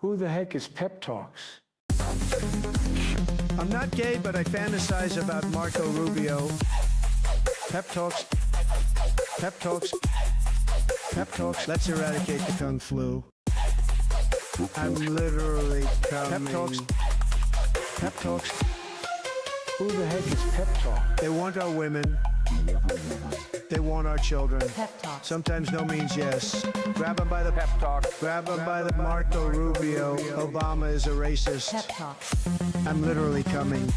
Who the heck is PepTalks? I'm not gay, but I fantasize about Marco Rubio. PepTalks. PepTalks. PepTalks. Let's eradicate the Kung Flu. I'm literally coming. PepTalks. PepTalks. Who the heck is PepTalk? They want our women. They want our children. PepTalks. Sometimes no means yes. Grab them by the PepTalks. Grab them by the Marco Rubio. Obama is a racist. PepTalks. I'm literally coming.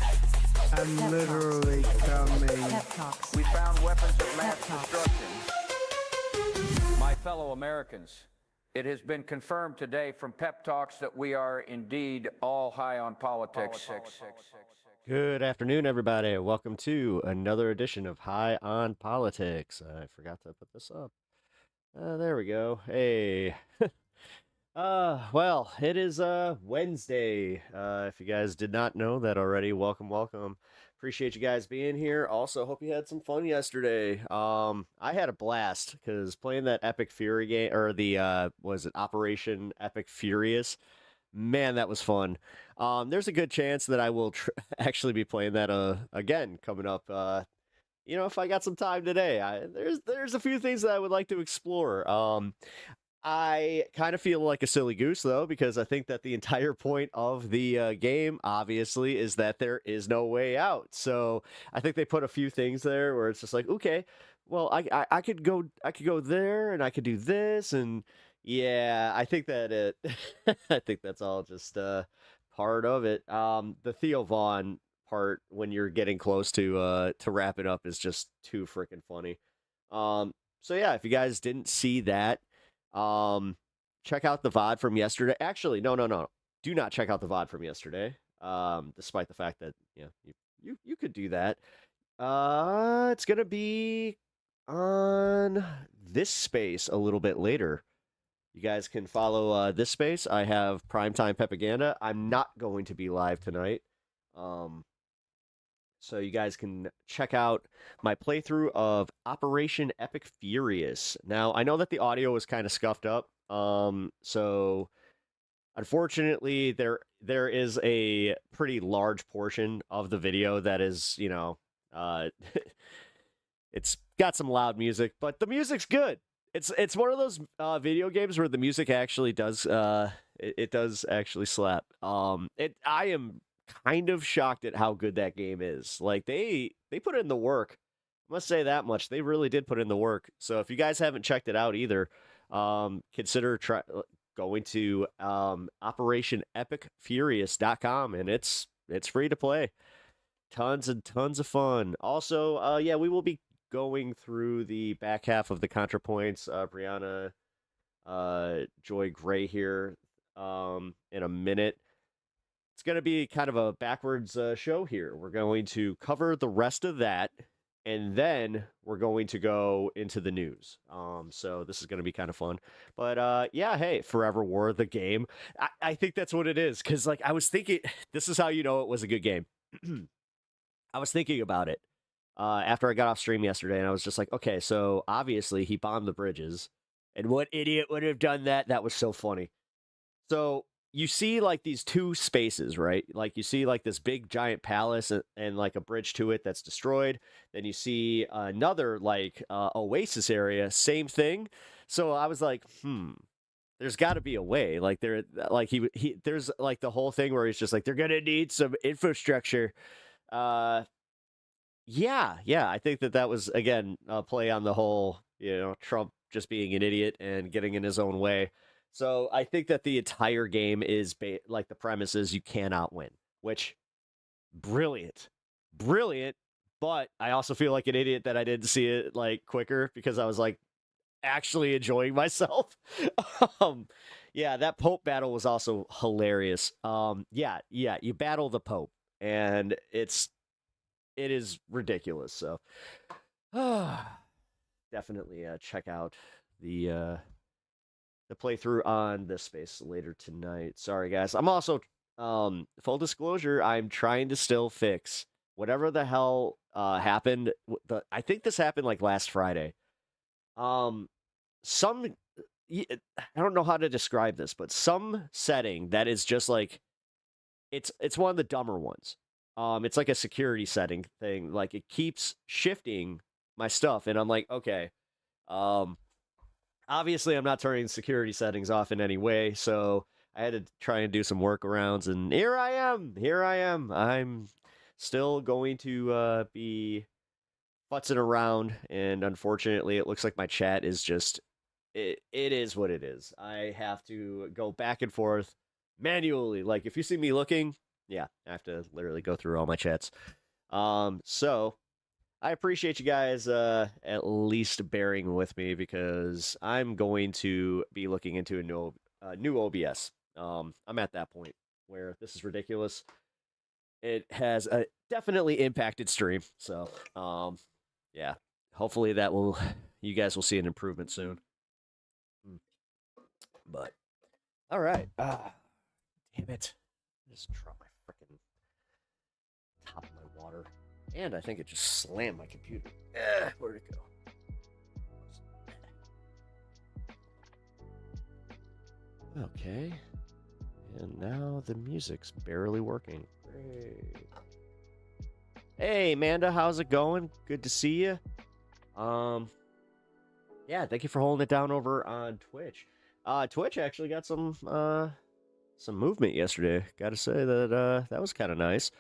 I'm literally coming. PepTalks. We found weapons of mass PepTalks. destruction. My fellow Americans, it has been confirmed today from PepTalks that we are indeed all high on politics. Good afternoon, everybody. Welcome to another edition of High on Politics. I forgot to put this up. There we go. Hey. Well, it is Wednesday. If you guys did not know that already, welcome. Appreciate you guys being here. Also, hope you had some fun yesterday. I had a blast because playing that Epic Fury game, or the was it Operation Epic Furious? Man, that was fun. There's a good chance that I will actually be playing that again coming up. If I got some time today, there's a few things that I would like to explore. I kind of feel like a silly goose though, because I think that the entire point of the game, obviously, is that there is no way out. So I think they put a few things there where it's just like, okay, well, I could go there and I could do this and. Yeah, I think that I think that's all just part of it. The Theo Vaughn part when you're getting close to wrap it up is just too freaking funny. So yeah, if you guys didn't see that, check out the VOD from yesterday. Actually, no. Do not check out the VOD from yesterday. Despite the fact that you could do that. It's gonna be on this space a little bit later. You guys can follow this space. I have Primetime Pepaganda. I'm not going to be live tonight. So you guys can check out my playthrough of Operation Epic Furious. Now, I know that the audio was kind of scuffed up. So unfortunately, there is a pretty large portion of the video that is, it's got some loud music, but the music's good. It's one of those video games where the music actually does it does actually slap. I am kind of shocked at how good that game is. Like they put in the work. I must say that much. They really did put in the work. So if you guys haven't checked it out either, consider going to operationepicfurious.com and it's free to play. Tons and tons of fun. Also, we will be going through the back half of the ContraPoints, Brianna, Joy Gray here, in a minute. It's going to be kind of a backwards show here. We're going to cover the rest of that, and then we're going to go into the news. So this is going to be kind of fun. But hey, Forever War, the game. I think that's what it is, because I was thinking, this is how you know it was a good game. I was thinking about it. After I got off stream yesterday, and I was just like, okay, so obviously he bombed the bridges, and what idiot would have done that? That was so funny. So you see these two spaces, right? You see this big giant palace and a bridge to it that's destroyed. Then you see another oasis area, same thing. So I was like, there's got to be a way. There's the whole thing where he's just like, they're gonna need some infrastructure. Yeah, I think that was, again, a play on the whole, Trump just being an idiot and getting in his own way. So I think that the entire game is, the premise is you cannot win, which, brilliant, but I also feel like an idiot that I didn't see it, quicker, because I was, actually enjoying myself. That Pope battle was also hilarious. You battle the Pope, and it is ridiculous. So definitely check out the playthrough on this space later tonight. Sorry guys. I'm also full disclosure, I'm trying to still fix whatever the hell happened. I think this happened last Friday. Some I don't know how to describe this, but some setting that is just like it's one of the dumber ones. It's like a security setting thing. Like it keeps shifting my stuff, and I'm like, okay. Obviously, I'm not turning security settings off in any way, so I had to try and do some workarounds, and here I am. Here I am. I'm still going to be futzing around, and unfortunately, it looks like my chat is just it is what it is. I have to go back and forth manually. Like if you see me looking, yeah, I have to literally go through all my chats. So I appreciate you guys at least bearing with me because I'm going to be looking into a new OBS. I'm at that point where this is ridiculous. It has definitely impacted stream, so yeah. Hopefully you guys will see an improvement soon. But all right, damn it! I just dropped my freaking top of my water. And I think it just slammed my computer. Where'd it go? Okay. And now the music's barely working. Great. Hey, Amanda, how's it going? Good to see you. Yeah, thank you for holding it down over on Twitch. Twitch actually got some movement yesterday. Got to say that that was kind of nice.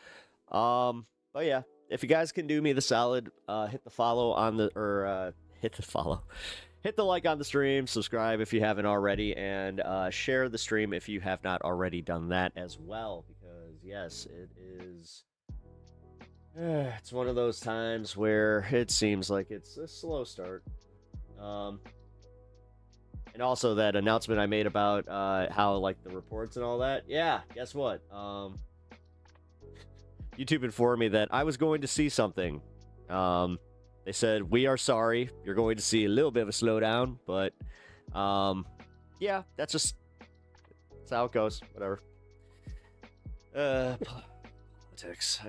But yeah. If you guys can do me the solid, hit the follow on the, hit the like on the stream, subscribe if you haven't already, and share the stream if you have not already done that as well, because yes, it is, it's one of those times where it seems like it's a slow start. And also that announcement I made about how, like, the reports and all that, yeah, guess what? YouTube informed me that I was going to see something. They said, we are sorry. You're going to see a little bit of a slowdown, but yeah, that's how it goes. Whatever. Politics.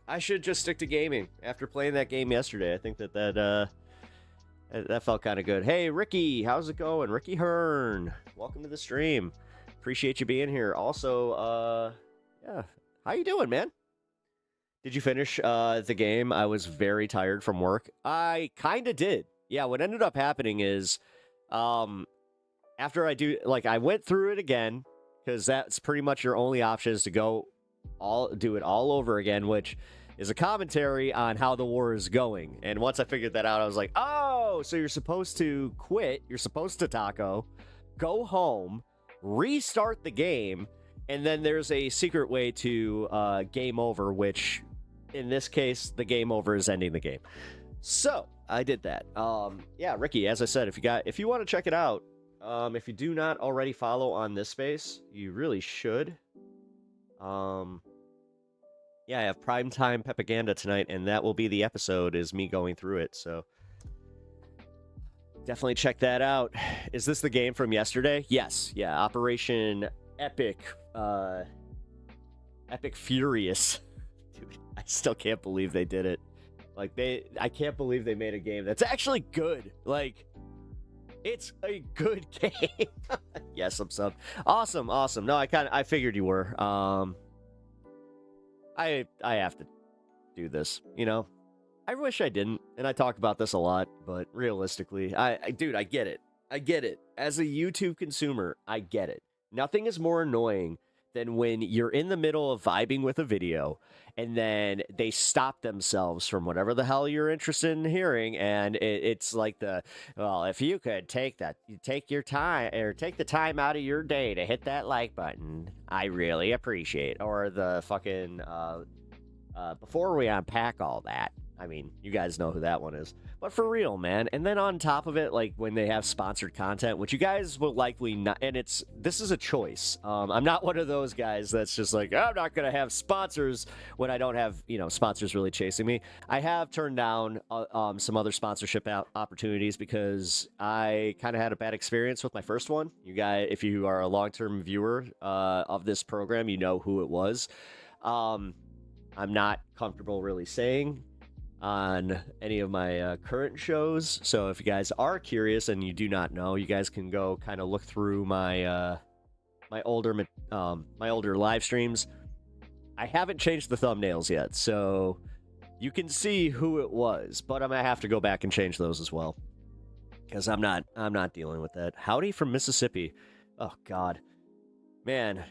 I should just stick to gaming. After playing that game yesterday, I think that felt kind of good. Hey, Ricky, how's it going? Ricky Hearn, welcome to the stream. Appreciate you being here. Also, yeah, how you doing, man? Did you finish the game? I was very tired from work. I kind of did. Yeah, what ended up happening is after I went through it again, because that's pretty much your only option is to do it all over again, which is a commentary on how the war is going. And once I figured that out, I was like, oh, so you're supposed to quit. You're supposed to taco, go home, restart the game, and then there's a secret way to game over, which in this case, the game over is ending the game. So I did that. Yeah, Ricky, as I said, if you want to check it out, if you do not already follow on this space, you really should. Yeah, I have primetime propaganda tonight, and that will be the episode, is me going through it. So definitely check that out. Is this the game from yesterday? Yes. Yeah, Operation Epic Furious. Dude, I still can't believe they did it. Like, I can't believe they made a game that's actually good. Like, it's a good game. Yes, I'm sub. Awesome. No, I figured you were. I have to do this, you know? I wish I didn't, and I talk about this a lot, but realistically, dude, I get it. I get it. As a YouTube consumer, I get it. Nothing is more annoying than when you're in the middle of vibing with a video and then they stop themselves from whatever the hell you're interested in hearing, and it's like well, if you could take your time, or take the time out of your day to hit that like button, I really appreciate. Or the fucking before we unpack all that, I mean, you guys know who that one is. But for real, man. And then on top of it, like when they have sponsored content, which you guys will likely not, and this is a choice. I'm not one of those guys that's just like, I'm not going to have sponsors when I don't have, sponsors really chasing me. I have turned down some other sponsorship opportunities because I kind of had a bad experience with my first one. You guys, if you are a long-term viewer of this program, you know who it was. I'm not comfortable really saying. on any of my current shows. So if you guys are curious and you do not know, you guys can go kind of look through my my older live streams. I haven't changed the thumbnails yet, so you can see who it was, but I'm gonna have to go back and change those as well, because I'm not dealing with that. Howdy from Mississippi. Oh God, man,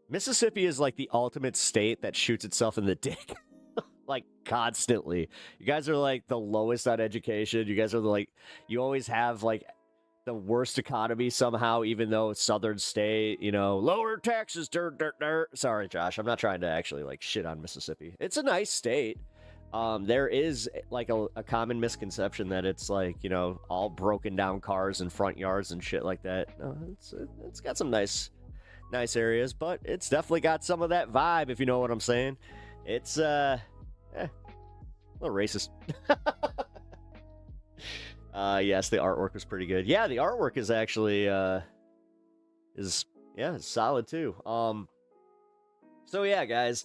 Mississippi is like the ultimate state that shoots itself in the dick. Like constantly. You guys are like the lowest on education. You guys are like, you always have like the worst economy somehow, even though it's southern state, you know, lower taxes, dirt, dirt, dirt. Sorry, Josh, I'm not trying to actually like shit on Mississippi. It's a nice state. There is like a common misconception that it's like, you know, all broken down cars and front yards and shit like that. No, it's got some nice areas, but it's definitely got some of that vibe, if you know what I'm saying. It's a little racist. Yes, the artwork was pretty good. Yeah, the artwork is actually is solid too. So yeah, guys,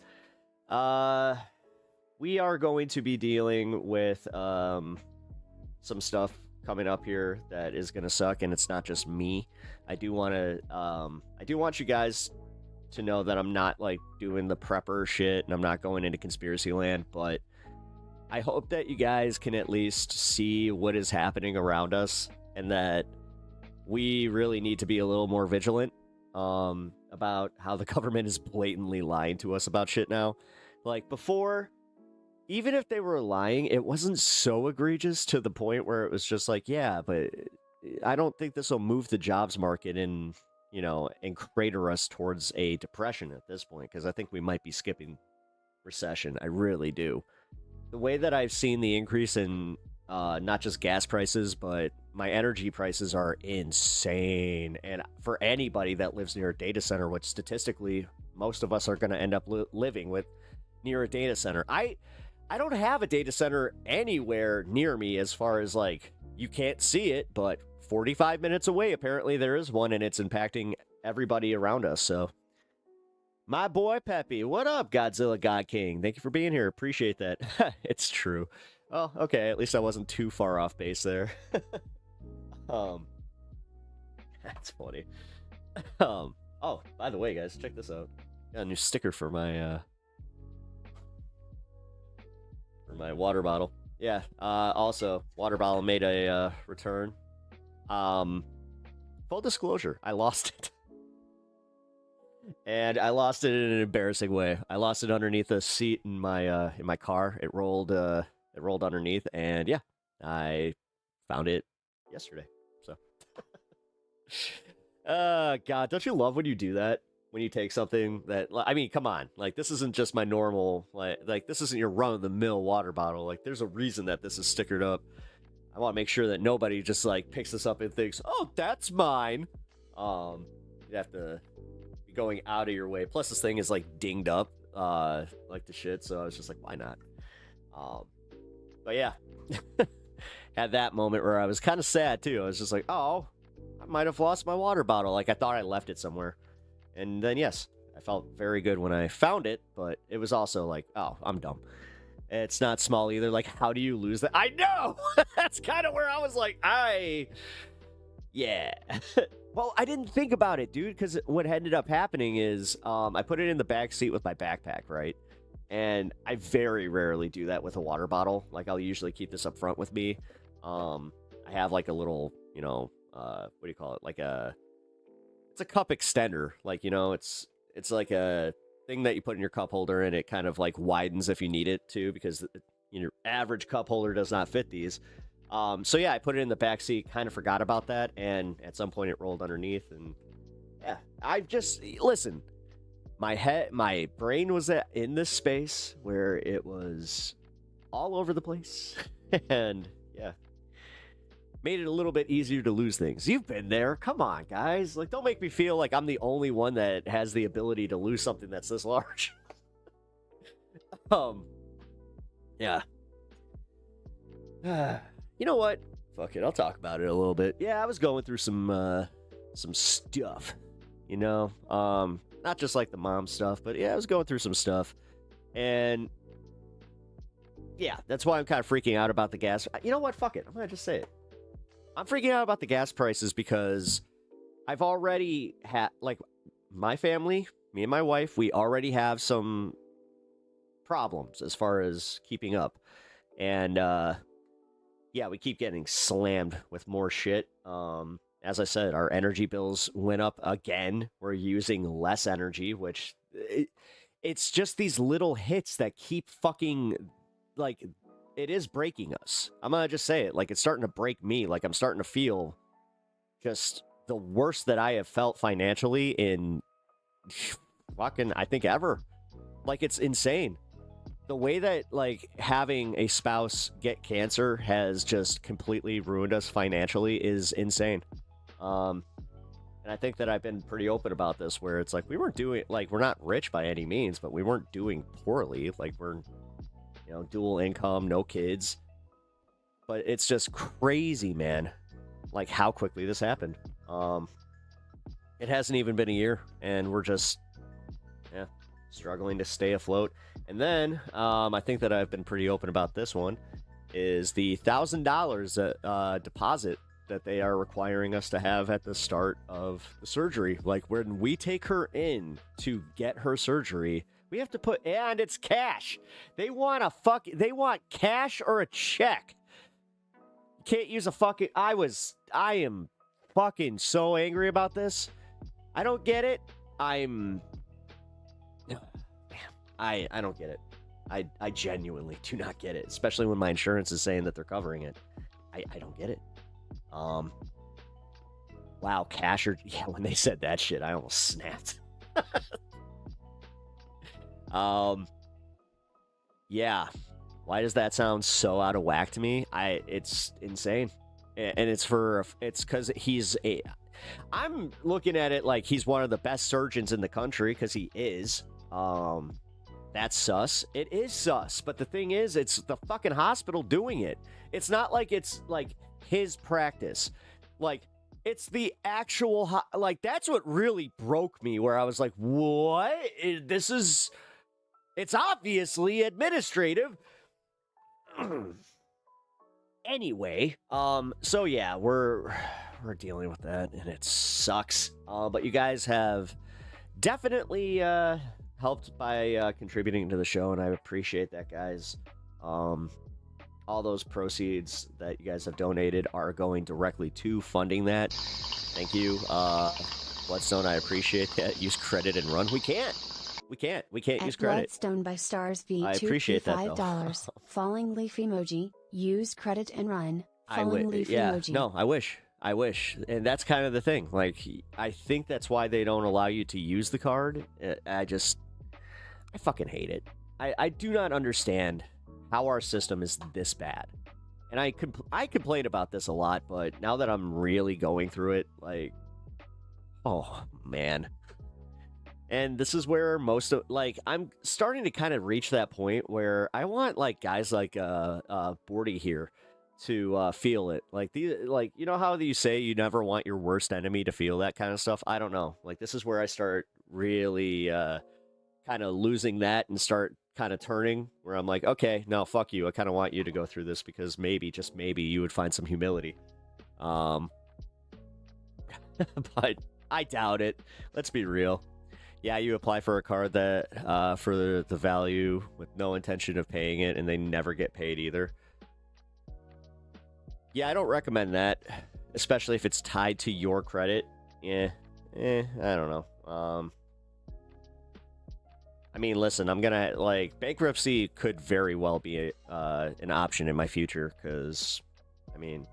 we are going to be dealing with some stuff coming up here that is gonna suck, and it's not just me. I do want you guys to know that I'm not like doing the prepper shit and I'm not going into conspiracy land, but I hope that you guys can at least see what is happening around us, and that we really need to be a little more vigilant about how the government is blatantly lying to us about shit now. Like before, even if they were lying, it wasn't so egregious to the point where it was just like, yeah, but I don't think this will move the jobs market and, you know, and crater us towards a depression at this point, because I think we might be skipping recession. I really do. The way that I've seen the increase in not just gas prices, but my energy prices are insane. And for anybody that lives near a data center, which statistically most of us are going to end up living with near a data center. I don't have a data center anywhere near me, as far as like, you can't see it, but 45 minutes away, apparently there is one, and it's impacting everybody around us. So my boy Peppy, what up, Godzilla God King? Thank you for being here. Appreciate that. It's true. Oh, okay. At least I wasn't too far off base there. That's funny. Oh, by the way, guys, check this out. Got a new sticker for my water bottle. Yeah. Also, water bottle made a return. Full disclosure, I lost it. And I lost it in an embarrassing way. I lost it underneath a seat in my car. It rolled underneath, and yeah, I found it yesterday. So, God, don't you love when you do that? When you take something that, I mean, come on, like this isn't just my normal, like this isn't your run-of-the-mill water bottle. Like there's a reason that this is stickered up. I want to make sure that nobody just like picks this up and thinks, oh, that's mine. You have to be going out of your way. Plus this thing is like dinged up, like the shit. So I was just like, why not? But yeah, had that moment where I was kind of sad too. I was just like, oh, I might have lost my water bottle. Like I thought I left it somewhere. And then, yes, I felt very good when I found it, but it was also like, oh, I'm dumb. It's not small either. Like, how do you lose that? I know! That's kind of where I was like, yeah. Well, I didn't think about it, dude, because what ended up happening is I put it in the back seat with my backpack, right? And I very rarely do that with a water bottle. Like, I'll usually keep this up front with me. I have, like, a little, you know, what do you call it? Like it's a cup extender. Like, you know, it's like a thing that you put in your cup holder, and it kind of like widens if you need it to, because your average cup holder does not fit these. So yeah, I put it in the back seat, kind of forgot about that, and at some point it rolled underneath, and yeah, I just, listen, my brain was in this space where it was all over the place, and yeah, made it a little bit easier to lose things. You've been there. Come on, guys. Like, don't make me feel like I'm the only one that has the ability to lose something that's this large. Yeah. You know what? Fuck it. I'll talk about it a little bit. Yeah, I was going through some stuff, you know? Not just like the mom stuff, but yeah, I was going through some stuff. And yeah, that's why I'm kind of freaking out about the gas. You know what? Fuck it. I'm going to just say it. I'm freaking out about the gas prices because I've already had, like, my family, me and my wife, we already have some problems as far as keeping up. And, yeah, we keep getting slammed with more shit. As I said, our energy bills went up again. We're using less energy, which it's just these little hits that keep fucking, like, it is breaking us. I'm gonna just say it. Like, it's starting to break me. Like, I'm starting to feel just the worst that I have felt financially in fucking, I think, ever. Like, it's insane. The way that, like, having a spouse get cancer has just completely ruined us financially is insane. And I think that I've been pretty open about this, where it's like, we weren't doing, like, we're not rich by any means, but we weren't doing poorly. Like, we're, you know, dual income, no kids. But it's just crazy, man, like, how quickly this happened. It hasn't even been a year, and we're just, yeah, struggling to stay afloat. And then, I think that I've been pretty open about this one, is the $1,000 deposit that they are requiring us to have at the start of the surgery. Like, when we take her in to get her surgery, we have to put, and it's cash. They want cash or a check. You can't use a fucking, I am fucking so angry about this. I don't get it. I don't get it. I genuinely do not get it, especially when my insurance is saying that they're covering it. I don't get it. Wow, cash or, yeah, when they said that shit, I almost snapped. Yeah. Why does that sound so out of whack to me? It's insane. And it's because I'm looking at it like he's one of the best surgeons in the country, because he is. That's sus. It is sus. But the thing is, it's the fucking hospital doing it. It's not like it's like his practice. Like, it's the actual, like, that's what really broke me, where I was like, what? It's obviously administrative. Anyway, so yeah, we're dealing with that, and it sucks. But you guys have definitely helped by contributing to the show, and I appreciate that, guys. All those proceeds that you guys have donated are going directly to funding that. Thank you, Bloodstone. I appreciate that. Use credit and run. We can't use credit. Bloodstone by Stars V. I appreciate that, though. $5. Falling leaf emoji. Use credit and run. Falling leaf emoji. No, I wish. And that's kind of the thing. Like, I think that's why they don't allow you to use the card. I fucking hate it. I do not understand how our system is this bad. And I complain about this a lot, but now that I'm really going through it, like, oh, man. And this is where most of, like, I'm starting to kind of reach that point where I want, like, guys like Bordy here to feel it. Like, you know how you say you never want your worst enemy to feel that kind of stuff? I don't know. Like, this is where I start really kind of losing that and start kind of turning, where I'm like, okay, no, fuck you. I kind of want you to go through this, because maybe, just maybe, you would find some humility. But I doubt it. Let's be real. Yeah, you apply for a card that for the value with no intention of paying it, and they never get paid either. Yeah, I don't recommend that, especially if it's tied to your credit. I don't know. I mean, listen, I'm gonna, like, bankruptcy could very well be an option in my future, because, I mean,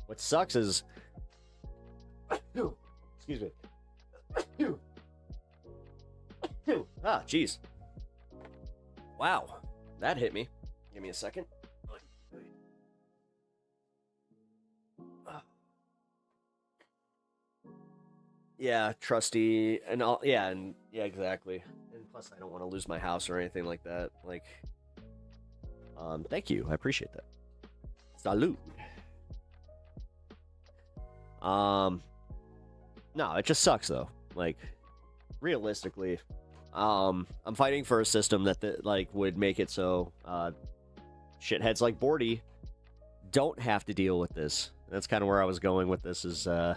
what sucks is, excuse me. Ah, jeez. Wow, that hit me. Give me a second. Yeah, trustee, and all. Yeah, exactly. And plus, I don't want to lose my house or anything like that. Like, thank you. I appreciate that. Salute. No, it just sucks though. Like, realistically, I'm fighting for a system that like would make it so shitheads like Bordy don't have to deal with this. That's kind of where I was going with this, is I'm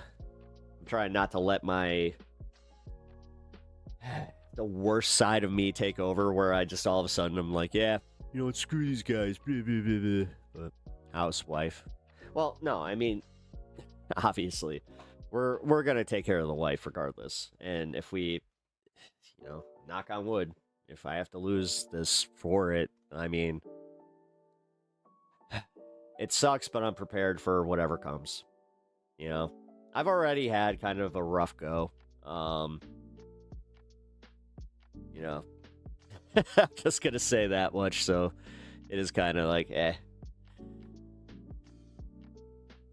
trying not to let the worst side of me take over, where I just all of a sudden I'm like, yeah, you know what, screw these guys, blah, blah, blah, blah. But housewife. Well, no, I mean, obviously, we're gonna take care of the wife regardless. And if we, knock on wood, if I have to lose this for it, I mean, it sucks, but I'm prepared for whatever comes. I've already had kind of a rough go. I'm just gonna say that much. So it is kind of like,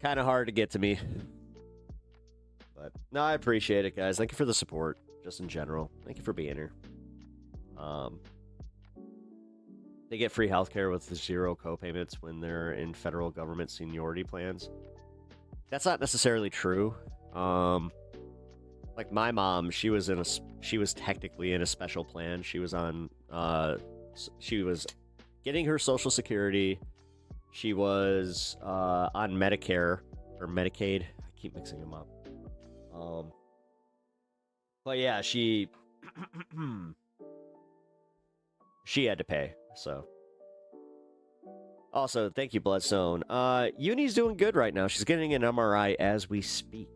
kind of hard to get to me. But no, I appreciate it, guys. Thank you for the support, just in general. Thank you for being here. They get free healthcare with 0 copayments when they're in federal government seniority plans. That's not necessarily true. Like my mom, she was technically in a special plan. She was on she was getting her Social Security. She was on Medicare or Medicaid. I keep mixing them up. But yeah, she had to pay. So also, thank you, Bloodstone. Uni's doing good right now. She's getting an MRI as we speak.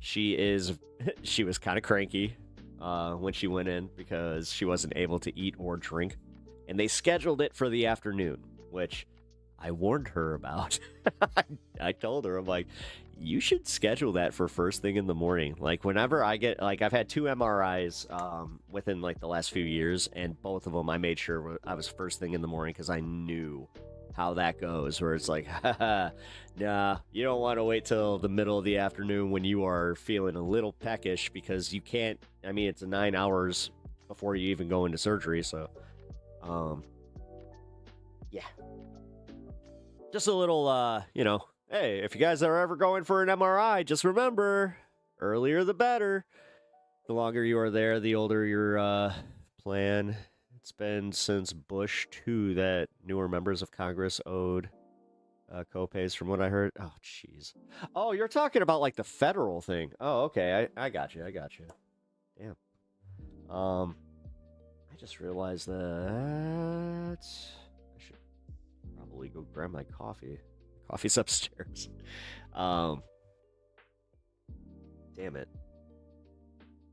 She was kind of cranky when she went in because she wasn't able to eat or drink, and they scheduled it for the afternoon, which I warned her about. I told her, I'm like, you should schedule that for first thing in the morning. Like, whenever I get, like, I've had 2 MRIs within, like, the last few years, and both of them I made sure I was first thing in the morning because I knew how that goes, where it's like, haha, nah, you don't want to wait till the middle of the afternoon when you are feeling a little peckish, because you can't, I mean, it's 9 hours before you even go into surgery, so, yeah. Just a little, hey, if you guys are ever going for an MRI, just remember, earlier the better. The longer you are there, the older your plan. It's been since Bush 2 that newer members of Congress owed copays, from what I heard. Oh, jeez. Oh, you're talking about, like, the federal thing. Oh, okay. I got you. Damn. I just realized that I should probably go grab my coffee. Coffee's upstairs. Damn it.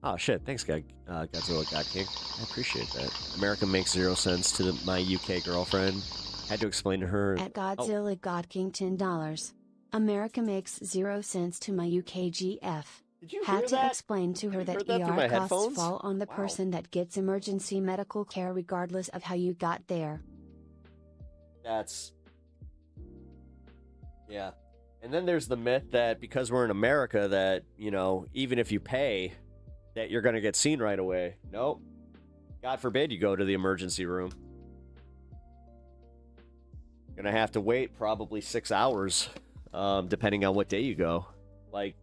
Oh, shit. Thanks, Godzilla God King. I appreciate that. America makes 0 cents to my UK girlfriend. Had to explain to her. At Godzilla God King $10. America makes 0 cents to my UK GF. Did you Had hear to that? explain to her You that heard that through my ER costs headphones? fall on the Wow. person that gets emergency medical care regardless of how you got there. That's... Yeah. And then there's the myth that because we're in America that, even if you pay, that you're going to get seen right away. Nope. God forbid you go to the emergency room. Going to have to wait probably 6 hours, depending on what day you go. Like,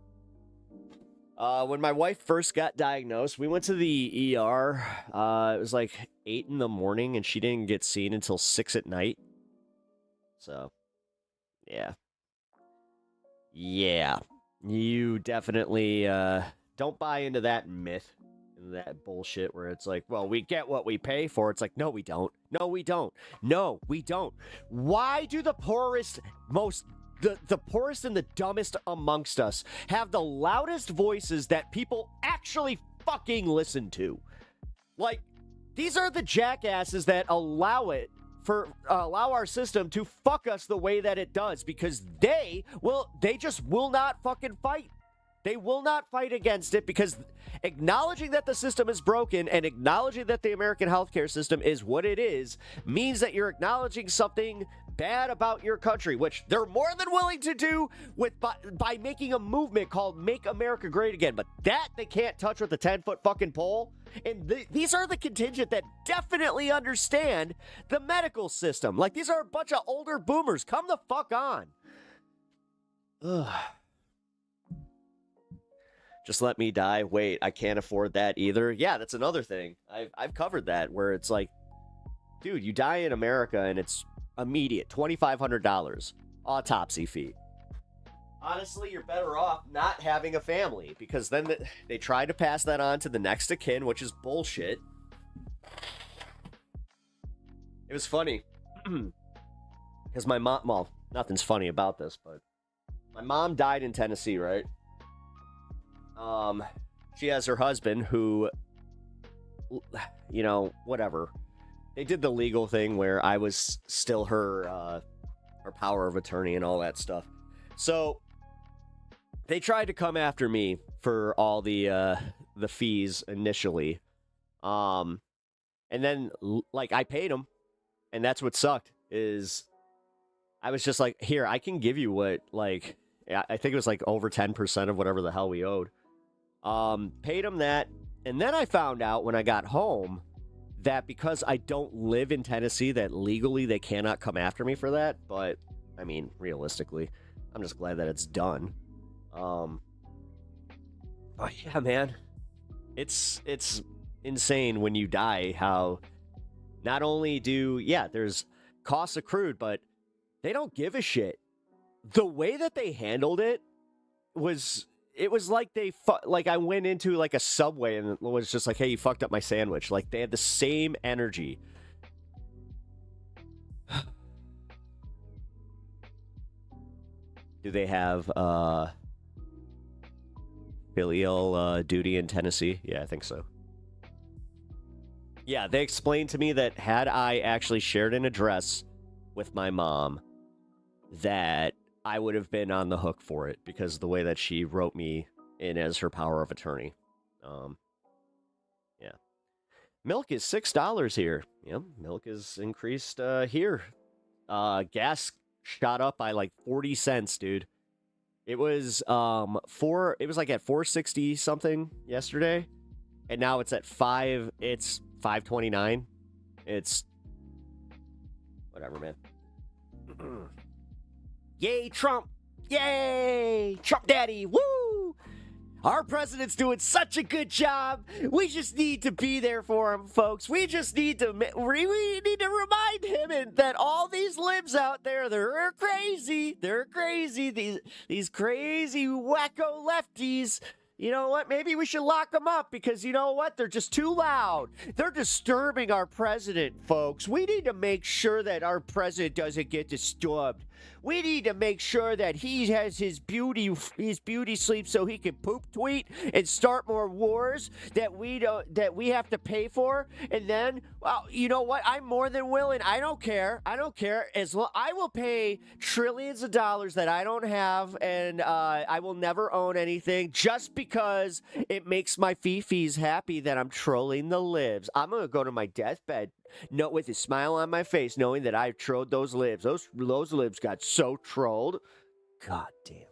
when my wife first got diagnosed, we went to the ER. It was like 8 in the morning, and she didn't get seen until 6 at night. So, yeah. Yeah. You definitely don't buy into that myth, that bullshit where it's like, well, we get what we pay for. It's like, no, we don't. No, we don't. No, we don't. Why do the poorest, the poorest and the dumbest amongst us have the loudest voices that people actually fucking listen to? Like, these are the jackasses that allow our system to fuck us the way that it does, because they just will not fucking fight. They will not fight against it, because acknowledging that the system is broken and acknowledging that the American healthcare system is what it is means that you're acknowledging something bad about your country, which they're more than willing to do by making a movement called Make America Great Again. But that they can't touch with a 10-foot fucking pole. And these are the contingent that definitely understand the medical system. Like, these are a bunch of older boomers. Come the fuck on. Ugh. Just let me die. Wait, I can't afford that either. Yeah, that's another thing. I've covered that, where it's like, dude, you die in America and it's immediate, $2,500 autopsy fee. Honestly, you're better off not having a family, because then they try to pass that on to the next of kin, which is bullshit. It was funny because my mom, well, nothing's funny about this, but my mom died in Tennessee, right? She has her husband who, you know, whatever. They did the legal thing where I was still her power of attorney and all that stuff. So they tried to come after me for all the fees initially. And then, like, I paid them, and that's what sucked, is I was just like, here, I can give you what, like, I think it was like over 10% of whatever the hell we owed. Paid them that, and then I found out when I got home that because I don't live in Tennessee, that legally they cannot come after me for that. But, I mean, realistically, I'm just glad that it's done. Oh yeah, man. It's insane when you die how not only there's costs accrued, but they don't give a shit. The way that they handled it was like like I went into like a Subway and it was just like, hey, you fucked up my sandwich. Like, they had the same energy. Do they have filial duty in Tennessee? Yeah, I think so. Yeah, they explained to me that had I actually shared an address with my mom, that I would have been on the hook for it because of the way that she wrote me in as her power of attorney. Yeah. Milk is $6 here. Yep, milk is increased here. Gas shot up by like 40 cents, dude. It was it was like at 460 something yesterday, and now it's at 529. It's whatever, man. Yay, Trump! Yay! Trump daddy! Woo! Our president's doing such a good job. We just need to be there for him, folks. We just need to remind him that all these libs out there, they're crazy. They're crazy. These crazy wacko lefties. You know what? Maybe we should lock them up because you know what? They're just too loud. They're disturbing our president, folks. We need to make sure that our president doesn't get disturbed. We need to make sure that he has his beauty sleep so he can poop tweet and start more wars that we have to pay for. And then, well, you know what? I'm more than willing. I don't care. I will pay trillions of dollars that I don't have, and I will never own anything just because it makes my fifis happy that I'm trolling the libs. I'm gonna go to my deathbed with a smile on my face, knowing that I've trolled those libs. Those libs got so trolled. God damn.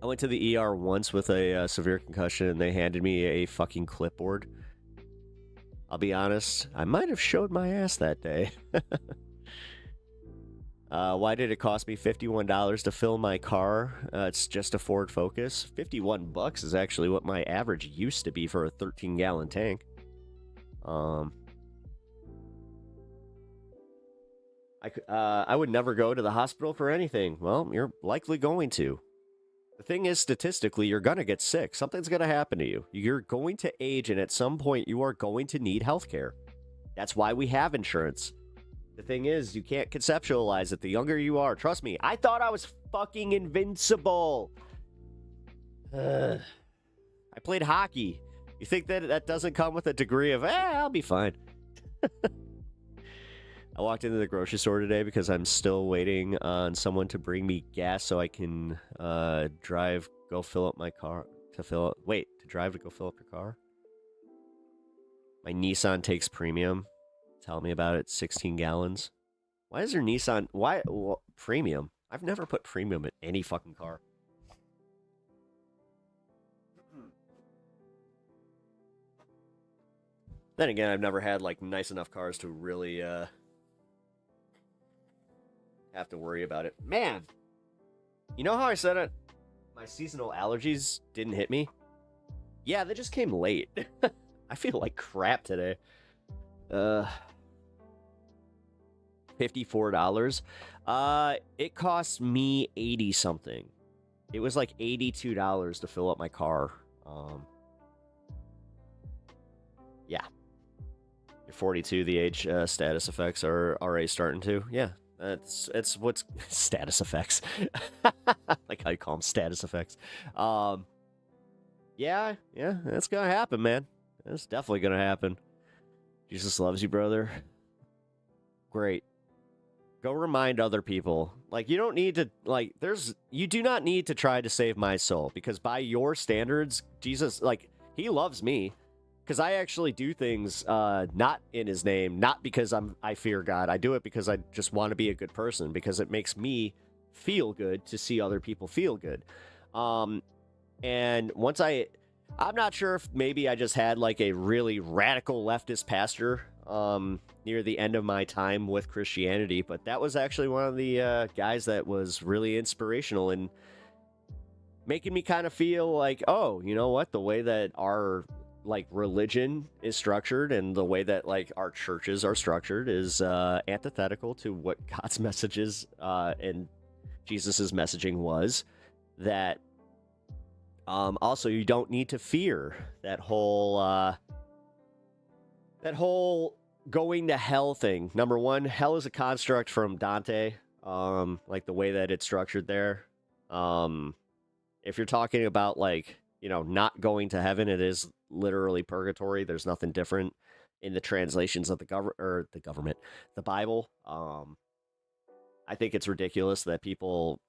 I went to the ER once with a severe concussion, and they handed me a fucking clipboard. I'll be honest, I might have showed my ass that day. Why did it cost me $51 to fill my car? It's just a Ford Focus. $51 is actually what my average used to be for a 13-gallon tank. I would never go to the hospital for anything. Well, you're likely going to. The thing is, statistically, you're going to get sick. Something's going to happen to you. You're going to age, and at some point, you are going to need health care. That's why we have insurance. The thing is, you can't conceptualize it. The younger you are, trust me, I thought I was fucking invincible. I played hockey. You think that doesn't come with a degree of, I'll be fine. I walked into the grocery store today because I'm still waiting on someone to bring me gas so I can go fill up my car. To go fill up your car? My Nissan takes premium. Tell me about it. 16 gallons. Why is there Nissan? Premium? I've never put premium in any fucking car. Then again, I've never had like nice enough cars to really have to worry about it. Man, you know how I said it? My seasonal allergies didn't hit me. Yeah, they just came late. I feel like crap today. $54. It cost me 80 something. It was like $82 to fill up my car. Yeah. You're 42, the age status effects are already starting to. Yeah. It's what's status effects. Like how you call them, status effects. Yeah, that's gonna happen, man. That's definitely gonna happen. Jesus loves you, brother. Great. Go remind other people. Like, you don't need to, like, you do not need to try to save my soul, because by your standards, Jesus, like, he loves me, because I actually do things not in his name, not because I fear God. I do it because I just want to be a good person, because it makes me feel good to see other people feel good. And once I'm not sure if maybe I just had like a really radical leftist pastor near the end of my time with Christianity, but that was actually one of the guys that was really inspirational in making me kind of feel like, oh, you know what, the way that our like religion is structured and the way that like our churches are structured is antithetical to what God's messages and Jesus's messaging was. That also, you don't need to fear that whole going to hell thing. Number one, hell is a construct from Dante, like the way that it's structured there. If you're talking about like, you know, not going to heaven, it is literally purgatory. There's nothing different in the translations of the Bible. I think it's ridiculous that people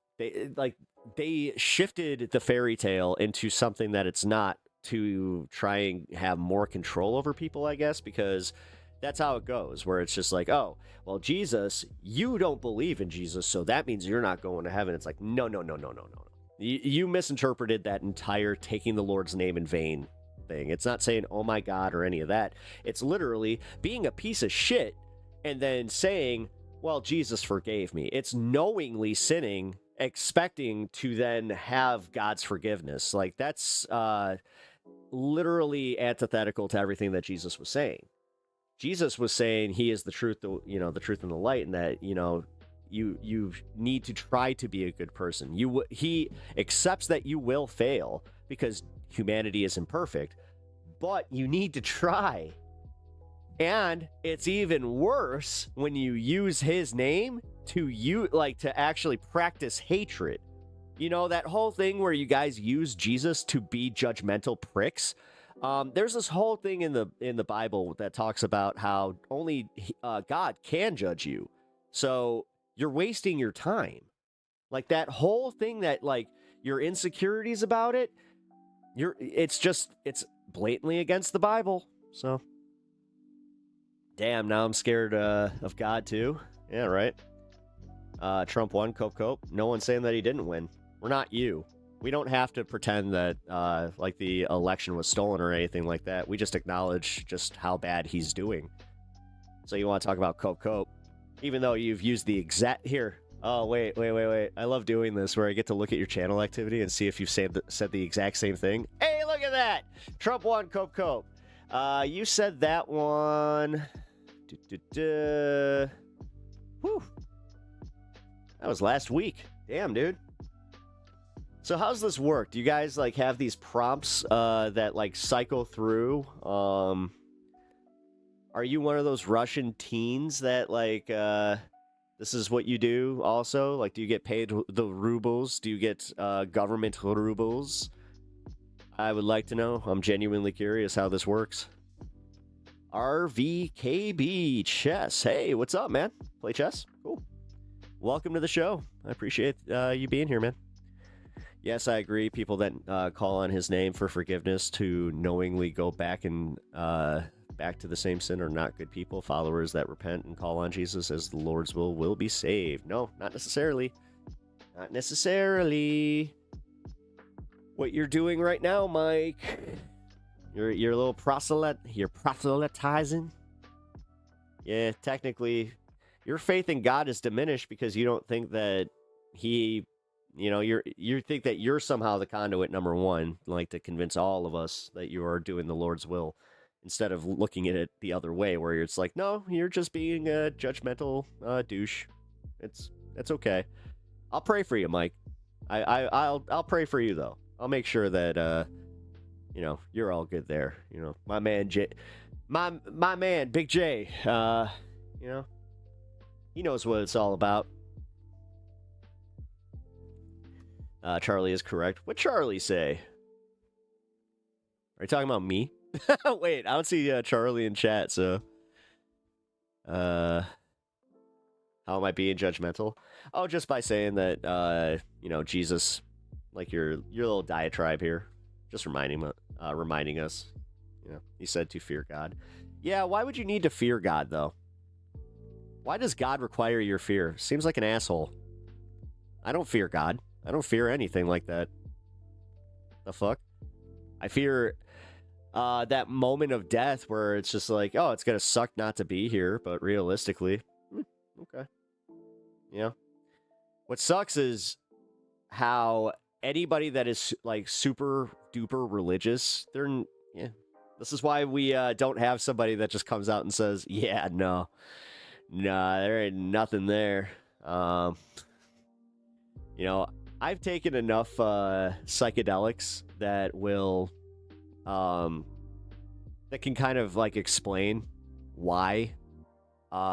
they shifted the fairy tale into something that it's not, to try and have more control over people, I guess, because that's how it goes, where it's just like, oh, well, Jesus, you don't believe in Jesus, so that means you're not going to heaven. It's like, no. You misinterpreted that entire taking the Lord's name in vain thing. It's not saying, oh my God, or any of that. It's literally being a piece of shit and then saying, well, Jesus forgave me. It's knowingly sinning, expecting to then have God's forgiveness. Like, that's literally antithetical to everything that Jesus was saying. Jesus was saying he is the truth, the truth and the light, and that, you need to try to be a good person. He accepts that you will fail because humanity is imperfect, but you need to try. And it's even worse when you use his name to actually practice hatred. You know, that whole thing where you guys use Jesus to be judgmental pricks. There's this whole thing in the Bible that talks about how only God can judge you. So you're wasting your time. Like, that whole thing that, like, your insecurities about it, it's blatantly against the Bible. So, damn, now I'm scared of God too. Yeah, right. Trump won, cope. No one's saying that he didn't win. We're not you. We don't have to pretend that like the election was stolen or anything like that. We just acknowledge just how bad he's doing. So you want to talk about cope, even though you've used the exact here. Oh, wait. I love doing this where I get to look at your channel activity and see if you've said the exact same thing. Hey, look at that. Trump won, cope. You said that one. Whew. That was last week. Damn, dude. So how's this work? Do you guys like have these prompts that like cycle through? Are you one of those Russian teens that like this is what you do also? Like, do you get paid the rubles? Do you get government rubles? I would like to know. I'm genuinely curious how this works. RVKB chess. Hey, what's up, man? Play chess? Cool. Welcome to the show. I appreciate you being here, man. Yes, I agree. People that call on his name for forgiveness to knowingly go back and back to the same sin are not good people. Followers that repent and call on Jesus as the Lord's will be saved. No, not necessarily. Not necessarily. What you're doing right now, Mike. You're a little you're proselytizing. Yeah, technically, your faith in God is diminished because you don't think that he You know, you think that you're somehow the conduit number one, like to convince all of us that you are doing the Lord's will, instead of looking at it the other way, where it's like, no, you're just being a judgmental douche. It's okay. I'll pray for you, Mike. I'll pray for you though. I'll make sure that you know, you're all good there. You know, my man my man Big J. You know, he knows what it's all about. Charlie is correct. What'd Charlie say? Are you talking about me? Wait, I don't see Charlie in chat, so... how am I being judgmental? Oh, just by saying that, you know, Jesus, like your little diatribe here, just reminding us, you know, he said to fear God. Yeah, why would you need to fear God, though? Why does God require your fear? Seems like an asshole. I don't fear God. I don't fear anything like that. The fuck? I fear that moment of death where it's just like, oh, it's gonna suck not to be here, but realistically, okay. You know? What sucks is how anybody that is like super duper religious, yeah. This is why we don't have somebody that just comes out and says, yeah, no, there ain't nothing there. You know, I've taken enough psychedelics that will, that can kind of like explain why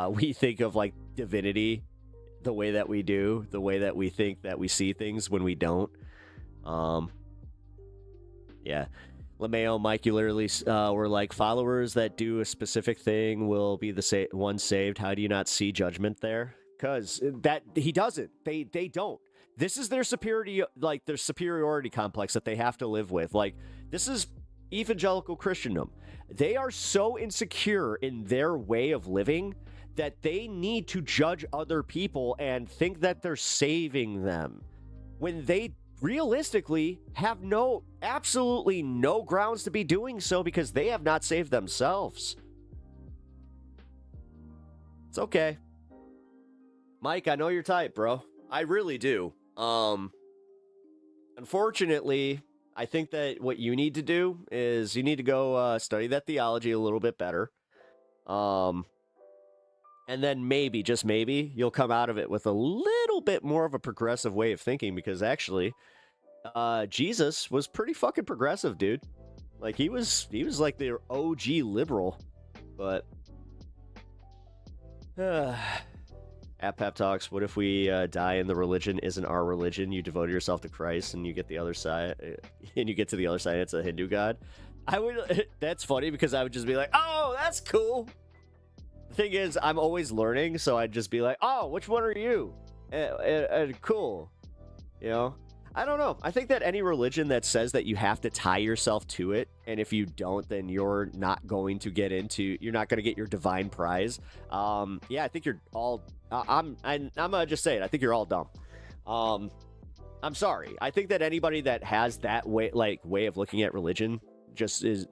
we think of like divinity the way that we do, the way that we think that we see things when we don't. Yeah. LeMayo, Mike, you literally were like, followers that do a specific thing will be the one saved. How do you not see judgment there? Because that he doesn't. They don't. This is their superiority complex that they have to live with. Like, this is evangelical Christendom. They are so insecure in their way of living that they need to judge other people and think that they're saving them, when they realistically have absolutely no grounds to be doing so, because they have not saved themselves. It's okay. Mike, I know you're tight, bro. I really do. Unfortunately, I think that what you need to do is you need to go study that theology a little bit better. And then maybe, just maybe, you'll come out of it with a little bit more of a progressive way of thinking, because actually, Jesus was pretty fucking progressive, dude. Like, he was like the OG liberal. But at PepTalks, what if we die and the religion isn't our religion? You devoted yourself to Christ and you get the other side, and you get to the other side, it's a Hindu god. That's funny, because I would just be like, oh, that's cool. The thing is, I'm always learning, so I'd just be like, oh, which one are you? Cool. You know? I don't know. I think that any religion that says that you have to tie yourself to it, and if you don't, then you're not going to get your divine prize. Yeah, I think you're all... I'm gonna just say it. I think you're all dumb. I'm sorry. I think that anybody that has that way of looking at religion just is...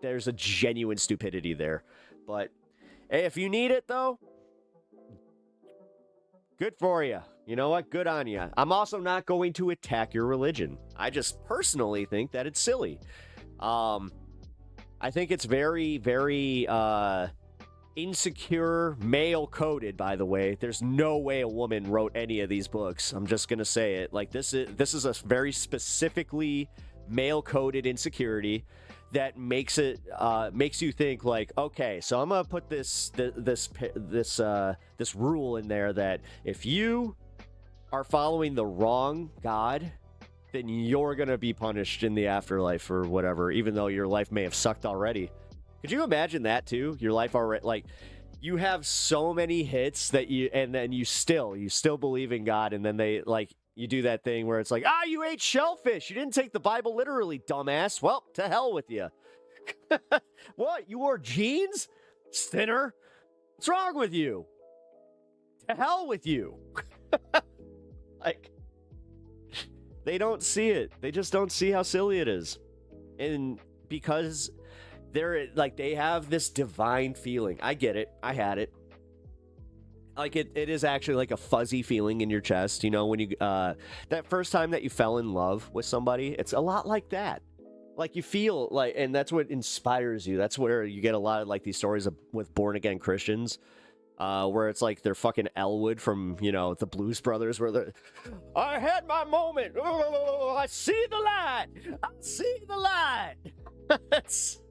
there's a genuine stupidity there. But hey, if you need it, though, good for you. You know what? Good on you. I'm also not going to attack your religion. I just personally think that it's silly. I think it's very, very insecure, male-coded, by the way. There's no way a woman wrote any of these books. I'm just going to say it. Like, this is a very specifically male-coded insecurity that makes you think like, okay, so I'm gonna put this rule in there that if you are following the wrong God, then you're gonna be punished in the afterlife or whatever, even though your life may have sucked already. Could you imagine that too? Your life already, like, you have so many hits that you still believe in God, and then they like. You do that thing where it's like, you ate shellfish. You didn't take the Bible literally, dumbass. Well, to hell with you. What? You wore jeans? Sinner? What's wrong with you? To hell with you. Like, they don't see it. They just don't see how silly it is. And because they're like, they have this divine feeling. I get it. I had it. Like it is actually like a fuzzy feeling in your chest, you know, when you that first time that you fell in love with somebody. It's a lot like that. Like you feel like, and that's what inspires you. That's where you get a lot of like these stories with born again Christians, where it's like they're fucking Elwood from, you know, the Blues Brothers, where they're, I had my moment. Oh, I see the light. I see the light. That's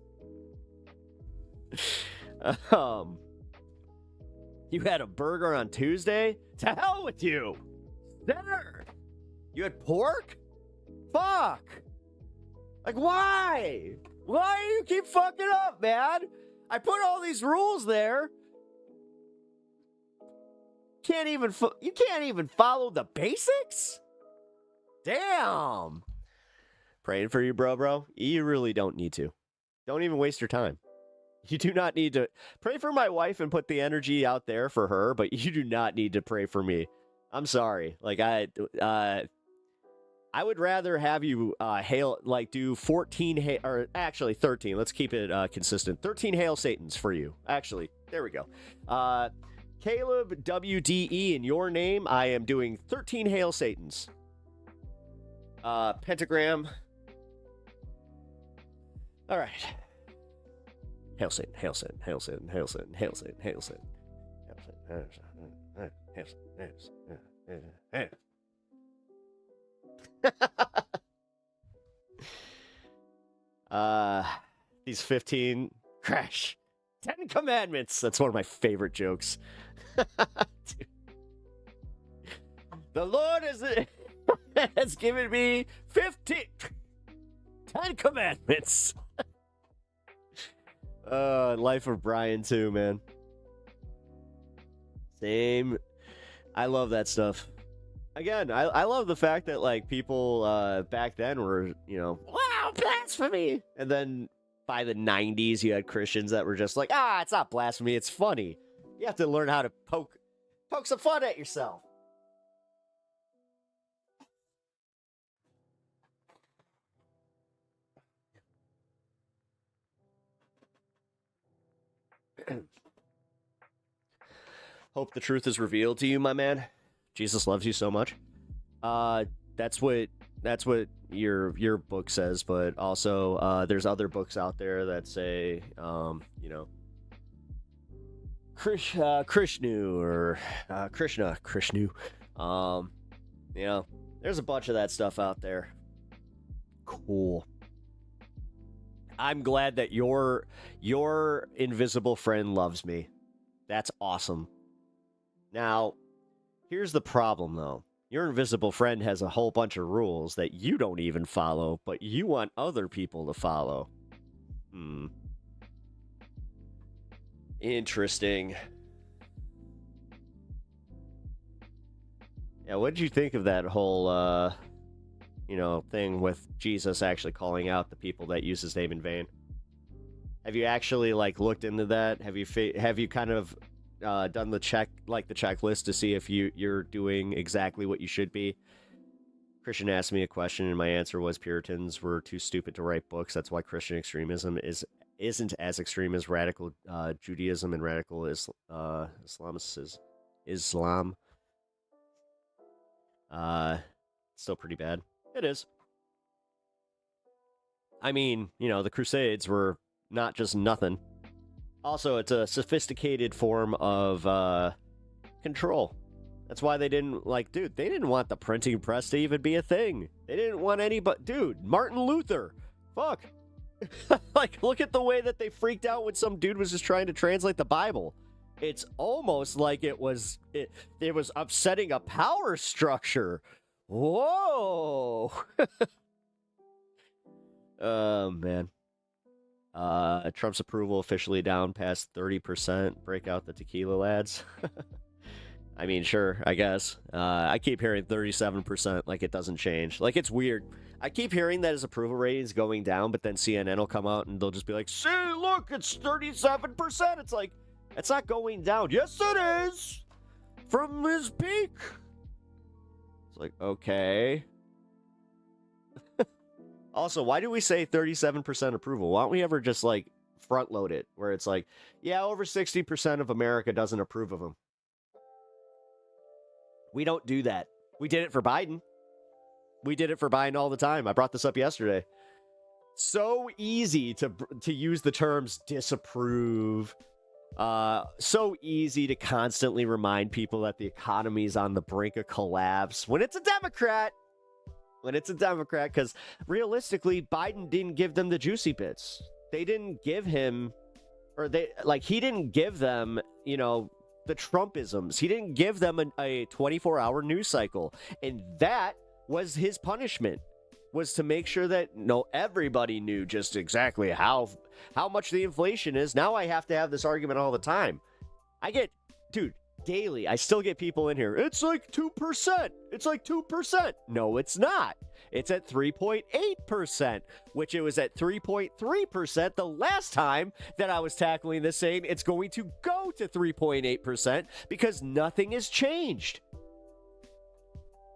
you had a burger on Tuesday? To hell with you! Dinner! You had pork? Fuck! Like, why? Why do you keep fucking up, man? I put all these rules there. You can't even follow the basics? Damn! Praying for you, bro. You really don't need to. Don't even waste your time. You do not need to pray for my wife and put the energy out there for her, but you do not need to pray for me. I'm sorry. Like I would rather have you do 14 or actually 13. Let's keep it consistent. 13 Hail Satans for you. Actually, there we go. Caleb WDE in your name. I am doing 13 Hail Satans. Pentagram. All right. Hail Satan, hail Satan, hail Satan, hail Satan, hail Satan, hail Satan, hail Satan, hail Satan, hail Satan. These 15 crash 10 commandments. That's one of my favorite jokes. The Lord has given me 10 commandments. Life of Brian too, man. Same. I love that stuff. Again, I love the fact that like people back then were, you know, wow, blasphemy. And then by the 90s you had Christians that were just like, it's not blasphemy, it's funny. You have to learn how to poke some fun at yourself. Hope the truth is revealed to you, my man. Jesus loves you so much. That's what your book says, but also there's other books out there that say, you know, Krishnu or Krishnu. You know, there's a bunch of that stuff out there. Cool. I'm glad that your invisible friend loves me. That's awesome. Now, here's the problem, though. Your invisible friend has a whole bunch of rules that you don't even follow, but you want other people to follow. Interesting. Yeah, what did you think of that whole, you know, thing with Jesus actually calling out the people that use his name in vain? Have you actually, like, looked into that? Have you kind of done the checklist to see if you're doing exactly what you should be? Christian asked me a question, and my answer was Puritans were too stupid to write books. That's why Christian extremism isn't as extreme as radical Judaism and radical Islam. Still pretty bad. It is. I mean, you know, the Crusades were not just nothing. Also, it's a sophisticated form of control. That's why they didn't, they didn't want the printing press to even be a thing. They didn't want Martin Luther. Fuck. Look at the way that they freaked out when some dude was just trying to translate the Bible. It's almost like it was upsetting a power structure. Whoa. Oh, man. Trump's approval officially down past 30%. Break out the tequila, lads. I mean, sure, I guess. I keep hearing 37%, like it doesn't change. Like, it's weird. I keep hearing that his approval rating is going down, but then CNN will come out and they'll just be like, see, look, it's 37%. It's like, it's not going down. Yes, it is. From his peak. It's like, okay. Also, why do we say 37% approval? Why don't we ever just, front load it? Where it's like, yeah, over 60% of America doesn't approve of him. We don't do that. We did it for Biden. We did it for Biden all the time. I brought this up yesterday. So easy to use the terms disapprove. So easy to constantly remind people that the economy is on the brink of collapse when it's a Democrat. Because realistically, Biden didn't give them the juicy bits. They didn't give him, he didn't give them, the Trumpisms. He didn't give them a 24-hour news cycle. And that was his punishment, was to make sure that everybody knew just exactly how much the inflation is. Now I have to have this argument all the time. Daily, I still get people in here. It's like 2%. It's like 2%. No, it's not. It's at 3.8%, which it was at 3.3% the last time that I was tackling this, saying it's going to go to 3.8% because nothing has changed.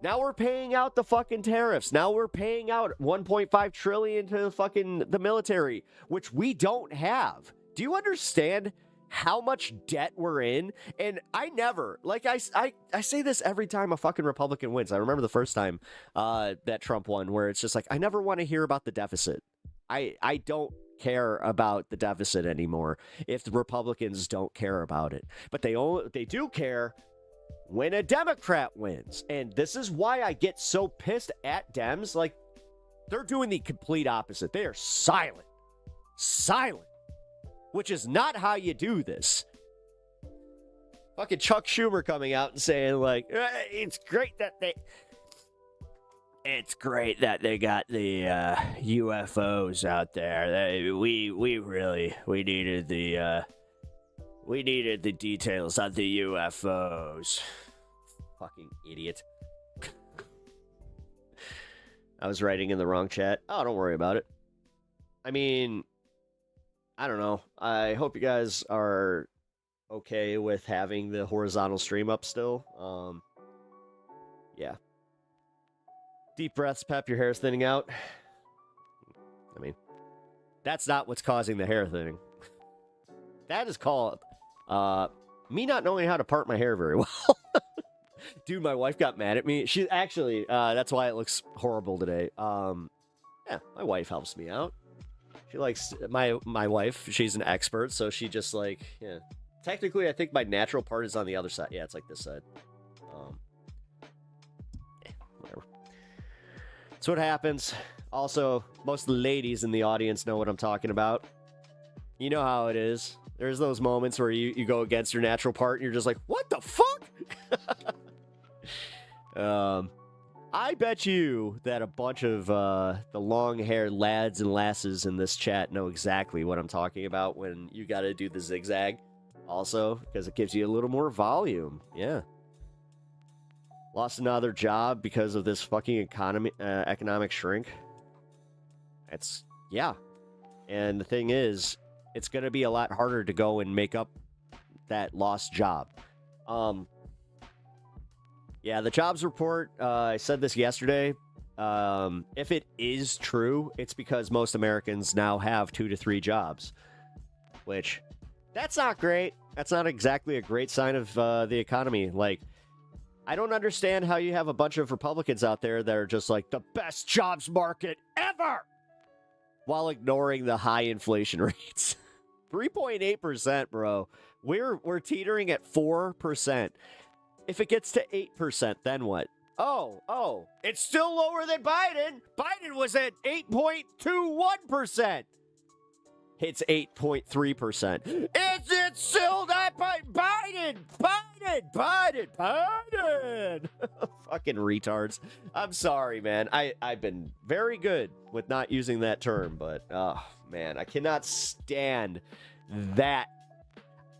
Now we're paying out the fucking tariffs. Now we're paying out $1.5 trillion to the military, which we don't have. Do you understand how much debt we're in? And I never, I say this every time a fucking Republican wins. I remember the first time that Trump won, where it's just like, I never want to hear about the deficit. I don't care about the deficit anymore if the Republicans don't care about it. But they do care when a Democrat wins. And this is why I get so pissed at Dems. Like, they're doing the complete opposite. They are silent, which is not how you do this. Fucking Chuck Schumer coming out and saying, like, it's great that they got the UFOs out there. We needed the details on the UFOs. Fucking idiot. I was writing in the wrong chat. Oh, don't worry about it. I mean, I don't know. I hope you guys are okay with having the horizontal stream up still. Yeah. Deep breaths, Pep. Your hair's thinning out. I mean, that's not what's causing the hair thinning. That is called me not knowing how to part my hair very well. Dude, my wife got mad at me. She actually, that's why it looks horrible today. Yeah, my wife helps me out. She likes my wife. She's an expert, so she just yeah. Technically, I think my natural part is on the other side. Yeah, it's like this side. Whatever. That's what happens. Also, most of the ladies in the audience know what I'm talking about. You know how it is. There's those moments where you go against your natural part and you're just like, what the fuck? I bet you that a bunch of the long-haired lads and lasses in this chat know exactly what I'm talking about when you got to do the zigzag. Also, because it gives you a little more volume. Yeah. Lost another job because of this fucking economic shrink. Yeah. And the thing is, it's going to be a lot harder to go and make up that lost job. Yeah, the jobs report, I said this yesterday. If it is true, it's because most Americans now have 2 to 3 jobs, which that's not great. That's not exactly a great sign of the economy. Like, I don't understand how you have a bunch of Republicans out there that are just like the best jobs market ever while ignoring the high inflation rates. 3.8%, bro. We're teetering at 4%. If it gets to 8%, then what? Oh, it's still lower than Biden. Biden was at 8.21%. It's 8.3%. It's still not Biden. Fucking retards. I'm sorry, man. I've been very good with not using that term, but oh man, I cannot stand that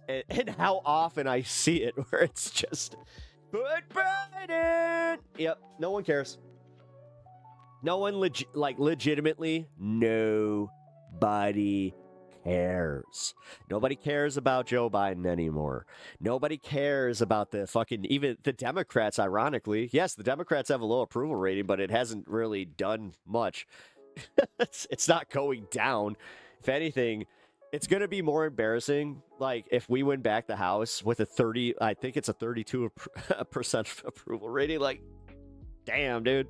and how often I see it where it's just, but Biden. Yep, no one cares. No one legitimately, nobody cares. Nobody cares about Joe Biden anymore. Nobody cares about the fucking, even the Democrats, ironically. Yes, the Democrats have a low approval rating, but it hasn't really done much. It's not going down. If anything, it's going to be more embarrassing, like, if we win back the House with a 32% approval rating. Like, damn, dude.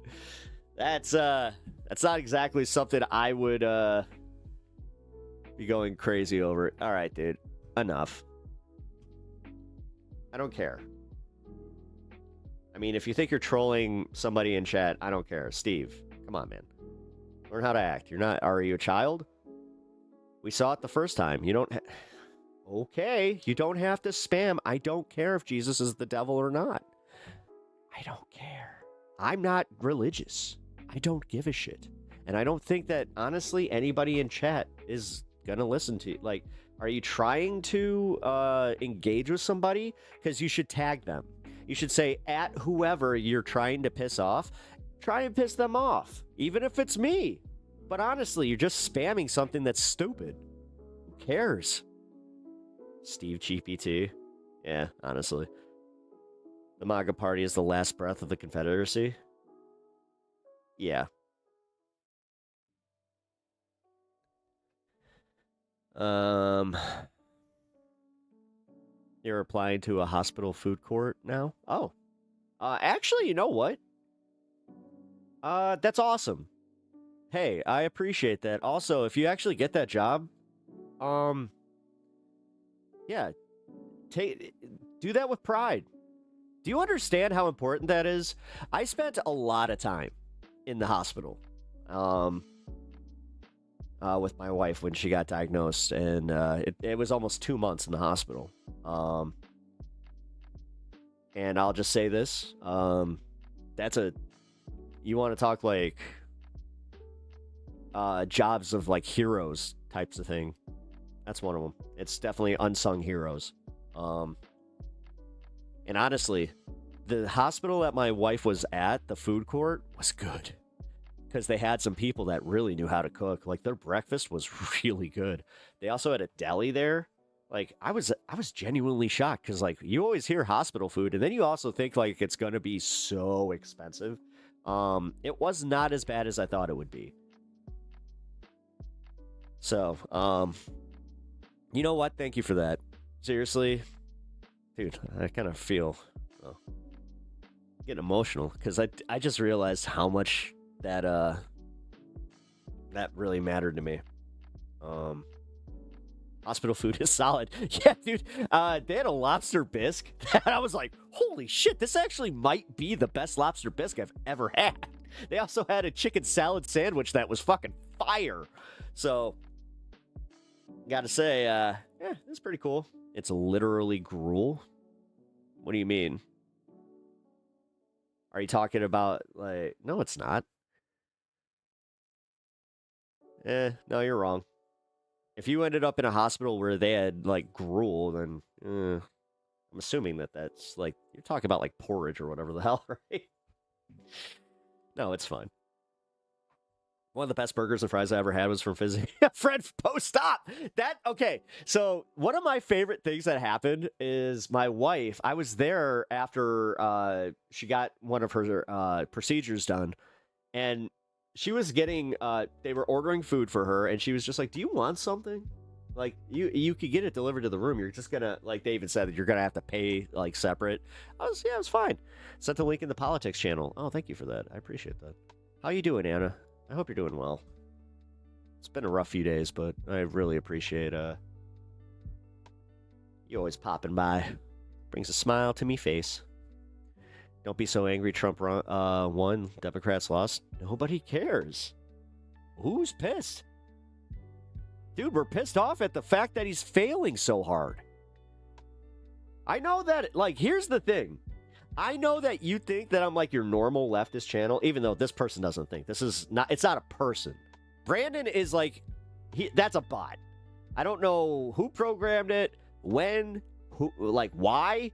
That's not exactly something I would be going crazy over. All right, dude. Enough. I don't care. I mean, if you think you're trolling somebody in chat, I don't care. Steve, come on, man. Learn how to act. Are you a child? We saw it the first time. You don't... Okay, you don't have to spam. I don't care if Jesus is the devil or not. I don't care. I'm not religious. I don't give a shit. And I don't think that, honestly, anybody in chat is gonna listen to you. Like, are you trying to engage with somebody? Because you should tag them. You should say, at whoever you're trying to piss off, try and piss them off. Even if it's me. But honestly, you're just spamming something that's stupid. Who cares? Steve GPT. Yeah, honestly. The MAGA party is the last breath of the Confederacy. Yeah. You're applying to a hospital food court now? Oh. Actually, you know what? That's awesome. Hey, I appreciate that. Also, if you actually get that job, yeah, do that with pride. Do you understand how important that is? I spent a lot of time in the hospital, with my wife when she got diagnosed, and it was almost 2 months in the hospital. And I'll just say this, you want to talk like jobs of like heroes types of thing. That's one of them. It's definitely unsung heroes. And honestly, the hospital that my wife was at, the food court, was good. Because they had some people that really knew how to cook. Like, their breakfast was really good. They also had a deli there. Like, I was genuinely shocked. Because, like, you always hear hospital food. And then you also think, like, it's going to be so expensive. It was not as bad as I thought it would be. So, you know what? Thank you for that. Seriously. Dude, I kind of feel getting emotional because I just realized how much that really mattered to me. Hospital food is solid. Yeah, dude. They had a lobster bisque that I was like, holy shit, this actually might be the best lobster bisque I've ever had. They also had a chicken salad sandwich that was fucking fire. So, gotta say, yeah, it's pretty cool. It's literally gruel. What do you mean? Are you talking about, like... No, it's not. No, you're wrong. If you ended up in a hospital where they had, like, gruel, then... I'm assuming that's, like... You're talking about, like, porridge or whatever the hell, right? No, it's fine. One of the best burgers and fries I ever had was from Fizzy. Fred, stop! Okay, so one of my favorite things that happened is my wife, I was there after she got one of her procedures done, and she was getting, they were ordering food for her, and she was just like, do you want something? Like, you could get it delivered to the room. You're just gonna, like they even said, that you're gonna have to pay, like, separate. It was fine. Sent the link in the politics channel. Oh, thank you for that. I appreciate that. How you doing, Anna? I hope you're doing well. It's been a rough few days, but I really appreciate you always popping by. Brings a smile to me face. Don't be so angry Trump won, Democrats lost. Nobody cares. Who's pissed? Dude, we're pissed off at the fact that he's failing so hard. I know that, like, here's the thing. I know that you think that I'm like your normal leftist channel, even though this person doesn't think. It's not a person. Brandon is like, that's a bot. I don't know who programmed it, when, who, like, why,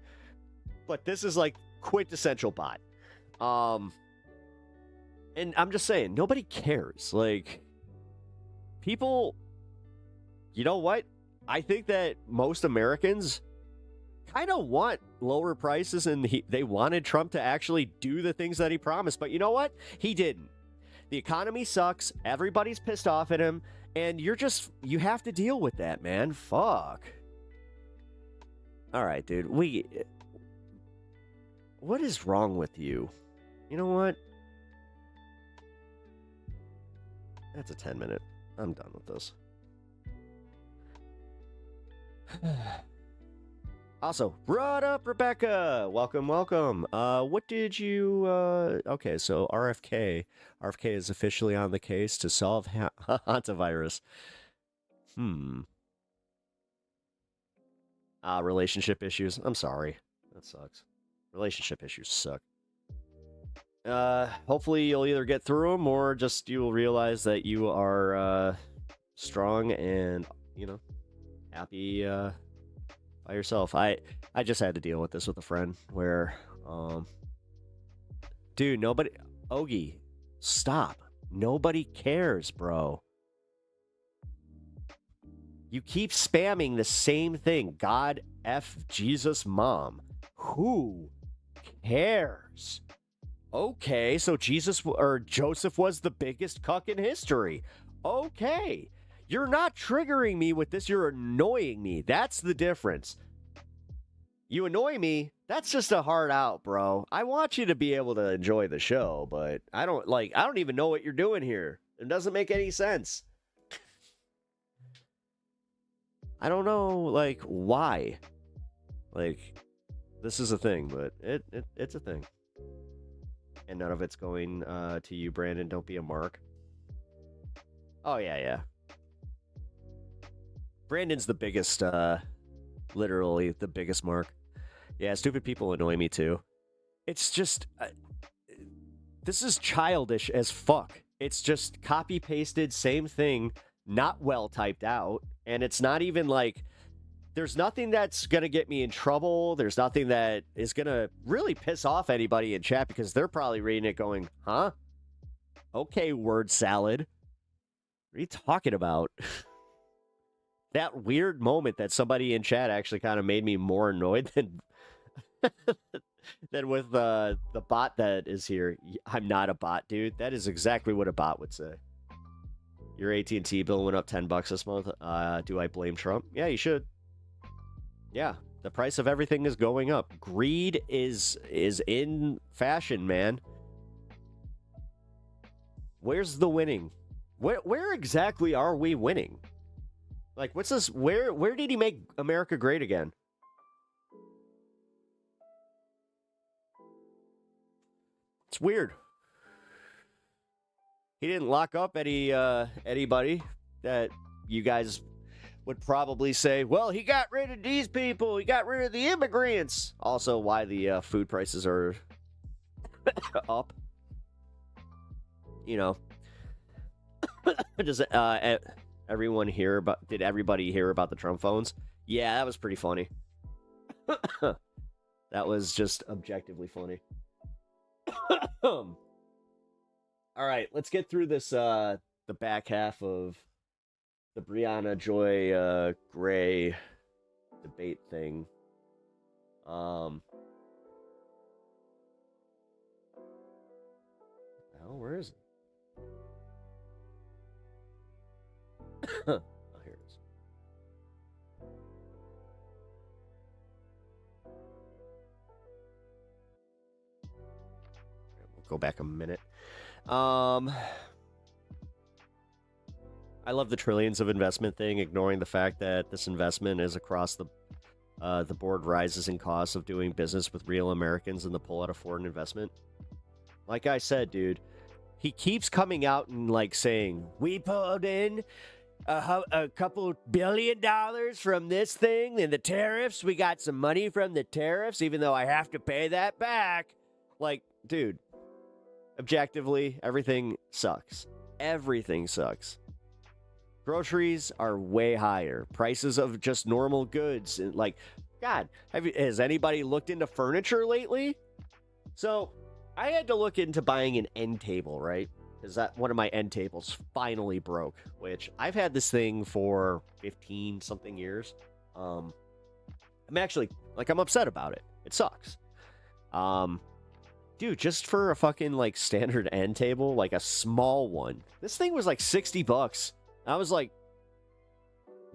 but this is like quintessential bot. And I'm just saying, nobody cares. Like, people, you know what? I think that most Americans kind of want lower prices, and they wanted Trump to actually do the things that he promised. But you know what? He didn't. The economy sucks. Everybody's pissed off at him. And you have to deal with that, man. Fuck. All right, dude. What is wrong with you? You know what? That's a 10-minute. I'm done with this. Also, what up, Rebecca? Welcome, welcome. What did you, okay, so RFK is officially on the case to solve hantavirus. Relationship issues. I'm sorry. That sucks. Relationship issues suck. Hopefully you'll either get through them or just you'll realize that you are, strong and, you know, happy, by yourself. I just had to deal with this with a friend where, dude, Ogie, stop. Nobody cares, bro. You keep spamming the same thing. God F Jesus mom. Who cares? Okay, so Joseph was the biggest cuck in history. Okay. You're not triggering me with this. You're annoying me. That's the difference. You annoy me. That's just a hard out, bro. I want you to be able to enjoy the show, but I don't even know what you're doing here. It doesn't make any sense. I don't know, like, why. Like, this is a thing, but it's a thing. And none of it's going to you, Brandon. Don't be a mark. Oh, yeah. Brandon's the biggest, literally the biggest mark. Yeah, stupid people annoy me too. It's just, this is childish as fuck. It's just copy-pasted, same thing, not well typed out. And it's not even like, there's nothing that's going to get me in trouble. There's nothing that is going to really piss off anybody in chat because they're probably reading it going, huh? Okay, word salad. What are you talking about? That weird moment that somebody in chat actually kind of made me more annoyed than than with the bot that is here. I'm not a bot, dude. That is exactly what a bot would say. Your AT&T bill went up $10 this month. Do I blame Trump? Yeah, you should. Yeah, the price of everything is going up. Greed is in fashion, man. Where's the winning? Where exactly are we winning? Like, what's this? Where did he make America great again? It's weird. He didn't lock up anybody that you guys would probably say, well, he got rid of these people. He got rid of the immigrants. Also, why the food prices are up. You know. Does everyone hear about? Did everybody hear about the Trump phones? Yeah, that was pretty funny. That was just objectively funny. All right, let's get through this. The back half of the Brianna Joy Gray debate thing. Oh, where is it? Oh, here it is. We'll go back a minute. I love the trillions of investment thing, ignoring the fact that this investment is across the board rises in costs of doing business with real Americans and the pull out of foreign investment. Like I said, dude, he keeps coming out and like saying, we pulled in a couple $1 billion from this thing and the tariffs. We got some money from the tariffs, even though I have to pay that back. Like, dude, objectively, everything sucks. Everything sucks. Groceries are way higher. Prices of just normal goods. Like, God, has anybody looked into furniture lately? So, I had to look into buying an end table, right? Because one of my end tables finally broke, which I've had this thing for 15-something years. I'm actually, like, I'm upset about it. It sucks. Dude, just for a fucking, like, standard end table, like a small one, this thing was like $60. I was like,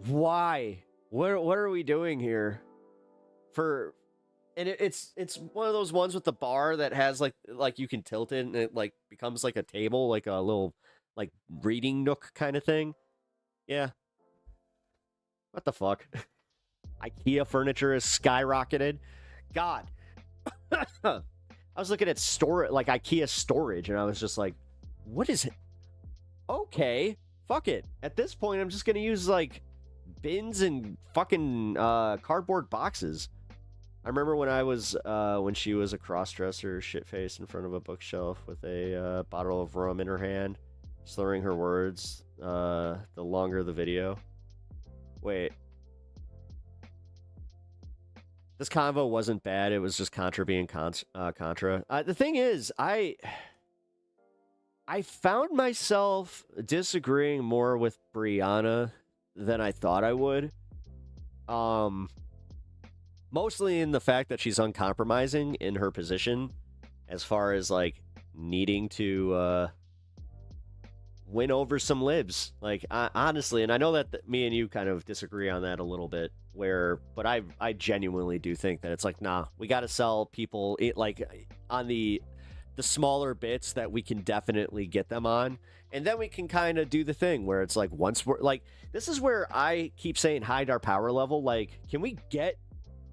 why? What are we doing here? And it's one of those ones with the bar that has like you can tilt it and it like becomes like a table, like a little like reading nook kind of thing. Yeah. What the fuck? IKEA furniture is skyrocketed. God. I was looking at IKEA storage and I was just like, what is it? Okay, fuck it. At this point, I'm just gonna use like bins and fucking cardboard boxes. I remember when she was a cross-dresser, shit-faced in front of a bookshelf with a bottle of rum in her hand, slurring her words. The longer the video. Wait. This convo wasn't bad. It was just Contra being Contra. The thing is, I found myself disagreeing more with Brianna than I thought I would. Mostly in the fact that she's uncompromising in her position as far as like needing to win over some libs. Like honestly, and I know that me and you kind of disagree on that a little bit, but I genuinely do think that it's like, nah, we got to sell people like on the smaller bits that we can definitely get them on, and then we can kind of do the thing where it's like, once we're like, this is where I keep saying hide our power level. Like, can we get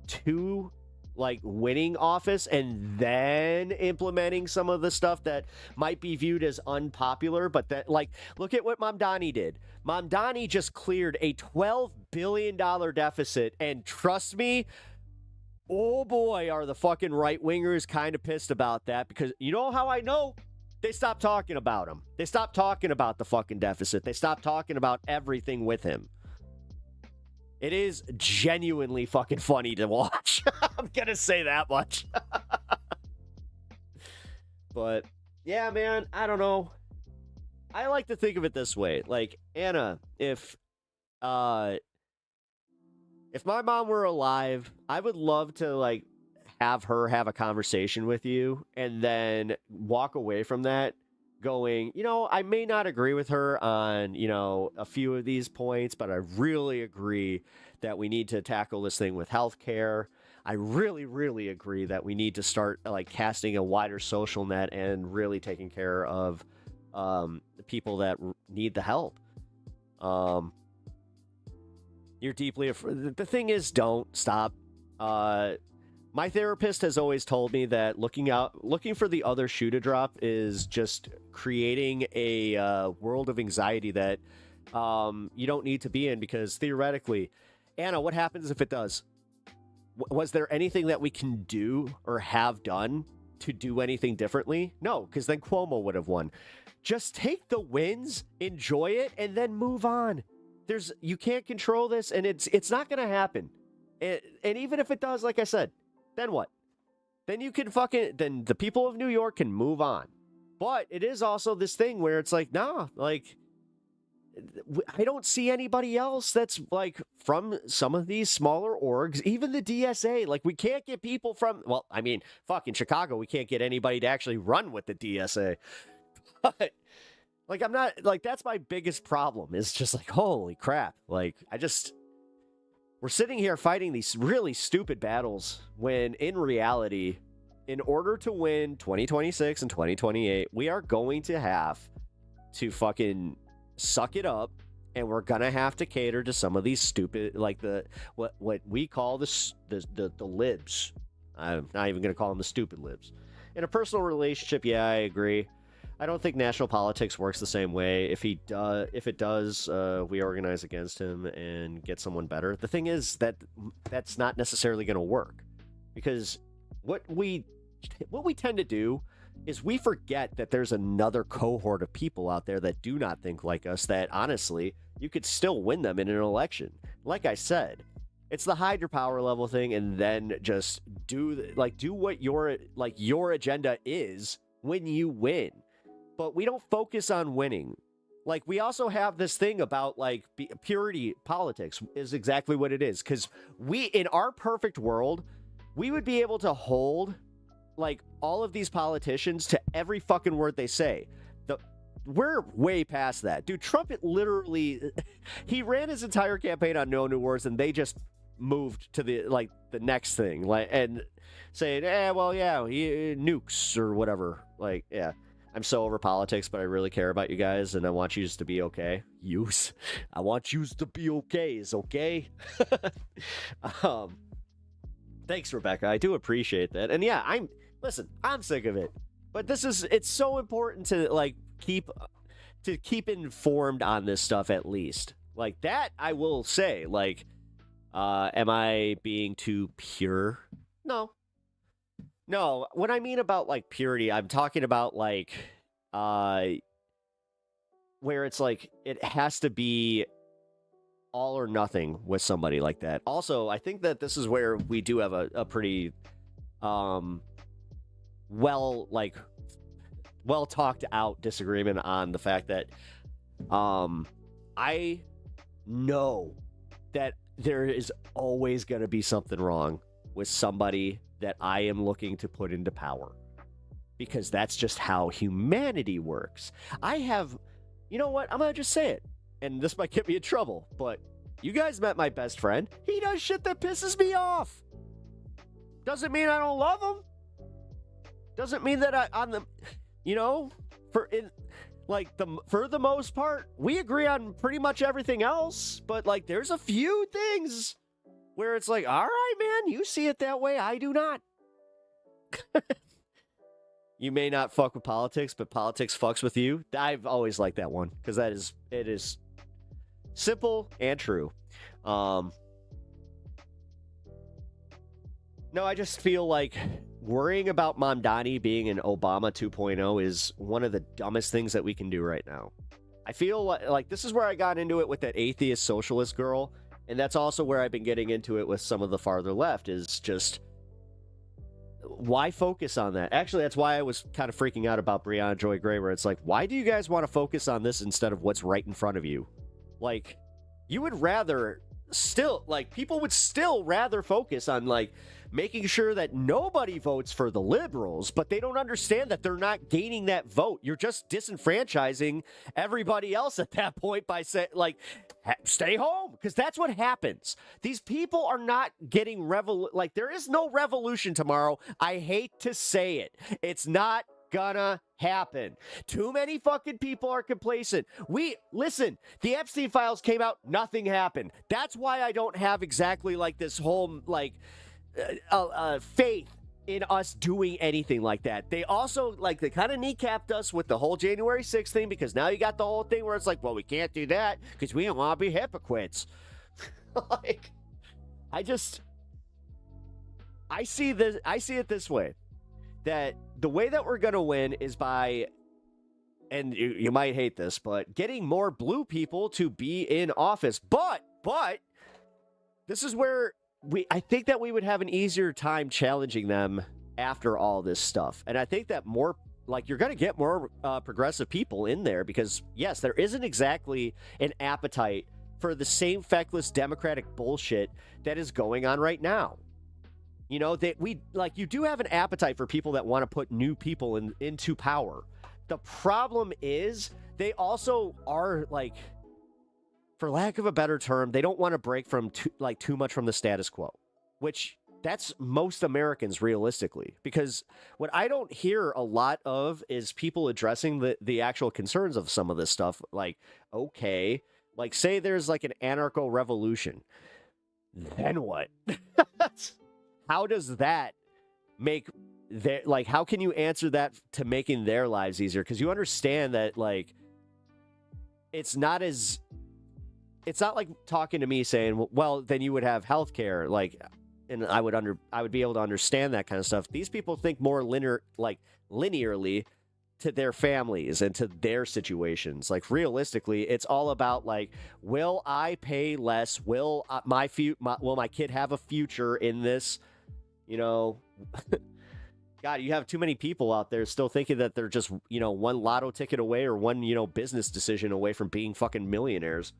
to like winning office and then implementing some of the stuff that might be viewed as unpopular, but that, like, look at what Mamdani did. Mamdani just cleared a $12 billion deficit, and trust me, oh boy, are the fucking right-wingers kind of pissed about that, because you know how I know? They stopped talking about him. They stopped talking about the fucking deficit. They stopped talking about everything with him. It is genuinely fucking funny to watch. I'm gonna say that much. But, yeah, man, I don't know. I like to think of it this way. Like, Anna, if my mom were alive, I would love to, like, have her have a conversation with you and then walk away from that going, you know, I may not agree with her on, you know, a few of these points, but I really agree that we need to tackle this thing with healthcare. I really, really agree that we need to start like casting a wider social net and really taking care of the people that need the help. You're deeply afraid. The thing is, don't stop. My therapist has always told me that looking for the other shoe to drop is just creating a world of anxiety that you don't need to be in, because theoretically, Anna, what happens if it does? Was there anything that we can do or have done to do anything differently? No, because then Cuomo would have won. Just take the wins, enjoy it, and then move on. You can't control this, and it's not going to happen. And even if it does, like I said, then what? Then then the people of New York can move on. But it is also this thing where it's like, nah, like, I don't see anybody else that's like from some of these smaller orgs, even the DSA. Like, we can't get people from, well, I mean, fucking Chicago, we can't get anybody to actually run with the DSA. But, like, I'm not, like, that's my biggest problem, is just like, holy crap. Like, we're sitting here fighting these really stupid battles when in reality, in order to win 2026 and 2028, we are going to have to suck it up, and we're gonna have to cater to some of these stupid, like what we call the libs. I'm not even gonna call them the stupid libs. In a personal relationship, yeah, I agree. I don't think national politics works the same way. If it does, we organize against him and get someone better. The thing is that's not necessarily going to work, because what we tend to do is we forget that there's another cohort of people out there that do not think like us, that honestly, you could still win them in an election. Like I said, it's the hide your power level thing, and then just do what your agenda is when you win. But we don't focus on winning. Like, we also have this thing about, like, purity politics is exactly what it is. Because in our perfect world, we would be able to hold, like, all of these politicians to every fucking word they say. we're way past that. Dude, Trump literally, he ran his entire campaign on no new wars, and they just moved to the next thing, and saying, nukes or whatever. Yeah. I'm so over politics, but I really care about you guys, and I want you to be okay. I want you to be okay? Thanks, Rebecca. I do appreciate that. And yeah, I'm sick of it. But it's so important to keep informed on this stuff at least. Like that, I will say, am I being too pure? No. When I mean about purity, I'm talking about where it's it has to be all or nothing with somebody like that. Also, I think that this is where we do have a pretty well talked out disagreement on the fact that I know that there is always going to be something wrong with somebody that I am looking to put into power, because that's just how humanity works. You know what? I'm going to just say it, and this might get me in trouble, but you guys met my best friend. He does shit that pisses me off. Doesn't mean I don't love him. Doesn't mean that for the most part, we agree on pretty much everything else, but there's a few things where it's all right, man, you see it that way, I do not. You may not fuck with politics, but politics fucks with you. I've always liked that one, because it is simple and true. No, I just feel like worrying about Mamdani being an Obama 2.0 is one of the dumbest things that we can do right now. I feel like this is where I got into it with that atheist socialist girl, and that's also where I've been getting into it with some of the farther left, is just, why focus on that? Actually, that's why I was kind of freaking out about Brianna Joy Gray, where it's why do you guys want to focus on this instead of what's right in front of you? You would rather still, people would still rather focus on, making sure that nobody votes for the liberals, but they don't understand that they're not gaining that vote. You're just disenfranchising everybody else at that point by saying, stay home, because that's what happens. These people are not getting there is no revolution tomorrow. I hate to say it. It's not gonna happen. Too many fucking people are complacent. Listen, the Epstein files came out, nothing happened. That's why I don't have exactly this whole faith in us doing anything like that. They also they kind of kneecapped us with the whole January 6th thing, because now you got the whole thing where it's well, we can't do that because we don't want to be hypocrites. I see it this way, that the way that we're gonna win is by, and you might hate this, but getting more blue people to be in office. But this is where I think that we would have an easier time challenging them after all this stuff. And I think that more, you're going to get more progressive people in there, because, yes, there isn't exactly an appetite for the same feckless Democratic bullshit that is going on right now. You know, you do have an appetite for people that want to put new people into power. The problem is they also are, for lack of a better term, they don't want to break from too much from the status quo, which that's most Americans realistically, because what I don't hear a lot of is people addressing the actual concerns of some of this stuff. Okay, say there's an anarcho revolution, then what? How does that make how can you answer that to making their lives easier? Because you understand that it's not like talking to me saying, well, then you would have healthcare, and I would be able to understand that kind of stuff. These people think more linearly to their families and to their situations. Realistically, it's all about will I pay less? Will my kid have a future in this? God, you have too many people out there still thinking that they're just, one lotto ticket away or one, business decision away from being fucking millionaires.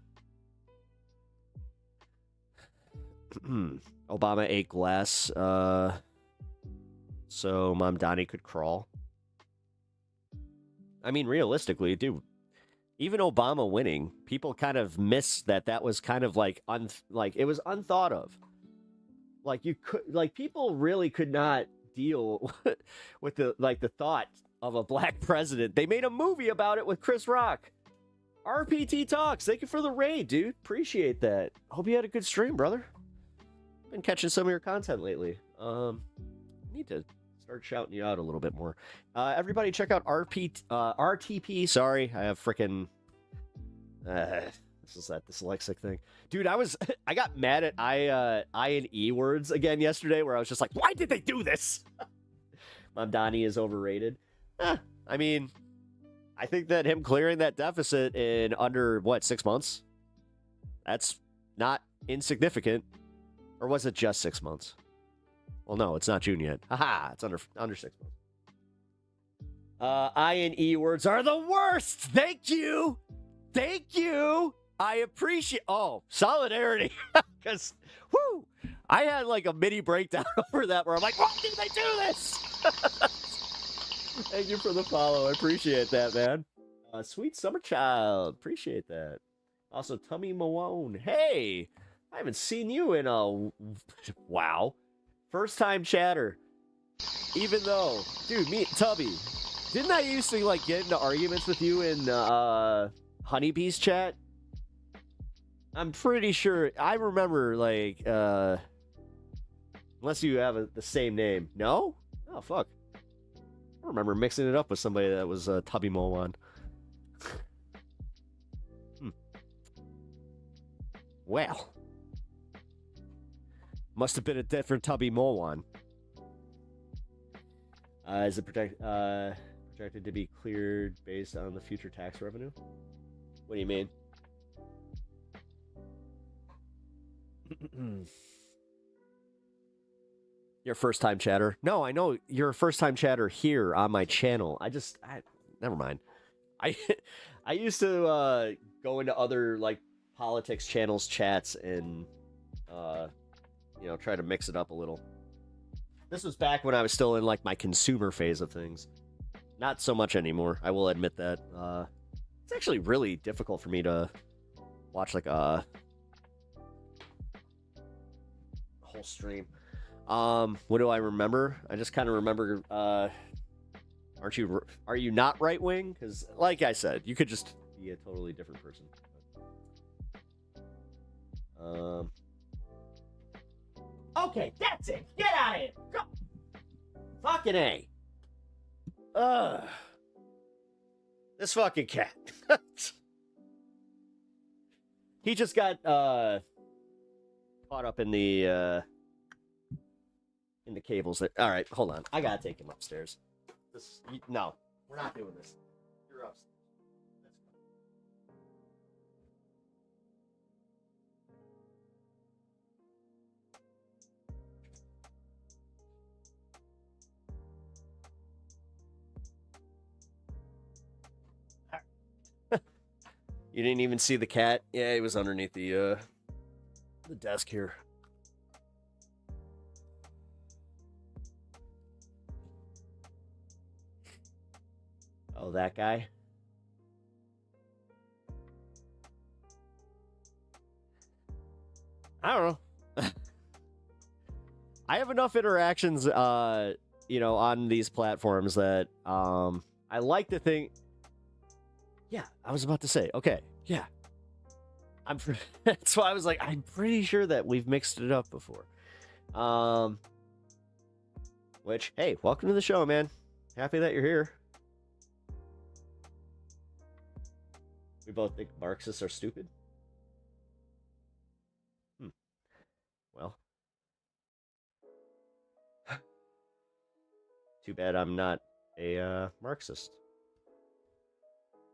Obama ate glass, so Mamdani could crawl. I mean, realistically, dude, even Obama winning, people kind of miss that was kind of like it was unthought of. Like people really could not deal with the thought of a black president. They made a movie about it with Chris Rock. RPT Talks. Thank you for the raid, dude. Appreciate that. Hope you had a good stream, brother. Been catching some of your content lately. Need to start shouting you out a little bit more. Everybody check out RTP. Sorry, I have freaking this is that dyslexic thing. Dude, I got mad at I and E words again yesterday where I was just like, why did they do this? Mamdani is overrated. I mean, I think that him clearing that deficit in under, 6 months? That's not insignificant. Or was it just 6 months? Well, no, it's not June yet. Haha, it's under 6 months. I and E words are the worst! Thank you! Thank you! I appreciate... Oh, solidarity! Because, whoo! I had like a mini breakdown over that where I'm like, why did they do this? Thank you for the follow. I appreciate that, man. Sweet summer child. Appreciate that. Also, Tummy Malone. Hey! I haven't seen you in a... Wow. First time chatter. Even though... Dude, Tubby. Didn't I used to, like, get into arguments with you in, Honeybee's chat? I'm pretty sure... I remember, like, unless you have the same name. No? Oh, fuck. I remember mixing it up with somebody that was Tubby Mowan. Well. Must have been a different Tubby Mowan. Is it projected to be cleared based on the future tax revenue? What do you mean? You're a first-time chatter. No, I know you're a first-time chatter here on my channel. Never mind. I used to go into other like politics channels chats and try to mix it up a little. This was back when I was still in like my consumer phase of things. Not so much anymore. I will admit that. It's actually really difficult for me to watch like a whole stream. What do I remember? I just kind of remember, are you not right wing? Because like I said, you could just be a totally different person. Okay, that's it. Get out of here. Go. Fucking A. This fucking cat. He just got caught up in the cables. All right, hold on. I gotta take him upstairs. No, we're not doing this. You're upstairs. You didn't even see the cat? Yeah, he was underneath the desk here. Oh, that guy? I don't know. I have enough interactions, on these platforms that I like to think. Yeah, I was about to say, okay, yeah. That's why I was like, I'm pretty sure that we've mixed it up before. Which, hey, welcome to the show, man. Happy that you're here. We both think Marxists are stupid. Well. Too bad I'm not a Marxist.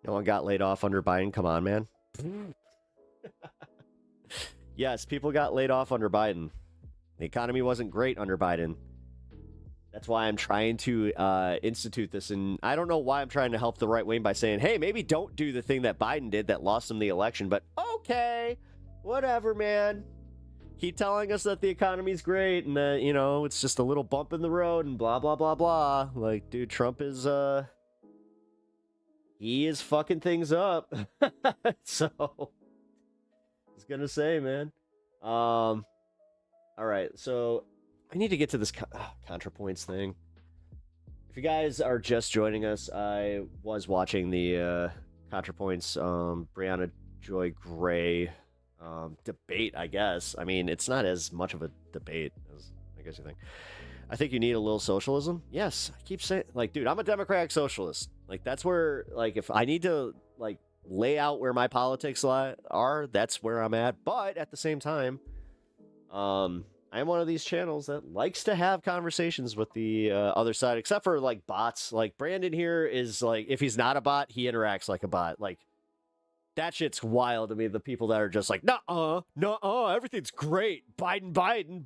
No one got laid off under Biden. Come on, man. Yes, people got laid off under Biden. The economy wasn't great under Biden. That's why I'm trying to institute this. And I don't know why I'm trying to help the right wing by saying, hey, maybe don't do the thing that Biden did that lost him the election. But okay, whatever, man. Keep telling us that the economy's great and that, it's just a little bump in the road and blah, blah, blah, blah. Like, dude, Trump is... he is fucking things up. So, I was gonna say, man. All right, so I need to get to this ContraPoints thing. If you guys are just joining us, I was watching the ContraPoints Brianna Joy Gray debate, I guess. I mean, it's not as much of a debate as I guess you think. I think you need a little socialism. Yes, I keep saying, like, dude, I'm a democratic socialist. Like, that's where, like, if I need to, like, lay out where my politics are, that's where I'm at. But at the same time, I'm one of these channels that likes to have conversations with the other side, except for, like, bots. Like, Brandon here is, like, if he's not a bot, he interacts like a bot. Like, that shit's wild to me, the people that are just like, nuh-uh, everything's great. Biden.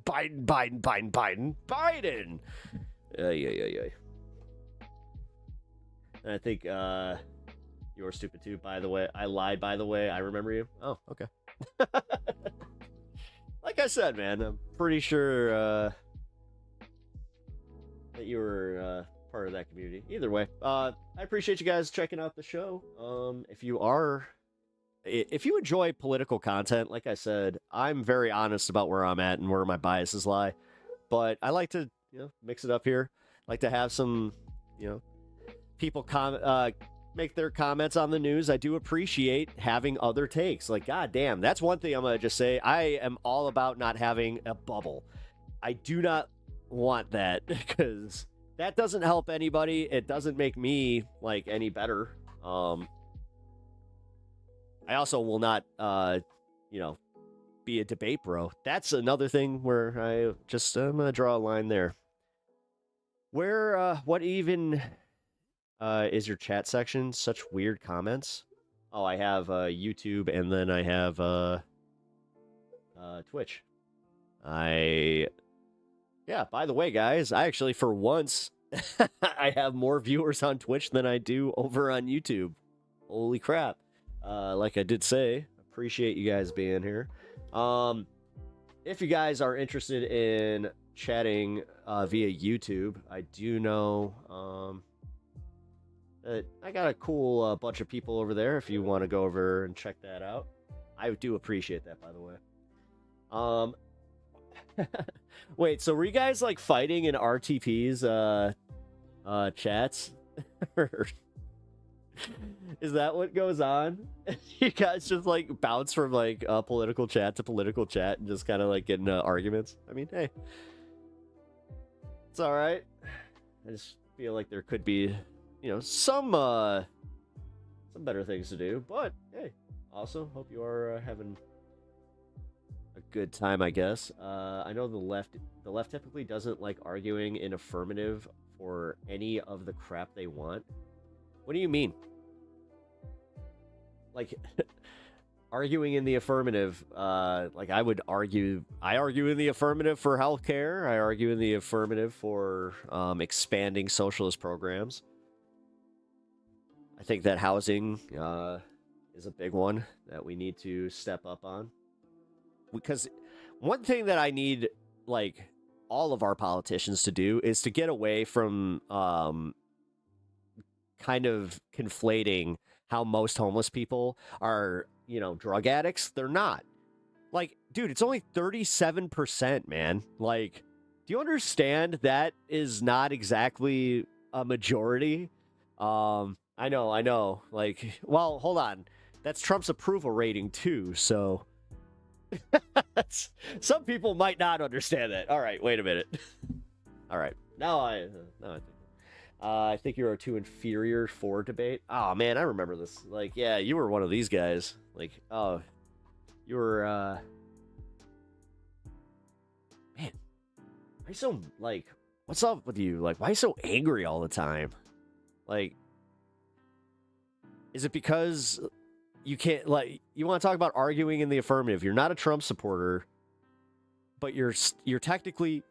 Yeah. And I think you're stupid too, by the way. I lied, by the way. I remember you. Oh, okay. Like I said, man, I'm pretty sure that you were part of that community. Either way, I appreciate you guys checking out the show. If you enjoy political content, like I said, I'm very honest about where I'm at and where my biases lie. But I like to, mix it up here. I like to have some, people make their comments on the news. I do appreciate having other takes. Like, goddamn, that's one thing I'm gonna just say. I am all about not having a bubble. I do not want that because that doesn't help anybody. It doesn't make me like any better. I also will not, be a debate bro. That's another thing where I'm gonna draw a line there. Where, what even is your chat section? Such weird comments. Oh, I have YouTube and then I have Twitch. By the way, guys, I actually, for once, I have more viewers on Twitch than I do over on YouTube. Holy crap. Like I did say, appreciate you guys being here. If you guys are interested in chatting via YouTube, I do know that I got a cool bunch of people over there if you want to go over and check that out. I do appreciate that, by the way. Wait, so were you guys like fighting in RTP's chats? Is that what goes on? You guys just like bounce from like political chat to political chat and just kind of like get into arguments? I mean, hey, it's all right. I just feel like there could be, some better things to do. But hey, also hope you are having a good time, I guess. I know the left typically doesn't like arguing in affirmative for any of the crap they want. What do you mean? Like, arguing in the affirmative, like I argue in the affirmative for healthcare. I argue in the affirmative for expanding socialist programs. I think that housing is a big one that we need to step up on. Because one thing that I need, like, all of our politicians to do is to get away from kind of conflating how most homeless people are, drug addicts. They're not. Like, dude, it's only 37%, man. Like, do you understand that is not exactly a majority? I know. Like, well, hold on. That's Trump's approval rating too, so some people might not understand that. All right, wait a minute. All right. Now I think you are too inferior for debate. Oh man, I remember this. Like, yeah, you were one of these guys. Like, oh, you were man, why so, like, what's up with you? Like, why so angry all the time? Like, is it because you can't, like, you want to talk about arguing in the affirmative? You're not a Trump supporter, but you're technically.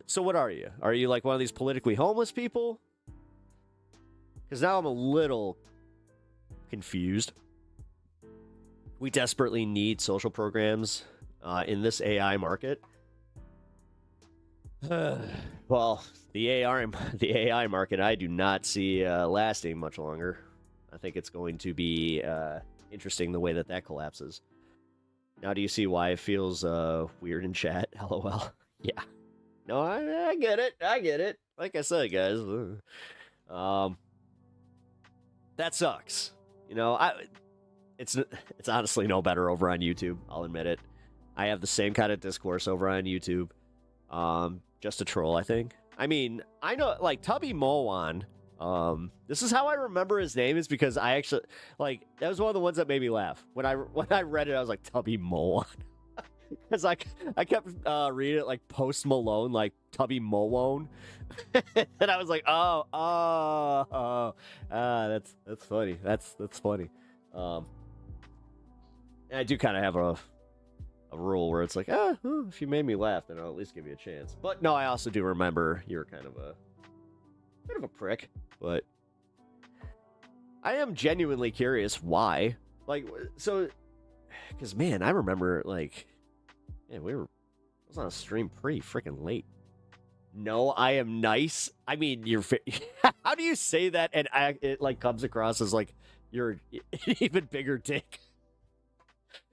So what are you? Are you like one of these politically homeless people? Because now I'm a little confused. We desperately need social programs in this AI market. Well, the AI market I do not see lasting much longer. I think it's going to be interesting the way that that collapses. Now, do you see why it feels weird in chat? LOL. Yeah. No, I get it. I get it. Like I said, guys, that sucks. You know, it's honestly no better over on YouTube. I'll admit it. I have the same kind of discourse over on YouTube. Just a troll, I think. I mean, I know, like, Tubby Mowan. This is how I remember his name, is because I actually, like, that was one of the ones that made me laugh. When I read it, I was like, Tubby Mowan. Because I kept reading it like Post Malone, like Tubby Malone. And I was like, that's funny. That's funny. And I do kind of have a rule where it's like, if you made me laugh, then I'll at least give you a chance. But no, I also do remember you're kind of a prick. But I am genuinely curious why. Like, so, because man, I remember like. Yeah, I was on a stream pretty freaking late. No, I am nice. I mean, how do you say that and it like comes across as like you're an even bigger dick?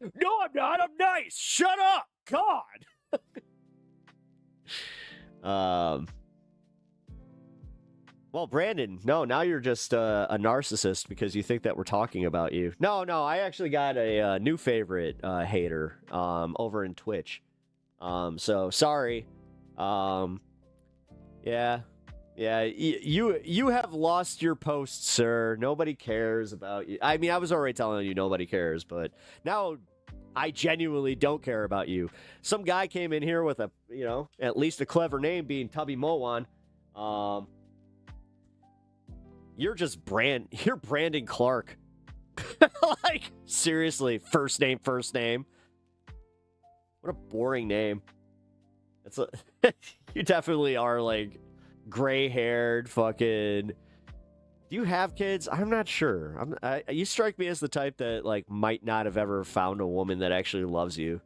No, I'm not. I'm nice. Shut up. God. Well, Brandon, no, now you're just a narcissist because you think that we're talking about you. No, I actually got a new favorite hater over in Twitch. So sorry. Yeah, you have lost your post, sir. Nobody cares about you. I mean, I was already telling you nobody cares, but now I genuinely don't care about you. Some guy came in here with a, at least a clever name, being Tubby Mowan. You're Brandon Clark. Like, seriously, first name. What a boring name. You definitely are, like, gray-haired, fucking... Do you have kids? I'm not sure. You strike me as the type that, like, might not have ever found a woman that actually loves you.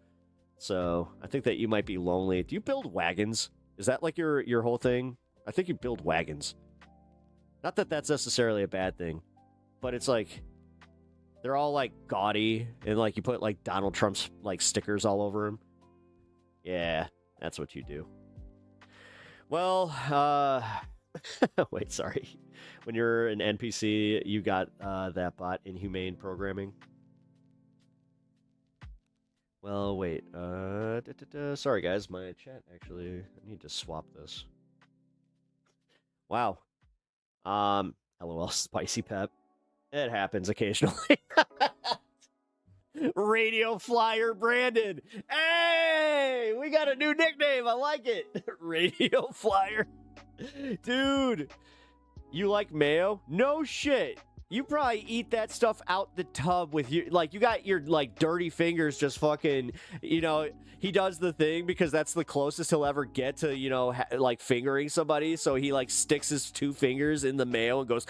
So, I think that you might be lonely. Do you build wagons? Is that, like, your whole thing? I think you build wagons. Not that that's necessarily a bad thing, but it's like they're all like gaudy and like you put like Donald Trump's like stickers all over them. Yeah, that's what you do. Well, wait, sorry. When you're an NPC, you got that bot inhumane programming. Well, wait. Sorry, guys. My chat actually. I need to swap this. Wow. LOL, spicy pep. It happens occasionally. Radio Flyer Brandon. Hey, we got a new nickname. I like it. Radio Flyer. Dude, you like mayo? No shit. You probably eat that stuff out the tub with you. Like, you got your, like, dirty fingers just fucking, he does the thing because that's the closest he'll ever get to, like, fingering somebody. So he, like, sticks his two fingers in the mayo and goes,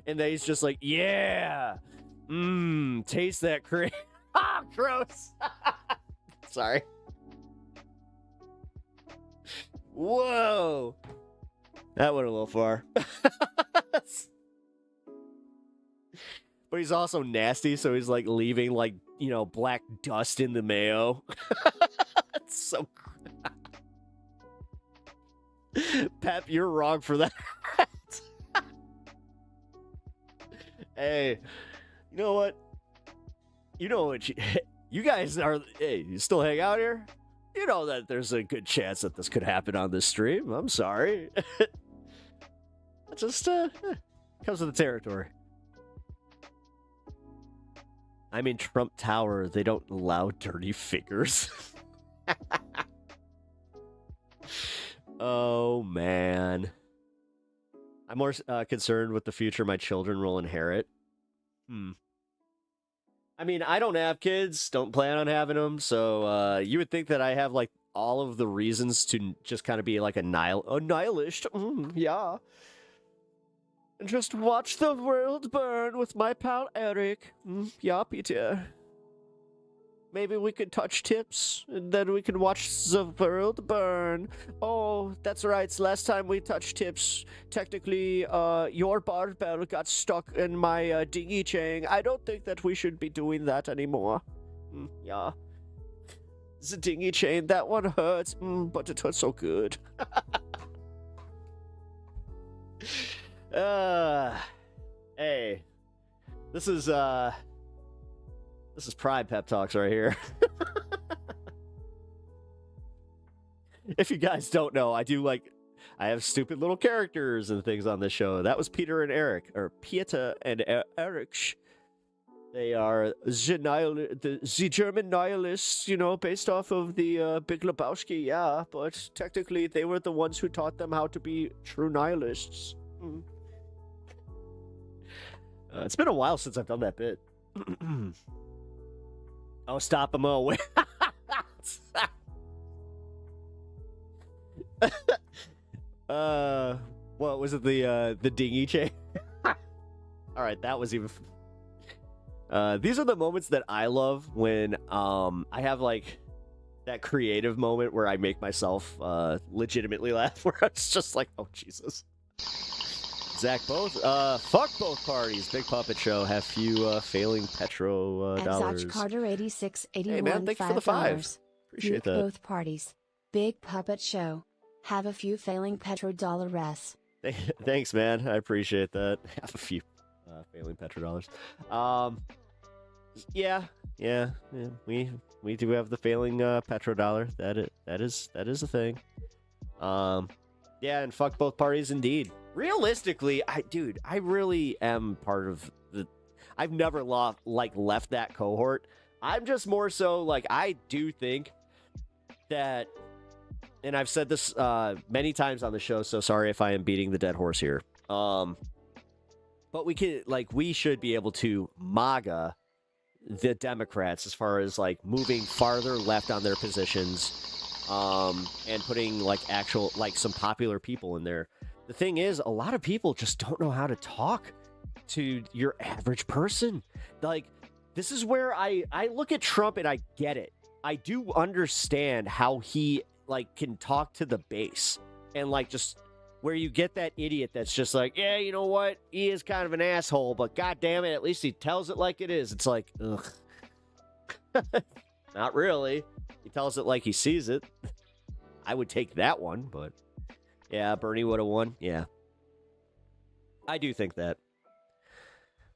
and then he's just like, yeah, taste that cream. Ah, gross. Sorry. Whoa. That went a little far. But he's also nasty, so he's like leaving like, black dust in the mayo. That's so Pep, you're wrong for that. Hey, you know what? You guys are, hey, you still hang out here? You know that there's a good chance that this could happen on this stream. I'm sorry. It just comes with the territory. I mean, Trump Tower, they don't allow dirty fingers. Oh, man. I'm more concerned with the future my children will inherit. I mean, I don't have kids, don't plan on having them, so you would think that I have, like, all of the reasons to just kind of be, like, a nihilist. Yeah. And just watch the world burn with my pal Eric. Yeah, Peter. maybe we could touch tips, and then we can watch the world burn. Oh, that's right. Last time we touched tips, technically, your barbell got stuck in my dinghy chain. I don't think that we should be doing that anymore. Yeah. The dinghy chain, that one hurts, but it hurts so good. Hey, this is Pride Pep Talks right here. If you guys don't know, I have stupid little characters and things on this show. That was Peter and Eric, or Pieta and Erich. They are the German nihilists, you know, based off of the Big Lebowski, yeah, but technically they were the ones who taught them how to be true nihilists. It's been a while since I've done that bit. Oh, stop him! Oh, wait. What was it? The dinghy chain. All right, that was even. These are the moments that I love when I have like that creative moment where I make myself legitimately laugh. Where it's just like, oh Jesus. Zach, fuck both parties. Big puppet show. Have few failing petro dollars. Zach Carter 8681. Hey man, thank you for the $5. Appreciate that. Both parties. Big puppet show. Have a few failing petrodollar-s. Thanks, man. I appreciate that. Have a few failing petrodollars. Yeah. We do have the failing petrodollar. That is a thing. Yeah, and fuck both parties indeed. Realistically, I really am part of the. I've never left that cohort. I'm just more so like I do think that, and I've said this many times on the show. So sorry if I am beating the dead horse here. But we should be able to MAGA the Democrats as far as like moving farther left on their positions, and putting like actual like some popular people in there. The thing is, a lot of people just don't know how to talk to your average person. Like, this is where I look at Trump and I get it. I do understand how he like can talk to the base and like just where you get that idiot that's just like, yeah, you know what? He is kind of an asshole, but god damn it, at least he tells it like it is. It's like, ugh. Not really. He tells it like he sees it. I would take that one, but yeah, Bernie would have won. Yeah. I do think that.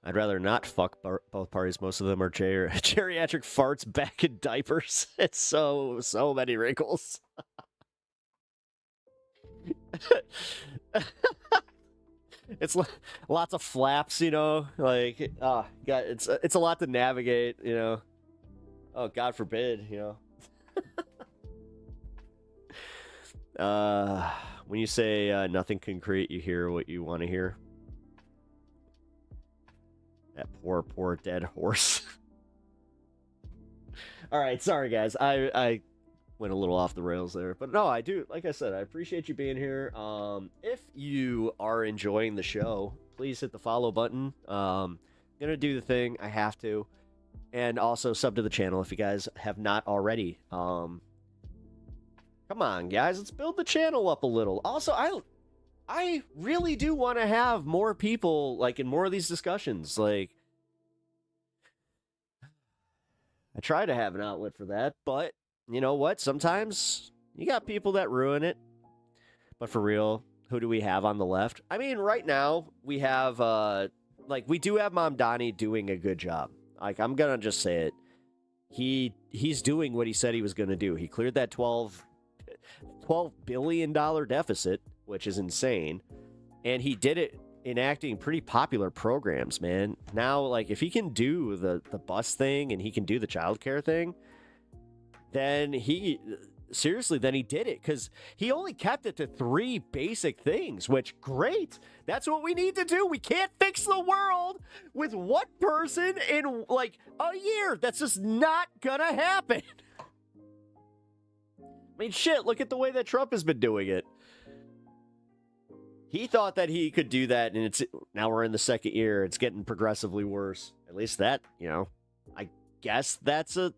I'd rather not fuck both parties. Most of them are geriatric farts back in diapers. It's so many wrinkles. It's lots of flaps, you know, like, God, it's a lot to navigate, you know. Oh, God forbid, you know. When you say nothing concrete, you hear what you want to hear. That poor dead horse. All right, sorry guys, I went a little off the rails there, but no, I do. Like I said, I appreciate you being here. If you are enjoying the show, please hit the follow button. Gonna do the thing I have to, and also sub to the channel if you guys have not already. Come on, guys, let's build the channel up a little. Also, I really do want to have more people like in more of these discussions. Like, I try to have an outlet for that, but you know what? Sometimes you got people that ruin it. But for real, who do we have on the left? I mean, right now we have we do have Mamdani doing a good job. Like, I'm gonna just say it. He's doing what he said he was gonna do. He cleared that $12 billion deficit, which is insane, and he did it enacting pretty popular programs, man. Now, like, if he can do the bus thing and he can do the childcare thing, then he did it, because he only kept it to 3 basic things, which, great. That's what we need to do. We can't fix the world with one person in like a year. That's just not gonna happen. I mean, shit, look at the way that Trump has been doing it. He thought that he could do that, and now we're in the second year. It's getting progressively worse. At least that, you know, I guess that's a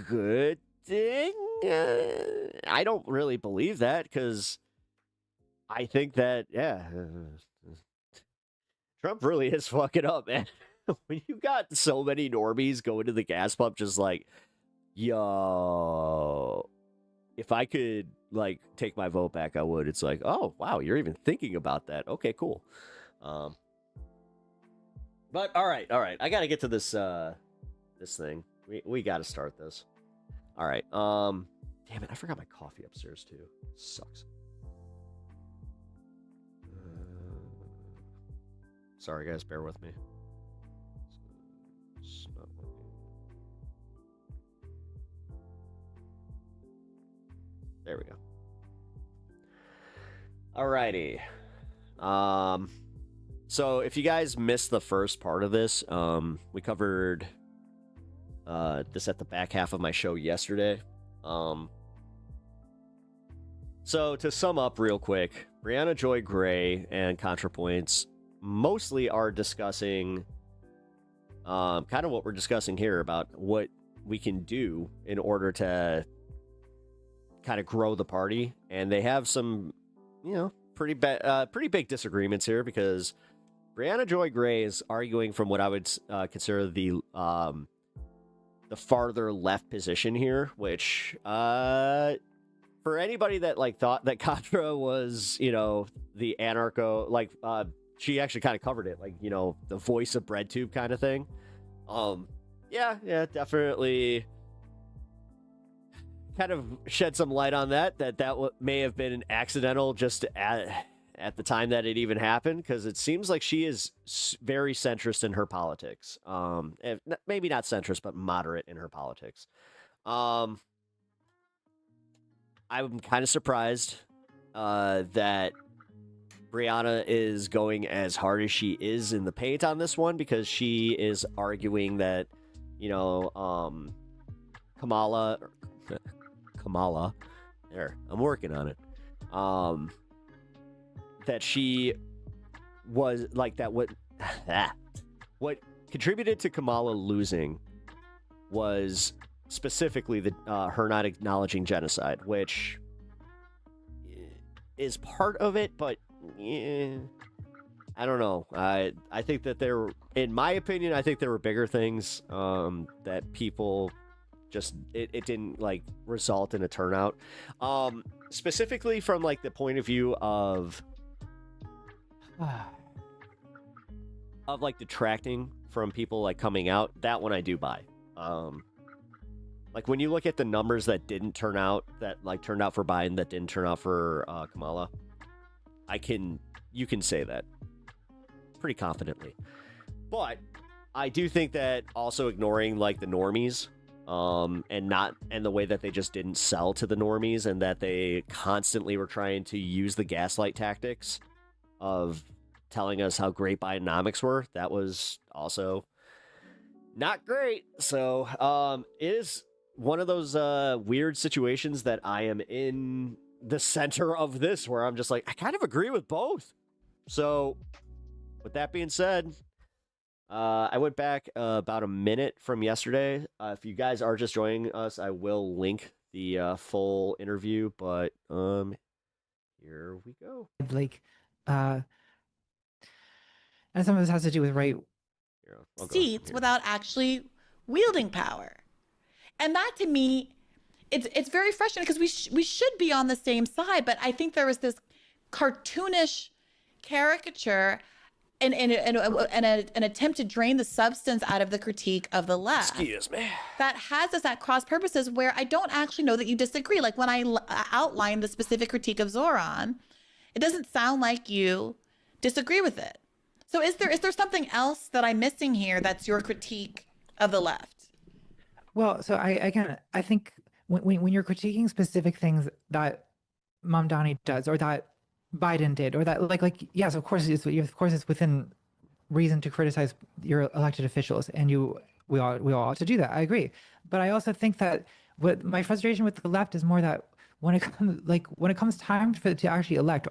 good thing. I don't really believe that because I think that, Trump really is fucking up, man. When you got so many normies going to the gas pump, just like, yo, if I could like take my vote back, I would. It's like, oh wow, you're even thinking about that. Okay, cool. But all right. I got to get to this this thing. We got to start this. All right. Damn it, I forgot my coffee upstairs too. Sucks. Sorry guys, bear with me. It's not working. There we go. Alrighty. So if you guys missed the first part of this, we covered this at the back half of my show yesterday. So to sum up real quick, Brianna Joy Gray and ContraPoints mostly are discussing kind of what we're discussing here about what we can do in order to kind of grow the party. And they have some, pretty big disagreements here because Brianna Joy Gray is arguing from what I would consider the farther left position here, which for anybody that like thought that Contra was, the anarcho, like she actually kind of covered it, like, the voice of BreadTube kind of thing. Yeah, definitely kind of shed some light on that may have been an accidental just at the time that it even happened, because it seems like she is very centrist in her politics. Maybe not centrist, but moderate in her politics. I'm kind of surprised that Brianna is going as hard as she is in the paint on this one, because she is arguing that, Kamala, there, I'm working on it. That she was like that. What contributed to Kamala losing was specifically her not acknowledging genocide, which is part of it, but I don't know. I think that in my opinion, I think there were bigger things that people just it didn't like result in a turnout. Specifically from like the point of view of like detracting from people like coming out, that one I do buy. Like when you look at the numbers that didn't turn out, that like turned out for Biden, that didn't turn out for Kamala, you can say that pretty confidently. But I do think that also ignoring like the normies, and the way that they just didn't sell to the normies, and that they constantly were trying to use the gaslight tactics of telling us how great Bidenomics were, that was also not great. So it is one of those weird situations that I am in the center of this, where I'm just like, I kind of agree with both. So with that being said, I went back about a minute from yesterday. If you guys are just joining us, I will link the full interview, but here we go. Like, and some of this has to do with seats without actually wielding power. And that to me, it's very frustrating, because we should be on the same side, but I think there was this cartoonish caricature and an attempt to drain the substance out of the critique of the left. Excuse me. That has us at cross purposes, where I don't actually know that you disagree. Like when I outlined the specific critique of Zoran, it doesn't sound like you disagree with it. So is there something else that I'm missing here that's your critique of the left? Well, so I think when you're critiquing specific things that Mamdani does, or that Biden did, or that like yes, of course it's within reason to criticize your elected officials, and we all ought to do that. I agree, but I also think that what my frustration with the left is more that when it comes time to actually elect,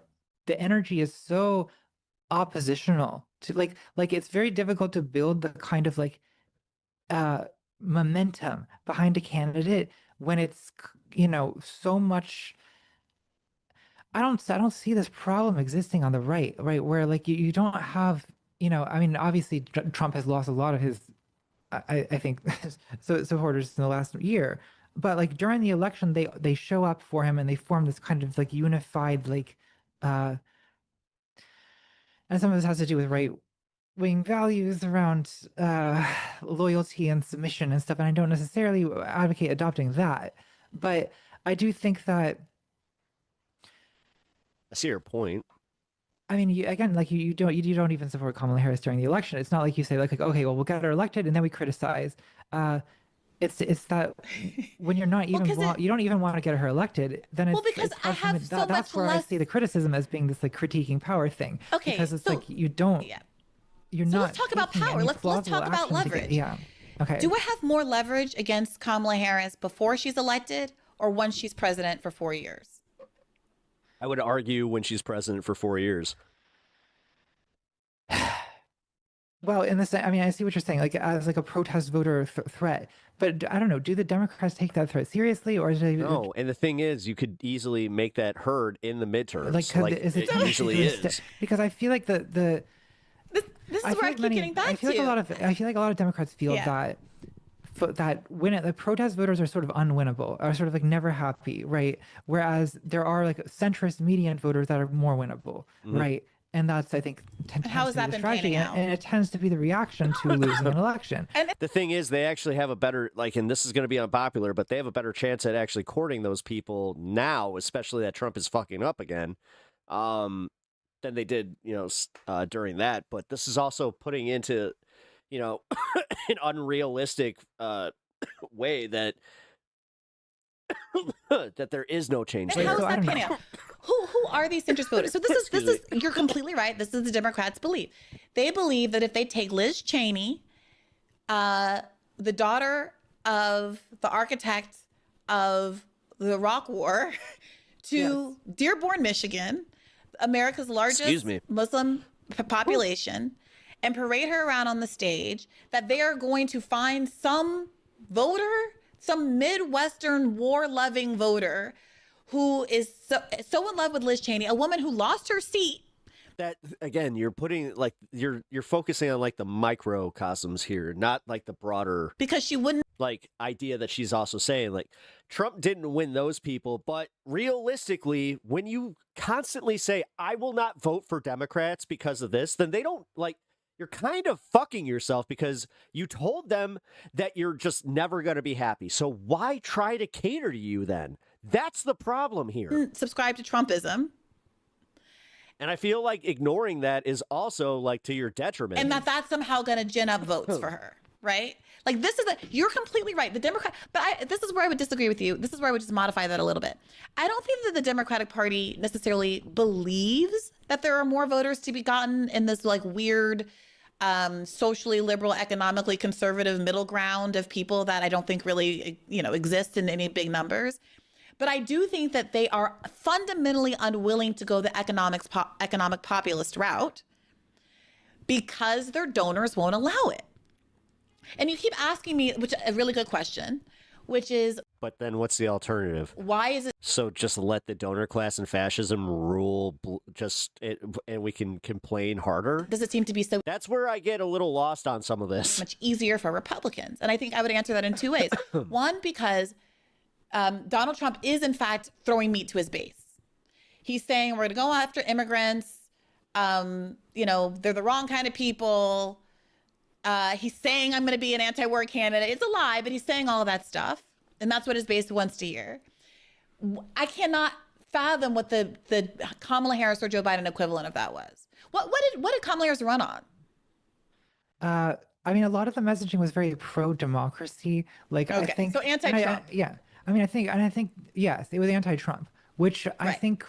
the energy is so oppositional to like it's very difficult to build the kind of momentum behind a candidate when it's, so much. I don't see this problem existing on the right, where like you don't have, I mean, obviously Trump has lost a lot of his, I think, supporters in the last year, but like during the election, they show up for him and they form this kind of like unified, like, and some of this has to do with right-wing values around loyalty and submission and stuff, and I don't necessarily advocate adopting that, but I do think that, I see your point. I mean, you don't even support Kamala Harris during the election. It's not like you say like okay, well, we'll get her elected and then we criticize. It's that when you're not even you don't even want to get her elected, then it's because I have so that's much where less... I see the criticism as being this like critiquing power thing. Okay, because it's so, like you don't. Yeah. You're so not. Let's talk about power. Let's talk about leverage. Yeah. Okay. Do I have more leverage against Kamala Harris before she's elected or once she's president for 4 years? I would argue when she's president for 4 years. Well, in this, I mean, I see what you're saying, like as like a protest voter threat, but I don't know. Do the Democrats take that threat seriously, or is it? No, and the thing is, you could easily make that heard in the midterms. Like is it usually is. Because I feel like this is where I keep getting back to. I feel like a lot of Democrats feel that when the protest voters are sort of unwinnable, are sort of like never happy, right? Whereas there are like centrist median voters that are more winnable, right? And that's, I think, how has that been panning out? And it tends to be the reaction to losing an election. And the thing is, they actually have a better, like, and this is going to be unpopular, but they have a better chance at actually courting those people now, especially that Trump is fucking up again, than they did, during that. But this is also putting into, an unrealistic way that that there is no change and there. how is that panning out? Who are these centrist voters? So this is you're completely right. This is the Democrats' belief. They believe that if they take Liz Cheney, the daughter of the architect of the Iraq War, to Dearborn, Michigan, America's largest Muslim population, and parade her around on the stage, that they are going to find some voter, some Midwestern war-loving voter who is so in love with Liz Cheney, a woman who lost her seat. That again, you're putting like you're focusing on like the microcosms here, not like the broader, because she wouldn't like idea that she's also saying like Trump didn't win those people, but realistically, when you constantly say I will not vote for Democrats because of this, then they don't like. You're kind of fucking yourself because you told them that you're just never going to be happy. So why try to cater to you then? That's the problem here. Subscribe to Trumpism. And I fil like ignoring that is also like to your detriment. And that's somehow going to gin up votes for her, right? Like you're completely right. The Democrat, but this is where I would disagree with you. This is where I would just modify that a little bit. I don't think that the Democratic Party necessarily believes that there are more voters to be gotten in this like weird, socially liberal, economically conservative middle ground of people that I don't think really, exist in any big numbers. But I do think that they are fundamentally unwilling to go the economic populist route because their donors won't allow it. And you keep asking me, which is a really good question, which is... But then what's the alternative? Why is it... So just let the donor class and fascism rule and we can complain harder? Does it seem to be so... That's where I get a little lost on some of this. Much easier for Republicans. And I think I would answer that in two ways. One, because Donald Trump is, in fact, throwing meat to his base. He's saying, we're going to go after immigrants. They're the wrong kind of people. He's saying I'm going to be an anti-war candidate. It's a lie, but he's saying all of that stuff. And that's what his base wants to hear. I cannot fathom what the Kamala Harris or Joe Biden equivalent of that was. What did Kamala Harris run on? I mean, a lot of the messaging was very pro-democracy. Like, okay. I think so anti-Trump. I think yes, it was anti-Trump, which I think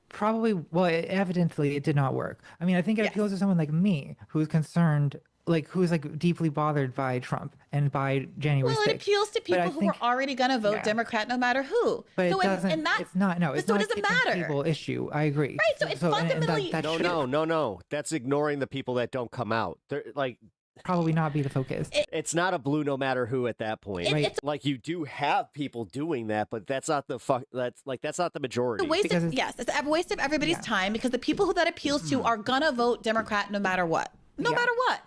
probably, evidently it did not work. I mean, I think it appeals to someone like me who's concerned, like who's like deeply bothered by Trump and by January 6th. Well, it appeals to people who are already going to vote Democrat no matter who. But so it doesn't, it's not a matter. Table issue. I agree. Right, so it's fundamentally... No. That's ignoring the people that don't come out. They're like... probably not be the focus. It's not a blue no matter who at that point. Right. It's Like you do have people doing that, but that's not the that's not the majority. a waste Because of, it's- yes, it's a waste of everybody's time because the people who that appeals to are gonna vote Democrat no matter what. No Yeah. matter what.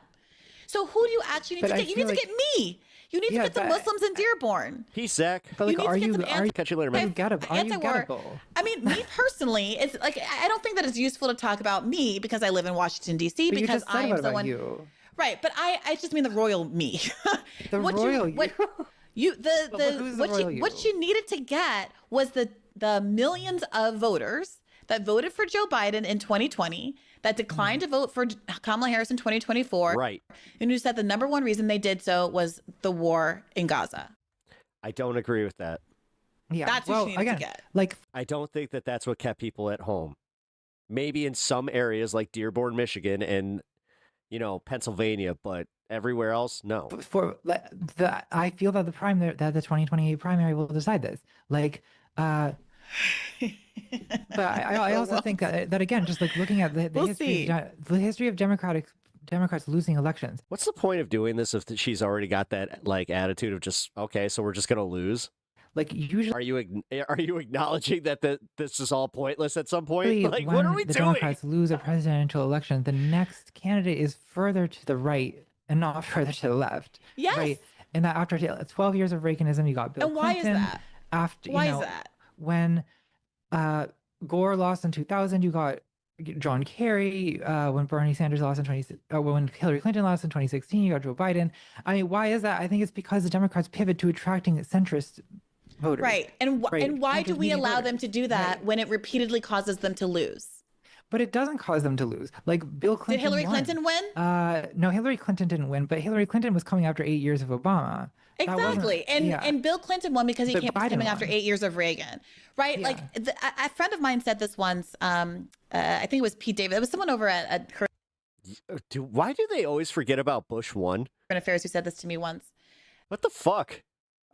So who do you actually need But to I get? You feel need to like- get me. You need to Yeah, get the but- Muslims in Dearborn. Peace, Zach. But like, need to are get you some are you Catch you later, are man. you gettable? Are you Anti-war. gettable? I mean, me personally, it's like I don't think that it's useful to talk about me because I live in Washington D.C. But you because just said I am what about someone. you? Right, but I just mean the royal me. The royal you. You But who's the royal you? what you needed to get was the millions of voters that voted for Joe Biden in 2020 that declined to vote for Kamala Harris in 2024. Right. And who said the number one reason they did so was the war in Gaza. I don't agree with that. Yeah. That's what well, you needed again, to get. like I don't think that that's what kept people at home. Maybe in some areas like Dearborn, Michigan, and Pennsylvania, but everywhere else, no. for I feel that the 2028 primary will decide this. Like, but I also think that again, just like looking at the We'll history, see. the history of Democrats losing elections. What's the point of doing this if she's already got that like attitude of just okay, so we're just gonna lose? Like usually, Are you acknowledging that this is all pointless at some point? Like, when what are we the doing? Democrats lose a presidential election, the next candidate is further to the right and not further to the left. Yes. Right. And that after 12 years of Reaganism, you got Bill And why Clinton. is that? After Why is that? when Gore lost in 2000, you got John Kerry. When Bernie Sanders lost in when Hillary Clinton lost in 2016, you got Joe Biden. I mean, why is that? I think it's because the Democrats pivot to attracting centrist voters. Right. And Right. and why Not do just we media allow voters. them to do that Right. when it repeatedly causes them to lose? But it doesn't cause them to lose. Like Bill Clinton. Did Hillary won. Clinton win? No, Hillary Clinton didn't win, but Hillary Clinton was coming after 8 years of Obama. That wasn't- Exactly. And yeah. and Bill Clinton won because he But was Biden coming after won. 8 years of Reagan. Right? Yeah. Like a friend of mine said this once. I think it was Pete David. It was someone over at Current Why do they always forget about Bush 1? Affairs who said this to me once. What the fuck?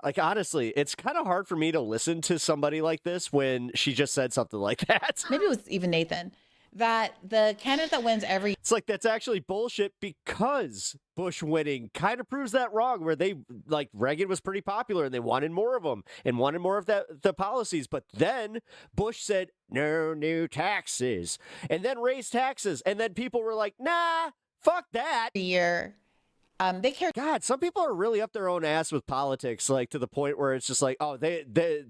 Like, honestly, it's kind of hard for me to listen to somebody like this when she just said something like that. Maybe it was even Nathan. That the candidate that wins every It's like, that's actually bullshit because Bush winning kind of proves that wrong, where Reagan was pretty popular and they wanted more of them and wanted more of the policies. But then Bush said, no new taxes, and then raised taxes. And then people were like, nah, fuck that. year, they care. God, some people are really up their own ass with politics, like to the point where it's just like, oh, they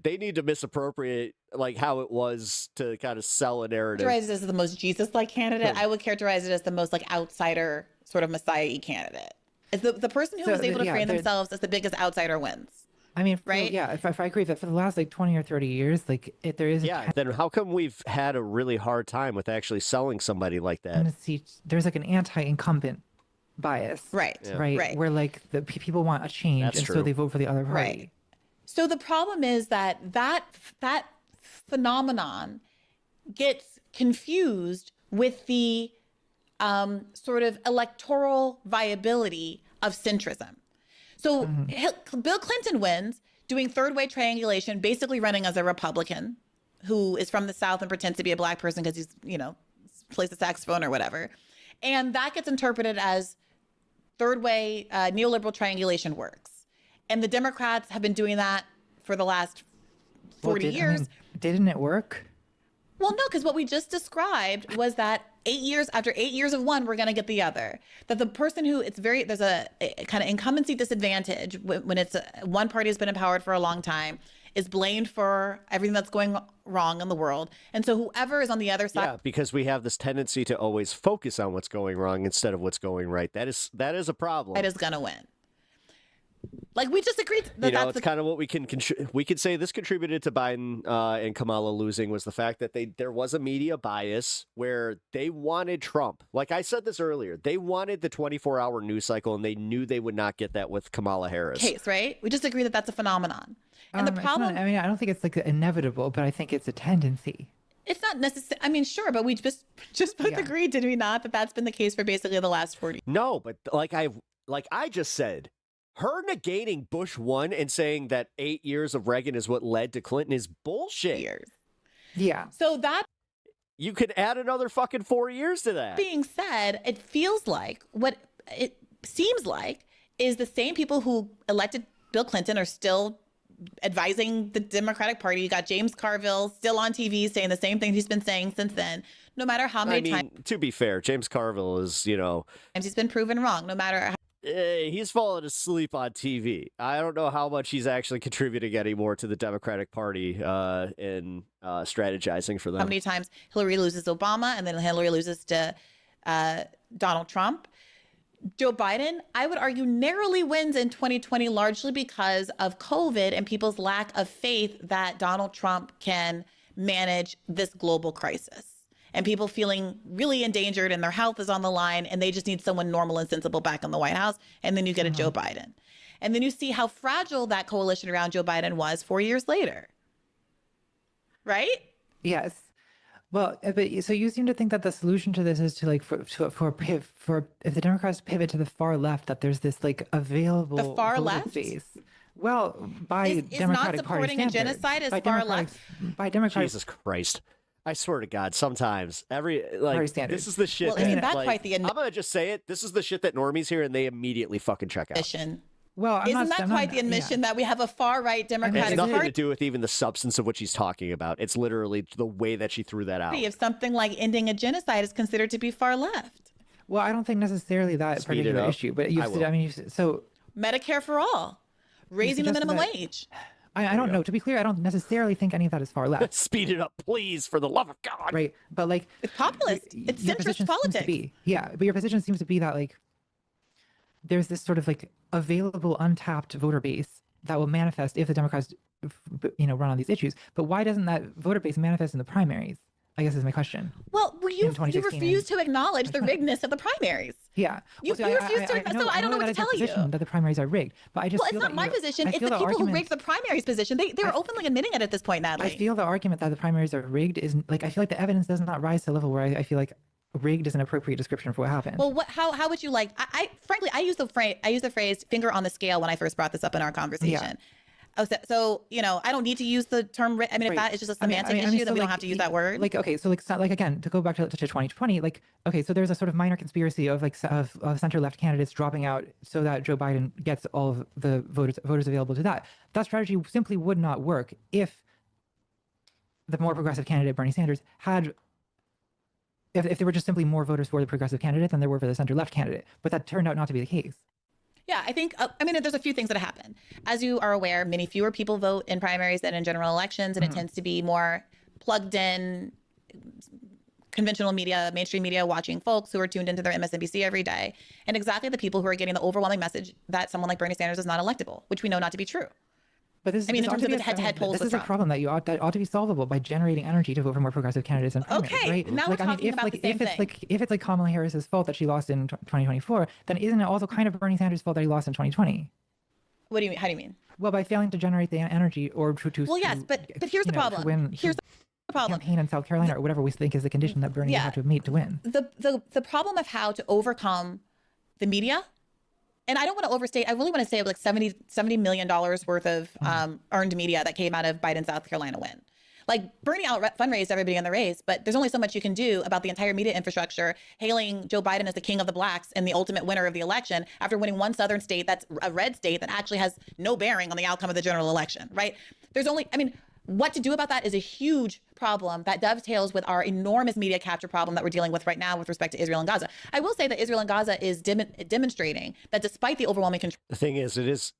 need to misappropriate like how it was to kind of sell a narrative. Characterize it as the most Jesus-like candidate. I would characterize it as the most like outsider sort of Messiah-y candidate. It's the person who So, was able to yeah, frame they're- themselves as the biggest outsider wins. I mean, Right? Yeah, if I agree that for the last like 20 or 30 years, like there is Yeah, then how come we've had a really hard time with actually selling somebody like that? there's like an anti-incumbent bias. Right. Yeah. Right. Right. Where like the people want a change, That's and true. so they vote for the other party. Right. So the problem is that phenomenon gets confused with the sort of electoral viability of centrism. So Bill Clinton wins doing third way triangulation, basically running as a Republican who is from the South and pretends to be a black person because he's, plays the saxophone or whatever. And that gets interpreted as third way neoliberal triangulation works. And the Democrats have been doing that for the last 40 years. Didn't it work? Well, no, because what we just described was that after 8 years of one, we're going to get the other. That the person there's a kind of incumbency disadvantage when it's one party has been empowered for a long time, is blamed for everything that's going wrong in the world. And so whoever is on the other side. Yeah, because we have this tendency to always focus on what's going wrong instead of what's going right. That is a problem. Is going to win. Like we just agreed that It's kind of what we can say this contributed to Biden and Kamala losing was the fact that there was a media bias where they wanted Trump. Like I said this earlier, they wanted the 24-hour news cycle and they knew they would not get that with Kamala Harris. case, right? We just agree that that's a phenomenon. And the problem, I don't think it's like inevitable, but I think it's a tendency. it's not necessary. I mean, sure, but we just both Yeah. agreed, did we not, that that's been the case for basically the last 40 No, but like I just said, her negating Bush 1 and saying that 8 years of Reagan is what led to Clinton is bullshit. years. Yeah. So that You could add another fucking 4 years to that. being said, it feels like seems like is the same people who elected Bill Clinton are still advising the Democratic Party. You got James Carville still on TV saying the same thing he's been saying since then, no matter how many times. To be fair, James Carville is, He's been proven wrong, no matter how. He's fallen asleep on TV. I don't know how much he's actually contributing anymore to the Democratic Party in strategizing for them. How many times Hillary loses Obama and then Hillary loses to Donald Trump. Joe Biden, I would argue, narrowly wins in 2020 largely because of COVID and people's lack of faith that Donald Trump can manage this global crisis. And people feeling really endangered and their health is on the line and they just need someone normal and sensible back in the White House. And then you get a Joe Biden. And then you see how fragile that coalition around Joe Biden was 4 years later. Right? Yes. Well, but so you seem to think that the solution to this is to like for if the Democrats pivot to the far left, that there's this like available the far voter left base. Well, by is Democratic not Party supporting a standards. genocide as By far Democratic- left. By Democratic Jesus Christ. I swear to God, sometimes Party standards. this is the shit. Well, that, isn't that like, quite the I'm gonna just say it. This is the shit that normies hear and they immediately fucking check out. admission? Well, I'm Isn't not, that I'm quite not, the admission that we have a far right It Democratic has nothing to Party do with even the substance of what she's talking about. It's literally the way that she threw that out. if something like ending a genocide is considered to be far left? Well, I don't think necessarily that Speed it particular up. issue, but you've said, I mean, so Medicare for all, raising the suggested minimum that- wage. I don't know. To be clear, I don't necessarily think any of that is far left, Speed it up, please, for the love of God. right? But like, It's populist. It's your centrist position seems to politics. be, yeah, but your position seems to be that like there's this sort of like available untapped voter base that will manifest if the Democrats run on these issues. But why doesn't that voter base manifest in the primaries, I guess is my question. Well, you 2016 refuse to acknowledge the riggedness of the primaries. Yeah. You Well, refuse to, so I don't know what to that is your tell you. position, that the primaries are rigged. But I just Well, it's feel not that my your- position. I It's feel the people who argument- rigged the primaries position. They're openly admitting it at this point, Natalie. I feel the argument that the primaries are rigged is like, I feel like the evidence does not rise to a level where I feel like rigged is an appropriate description for what happened. Well, how would you like? I frankly, I use the phrase finger on the scale when I first brought this up in our conversation. Oh, so I don't need to use the term. I mean, if that is just a semantic issue, then we don't have to use that word. Like, okay, so like again, to go back to 2020, like, okay, so there's a sort of minor conspiracy of like of center left candidates dropping out so that Joe Biden gets all of the voters available to that. That strategy simply would not work if the more progressive candidate Bernie Sanders had. If there were just simply more voters for the progressive candidate than there were for the center left candidate, but that turned out not to be the case. Yeah, I think, there's a few things that happen. As you are aware, many fewer people vote in primaries than in general elections, and it tends to be more plugged in, conventional media, mainstream media watching folks who are tuned into their MSNBC every day, and exactly the people who are getting the overwhelming message that someone like Bernie Sanders is not electable, which we know not to be true. But this, in this terms of these argument- head-to-head polls this with is a Trump. problem that ought to be solvable by generating energy to vote for more progressive candidates in primaries, Okay, right? now we're talking about the same thing. If it's like Kamala Harris's fault that she lost in 2024, then isn't it also kind of Bernie Sanders' fault that he lost in 2020? What do you mean? How do you mean? Well, by failing to generate the energy or to Well, yes, but here's the problem. To win, Here's the problem. campaign in South Carolina or whatever we think is the condition that Bernie would have to meet to win. The problem of how to overcome the media, and I don't want to overstate, I really want to say like $70 million worth of earned media that came out of Biden's South Carolina win. Like Bernie out fundraised everybody in the race, but there's only so much you can do about the entire media infrastructure, hailing Joe Biden as the king of the blacks and the ultimate winner of the election after winning one southern state that's a red state that actually has no bearing on the outcome of the general election, right? What to do about that is a huge problem that dovetails with our enormous media capture problem that we're dealing with right now with respect to Israel and Gaza. I will say that Israel and Gaza is demonstrating that despite the overwhelming The thing is, it is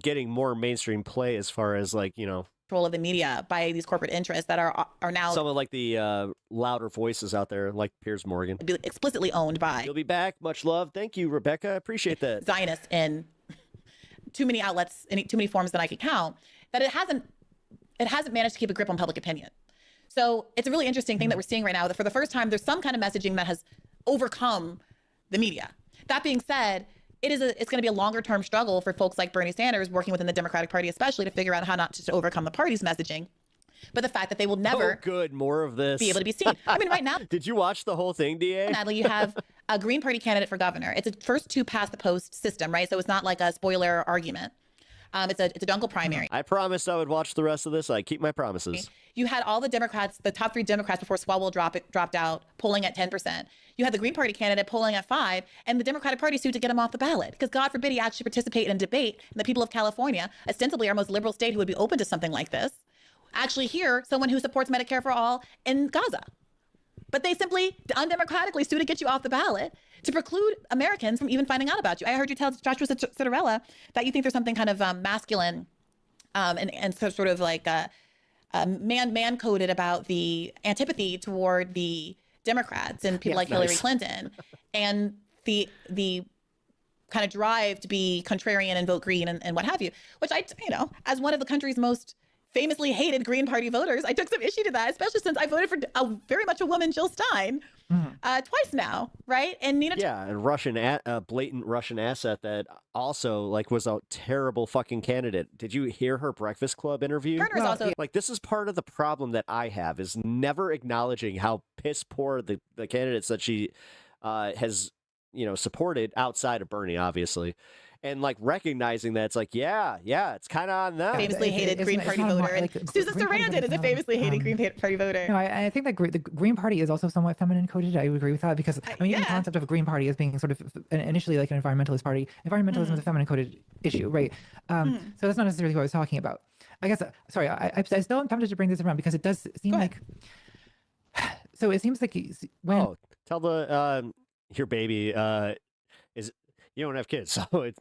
getting more mainstream play as far as control of the media by these corporate interests that are now some of like the louder voices out there, like Piers Morgan. explicitly owned by You'll be back. Much love. Thank you, Rebecca. Appreciate that. Zionists in too many outlets, in too many forms than I could count, that it hasn't managed to keep a grip on public opinion. So it's a really interesting thing that we're seeing right now, that for the first time, there's some kind of messaging that has overcome the media. That being said, it's going to be a longer term struggle for folks like Bernie Sanders working within the Democratic Party, especially to figure out how not to overcome the party's messaging, but the fact that they will never good. More of this. be able to be seen. I mean, right now, Did you watch the whole thing, DA? Natalie, you have a Green Party candidate for governor. It's a first to pass the post system, right? So it's not like a spoiler argument. It's a dunkel primary. I promised I would watch the rest of this. I keep my promises. You had all the Democrats, the top 3 Democrats before Swalwell dropped out, polling at 10%. You had the Green Party candidate polling at 5%, and the Democratic Party sued to get him off the ballot because God forbid he actually participate in a debate. And the people of California, ostensibly our most liberal state who would be open to something like this, actually hear someone who supports Medicare for all in Gaza. But they simply undemocratically sue to get you off the ballot to preclude Americans from even finding out about you. I heard you tell Joshua Citarella that you think there's something kind of masculine and sort of like man-coded about the antipathy toward the Democrats and people like Hillary Clinton and the kind of drive to be contrarian and vote green and what have you, which as one of the country's most famously hated Green Party voters, I took some issue to that, especially since I voted for very much a woman, Jill Stein, twice now, right? And Nina. Yeah, and blatant Russian asset that also was a terrible fucking candidate. Did you hear her Breakfast Club interview? Turner's also this is part of the problem that I have is never acknowledging how piss poor the candidates that she has supported outside of Bernie, obviously. And recognizing that it's it's kind of on them. Famously hated Green Party voter. And Susan Sarandon is a famously hated Green Party voter. No, I think that the Green Party is also somewhat feminine coded. I would agree with that because even the concept of a Green Party as being sort of initially like an environmentalist party, environmentalism is a feminine coded issue, right? So that's not necessarily what I was talking about. I guess, sorry, I still am tempted to bring this around because it does seem like. So it seems like when. Tell the your baby is. You don't have kids, so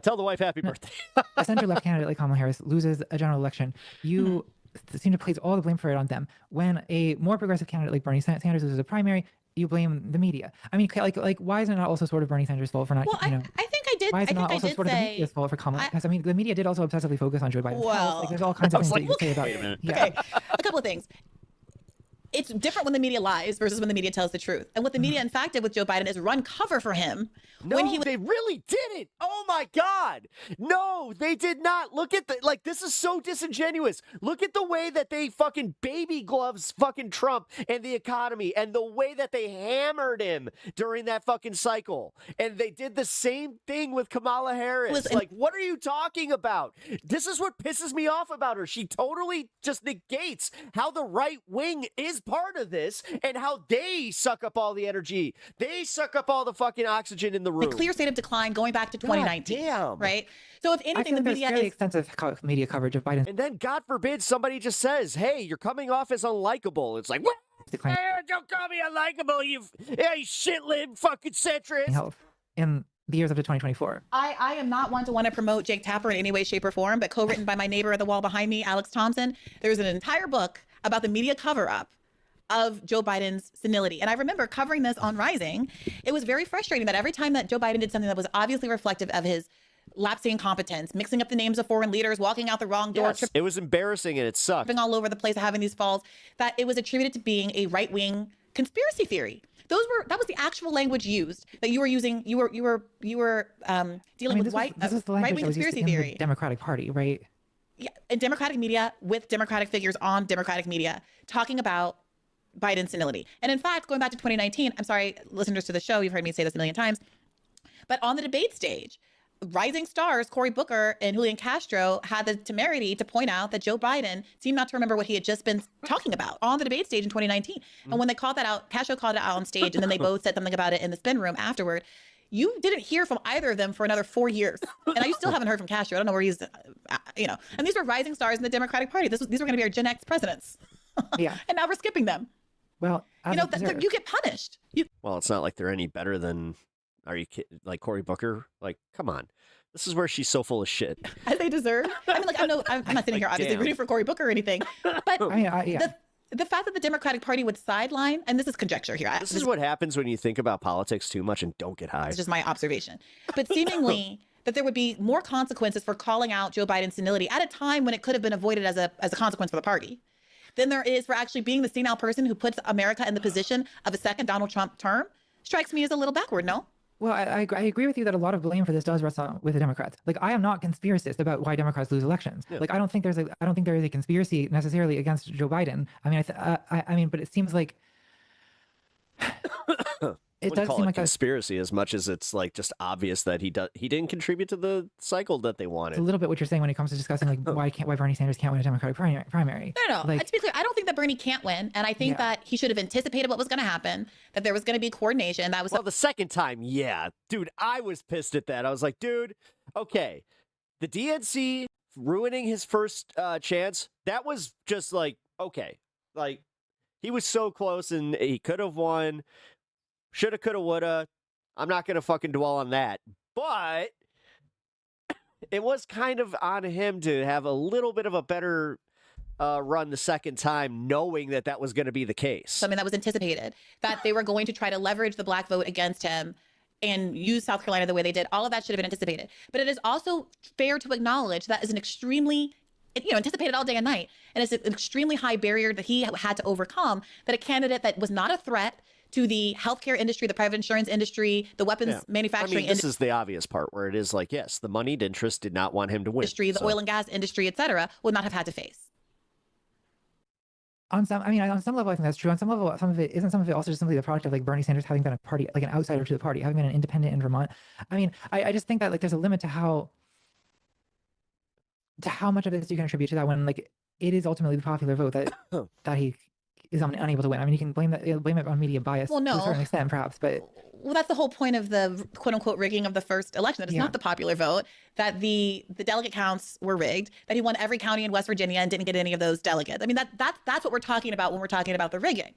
tell the wife happy birthday. A center-left candidate like Kamala Harris loses a general election. You seem to place all the blame for it on them. When a more progressive candidate like Bernie Sanders loses a primary, you blame the media. I mean, like why is it not also sort of Bernie Sanders' fault for not? Well, I think I did. Why is it not also sort of the media's fault for Kamala? Because I mean, the media did also obsessively focus on Joe Biden's health. There's all kinds of things that you can say about it. Okay, a couple of things. It's different when the media lies versus when the media tells the truth. And what the media, in fact, did with Joe Biden is run cover for him. No, they really didn't. Oh, my God. No, they did not. Look at this is so disingenuous. Look at the way that they fucking baby gloves fucking Trump and the economy and the way that they hammered him during that fucking cycle. And they did the same thing with Kamala Harris. What are you talking about? This is what pisses me off about her. She totally just negates how the right wing is part of this and how they suck up all the energy. They suck up all the fucking oxygen in the room. A clear state of decline going back to 2019. Right? So if anything, the media very extensive media coverage of Biden. And then, God forbid, somebody just says, hey, you're coming off as unlikable. It's like, what? Hey, don't call me unlikable, you shit-lib fucking centrist. Health in the years up to 2024. I am not one to promote Jake Tapper in any way, shape, or form, but co-written by my neighbor at the wall behind me, Alex Thompson. There's an entire book about the media cover-up of Joe Biden's senility. And I remember covering this on Rising. It was very frustrating that every time that Joe Biden did something that was obviously reflective of his lapsing incompetence, mixing up the names of foreign leaders, walking out the wrong door, yes, it was embarrassing and it sucked. Tripping all over the place, having these falls, that it was attributed to being a right-wing conspiracy theory. That was the actual language used that you were using. You were dealing with right-wing conspiracy theory. In the Democratic Party, right? Yeah, in Democratic media with Democratic figures on Democratic media talking about Biden's senility. And in fact, going back to 2019, I'm sorry, listeners to the show, you've heard me say this a million times, but on the debate stage, rising stars Cory Booker and Julian Castro had the temerity to point out that Joe Biden seemed not to remember what he had just been talking about on the debate stage in 2019. And when they called that out, Castro called it out on stage, and then they both said something about it in the spin room afterward. You didn't hear from either of them for another 4 years. And you still haven't heard from Castro. I don't know where he's, and these were rising stars in the Democratic Party. These were going to be our Gen X presidents. Yeah. And now we're skipping them. Well, you get punished. Well, it's not like they're any better than, are you kidding? Like Cory Booker? Like, come on. This is where she's so full of shit. As they deserve. I mean, I'm not sitting here obviously rooting for Cory Booker or anything, but the fact that the Democratic Party would sideline, and this is conjecture here. This is what happens when you think about politics too much and don't get high. It's just my observation. But seemingly that there would be more consequences for calling out Joe Biden's senility at a time when it could have been avoided as a consequence for the party than there is for actually being the senile person who puts America in the position of a second Donald Trump term. Strikes me as a little backward, no? Well, I agree with you that a lot of blame for this does rest on with the Democrats. Like, I am not conspiracist about why Democrats lose elections. Yeah. Like, I don't think there is a conspiracy necessarily against Joe Biden. I mean, I mean, but it seems like It Wouldn't does call seem it like conspiracy as much as it's like just obvious that he didn't contribute to the cycle that they it's wanted. a little bit what you're saying when it comes to discussing like why Bernie Sanders can't win a Democratic primary. No. Like, Let's be clear. I don't think that Bernie can't win, and I think that he should have anticipated what was going to happen. That there was going to be coordination. That was Well, the second time, yeah, dude, I was pissed at that. I was like, dude, okay, the DNC ruining his first chance. That was just like, okay, like he was so close and he could have won. Shoulda, coulda, woulda. I'm not going to fucking dwell on that. But it was kind of on him to have a little bit of a better run the second time, knowing that that was going to be the case. something that was anticipated, that they were going to try to leverage the black vote against him and use South Carolina the way they did. All of that should have been anticipated. But it is also fair to acknowledge that is an extremely, anticipated all day and night. And it's an extremely high barrier that he had to overcome, that a candidate that was not a threat to the healthcare industry, the private insurance industry, the weapons manufacturing this is the obvious part where it is like, yes, the moneyed interest did not want him to win. industry, the oil and gas industry, et cetera, would not have had to face. on some level, I think that's true. On some level, some of it also just simply the product of like Bernie Sanders having been a party, like an outsider to the party, having been an independent in Vermont. I mean, I just think that like there's a limit to how much of this you can attribute to that when like it is ultimately the popular vote that he is unable to win. I mean, you can blame it on media bias to a certain extent, perhaps, but well, that's the whole point of the quote unquote rigging of the first election. That it's not the popular vote, that the delegate counts were rigged, that he won every county in West Virginia and didn't get any of those delegates. I mean, that's what we're talking about when we're talking about the rigging.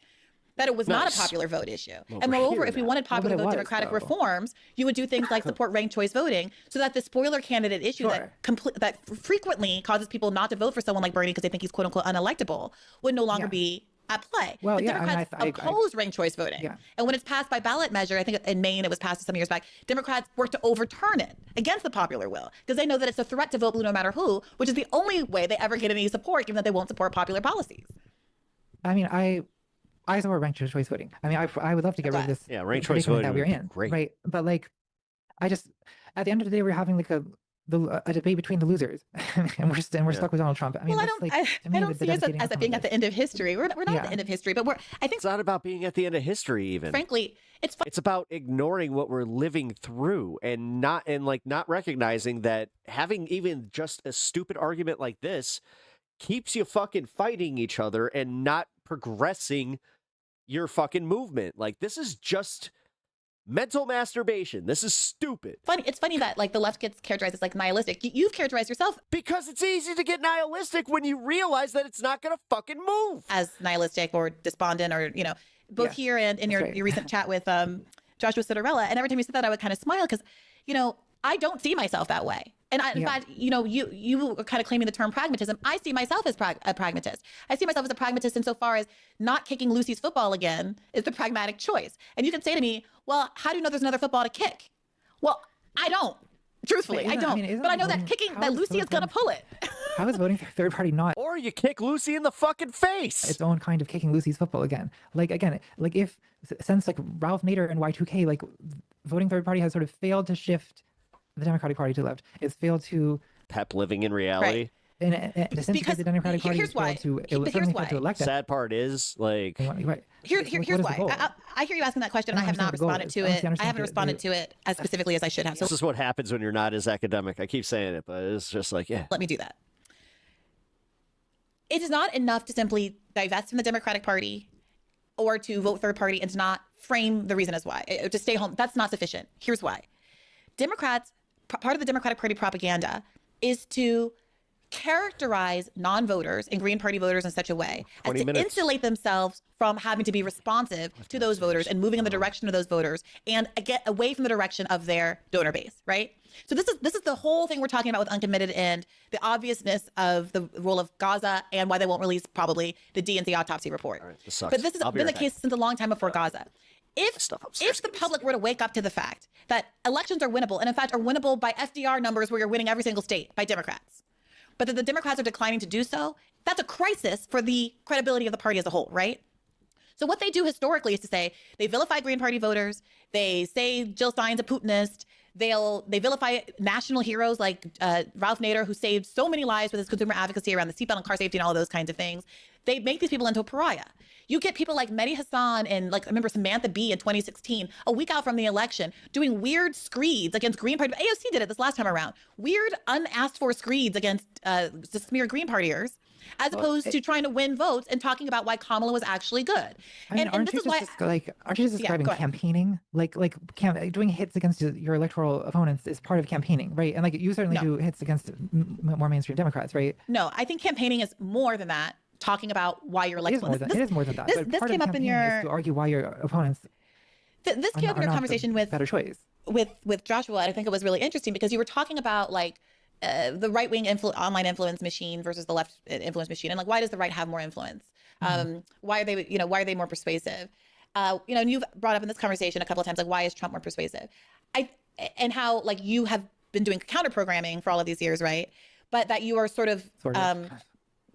That it was not a popular vote issue. Well, and moreover, if we wanted popular vote Democratic though. reforms, you would do things like support ranked choice voting, so that the spoiler candidate issue that frequently causes people not to vote for someone like Bernie because they think he's quote unquote unelectable would no longer be at play. Well, the Democrats I oppose ranked choice voting. And when it's passed by ballot measure, I think in Maine it was passed some years back, Democrats work to overturn it against the popular will because they know that it's a threat to vote blue no matter who, which is the only way they ever get any support, given that they won't support popular policies. I mean, I support ranked choice voting. I mean, I would love to get rid of this. Yeah, ranked choice voting that we're would be in, great. right? But like, I just at the end of the day, we're having like a debate between the losers, and we're stuck with Donald Trump. I mean, Well, I don't see us devastating as it being at the end of history. We're not at the end of history, but I think It's not about being at the end of history, even. frankly, It's about ignoring what we're living through and not recognizing that having even just a stupid argument like this keeps you fucking fighting each other and not progressing your fucking movement. Like, this is just mental masturbation. This is stupid. It's funny that like the left gets characterized as like nihilistic. You've characterized yourself Because it's easy to get nihilistic when you realize that it's not gonna fucking move. as nihilistic or despondent, or both here and in your recent chat with Joshua Citarella. And every time you said that, I would kind of smile because I don't see myself that way. And in fact, you are kind of claiming the term pragmatism. I see myself as a pragmatist. I see myself as a pragmatist insofar as not kicking Lucy's football again is the pragmatic choice. And you can say to me, well, how do you know there's another football to kick? Well, I don't. Truthfully, I don't. But I know that that Lucy is going to pull it. How is voting third party not Or you kick Lucy in the fucking face. its own kind of kicking Lucy's football again? Like if since like Ralph Nader and Y2K, like voting third party has sort of failed to shift the Democratic Party to the left. It's failed to Pep living in reality. and Because the Democratic Party here's has why. failed to But here's why. to elect them. Sad part is, like, Right. Here's What is the goal? why. I hear you asking that question, and I have not responded to it. I haven't responded to it as specifically as I should have. So this is what happens when you're not as academic. I keep saying it, but it's just like, yeah. let me do that. It is not enough to simply divest from the Democratic Party or to vote third party and to not frame the reason as why. To stay home, that's not sufficient. Here's why. Democrats, part of the Democratic Party propaganda is to characterize non-voters and Green Party voters in such a way as to insulate themselves from having to be responsive to those voters and moving in the direction of those voters and get away from the direction of their donor base, right? So this is the whole thing we're talking about with uncommitted and the obviousness of the role of Gaza and why they won't release probably the DNC autopsy report. All right, this sucks. But this has been the case since a long time before Gaza. If the public were to wake up to the fact that elections are winnable, and in fact are winnable by FDR numbers where you're winning every single state by Democrats, but that the Democrats are declining to do so, that's a crisis for the credibility of the party as a whole, right? So what they do historically is to say they vilify Green Party voters, they say Jill Stein's a Putinist, they vilify national heroes like Ralph Nader, who saved so many lives with his consumer advocacy around the seatbelt and car safety and all of those kinds of things. they make these people into a pariah. You get people like Mehdi Hassan and like I remember Samantha Bee in 2016, a week out from the election, doing weird screeds against Green Party. AOC did it this last time around. Weird, unasked for screeds against to smear Green Partiers, as opposed to trying to win votes and talking about why Kamala was actually good. I mean, and this is why, aren't you just describing campaigning? Doing hits against your electoral opponents is part of campaigning, right? And like you certainly do hits against more mainstream Democrats, right? No, I think campaigning is more than that. Talking about why you're electable. It is more than that. This came up in your to argue why your opponents. This came up in your conversation with better choice with Joshua. I think it was really interesting because you were talking about like the right wing online influence machine versus the left influence machine, and like why does the right have more influence? Why are they more persuasive? And you've brought up in this conversation a couple of times like why is Trump more persuasive? And how like you have been doing counter programming for all of these years, right? But that you are sort of.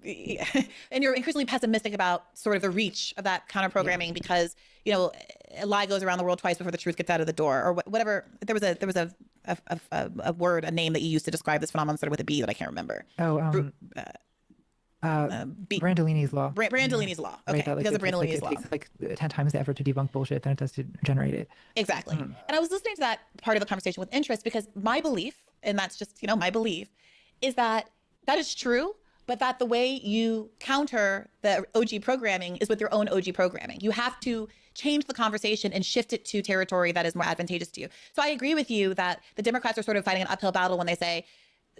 And you're increasingly pessimistic about sort of the reach of that counter programming because a lie goes around the world twice before the truth gets out of the door, or whatever. There was a word, a name that you used to describe this phenomenon, started with a B that I can't remember. Brandolini's law. Brandolini's law. Okay, right, because of Brandolini's law. It takes like 10 times the effort to debunk bullshit than it does to generate it. Exactly. And I was listening to that part of the conversation with interest because my belief, and that's just my belief, is that is true. But that the way you counter the OG programming is with your own OG programming. You have to change the conversation and shift it to territory that is more advantageous to you. So I agree with you that the Democrats are sort of fighting an uphill battle when they say,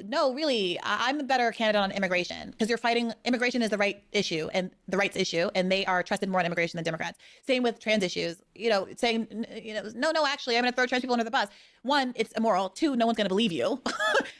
no, really, I'm the better candidate on immigration because you're fighting immigration is the right issue and the rights issue, and they are trusted more on immigration than Democrats. Same with trans issues, saying, no, actually, I'm going to throw trans people under the bus. One, it's immoral. Two, no one's going to believe you.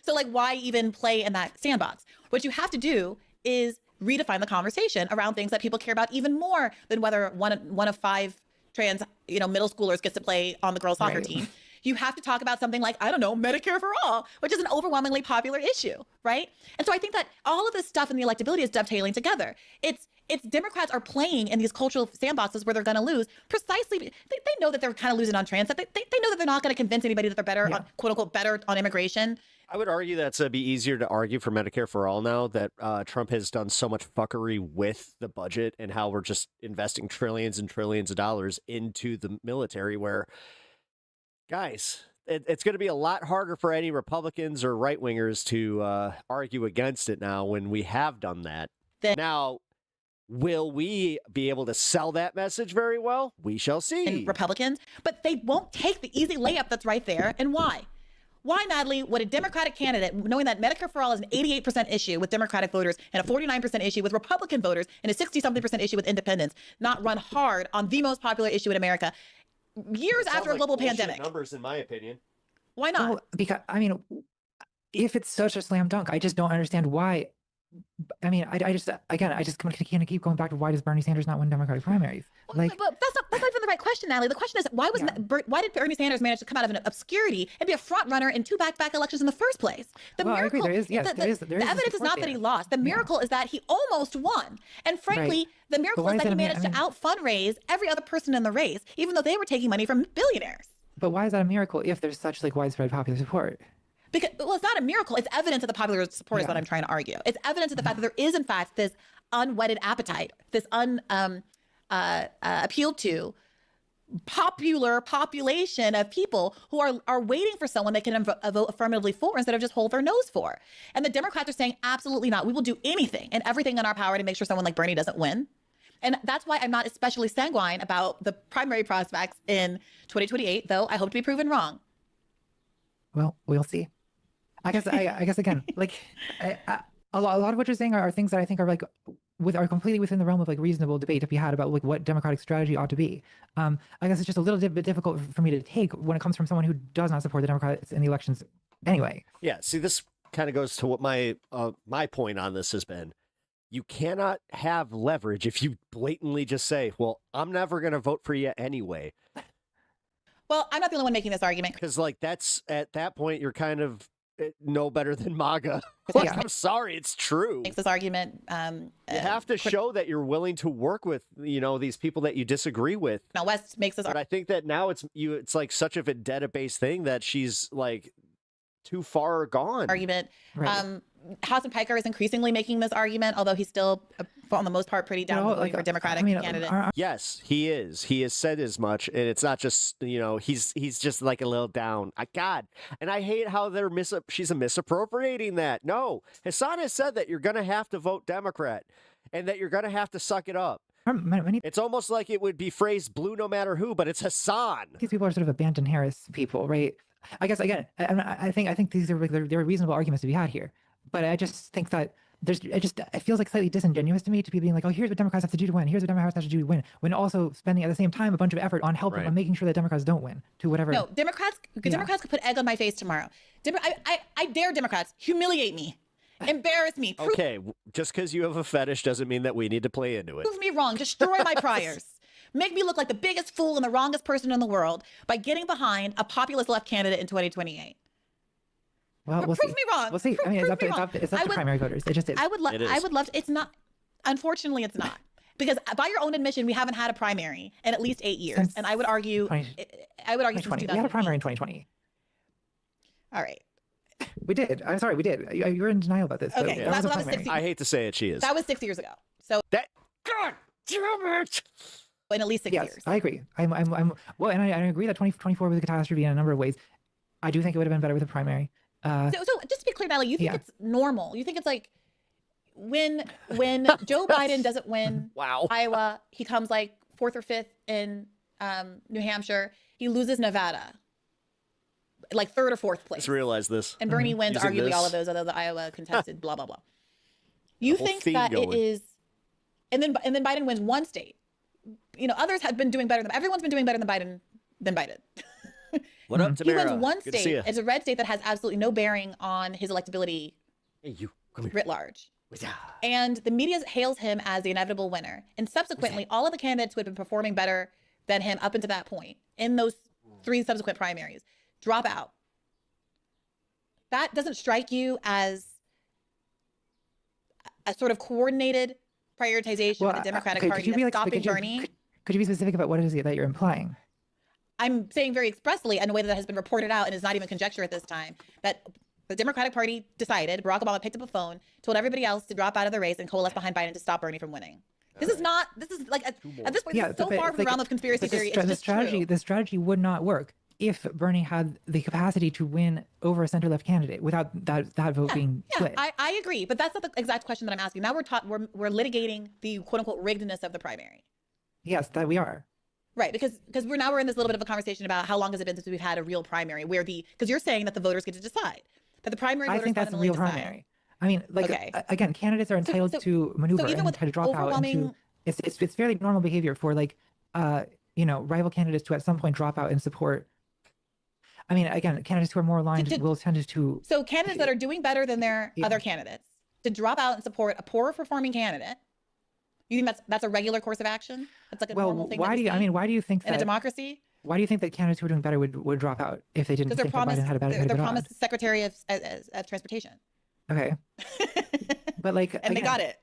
So like, why even play in that sandbox? What you have to do is redefine the conversation around things that people care about even more than whether one of 5 trans, middle schoolers gets to play on the girls' soccer team. You have to talk about something like, I don't know, Medicare for all, which is an overwhelmingly popular issue, right? And so I think that all of this stuff in the electability is dovetailing together. It's Democrats are playing in these cultural sandboxes where they're going to lose precisely. They know that they're kind of losing on trans. They know that they're not going to convince anybody that they're better on, quote unquote, better on immigration. I would argue that's be easier to argue for Medicare for all now that Trump has done so much fuckery with the budget and how we're just investing trillions and trillions of dollars into the military where, guys, it's going to be a lot harder for any Republicans or right-wingers to argue against it now when we have done that. Now, will we be able to sell that message very well? We shall see. And Republicans, but they won't take the easy layup that's right there. And why? Why, Natalie, would a Democratic candidate, knowing that Medicare for all is an 88% issue with Democratic voters and a 49% issue with Republican voters and a 60-something% issue with independents, not run hard on the most popular issue in America years after a global pandemic? Numbers, in my opinion. Why not? Well, because, if it's such a slam dunk, I just don't understand why. I just can't keep going back to why does Bernie Sanders not win Democratic primaries? But that's not even the right question, Natalie. The question is why did Bernie Sanders manage to come out of an obscurity and be a front runner in 2 back-to-back elections in the first place? The miracle, I agree. The evidence is not that he lost. The miracle is that he almost won. And frankly, the miracle is that he managed to out fundraise every other person in the race, even though they were taking money from billionaires. But why is that a miracle if there's such widespread popular support? Because, it's not a miracle. It's evidence of the popular support is what I'm trying to argue. It's evidence of the fact that there is, in fact, this unwedded appetite, this appealed to popular population of people who are waiting for someone they can vote affirmatively for instead of just hold their nose for. And the Democrats are saying, absolutely not. We will do anything and everything in our power to make sure someone like Bernie doesn't win. And that's why I'm not especially sanguine about the primary prospects in 2028, though I hope to be proven wrong. Well, we'll see. I guess again, a lot of what you're saying are things that I think are are completely within the realm of reasonable debate to be had about what Democratic strategy ought to be. I guess it's just a little bit difficult for me to take when it comes from someone who does not support the Democrats in the elections anyway. Yeah, see, this kind of goes to what my point on this has been. You cannot have leverage if you blatantly just say, well, I'm never going to vote for you anyway. Well, I'm not the only one making this argument. Because that's at that point, you're kind of no better than MAGA. I'm sorry, it's true. Makes this argument. You have to show that you're willing to work with, these people that you disagree with. Now, West makes this. But I think that now it's such a vendetta-based thing that she's too far gone. Argument. Right. Hassan Piker is increasingly making this argument, although he's still on the most part, pretty down with voting for Democratic candidates. Yes, he is. He has said as much, and it's not just he's just like a little down. God, and I hate how she's misappropriating that. No, Hassan has said that you're going to have to vote Democrat, and that you're going to have to suck it up. It's almost like it would be phrased blue no matter who, but it's Hassan. These people are sort of abandoned Harris people, right? I guess again, I think these are there are reasonable arguments to be had here, but I just think that it feels like slightly disingenuous to me to be being like, oh, here's what Democrats have to do to win. Here's what Democrats have to do to win, when also spending at the same time a bunch of effort on helping on making sure that Democrats don't win to whatever. No, Democrats could put egg on my face tomorrow. I dare Democrats humiliate me, embarrass me. Okay, just because you have a fetish doesn't mean that we need to play into it. Prove me wrong. Destroy my priors. Make me look like the biggest fool and the wrongest person in the world by getting behind a populist left candidate in 2028. Well, we'll prove see. me wrong. We'll see. I mean, it's up to primary voters. It just is. I would love. It's not. Unfortunately, it's not, because by your own admission, we haven't had a primary in at least 8 years, and I would argue. I would argue since 2020. We had a primary in 2020. All right. We did. I'm sorry, we did. You're in denial about this. Okay, that was was 6 years. I hate to say it, she is. That was 6 years ago. So that. God damn it. In at least 6 years. I agree. I'm well, and I agree that 2024 was a catastrophe in a number of ways. I do think it would have been better with a primary. So just to be clear, Natalie, you think it's normal? You think it's like when Joe Biden doesn't win Iowa, he comes like 4th or 5th in New Hampshire, he loses Nevada, like 3rd or 4th place. Just realize this. And Bernie wins arguably all of those, although the Iowa contested, blah blah blah. You think that it is, and then Biden wins one state. Others have been doing better than everyone's been doing better than Biden. What up, Tamara? He wins one state. It's a red state that has absolutely no bearing on his electability writ large. And the media hails him as the inevitable winner. And subsequently, all of the candidates who had been performing better than him up until that point in those 3 subsequent primaries drop out. That doesn't strike you as a sort of coordinated prioritization of the Democratic Party that's stopping Bernie? Could you be specific about what it is that you're implying? I'm saying very expressly, in a way that has been reported out and is not even conjecture at this time, that the Democratic Party decided, Barack Obama picked up a phone, told everybody else to drop out of the race and coalesce behind Biden to stop Bernie from winning. This is like, at this point, this is so far from the realm of conspiracy theory. The strategy would not work if Bernie had the capacity to win over a center-left candidate without that vote being split. I agree, but that's not the exact question that I'm asking. Now we're litigating the quote-unquote riggedness of the primary. Yes, that we are. Right, because we're in this little bit of a conversation about how long has it been since we've had a real primary, where because you're saying that the voters get to decide, that the primary voters I think that's a real primary. I mean, again, candidates are entitled to maneuver and try to drop out into. It's fairly normal behavior for rival candidates to at some point drop out and support. I mean, again, candidates who are more aligned will tend to. So candidates that are doing better than their other candidates to drop out and support a poorer performing candidate. You think that's a regular course of action? That's like a normal thing. Why do you think that in a democracy? Why do you think that candidates who are doing better would drop out if they didn't think that Biden had a better They're promised the Secretary of Transportation. Okay. But and they got it.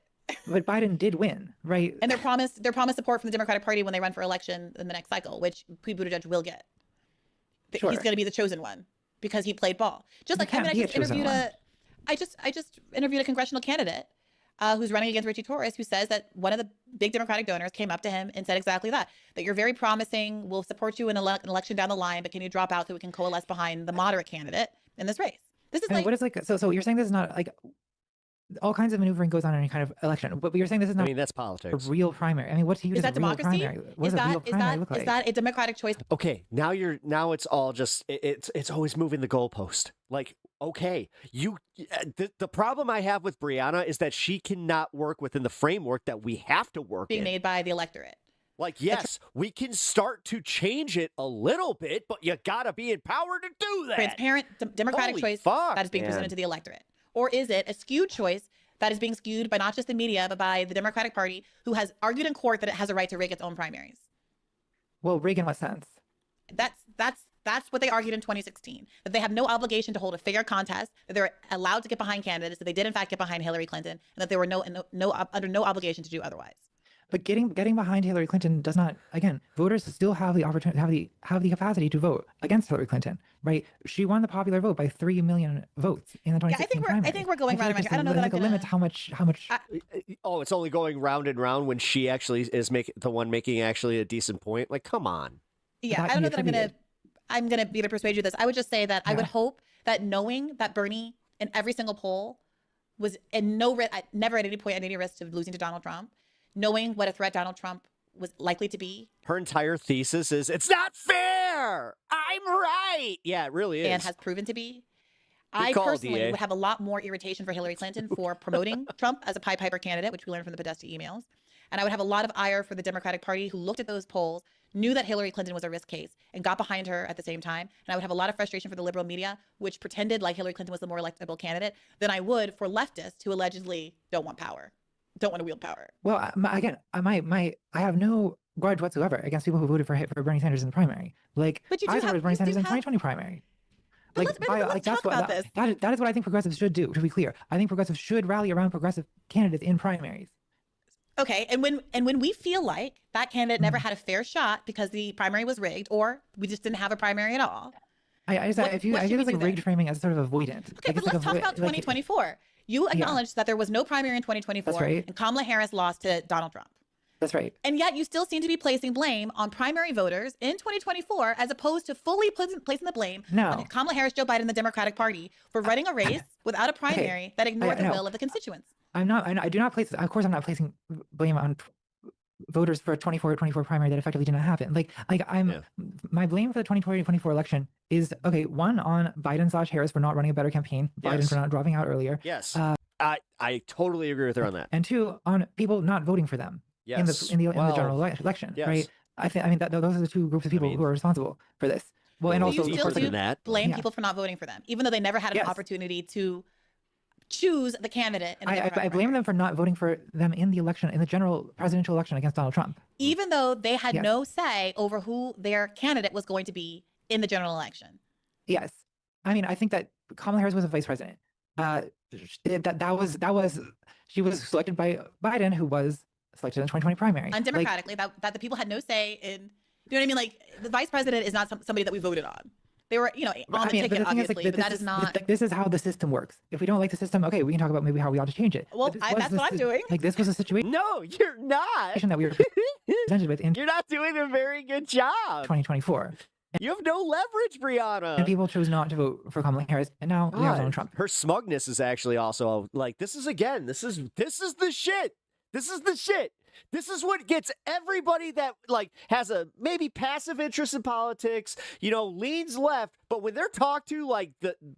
But Biden did win, right? And they're promised support from the Democratic Party when they run for election in the next cycle, which Pete Buttigieg will get. Sure. He's going to be the chosen one because he played ball. Just like I just interviewed a congressional candidate who's running against Richie Torres, who says that one of the big Democratic donors came up to him and said exactly that you're very promising. We'll support you in an election down the line, but can you drop out so we can coalesce behind the moderate candidate in this race? This is so you're saying this is not like all kinds of maneuvering goes on in any kind of election, but you're saying this is not. I mean, that's politics. A real primary. I mean, what's is that democracy? Is that a democratic choice? Okay, now it's all just it's always moving the goalpost. Like, okay, the problem I have with Brianna is that she cannot work within the framework that we have to work being made by the electorate. Like, yes, we can start to change it a little bit, but you gotta be empowered to do that. Transparent democratic choice that is being presented to the electorate. Or is it a skewed choice that is being skewed by not just the media, but by the Democratic Party, who has argued in court that it has a right to rig its own primaries? Well, rig in what sense? That's what they argued in 2016, that they have no obligation to hold a fair contest, that they're allowed to get behind candidates, that they did in fact get behind Hillary Clinton, and that they were under no obligation to do otherwise. But getting behind Hillary Clinton does not. Again, voters still have the opportunity, have the capacity to vote against Hillary Clinton, right? She won the popular vote by 3 million votes in the 2016 primary. I think we're going round and round. There's I don't know that I'm a limit to how much. Oh, it's only going round and round when she actually is the one making actually a decent point. Like, come on. Yeah, I don't know that I'm gonna be able to persuade you of this. I would just say that I would hope that knowing that Bernie in every single poll was never at any point at any risk of losing to Donald Trump, knowing what a threat Donald Trump was likely to be. Her entire thesis is, it's not fair. I'm right. Yeah, it really is. And has proven to be. I personally would have a lot more irritation for Hillary Clinton for promoting Trump as a Pied Piper candidate, which we learned from the Podesta emails. And I would have a lot of ire for the Democratic Party, who looked at those polls, knew that Hillary Clinton was a risk case, and got behind her at the same time. And I would have a lot of frustration for the liberal media, which pretended like Hillary Clinton was the more electable candidate, than I would for leftists who allegedly don't want power, don't want to wield power. Well, again, I have no grudge whatsoever against people who voted for Bernie Sanders in the primary. Like, but I voted Bernie Sanders in the 2020 primary. But let's talk about this. That is what I think progressives should do, to be clear. I think progressives should rally around progressive candidates in primaries. Okay, and when we feel like that candidate never had a fair shot because the primary was rigged, or we just didn't have a primary at all. I feel it's like rigged framing as sort of avoidant. Okay, but let's talk about 2024. You acknowledged that there was no primary in 2024, That's right. and Kamala Harris lost to Donald Trump. That's right. And yet you still seem to be placing blame on primary voters in 2024, as opposed to fully placing the blame on Kamala Harris, Joe Biden, and the Democratic Party for running a race without a primary that ignored the will of the constituents. I do not place, of course I'm not placing blame on voters for a 24 primary that effectively did not happen. My blame for the 2024 election is, okay, one, on Biden/Harris for not running a better campaign, Biden for not dropping out earlier. Yes. I totally agree with her on that. And two, on people not voting for them in the general election, right? Those are the two groups of people who are responsible for this. Well, and also you still do blame people for not voting for them, even though they never had an opportunity to choose the candidate. I blame them for not voting for them in the election, in the general presidential election against Donald Trump. Even though they had no say over who their candidate was going to be in the general election. Yes. I mean, I think that Kamala Harris was a vice president. She was selected by Biden, who was selected in the 2020 primary. Undemocratically, that the people had no say in, you know what I mean? Like, the vice president is not somebody that we voted on. They were, on the ticket, obviously, but that is not. This is how the system works. If we don't like the system, okay, we can talk about maybe how we ought to change it. Well, that's what I'm doing. Like, this was a situation. No, you're not. That we were presented with. You're not doing a very good job. 2024. You have no leverage, Brianna. And people chose not to vote for Kamala Harris, and now we have Donald Trump. Her smugness is actually also like, this is the shit. This is the shit. This is what gets everybody that has a maybe passive interest in politics, leans left, but when they're talked to like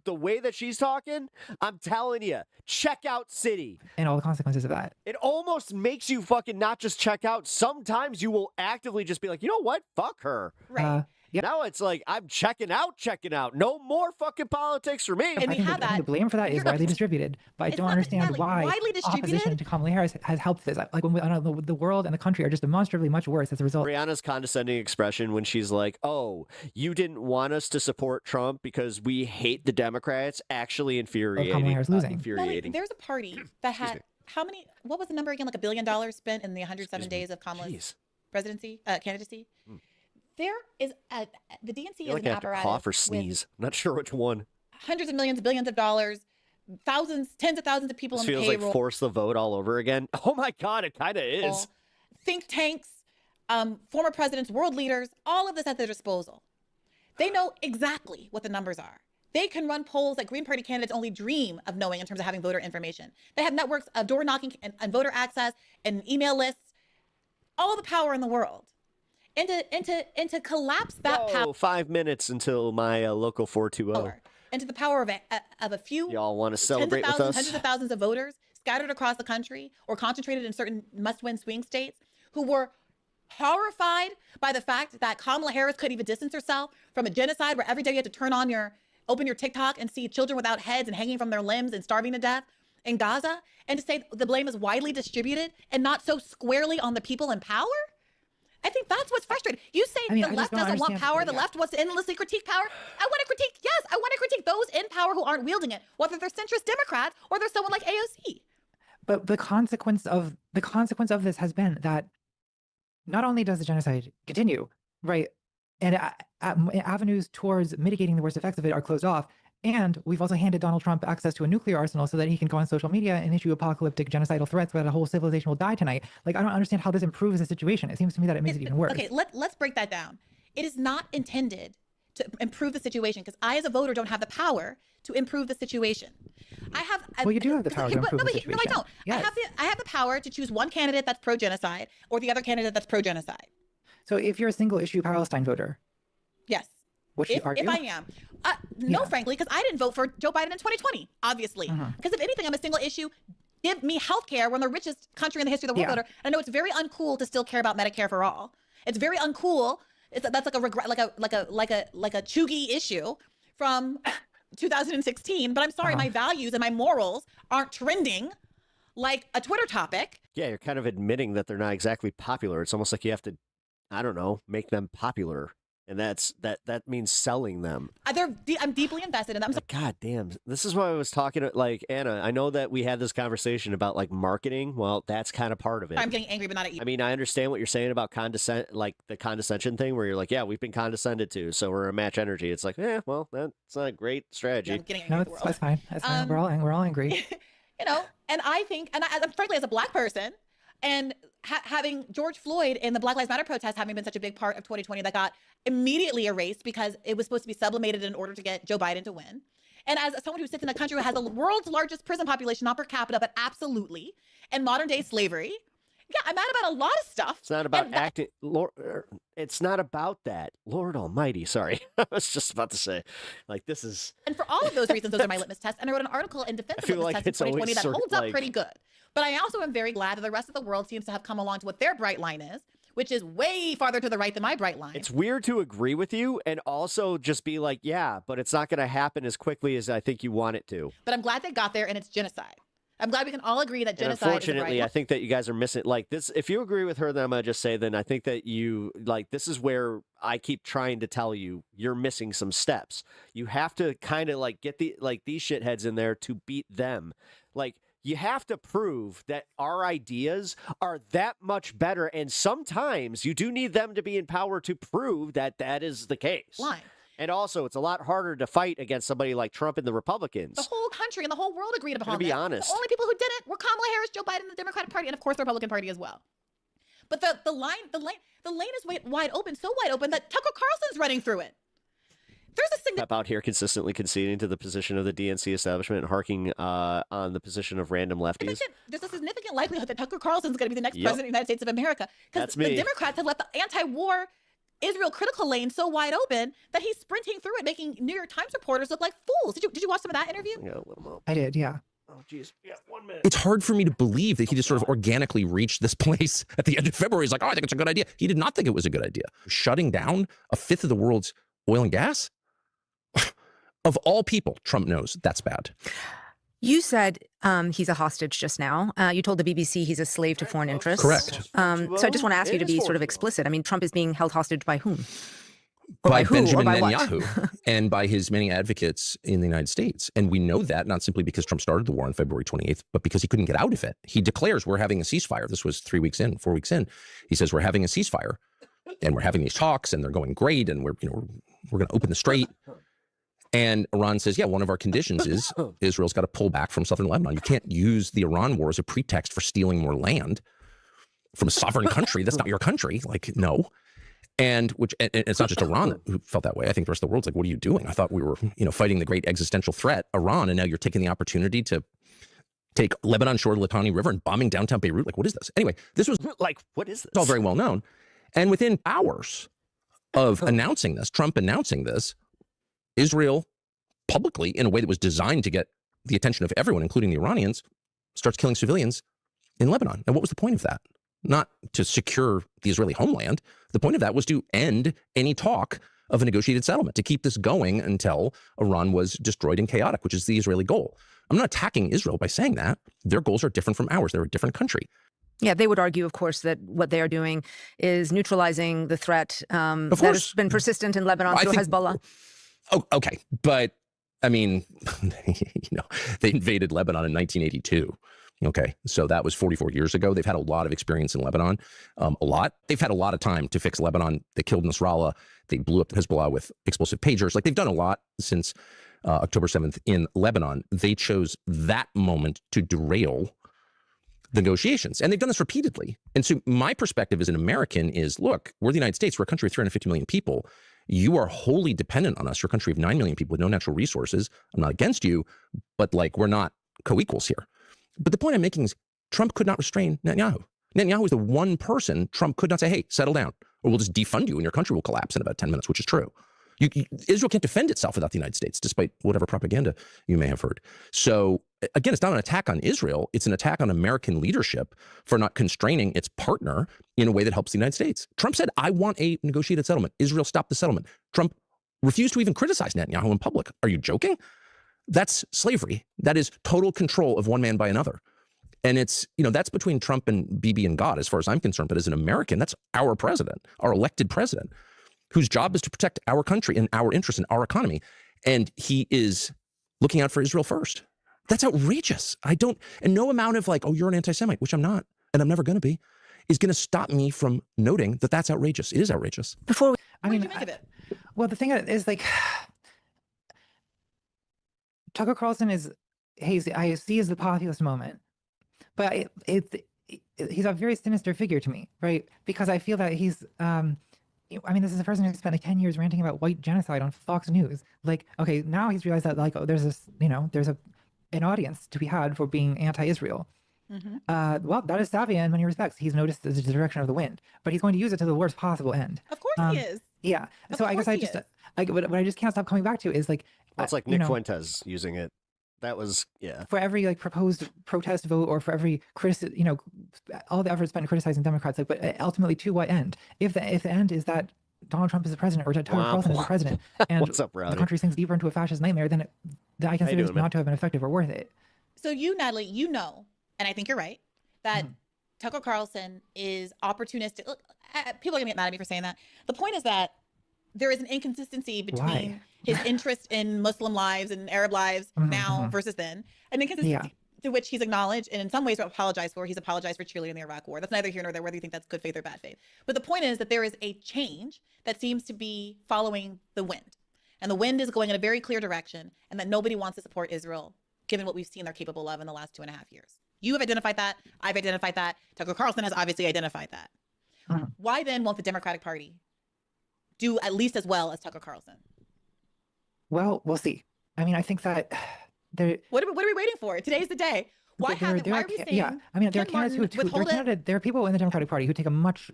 the way that she's talking, I'm telling you, check out city. And all the consequences of that. It almost makes you fucking not just check out. Sometimes you will actively just be like, you know what? Fuck her. Right. Now it's like, I'm checking out. No more fucking politics for me. And we have that. The blame for that is widely distributed, but I don't understand why opposition to Kamala Harris has helped this. Like, when the world and the country are just demonstrably much worse as a result. Brianna's condescending expression when she's like, oh, you didn't want us to support Trump because we hate the Democrats, actually infuriating. Kamala Harris losing. Infuriating. There's a party that had, what was the number again? Like $1 billion spent in the 107 days of Kamala's presidency, candidacy. There is the DNC is an apparatus. Cough or sneeze. I'm not sure which one. Hundreds of millions, billions of dollars, tens of thousands of people on the payroll. Feels like force the vote all over again. Oh my God, it kind of is. Think tanks, former presidents, world leaders, all of this at their disposal. They know exactly what the numbers are. They can run polls that Green Party candidates only dream of knowing in terms of having voter information. They have networks of door knocking and voter access and email lists, all the power in the world. And to collapse that power. 5 minutes until my local 420. Into the power of a few. Y'all want to celebrate with us? Hundreds of thousands of voters scattered across the country or concentrated in certain must-win swing states who were horrified by the fact that Kamala Harris couldn't even distance herself from a genocide where every day you had to open your TikTok and see children without heads and hanging from their limbs and starving to death in Gaza, and to say the blame is widely distributed and not so squarely on the people in power? I think that's what's frustrating. You say the left doesn't want power, the left wants to endlessly critique power. I want to critique those in power who aren't wielding it, whether they're centrist Democrats or they're someone like AOC. But the consequence of this has been that not only does the genocide continue, right, and avenues towards mitigating the worst effects of it are closed off, and we've also handed Donald Trump access to a nuclear arsenal so that he can go on social media and issue apocalyptic genocidal threats that a whole civilization will die tonight. Like, I don't understand how this improves the situation. It seems to me that it makes it even worse. Okay, let's break that down. It is not intended to improve the situation because I, as a voter, don't have the power to improve the situation. Well, you do have the power to improve the situation. No, I don't. Yes. I have the power to choose one candidate that's pro-genocide or the other candidate that's pro-genocide. So if you're a single issue Palestine voter, yes. Which are you? If I am. No, frankly, because I didn't vote for Joe Biden in 2020, obviously. Because if anything, I'm a single issue. Give me health care. We're in the richest country in the history of the world. And I know it's very uncool to still care about Medicare for all. It's very uncool. That's like a regret, like a chuggy issue from 2016. But I'm sorry, my values and my morals aren't trending like a Twitter topic. Yeah, you're kind of admitting that they're not exactly popular. It's almost like you have to, I don't know, make them popular. And that means selling them. I'm deeply invested in them. God damn. This is why I was talking to, like, Anna, I know that we had this conversation about, like, marketing. Well, that's kind of part of it. I'm getting angry, but not at you. I mean, I understand what you're saying about the condescension thing where you're like, yeah, we've been condescended to, so we're a match energy. It's like, well, that's not a great strategy. Yeah, I'm getting angry No, at the world. that's fine. That's fine. We're all angry. And I think, frankly, as a Black person, and having George Floyd in the Black Lives Matter protest having been such a big part of 2020 that got immediately erased because it was supposed to be sublimated in order to get Joe Biden to win. And as someone who sits in a country who has the world's largest prison population, not per capita, but absolutely, and modern day slavery, yeah, I'm mad about a lot of stuff. It's not about acting. Lord, it's not about that. Lord Almighty. Sorry. I was just about to say, like, this is. And for all of those reasons, those are my litmus tests. And I wrote an article in defense of litmus like tests in 2020 that holds up like... pretty good. But I also am very glad that the rest of the world seems to have come along to what their bright line is, which is way farther to the right than my bright line. It's weird to agree with you and also just be like, yeah, but it's not going to happen as quickly as I think you want it to. But I'm glad they got there, and it's genocide. I'm glad we can all agree that genocide unfortunately, is right. I think that you guys are missing, like, this. If you agree with her, then I'm going to just say, then I think that you, like, this is where I keep trying to tell you, you're missing some steps. You have to kind of, like, get these shitheads in there to beat them. Like, you have to prove that our ideas are that much better. And sometimes you do need them to be in power to prove that that is the case. Line. And also, it's a lot harder to fight against somebody like Trump and the Republicans. The whole country and the whole world agreed upon To be this. honest. The only people who didn't were Kamala Harris, Joe Biden, the Democratic Party, and of course the Republican Party as well. But the lane is wide open, so wide open that Tucker Carlson's running through it. There's a significant out here consistently conceding to the position of the DNC establishment and harking on the position of random lefties. There's a significant likelihood that Tucker Carlson's going to be the next president of the United States of America because the Democrats have left the anti-war Israel critical lane so wide open that he's sprinting through it, making New York Times reporters look like fools. Did you watch some of that interview? Yeah, a little. I did, yeah. Oh, geez. Yeah, 1 minute. It's hard for me to believe that he just sort of organically reached this place at the end of February. He's like, oh, I think it's a good idea. He did not think it was a good idea. Shutting down a fifth of the world's oil and gas? Of all people, Trump knows that's bad. You said he's a hostage just now. You told the BBC he's a slave to foreign interests. Correct. So I just want to ask you to be sort of explicit. I mean, Trump is being held hostage by whom? Or By who, Benjamin or by Netanyahu and by his many advocates in the United States. And we know that not simply because Trump started the war on February 28th, but because he couldn't get out of it. He declares we're having a ceasefire. This was 4 weeks in. He says we're having a ceasefire and we're having these talks and they're going great and we're going to open the strait. And Iran says, yeah, one of our conditions is Israel's got to pull back from southern Lebanon. You can't use the Iran war as a pretext for stealing more land from a sovereign country. That's not your country. Like, no. And it's not just Iran who felt that way. I think the rest of the world's like, what are you doing? I thought we were, fighting the great existential threat, Iran, and now you're taking the opportunity to take Lebanon shore, Litani River, and bombing downtown Beirut. Like, what is this? Anyway, this was like, what is this? It's all very well known. And within hours of announcing this, Trump announcing this, Israel publicly, in a way that was designed to get the attention of everyone, including the Iranians, starts killing civilians in Lebanon. And what was the point of that? Not to secure the Israeli homeland. The point of that was to end any talk of a negotiated settlement, to keep this going until Iran was destroyed and chaotic, which is the Israeli goal. I'm not attacking Israel by saying that. Their goals are different from ours. They're a different country. Yeah, they would argue, of course, that what they are doing is neutralizing the threat that has been persistent in Lebanon through Hezbollah. Oh, okay. But I mean, they invaded Lebanon in 1982. Okay, so that was 44 years ago. They've had a lot of experience in Lebanon, a lot. They've had a lot of time to fix Lebanon. They killed Nasrallah. They blew up Hezbollah with explosive pagers. Like, they've done a lot since October 7th in Lebanon. They chose that moment to derail the negotiations, and they've done this repeatedly. And so my perspective as an American is, look, we're the United States. We're a country of 350 million people. You are wholly dependent on us. You're a country of 9 million people with no natural resources. I'm not against you, but like, we're not co-equals here. But the point I'm making is Trump could not restrain Netanyahu. Netanyahu is the one person Trump could not say, hey, settle down, or we'll just defund you and your country will collapse in about 10 minutes, which is true. Israel can't defend itself without the United States, despite whatever propaganda you may have heard. So again, it's not an attack on Israel. It's an attack on American leadership for not constraining its partner in a way that helps the United States. Trump said, I want a negotiated settlement. Israel stopped the settlement. Trump refused to even criticize Netanyahu in public. Are you joking? That's slavery. That is total control of one man by another. And it's, that's between Trump and Bibi and God, as far as I'm concerned. But as an American, that's our president, our elected president, whose job is to protect our country and our interests and our economy. And he is looking out for Israel first. That's outrageous. And no amount of like, oh, you're an anti-Semite, which I'm not, and I'm never going to be, is going to stop me from noting that that's outrageous. It is outrageous. What do you make of it? Well, the thing is, like, Tucker Carlson I see as the populist moment, but he's a very sinister figure to me, right? Because I feel that he's, this is a person who spent like 10 years ranting about white genocide on Fox News. Like, okay, now he's realized that like, there's this, there's an audience to be had for being anti-Israel. Mm-hmm. Well, that is savvy in many respects. He's noticed the direction of the wind, but he's going to use it to the worst possible end. Of course he is. Yeah. So I guess what I just can't stop coming back to is like, well, it's like Nick Fuentes using it. That was, yeah. For every like proposed protest vote, or for every all the effort spent criticizing Democrats, like, but ultimately to what end? If the end is that Donald Trump is the president, or Tucker Carlson is the president, and what's up, the country sinks deeper into a fascist nightmare, then I consider this not to have been effective or worth it. So you, Natalie, and I think you're right, that Tucker Carlson is opportunistic. Look, people are going to get mad at me for saying that. The point is that there is an inconsistency between his interest in Muslim lives and Arab lives now versus then. An inconsistency to which he's acknowledged and in some ways apologized for. He's apologized for cheerleading the Iraq War. That's neither here nor there, whether you think that's good faith or bad faith. But the point is that there is a change that seems to be following the wind. And the wind is going in a very clear direction, and that nobody wants to support Israel, given what we've seen they're capable of in the last 2.5 years. You have identified that. I've identified that. Tucker Carlson has obviously identified that. Why then won't the Democratic Party do at least as well as Tucker Carlson? Well, we'll see. I mean, I think that what are we waiting for? Today's the day. Why are we saying? Yeah, I mean, there are candidates there are people in the Democratic Party who take a much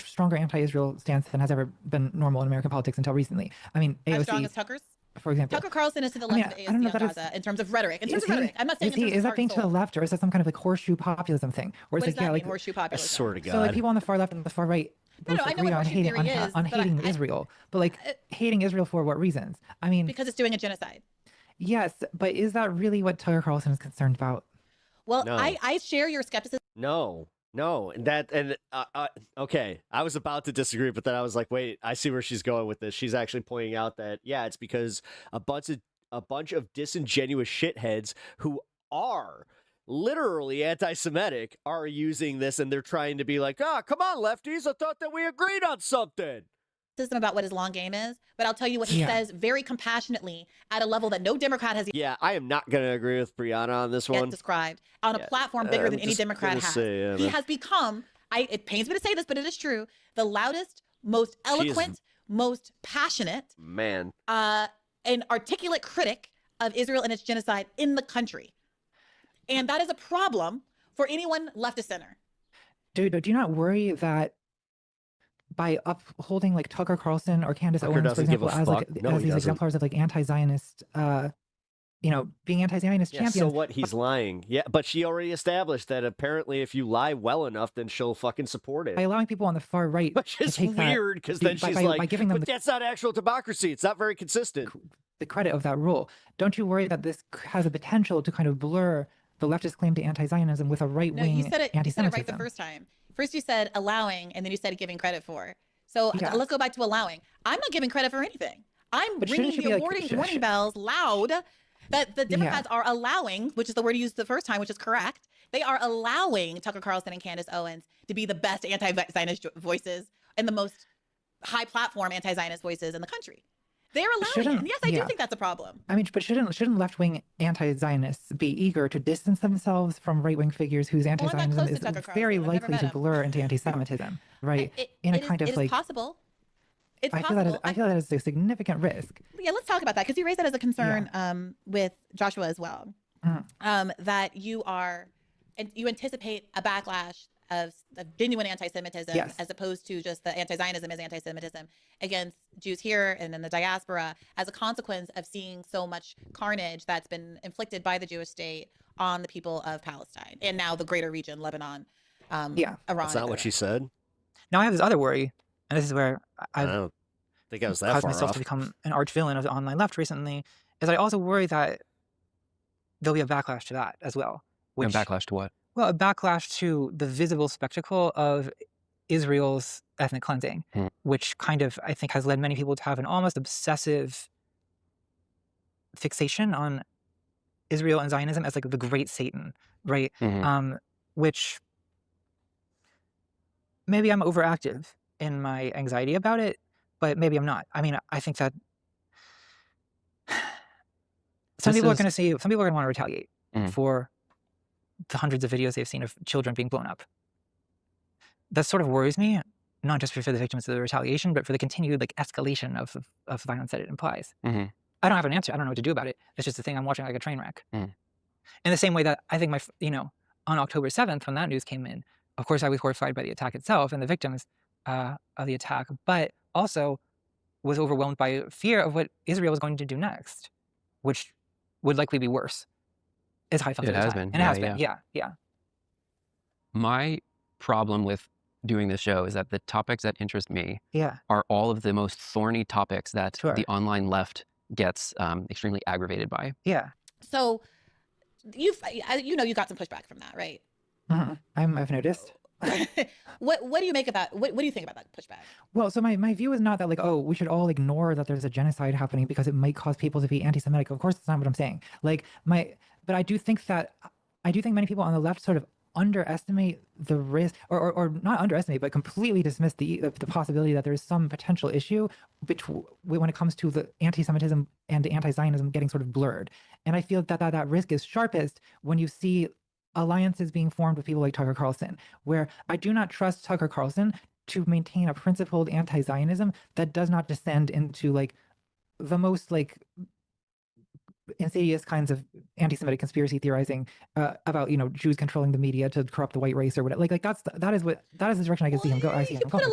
stronger anti-Israel stance than has ever been normal in American politics until recently. I mean, AOC, as strong as Tucker's, for example. Tucker Carlson is to the left of AOC on Gaza in terms of rhetoric. I'm not saying is that being to the left, or is that some kind of like horseshoe populism thing? Or what does that mean, horseshoe populism? I swear to God. So like people on the far left and the far right agree on hating Israel, but like hating Israel for what reasons? I mean, because it's doing a genocide. Yes, but is that really what Tucker Carlson is concerned about? Well, no. I share your skepticism. No, okay. I was about to disagree, but then I was like, wait, I see where she's going with this. She's actually pointing out that, yeah, it's because a bunch of disingenuous shitheads who are literally anti-Semitic are using this, and they're trying to be like, come on, lefties, I thought that we agreed on something. About what his long game is, but I'll tell you what he says very compassionately at a level that no Democrat has. Yeah, I am not going to agree with Brianna on this one. Described on a platform bigger than any Democrat has. He has become, it pains me to say this, but it is true, the loudest, most eloquent, most passionate, and articulate critic of Israel and its genocide in the country. And that is a problem for anyone left of center. Dude, do you not worry that by upholding like Tucker Carlson or Candace Owens, for example, as these exemplars of like anti-Zionist, being anti-Zionist champions. So what? He's lying. Yeah, but she already established that apparently if you lie well enough, then she'll fucking support it. By allowing people on the far right, which is weird, because then she's like, giving them that's not actual democracy. It's not very consistent. The credit of that rule. Don't you worry that this has a potential to kind of blur the leftist claim to anti-Zionism with a right-wing anti-Semitism? You said it right the first time. First you said allowing, and then you said giving credit for. So let's go back to allowing. I'm not giving credit for anything. I'm But ringing shouldn't she the be like, warning bells loud that the Democrats are allowing, which is the word you used the first time, which is correct. They are allowing Tucker Carlson and Candace Owens to be the best anti-Zionist voices and the most high platform anti-Zionist voices in the country. They're allowing it. And yes, I do think that's a problem. I mean, but shouldn't left-wing anti-Zionists be eager to distance themselves from right-wing figures whose anti-Zionism is very likely to blur into anti-Semitism, right? In a kind of like possible. It's I possible. feel that is a significant risk. Yeah, let's talk about that because you raised that as a concern with Joshua as well. That you anticipate a backlash of genuine anti-Semitism as opposed to just the anti-Zionism as anti-Semitism against Jews here and in the diaspora as a consequence of seeing so much carnage that's been inflicted by the Jewish state on the people of Palestine and now the greater region, Lebanon, Iran. That's not what she said. Now I have this other worry, and this is where I don't think I was that caused far myself off. to become an arch villain of the online left recently, is I also worry that there'll be a backlash to that as well. A backlash to what? Well, a backlash to the visible spectacle of Israel's ethnic cleansing, which kind of, I think, has led many people to have an almost obsessive fixation on Israel and Zionism as like the great Satan, right? Which maybe I'm overactive in my anxiety about it, but maybe I'm not. I mean, I think that some people are going to want to retaliate for the hundreds of videos they've seen of children being blown up. That sort of worries me, not just for the victims of the retaliation, but for the continued like escalation of violence that it implies. I don't have an answer. I don't know what to do about it. It's just a thing I'm watching like a train wreck. In the same way that I think on October 7th, when that news came in, of course I was horrified by the attack itself and the victims of the attack, but also was overwhelmed by fear of what Israel was going to do next, which would likely be worse. Is how I felt at the time. And it has been. Yeah. My problem with doing this show is that the topics that interest me are all of the most thorny topics that the online left gets extremely aggravated by. Yeah. So you got some pushback from that, right? I've noticed. What do you make of that? What do you think about that pushback? Well, so my view is not that like, oh, we should all ignore that there's a genocide happening because it might cause people to be anti-Semitic. Of course, that's not what I'm saying. But I do think many people on the left sort of underestimate the risk, or not underestimate, but completely dismiss the possibility that there is some potential issue when it comes to the anti-Semitism and the anti-Zionism getting sort of blurred. And I feel that risk is sharpest when you see alliances being formed with people like Tucker Carlson, where I do not trust Tucker Carlson to maintain a principled anti-Zionism that does not descend into like the most like insidious kinds of anti-Semitic conspiracy theorizing about Jews controlling the media to corrupt the white race or whatever. That is the direction I can see him go. You put a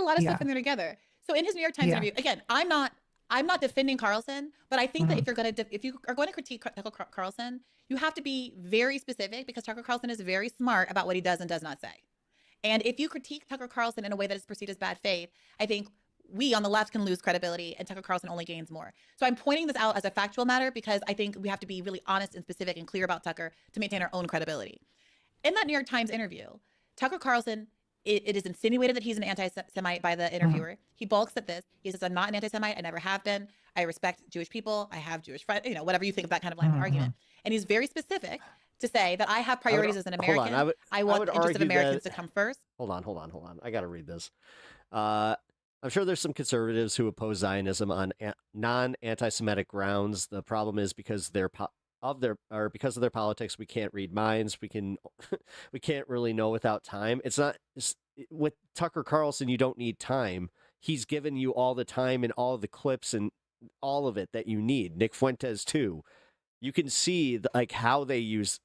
lot of stuff in there together. So in his New York Times interview, again, I'm not defending Carlson, but I think that if you are going to critique Tucker Carlson, you have to be very specific because Tucker Carlson is very smart about what he does and does not say. And if you critique Tucker Carlson in a way that is perceived as bad faith, I think we on the left can lose credibility and Tucker Carlson only gains more. So I'm pointing this out as a factual matter because I think we have to be really honest and specific and clear about Tucker to maintain our own credibility. In that New York Times interview, Tucker Carlson, it is insinuated that he's an anti-Semite by the interviewer. He balks at this. He says, I'm not an anti-Semite. I never have been. I respect Jewish people. I have Jewish friends, whatever you think of that kind of line of argument. And he's very specific to say that I have priorities as an American. I want the interests of Americans to come first. Hold on. I got to read this. I'm sure there's some conservatives who oppose Zionism on non-anti-Semitic grounds. The problem is because of their politics, we can't read minds. We can't really know without time. With Tucker Carlson, you don't need time. He's given you all the time and all the clips and all of it that you need. Nick Fuentes too. You can see how they use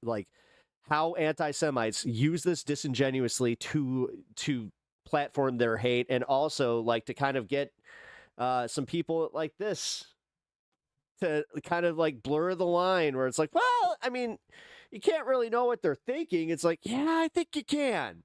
how anti-Semites use this disingenuously to platform their hate, and also to kind of get some people like this to kind of blur the line where it's well, I mean, you can't really know what they're thinking. It's yeah, I think you can.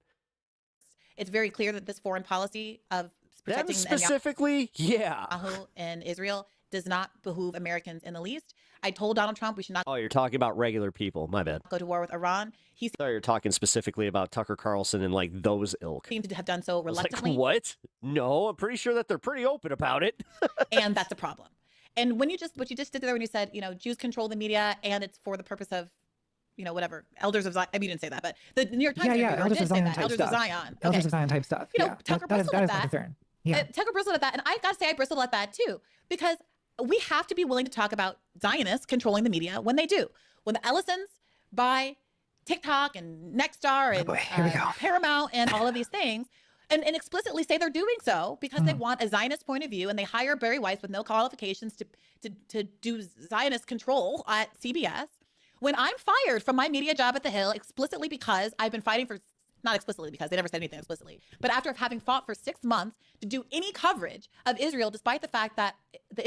It's very clear that this foreign policy of protecting specifically, Netanyahu and Israel does not behoove Americans in the least. I told Donald Trump we should not. Oh, you're talking about regular people. My bad. Go to war with Iran. I thought you were talking specifically about Tucker Carlson and those ilk. Seem to have done so reluctantly. What? No, I'm pretty sure that they're pretty open about it. And that's a problem. And what you just did there when you said, Jews control the media and it's for the purpose of, whatever, elders of Zion. I mean, you didn't say that, but the New York Times Elders of Zion type elders stuff. of Zion. Elders of Zion type stuff. Tucker that is bristled at my that. concern. Yeah. Tucker bristled at that. And I got to say, I bristled at that too, because we have to be willing to talk about Zionists controlling the media when they do. When the Ellisons buy TikTok and Nexstar and Paramount and all of these things, and explicitly say they're doing so because they want a Zionist point of view, and they hire Barry Weiss with no qualifications to do Zionist control at CBS. When I'm fired from my media job at The Hill explicitly because I've been fighting for, not explicitly because they never said anything explicitly, but after having fought for 6 months to do any coverage of Israel, despite the fact that the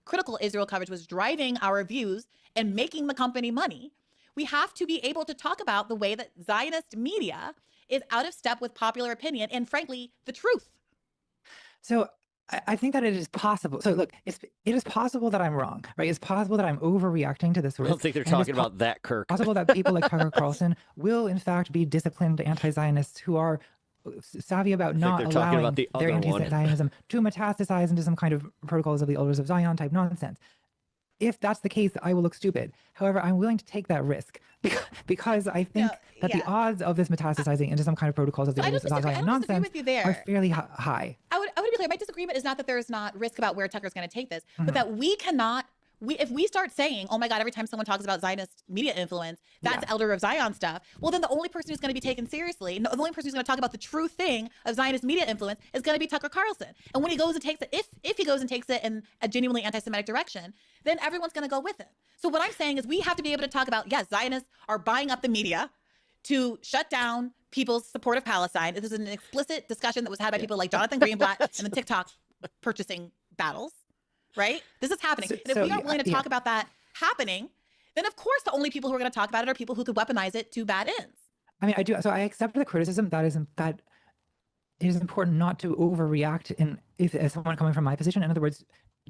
critical Israel coverage was driving our views and making the company money, we have to be able to talk about the way that Zionist media is out of step with popular opinion and, frankly, the truth. So I think that it is possible. So look, it is possible that I'm wrong, right? It's possible that I'm overreacting to this risk. I don't think they're talking about that, Kirk. It's possible that people like Tucker Carlson will, in fact, be disciplined anti-Zionists who are savvy about not allowing their anti-Zionism to metastasize into some kind of protocols of the Elders of Zion type nonsense. If that's the case, I will look stupid. However, I'm willing to take that risk because I think that the odds of this metastasizing into some kind of protocols of the Elders of Zion nonsense are fairly high. I would be clear. My disagreement is not that there is not risk about where Tucker's going to take this, but that we cannot. If we start saying, oh my God, every time someone talks about Zionist media influence, that's Elder of Zion stuff, well, then the only person who's going to be taken seriously, the only person who's going to talk about the true thing of Zionist media influence is going to be Tucker Carlson. And when he goes and takes it, if he goes and takes it in a genuinely anti-Semitic direction, then everyone's going to go with him. So what I'm saying is we have to be able to talk about, yes, Zionists are buying up the media to shut down people's support of Palestine. This is an explicit discussion that was had by people like Jonathan Greenblatt and the TikTok purchasing battles. Right? This is happening. And if we aren't willing to talk about that happening, then of course the only people who are going to talk about it are people who could weaponize it to bad ends. I mean, I do. So I accept the criticism that it is important not to overreact as someone coming from my position. In other words,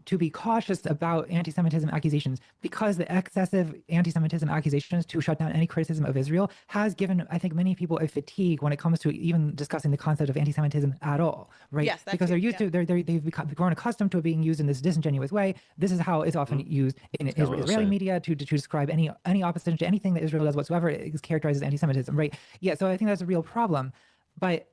to be cautious about anti-Semitism accusations, because the excessive anti-Semitism accusations to shut down any criticism of Israel has given, I think, many people a fatigue when it comes to even discussing the concept of anti-Semitism at all, right? Yes, because they're used to, they've grown accustomed to it being used in this disingenuous way. This is how it's often used in Israeli media to describe any opposition to anything that Israel does whatsoever is characterized as anti-Semitism, right? Yeah, so I think that's a real problem, but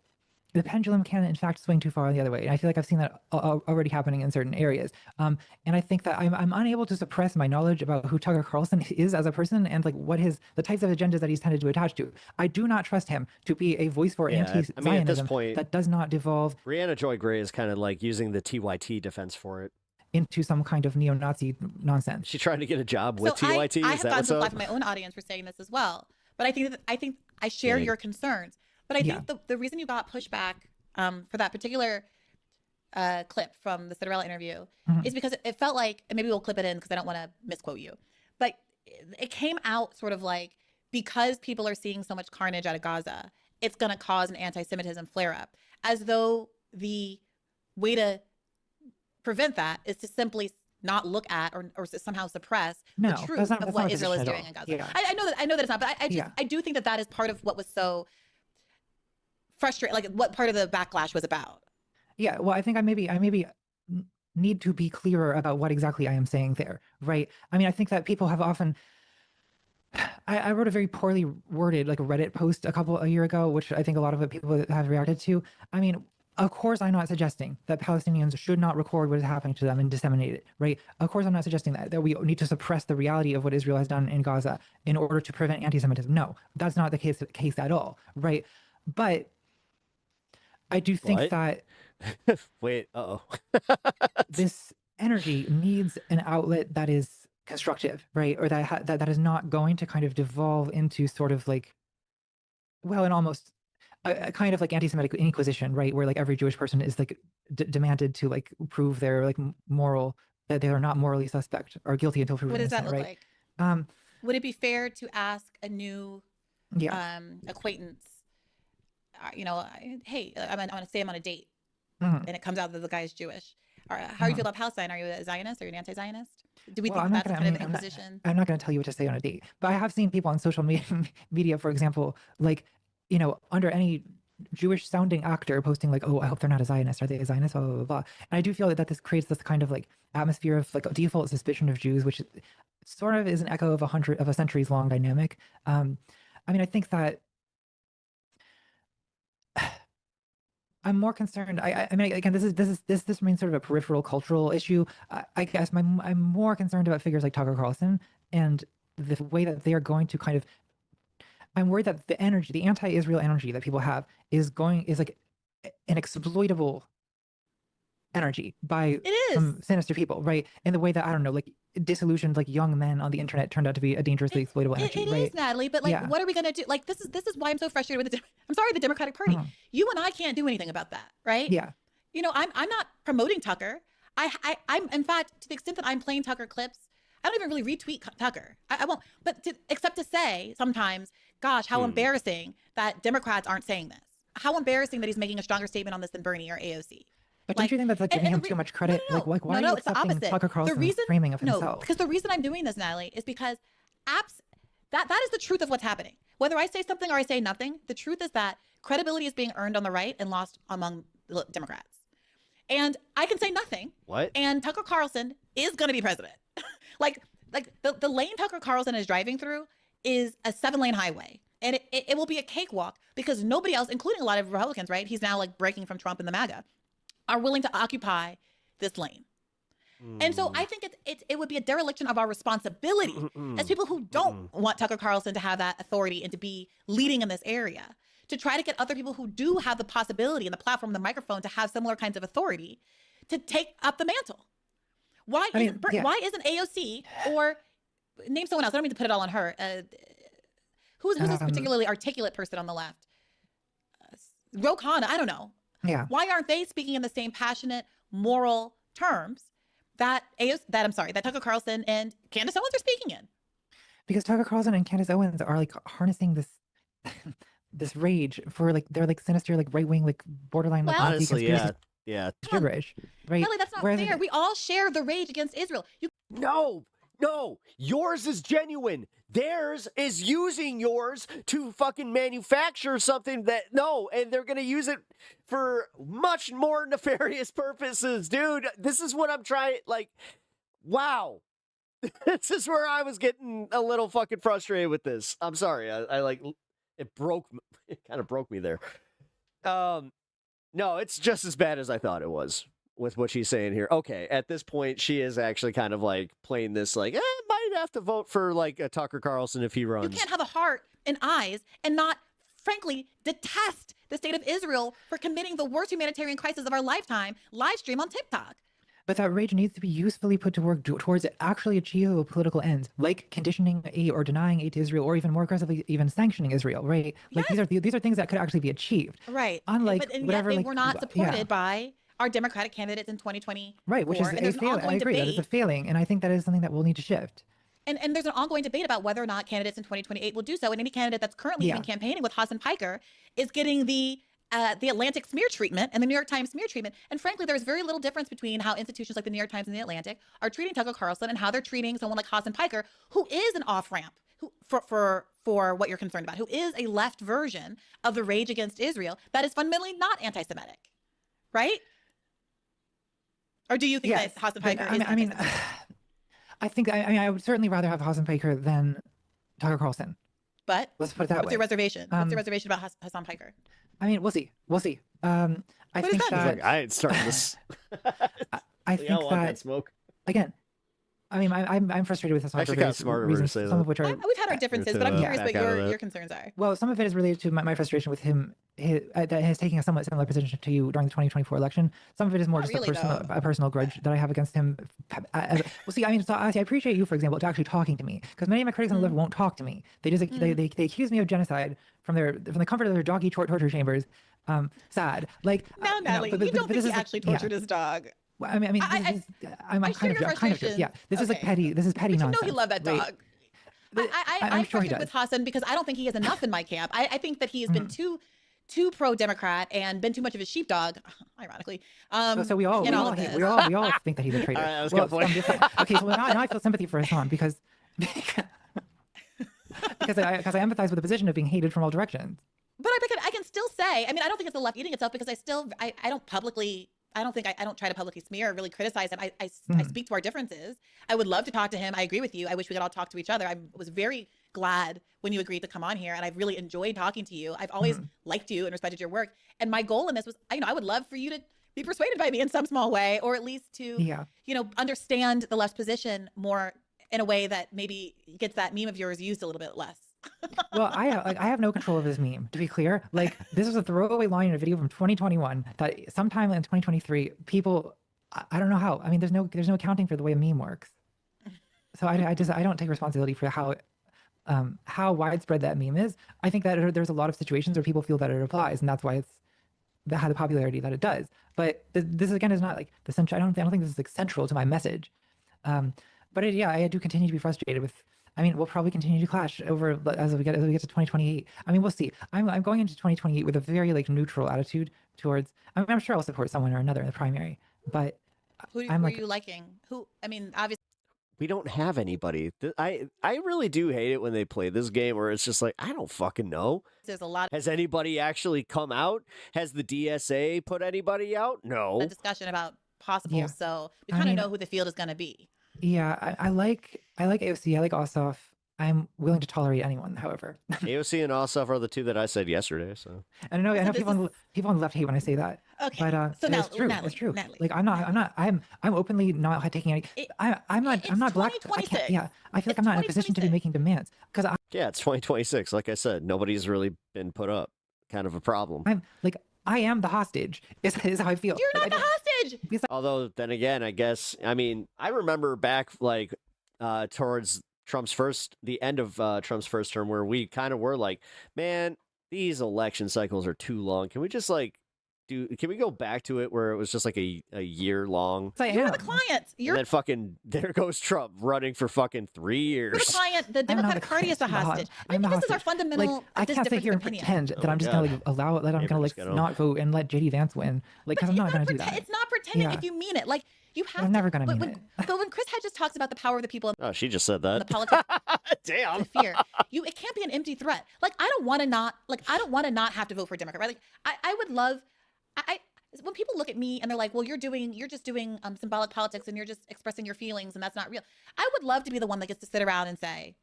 the pendulum can, in fact, swing too far the other way. And I feel like I've seen that already happening in certain areas. And I think that I'm unable to suppress my knowledge about who Tucker Carlson is as a person and like the types of agendas that he's tended to attach to. I do not trust him to be a voice for anti-Zionism at this point, that does not devolve. Brianna Joy Gray is kind of like using the TYT defense for it. Into some kind of neo-Nazi nonsense. She's trying to get a job with TYT. I have gotten some flack from my own audience for saying this as well. But I think I share your concerns. But I think the reason you got pushback for that particular clip from the Citarella interview is because it felt like, and maybe we'll clip it in because I don't want to misquote you, but it came out sort of like, because people are seeing so much carnage out of Gaza, it's going to cause an anti-Semitism flare-up, as though the way to prevent that is to simply not look at or somehow suppress the truth of what Israel is doing in Gaza. Yeah. I know that it's not, but I do think that is part of what was so frustrating, like what part of the backlash was about. Yeah, well, I think I maybe need to be clearer about what exactly I am saying there, right? I mean, I think that people have often. I wrote a very poorly worded like a Reddit post a year ago, which I think a lot of people have reacted to. I mean, of course, I'm not suggesting that Palestinians should not record what is happening to them and disseminate it, right? Of course, I'm not suggesting that we need to suppress the reality of what Israel has done in Gaza in order to prevent anti-Semitism. No, that's not the case at all, right? But I do think that wait, this energy needs an outlet that is constructive, right? Or that is not going to kind of devolve into sort of like, well, an almost a kind of like anti-Semitic inquisition, right? Where like every Jewish person is like demanded to like prove their like that they are not morally suspect or guilty until proven innocent. What does that look like? Would it be fair to ask a new acquaintance, hey, I'm going to say I'm on a date, and it comes out that the guy is Jewish. How do you feel about Palestine? Are you a Zionist? Are you an anti-Zionist? Do we think that's kind of an inquisition? I'm not going to tell you what to say on a date, but I have seen people on social media, for example, like, under any Jewish sounding actor posting like, oh, I hope they're not a Zionist. Are they a Zionist? Blah, blah, blah, blah. And I do feel that this creates this kind of like atmosphere of like a default suspicion of Jews, which sort of is an echo of a centuries long dynamic. I mean, I think that I'm more concerned. I mean, again, this remains sort of a peripheral cultural issue. I guess I'm more concerned about figures like Tucker Carlson and the way that they are going to kind of. I'm worried that the energy, the anti-Israel energy that people have, is like an exploitable energy by some sinister people, right? In the way that, I don't know, like disillusioned like young men on the internet turned out to be a dangerously exploitable energy. It right? is, Natalie, but like, what are we gonna do? Like, this is why I'm so frustrated with the Democratic Party. You and I can't do anything about that, right? Yeah. You know, I'm not promoting Tucker. I'm in fact, to the extent that I'm playing Tucker clips, I don't even really retweet Tucker. I won't, but except to say sometimes, gosh, how embarrassing that Democrats aren't saying this. How embarrassing that he's making a stronger statement on this than Bernie or AOC. But don't you think that's like giving him too much credit? No, like why are you it's the accepting opposite. Tucker Carlson's framing of himself? No, because the reason I'm doing this, Natalie, is because that is the truth of what's happening. Whether I say something or I say nothing, the truth is that credibility is being earned on the right and lost among Democrats. And I can say nothing. What? And Tucker Carlson is going to be president. like the lane Tucker Carlson is driving through is a 7-lane highway. And it will be a cakewalk because nobody else, including a lot of Republicans, right? He's now like breaking from Trump and the MAGA, are willing to occupy this lane. And so I think it would be a dereliction of our responsibility as people who don't want Tucker Carlson to have that authority and to be leading in this area, to try to get other people who do have the possibility and the platform, the microphone to have similar kinds of authority to take up the mantle. Why isn't AOC or name someone else? I don't mean to put it all on her. Who's this particularly articulate person on the left? Ro Khanna, I don't know. Yeah. Why aren't they speaking in the same passionate, moral terms that Tucker Carlson and Candace Owens are speaking in? Because Tucker Carlson and Candace Owens are like harnessing this this rage for like they're like sinister, like right wing, like borderline, like honestly, yeah, gibberish, right? Really, that's not fair. We all share the rage against Israel. No, yours is genuine. Theirs is using yours to fucking manufacture something and they're gonna use it for much more nefarious purposes, dude. This is what I'm trying, like, wow. This is where I was getting a little fucking frustrated with this. I'm sorry, I like, it kind of broke me there. No, it's just as bad as I thought it was with what she's saying here. Okay, at this point, she is actually kind of like playing this like, might have to vote for like a Tucker Carlson if he runs. You can't have a heart and eyes and not, frankly, detest the state of Israel for committing the worst humanitarian crisis of our lifetime, live stream on TikTok. But that rage needs to be usefully put to work towards actually achievable political ends, like conditioning aid or denying aid to Israel, or even more aggressively, even sanctioning Israel, right? Like these are things that could actually be achieved. Right. Unlike and whatever, yet they like, were not supported by our Democratic candidates in 2020. Right, which is a failing. I agree, that is a failing, and I think that is something that will need to shift. And there's an ongoing debate about whether or not candidates in 2028 will do so. And any candidate that's currently even campaigning with Hassan Piker is getting the Atlantic smear treatment and the New York Times smear treatment. And frankly, there's very little difference between how institutions like the New York Times and the Atlantic are treating Tucker Carlson and how they're treating someone like Hassan Piker, who is an off-ramp for what you're concerned about, who is a left version of the rage against Israel that is fundamentally not anti-Semitic, right? Or do you think that Hassan Piker is anti-Semitic? I would certainly rather have Hassan Piker than Tucker Carlson. But let's put it that way. What's your reservation? What's your reservation about Hassan Piker? I mean, we'll see. I think that I ain't starting this. I think that smoke. Again, I mean, I'm frustrated with this for various reasons, some of which are... We've had our differences, but I'm curious what your concerns are. Well, some of it is related to my frustration with him, that he's taking a somewhat similar position to you during the 2024 election. Some of it is more a personal grudge that I have against him. Well, see, I mean, so I appreciate you, for example, to actually talking to me, because many of my critics on the left won't talk to me. They just they accuse me of genocide from the comfort of their doggy torture chambers. Sad. Like, now, Natalie, you don't think he actually tortured his dog? Well, I mean, I'm kind of yeah. This is like petty. This is petty nonsense. You know he loved that dog. I'm sure he does. With Hassan because I don't think he has enough in my camp. I think that he has been too pro-Democrat and been too much of a sheepdog, ironically. So we all think that he's a traitor. Okay, so now I feel sympathy for Hassan because I empathize with the position of being hated from all directions. But I can still say say, I mean, I don't think it's the left eating itself, because I don't try to publicly smear or really criticize him. I speak to our differences. I would love to talk to him. I agree with you. I wish we could all talk to each other. I was very glad when you agreed to come on here, and I've really enjoyed talking to you. I've always liked you and respected your work. And my goal in this was, I would love for you to be persuaded by me in some small way, or at least to, understand the left's position more in a way that maybe gets that meme of yours used a little bit less. Well, I have no control over this meme, to be clear. Like, this was a throwaway line in a video from 2021 that sometime in 2023, people, I don't know how. I mean, there's no accounting for the way a meme works. So I don't take responsibility for how widespread that meme is. I think that there's a lot of situations where people feel that it applies, and that's why it's had the popularity that it does. But this again is not like the central. I don't think this is like central to my message. But I do continue to be frustrated with. I mean, we'll probably continue to clash over as we get to 2028. I mean, we'll see. I'm going into 2028 with a very like neutral attitude towards. I mean, I'm sure I'll support someone or another in the primary, but who are you liking? Who? I mean, obviously. We don't have anybody. I really do hate it when they play this game where it's just like, I don't fucking know. There's a lot. Has anybody actually come out? Has the DSA put anybody out? No. A discussion about possible. So we kind of know who the field is going to be. Yeah, I like AOC. I like Ossoff. I'm willing to tolerate anyone, however. AOC and Ossoff are the two that I said yesterday. So I know people on the left hate when I say that. Okay, but so now, it's true. Natalie, It's true. Natalie. Like I'm openly not taking any. I'm not black. I can't. Yeah, I feel like I'm not in a position to be making demands because it's 2026. Like I said, nobody's really been put up. Kind of a problem. I am the hostage. Is how I feel. You're not the hostage. Although then again, I guess I remember back towards the end of Trump's first term, where we kind of were like, man, these election cycles are too long. Can we just can we go back to it where it was just like a year long? You're the client. And then fucking there goes Trump running for fucking 3 years. You're the client. The Democratic Party is the hostage. I think this is our fundamental. I can't sit here and pretend that I'm just gonna allow that I'm gonna not vote and let JD Vance win. Because I'm not gonna do that. It's not pretending if you mean it. Like you have. I'm never gonna mean it. But when Chris Hedges talks about the power of the people. Oh, she just said that. The politics. Damn. The fear. It can't be an empty threat. Like I don't want to not have to vote for a Democrat. Right? Like I would love. When people look at me and they're like, well, you're just doing symbolic politics and you're just expressing your feelings and that's not real. I would love to be the one that gets to sit around and say,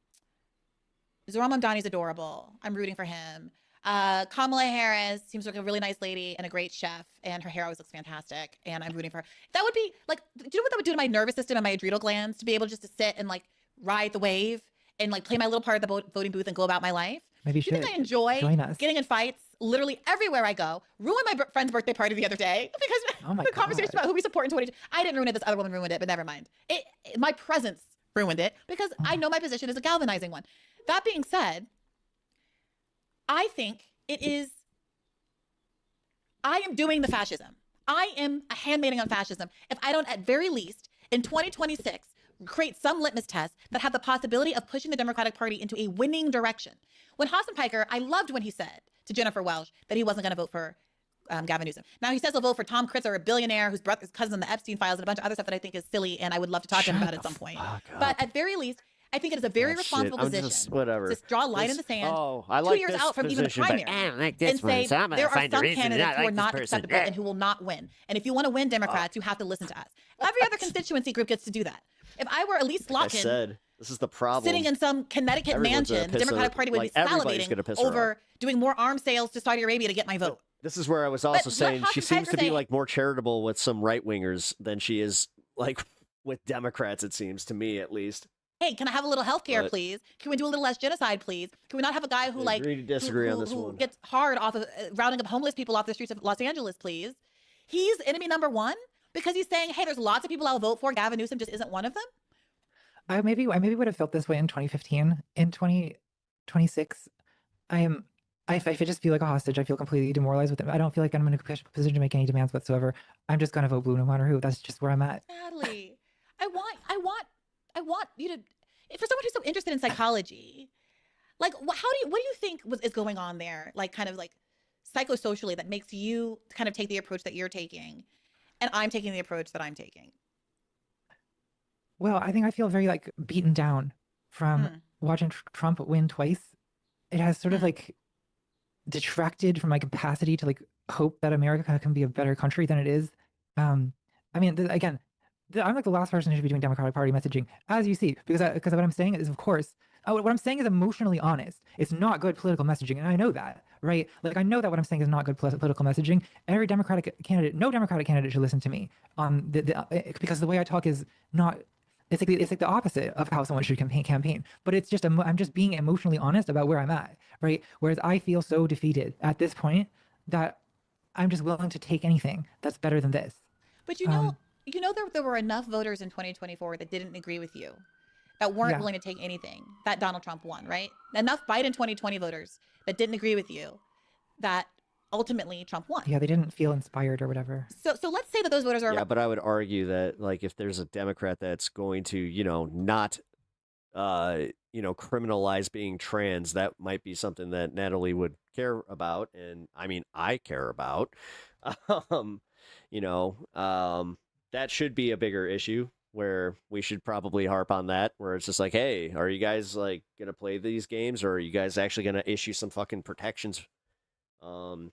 Zohran Mamdani's adorable. I'm rooting for him. Kamala Harris seems like a really nice lady and a great chef, and her hair always looks fantastic, and I'm rooting for her. That would be like, do you know what that would do to my nervous system and my adrenal glands to be able just to sit and like ride the wave and like play my little part of the voting booth and go about my life? Maybe you think I enjoy getting in fights literally everywhere I go? Ruined my friend's birthday party the other day because the conversation about who we support in 2022. I didn't ruin it. This other woman ruined it, but never mind. My presence ruined it because I know my position is a galvanizing one. That being said, I think I am doing the fascism. I am a handmaiden on fascism. If I don't, at very least, in 2026, create some litmus tests that have the possibility of pushing the Democratic Party into a winning direction. When Hassan Piker, I loved when he said to Jennifer Welch that he wasn't going to vote for Gavin Newsom. Now he says he'll vote for Tom Kritzer, a billionaire whose cousin in the Epstein files, and a bunch of other stuff that I think is silly, and I would love to talk to him about at some point. But at very least, I think it is a very responsible position to draw a line in the sand 2 years out from even the primary and say there are some candidates who are not acceptable and who will not win. And if you want to win Democrats, you have to listen to us. Every other constituency group gets to do that. If I were Elise Slotkin, this is the problem. Sitting in some Connecticut mansion, the Democratic Party would be salivating over doing more arms sales to Saudi Arabia to get my vote. This is where I was also saying she seems to be like more charitable with some right wingers than she is like with Democrats. It seems to me, at least. Hey, can I have a little health care, please? Can we do a little less genocide, please? Can we not have a guy who who gets hard off of rounding up homeless people off the streets of Los Angeles, please? He's enemy number one because he's saying, hey, there's lots of people I'll vote for. Gavin Newsom just isn't one of them. I maybe would have felt this way in 2015. In 2026, if I just feel like a hostage, I feel completely demoralized with it. I don't feel like I'm in a position to make any demands whatsoever. I'm just gonna vote blue no matter who. That's just where I'm at. Natalie, I want you to, for someone who's so interested in psychology, like what do you think is going on there? Like kind of like psychosocially that makes you kind of take the approach that you're taking, and I'm taking the approach that I'm taking. Well, I think I feel very like beaten down from watching Trump win twice. It has sort of like, detracted from my capacity to like hope that America can be a better country than it is. I mean, again, I'm like the last person who should be doing Democratic Party messaging, as you see, because what I'm saying is, of course, what I'm saying is emotionally honest. It's not good political messaging, and I know that, right? Like I know that what I'm saying is not good political messaging. Every Democratic candidate, no Democratic candidate should listen to me on because the way I talk is not. It's like the opposite of how someone should campaign. But it's just I'm just being emotionally honest about where I'm at, right? Whereas I feel so defeated at this point that I'm just willing to take anything that's better than this. But you know, there were enough voters in 2024 that didn't agree with you, that weren't willing to take anything, that Donald Trump won, right? Enough Biden 2020 voters that didn't agree with you, that ultimately Trump won. Yeah, they didn't feel inspired or whatever. So let's say that those voters are. Yeah, but I would argue that like if there's a Democrat that's going to, not, criminalize being trans, that might be something that Natalie would care about, and I mean I care about. That should be a bigger issue where we should probably harp on that, where it's just like, hey, are you guys like gonna play these games, or are you guys actually gonna issue some fucking protections, and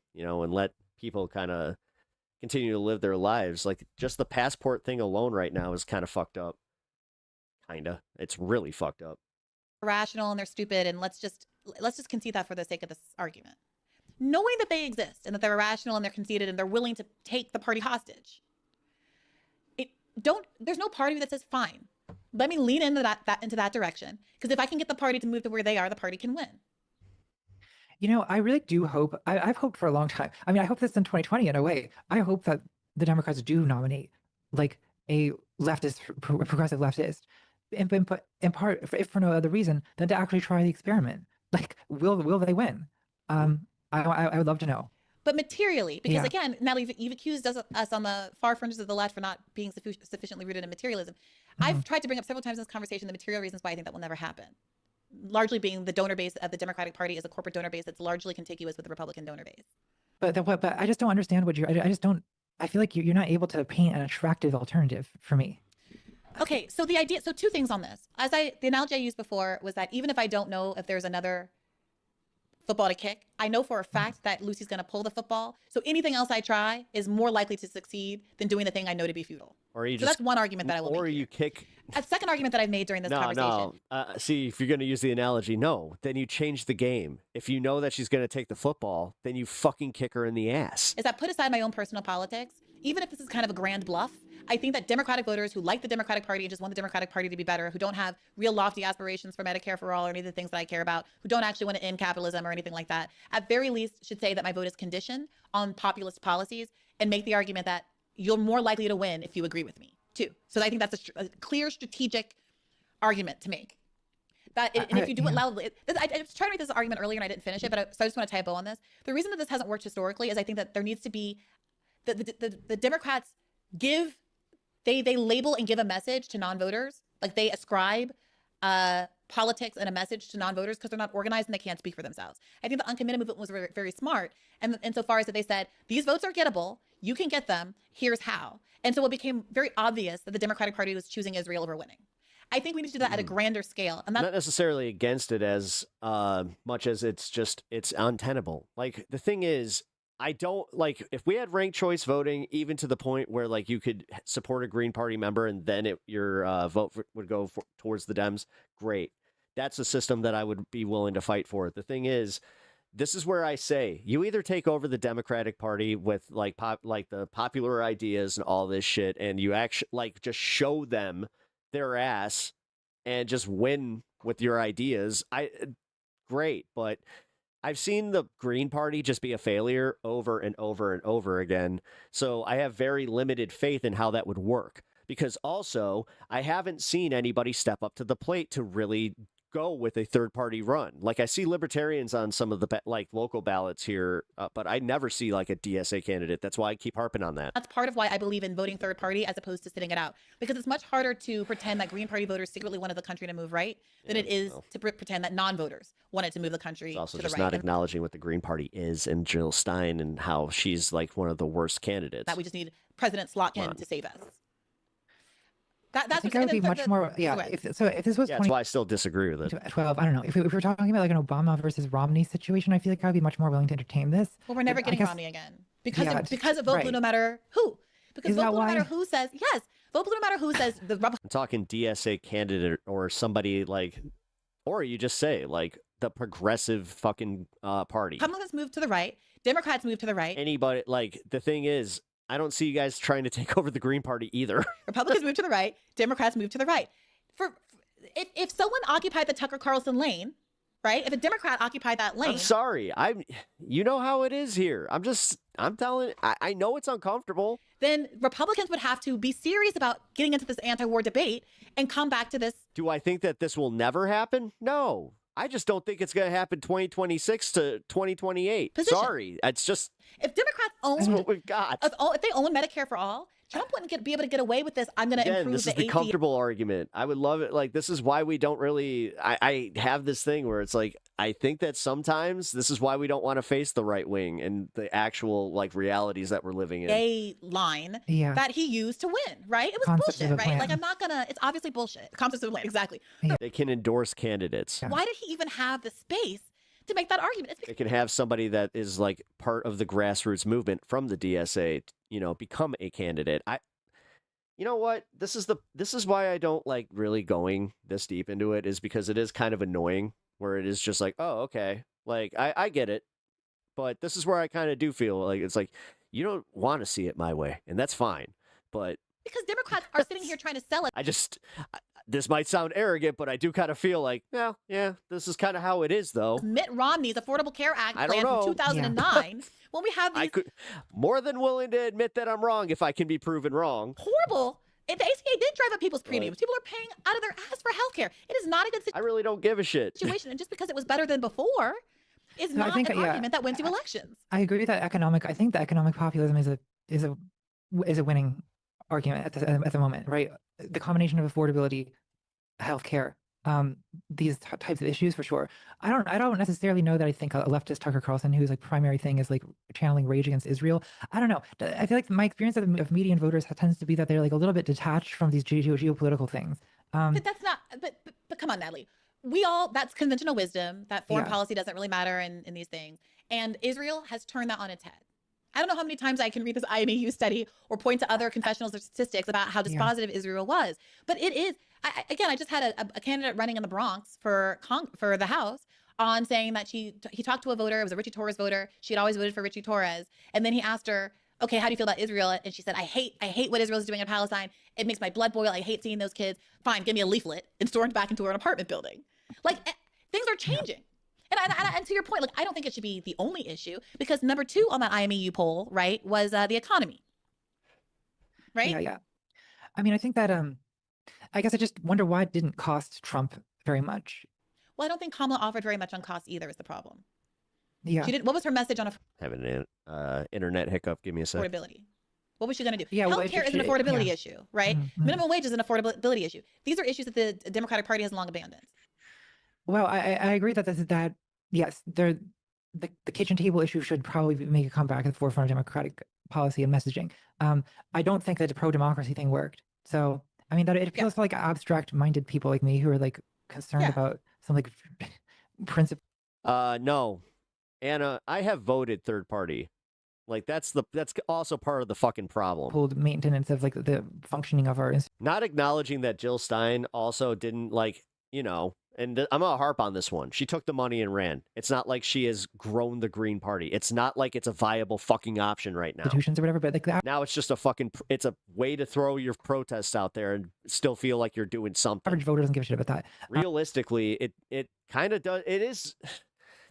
let people kind of continue to live their lives? Like just the passport thing alone right now is kind of fucked up. It's really fucked up. Irrational and they're stupid, and let's just concede that for the sake of this argument. Knowing that they exist and that they're irrational and they're conceited and they're willing to take the party hostage. There's no part of me that says, fine, let me lean into that direction. Because if I can get the party to move to where they are, the party can win. I really do hope, I've hoped for a long time. I mean, I hope this in 2020 in a way. I hope that the Democrats do nominate like a leftist, progressive leftist, in part, if for no other reason than to actually try the experiment. Like, will they win? I would love to know. But materially, because again, Natalie, you've accused us on the far fringes of the left for not being sufficiently rooted in materialism. I've tried to bring up several times in this conversation the material reasons why I think that will never happen. Largely being the donor base of the Democratic Party is a corporate donor base that's largely contiguous with the Republican donor base. But I just don't understand I feel like you're not able to paint an attractive alternative for me. Okay, so two things on this. The analogy I used before was that even if I don't know if there's another football to kick, I know for a fact that Lucy's going to pull the football. So anything else I try is more likely to succeed than doing the thing I know to be futile. So that's one argument that I will make. Or you kick. A second argument that I've made during this conversation. See, if you're going to use the analogy, then you change the game. If you know that she's going to take the football, then you fucking kick her in the ass. Is that put aside my own personal politics? Even if this is kind of a grand bluff, I think that Democratic voters who like the Democratic Party and just want the Democratic Party to be better, who don't have real lofty aspirations for Medicare for all or any of the things that I care about, who don't actually want to end capitalism or anything like that, at very least should say that my vote is conditioned on populist policies and make the argument that you're more likely to win if you agree with me, too. So I think that's a clear strategic argument to make. And if you do it loudly, I was trying to make this argument earlier and I didn't finish it, so I just want to tie a bow on this. The reason that this hasn't worked historically is I think that there needs to be the Democrats they label and give a message to non-voters, like they ascribe politics and a message to non-voters because they're not organized and they can't speak for themselves. I think the uncommitted movement was very, very smart, and insofar as that they said these votes are gettable, you can get them, here's how. And so it became very obvious that the Democratic Party was choosing Israel over winning. I think we need to do that at a grander scale, and that's not necessarily against it as much as it's untenable. Like the thing is, I don't like if we had ranked choice voting, even to the point where like you could support a Green Party member and then your vote would go towards the Dems. Great. That's a system that I would be willing to fight for. The thing is, this is where I say you either take over the Democratic Party with like the popular ideas and all this shit, and you actually just show them their ass and just win with your ideas. Great, but I've seen the Green Party just be a failure over and over and over again. So I have very limited faith in how that would work, because also I haven't seen anybody step up to the plate to really go with a third party run. Like I see libertarians on some of the local ballots here, but I never see like a DSA candidate. That's why I keep harping on that. That's part of why I believe in voting third party as opposed to sitting it out, because it's much harder to pretend that Green Party voters secretly wanted the country to move right than it is to pretend that non-voters wanted to move the country to the right. It's also just not acknowledging what the Green Party is and Jill Stein and how she's like one of the worst candidates. That we just need President Slotkin to save us. That's I think I would be much more. Yeah. If this was that's why I still disagree with it. 2012, I don't know. If we were talking about like an Obama versus Romney situation, I feel like I'd be much more willing to entertain this. Well, we're never getting Romney again because of vote blue no matter who. Because vote blue no matter who says yes. Vote blue no matter who says the. I'm talking DSA candidate or somebody like, or you just say like the progressive fucking party. Republicans move to the right. Democrats move to the right. Anybody, like, the thing is, I don't see you guys trying to take over the Green Party either. Republicans move to the right. Democrats move to the right. If someone occupied the Tucker Carlson lane, right? If a Democrat occupied that lane. I'm sorry. You know how it is here. I'm telling, I know it's uncomfortable. Then Republicans would have to be serious about getting into this anti-war debate and come back to this. Do I think that this will never happen? No. I just don't think it's going to happen 2026 to 2028. Sorry. It's just. If Democrats own. That's what we've got. If they own Medicare for all, Trump wouldn't be able to get away with this. I'm going to improve this is the comfortable argument. I would love it. Like, this is why we don't really. I have this thing where it's like, I think that sometimes this is why we don't want to face the right wing and the actual like realities that we're living in. A line that he used to win, right? It was bullshit, right? Plan. Like, I'm not gonna. It's obviously bullshit. Concept of a plan, exactly. Yeah. They can endorse candidates. Yeah. Why did he even have the space to make that argument? They can have somebody that is like part of the grassroots movement from the DSA, become a candidate. You know what? This is why I don't like really going this deep into it, is because it is kind of annoying where it is just like, oh, okay. Like, I get it. But this is where I kind of do feel like it's like, you don't want to see it my way, and that's fine. But because Democrats are sitting here trying to sell it. This might sound arrogant, but I do kind of feel like, yeah, this is kind of how it is, though. Mitt Romney's Affordable Care Act plan from 2009. When we have these... I could more than willing to admit that I'm wrong if I can be proven wrong. Horrible. And the ACA did drive up people's premiums. People are paying out of their ass for healthcare. It is not a good situation. I really don't give a shit. And just because it was better than before is not an argument that wins you elections. I agree that I think the economic populism is a winning argument at the moment, right? The combination of affordability, healthcare, these types of issues for sure. I don't necessarily know that I think a leftist Tucker Carlson, whose like primary thing is like channeling rage against Israel. I don't know. I feel like my experience of median voters tends to be that they're like a little bit detached from these geopolitical things. But that's not. But come on, Natalie. That's conventional wisdom that foreign policy doesn't really matter in these things. And Israel has turned that on its head. I don't know how many times I can read this IMEU study or point to other confessionals or statistics about how dispositive Israel was. But it is. I just had a candidate running in the Bronx for the House on saying that he talked to a voter. It was a Richie Torres voter. She had always voted for Richie Torres. And then he asked her, okay, how do you feel about Israel? And she said, I hate what Israel is doing in Palestine. It makes my blood boil. I hate seeing those kids. Fine, give me a leaflet, and stormed back into her apartment building. Like, things are changing. And to your point, like, I don't think it should be the only issue, because number 2 on that IMEU poll, right, was the economy. Right? Yeah. I mean, I think that I guess I just wonder why it didn't cost Trump very much. Well, I don't think Kamala offered very much on cost either is the problem. Yeah. She did. What was her message on having an internet hiccup? Give me a sec. Affordability. What was she going to do? Yeah, healthcare is an affordability issue, right? Mm-hmm. Minimum wage is an affordability issue. These are issues that the Democratic Party has long abandoned. Well, I agree that yes, the kitchen table issue should probably make a comeback at the forefront of Democratic policy and messaging. I don't think that the pro-democracy thing worked. So, I mean, that it feels like abstract-minded people like me who are like concerned about some like principle. No, Anna, I have voted third party. Like that's also part of the fucking problem. Maintenance of like the functioning of our. Not acknowledging that Jill Stein also didn't and I'm gonna harp on this one. She took the money and ran. It's not like she has grown the Green Party. It's not like it's a viable fucking option right now. Institutions or whatever, but like that. Now it's just it's a way to throw your protests out there and still feel like you're doing something. Average voter doesn't give a shit about that. Realistically, it kind of does. It is.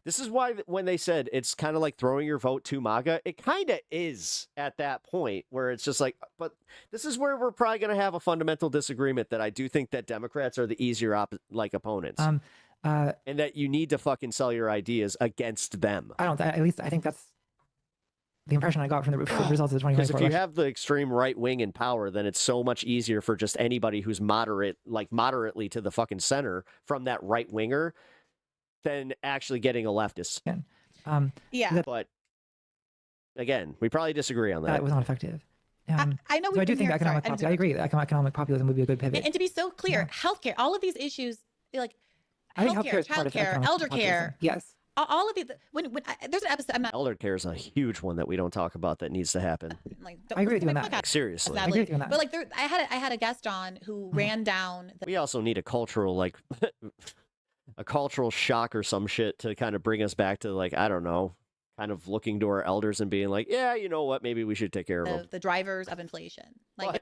This is why when they said it's kind of like throwing your vote to MAGA, it kind of is at that point where it's just like, but this is where we're probably going to have a fundamental disagreement that I do think that Democrats are the easier opponents. And that you need to fucking sell your ideas against them. I think that's the impression I got from the results of the 2024 Because if you have the extreme right wing in power, then it's so much easier for just anybody who's moderately to the fucking center from that right winger than actually getting a leftist. Yeah. But again, we probably disagree on that. That was not effective. I know. So I do think economic populism. I agree. Economic populism would be a good pivot. And to be so clear, healthcare, all of these issues, like I think healthcare is part of childcare, elder care. Yes. All of these. When there's an episode, elder care is a huge one that we don't talk about that needs to happen. Like, I agree with you on that. Seriously, sadly. I agree with you on that. But like, I had a guest on who ran down. We also need a cultural a cultural shock or some shit to kind of bring us back to like, I don't know, kind of looking to our elders and being like, yeah, you know what, maybe we should take care of them. The drivers of inflation. Like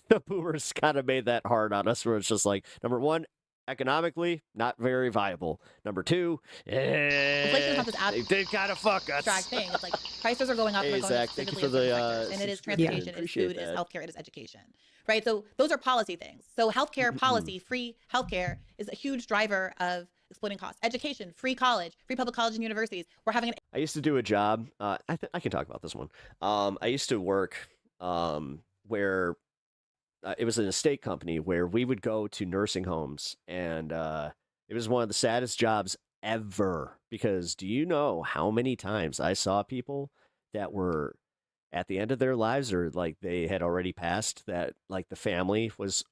the boomers kind of made that hard on us, where it's just like, number one, economically not very viable. Number two, inflation is not this they did kind of fuck us. abstract thing. It's like prices are going up. Exactly. Thank you for the and it is transportation, it is food, it is healthcare, it is education. Right. So those are policy things. So healthcare policy, free healthcare, is a huge driver of exploding costs. Education, free college, free public college and universities. We're having I used to do a job. I can talk about this one. I used to work where it was an estate company where we would go to nursing homes, and it was one of the saddest jobs ever, because do you know how many times I saw people that were at the end of their lives, or like they had already passed, that like the family was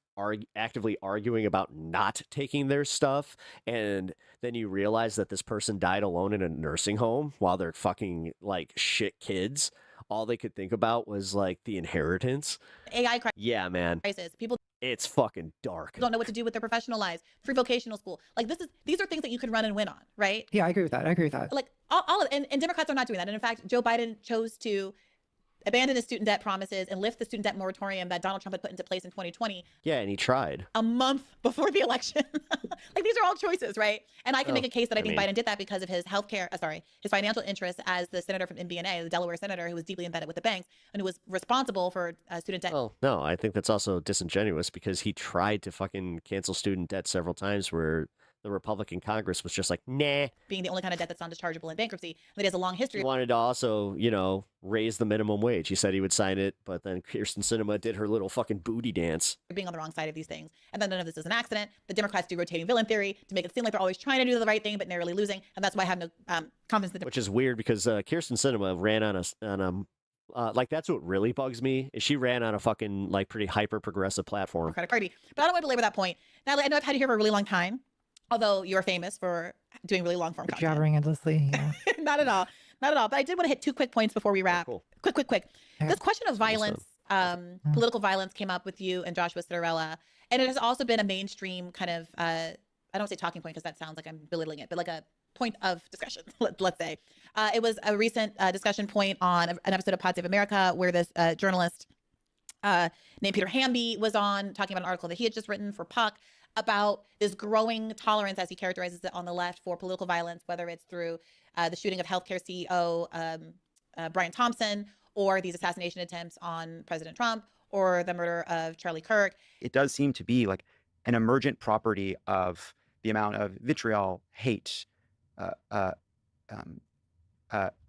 actively arguing about not taking their stuff, and then you realize that this person died alone in a nursing home while they're fucking like shit kids. All they could think about was like the inheritance. AI crisis. Yeah, man. People. It's fucking dark. Don't know what to do with their professional lives. Free vocational school. Like these are things that you can run and win on, right? Yeah, I agree with that. Like all of, and Democrats are not doing that. And in fact, Joe Biden chose to abandon his student debt promises and lift the student debt moratorium that Donald Trump had put into place in 2020. Yeah, and he tried. A month before the election. Like these are all choices, right? And I can make a case that I think Biden did that because of his his financial interests as the senator from Indiana, the Delaware senator who was deeply embedded with the banks and who was responsible for student debt. Well, no, I think that's also disingenuous, because he tried to fucking cancel student debt several times, where the Republican Congress was just like, nah. Being the only kind of debt that's non-dischargeable in bankruptcy. And that has a long history. He wanted to also, raise the minimum wage. He said he would sign it, but then Kirsten Sinema did her little fucking booty dance. Being on the wrong side of these things. And then none of this is an accident. The Democrats do rotating villain theory to make it seem like they're always trying to do the right thing, but narrowly losing. And that's why I have no confidence in the Which is weird, because Kirsten Sinema ran on a like, that's what really bugs me, is she ran on a fucking like pretty hyper progressive platform. Party. But I don't want to belabor that point. Natalie, I know I've had you here for a really long time. Although you're famous for doing really long form content. Jabbering endlessly. Yeah. Not at all. But I did want to hit 2 quick points before we wrap. Cool. Quick. This question of violence, political violence, came up with you and Joshua Citarella. And it has also been a mainstream kind of, I don't say talking point because that sounds like I'm belittling it, but like a point of discussion, let's say. It was a recent discussion point on an episode of Pod Save America where this journalist named Peter Hamby was on, talking about an article that he had just written for Puck about this growing tolerance, as he characterizes it, on the left for political violence, whether it's through the shooting of healthcare CEO Brian Thompson, or these assassination attempts on President Trump, or the murder of Charlie Kirk. It does seem to be like an emergent property of the amount of vitriol, hate,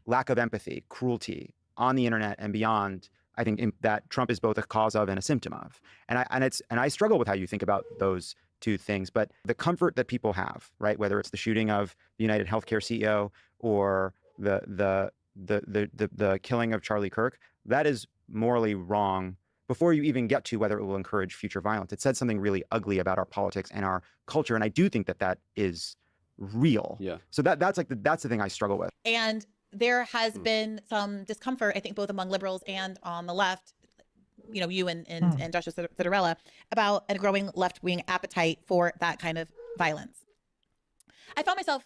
lack of empathy, cruelty on the internet and beyond. I think that Trump is both a cause of and a symptom of. And I struggle with how you think about those two things, but the comfort that people have, right? Whether it's the shooting of the United Healthcare CEO or the killing of Charlie Kirk, that is morally wrong before you even get to whether it will encourage future violence. It said something really ugly about our politics and our culture, and I do think that is real. Yeah. So that's the thing I struggle with. And there has been some discomfort, I think, both among liberals and on the left, you and Joshua Citarella, about a growing left-wing appetite for that kind of violence. I found myself,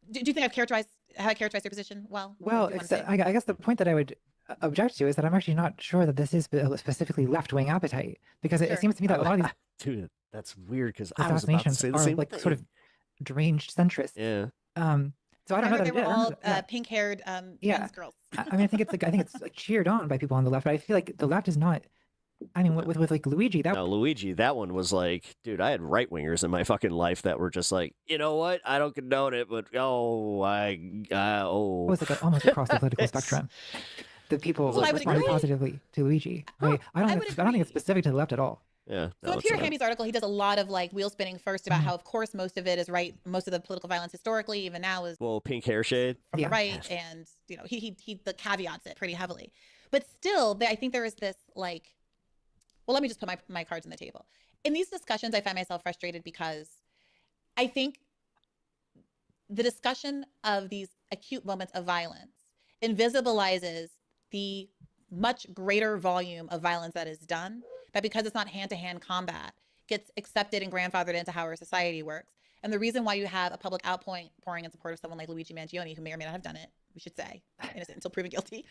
do you think have I characterized your position well? Well, I guess the point that I would object to is that I'm actually not sure that this is specifically left-wing appetite, because it seems to me that a lot of these dude, that's weird, because I was about to say the are same like thing. sort of deranged centrists. Yeah. So I don't know that they were all pink-haired men's girls. I mean, I think it's like cheered on by people on the left, but I feel like the left is not. I mean, with like Luigi, that one was like, dude, I had right wingers in my fucking life that were just like, you know what, I don't condone it, but it was like almost across the political spectrum. The people responded positively to Luigi. I don't think it's specific to the left at all. Yeah. So in Peter Hamby's article, he does a lot of like wheel spinning first about how, of course, most of it is right. Most of the political violence historically, even now, is pink hair shade from the right, and he the caveats it pretty heavily. But still, I think there is this like, well, let me just put my cards on the table. In these discussions, I find myself frustrated because I think the discussion of these acute moments of violence invisibilizes the much greater volume of violence that is done, that because it's not hand-to-hand combat, gets accepted and grandfathered into how our society works. And the reason why you have a public outpouring in support of someone like Luigi Mangione, who may or may not have done it, we should say, innocent until proven guilty,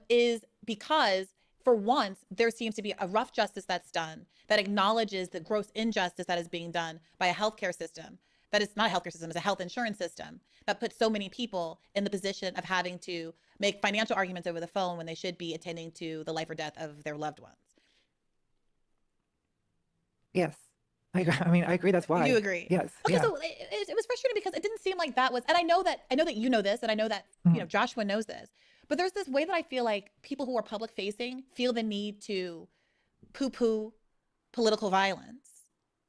is because for once, there seems to be a rough justice that's done that acknowledges the gross injustice that is being done by a healthcare system. That is not a healthcare system, it's a health insurance system that puts so many people in the position of having to make financial arguments over the phone when they should be attending to the life or death of their loved ones. Yes. I agree. That's why. You agree? Yes. Okay, yeah. so it was frustrating because it didn't seem like that was, and I know that you know this, and I know that you know Joshua knows this, but there's this way that I feel like people who are public facing feel the need to poo-poo political violence.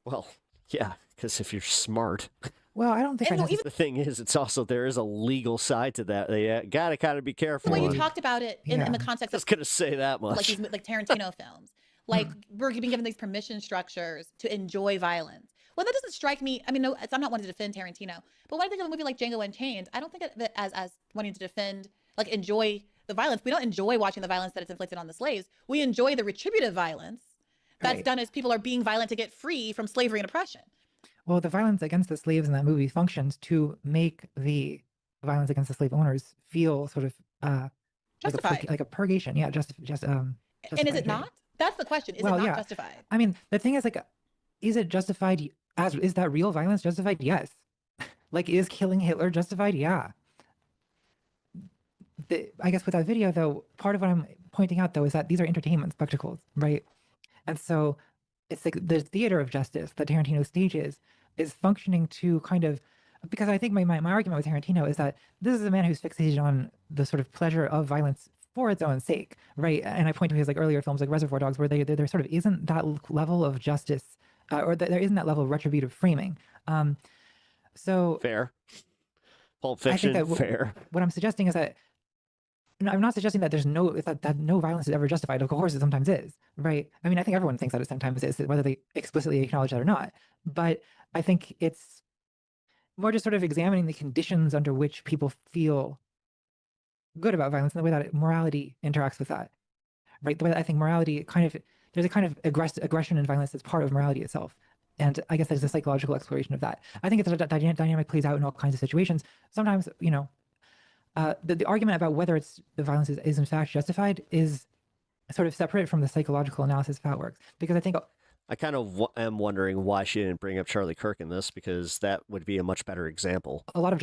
Well, yeah, because if you're smart. Well, I don't think the thing is, it's also, there is a legal side to that. They gotta kind of be careful. The way you talked about it in the context of, just gonna say that much. Like Tarantino films. Like we're being given these permission structures to enjoy violence. Well, that doesn't strike me. I mean, no, I'm not wanting to defend Tarantino, but when I think of a movie like Django Unchained, I don't think of it as wanting to defend, like enjoy the violence. We don't enjoy watching the violence that it's inflicted on the slaves. We enjoy the retributive violence that's done as people are being violent to get free from slavery and oppression. Well, the violence against the slaves in that movie functions to make the violence against the slave owners feel sort of justified, like a purgation. Yeah, and is it not? That's the question. Is it not justified? I mean, the thing is, like, is it justified? Is that real violence justified? Yes. Like, is killing Hitler justified? Yeah. I guess with that video, though, part of what I'm pointing out, though, is that these are entertainment spectacles, right? And so it's like the theater of justice that Tarantino stages is functioning to kind of, because I think my argument with Tarantino is that this is a man who's fixated on the sort of pleasure of violence for its own sake, right? And I point to his like earlier films like Reservoir Dogs, where there sort of isn't that level of justice, or there isn't that level of retributive framing. So fair. Pulp Fiction, fair. What I'm suggesting is that I'm not suggesting that there's that no violence is ever justified. Of course, it sometimes is, right? I mean, I think everyone thinks that it sometimes is, whether they explicitly acknowledge that or not. But I think it's more just sort of examining the conditions under which people feel good about violence and the way that morality interacts with that, right? The way that I think morality there's a kind of aggression and violence that's part of morality itself. And I guess there's a psychological exploration of that. I think it's a dynamic plays out in all kinds of situations. Sometimes, you know, the argument about whether the violence is in fact justified is sort of separate from the psychological analysis of how it works. Because I think I kind of am wondering why she didn't bring up Charlie Kirk in this, because that would be a much better example. A lot of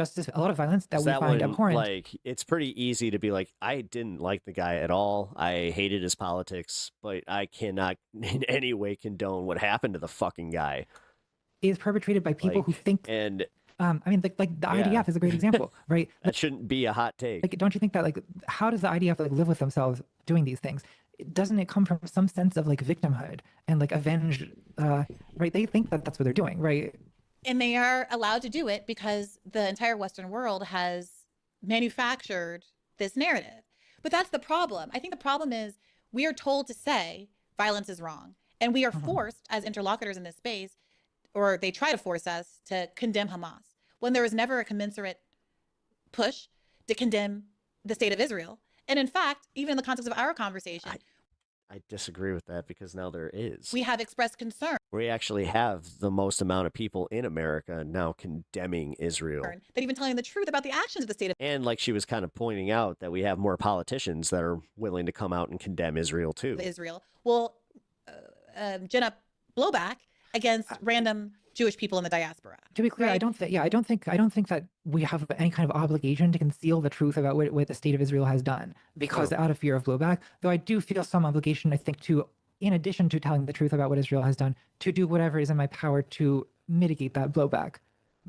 violence that we find abhorrent. Like, it's pretty easy to be like, I didn't like the guy at all. I hated his politics, but I cannot in any way condone what happened to the fucking guy. Is perpetrated by people who think and. I mean, the IDF is a great example, right? That shouldn't be a hot take. Like, don't you think that, like, how does the IDF like live with themselves doing these things? Doesn't it come from some sense of like victimhood and like avenge? Right? They think that that's what they're doing, right? And they are allowed to do it because the entire Western world has manufactured this narrative. But that's the problem. I think the problem is we are told to say violence is wrong, and we are forced as interlocutors in this space, or they try to force us to condemn Hamas when there was never a commensurate push to condemn the state of Israel. And in fact, even in the context of our conversation, I disagree with that, because now there is. We have expressed concern. We actually have the most amount of people in America now condemning Israel. That even telling the truth about the actions of the state of And like she was kind of pointing out, that we have more politicians that are willing to come out and condemn Israel too. Israel will gin up blowback against random Jewish people in the diaspora. To be clear, right? I don't think that we have any kind of obligation to conceal the truth about what the state of Israel has done, because out of fear of blowback. Though I do feel some obligation, I think, to, in addition to telling the truth about what Israel has done, to do whatever is in my power to mitigate that blowback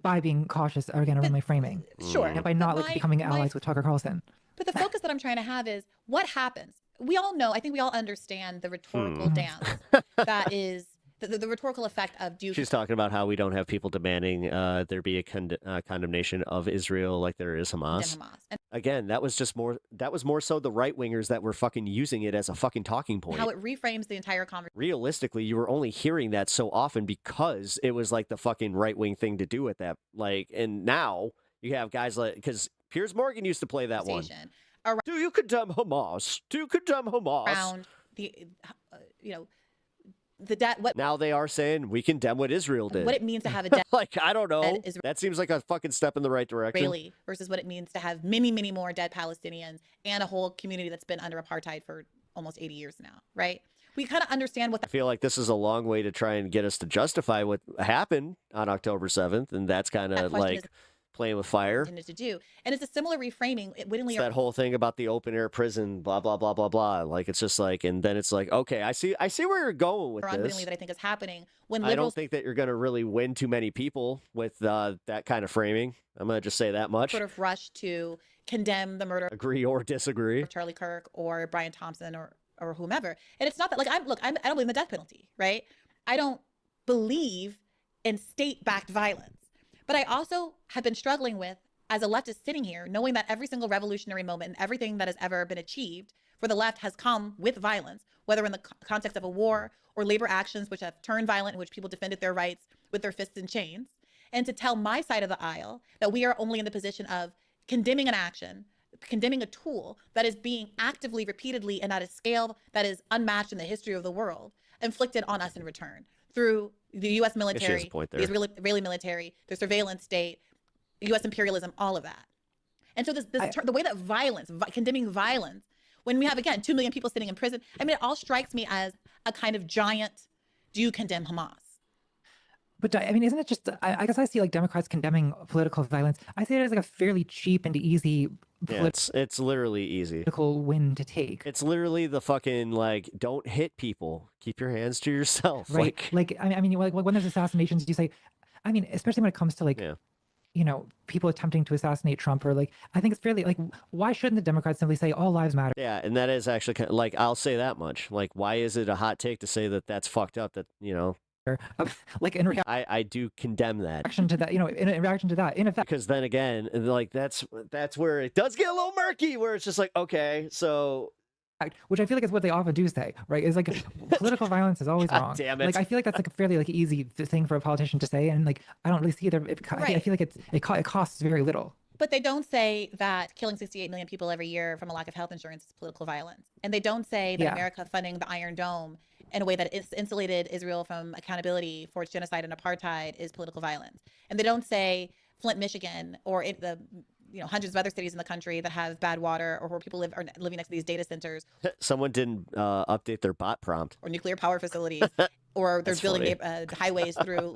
by being cautious, again, around my framing. Sure. And by not becoming allies with Tucker Carlson. But the focus that I'm trying to have is what happens. We all know, I think we all understand the rhetorical dance that is the rhetorical effect of do you She's talking about how we don't have people demanding there be a condemnation of Israel like there is Hamas. And again, that was more so the right wingers that were fucking using it as a fucking talking point. how it reframes the entire conversation. Realistically, you were only hearing that so often because it was like the fucking right wing thing to do at that. Like, and now you have guys like, because Piers Morgan used to play that one. Do you condemn Hamas? Do you condemn Hamas? Around the, the debt. What now they are saying we condemn what Israel did. What it means to have a debt. Like, I don't know. That seems like a fucking step in the right direction. Israeli versus what it means to have many, many more dead Palestinians and a whole community that's been under apartheid for almost 80 years now, right? We kind of understand what I feel like this is a long way to try and get us to justify what happened on October 7th, and that's kind of like playing with fire. To do. And it's a similar reframing. It's that whole thing about the open air prison, blah, blah, blah, blah, blah. Like, it's just like, and then it's like, okay, I see where you're going with this. That I think is happening when I don't think that you're going to really win too many people with that kind of framing. I'm going to just say that much. Sort of rush to condemn the murder. Agree or disagree. Or Charlie Kirk or Brian Thompson or whomever. And it's not that, like, I don't believe in the death penalty, right? I don't believe in state-backed violence. But I also have been struggling with, as a leftist sitting here, knowing that every single revolutionary moment and everything that has ever been achieved for the left has come with violence, whether in the context of a war or labor actions which have turned violent, in which people defended their rights with their fists in chains. And to tell my side of the aisle that we are only in the position of condemning an action, condemning a tool that is being actively, repeatedly, and at a scale that is unmatched in the history of the world, inflicted on us in return through the U.S. military, the Israeli military, the surveillance state, U.S. imperialism, all of that. And so the way that condemning violence, when we have, again, 2 million people sitting in prison, I mean, it all strikes me as a kind of giant, do you condemn Hamas? But I mean, isn't it just, I guess I see like Democrats condemning political violence. I see it as like a fairly cheap and easy it's literally easy. Political win to take. It's literally the fucking, like, don't hit people. Keep your hands to yourself. Right. Like I mean, like when there's assassinations, you say, I mean, especially when it comes to like, people attempting to assassinate Trump, or like, I think it's fairly like, why shouldn't the Democrats simply say all lives matter? Yeah, and that is actually kind of, like, I'll say that much. Like, why is it a hot take to say that that's fucked up? That like in reaction, I do condemn that. Reaction to that, in reaction to that, in effect, because then again, like that's where it does get a little murky. Where it's just like, okay, so. Which I feel like is what they often do say, right? Is like political violence is always wrong. Damn it. Like I feel like that's like a fairly like easy thing for a politician to say, and like I don't really see it. I feel like it costs very little. But they don't say that killing 68 million people every year from a lack of health insurance is political violence, and they don't say that America funding the Iron Dome in a way that it's insulated Israel from accountability for its genocide and apartheid is political violence, and they don't say Flint, Michigan, or the hundreds of other cities in the country that have bad water, or where people are living next to these data centers. Someone didn't update their bot prompt. Or nuclear power facilities, or they're building highways through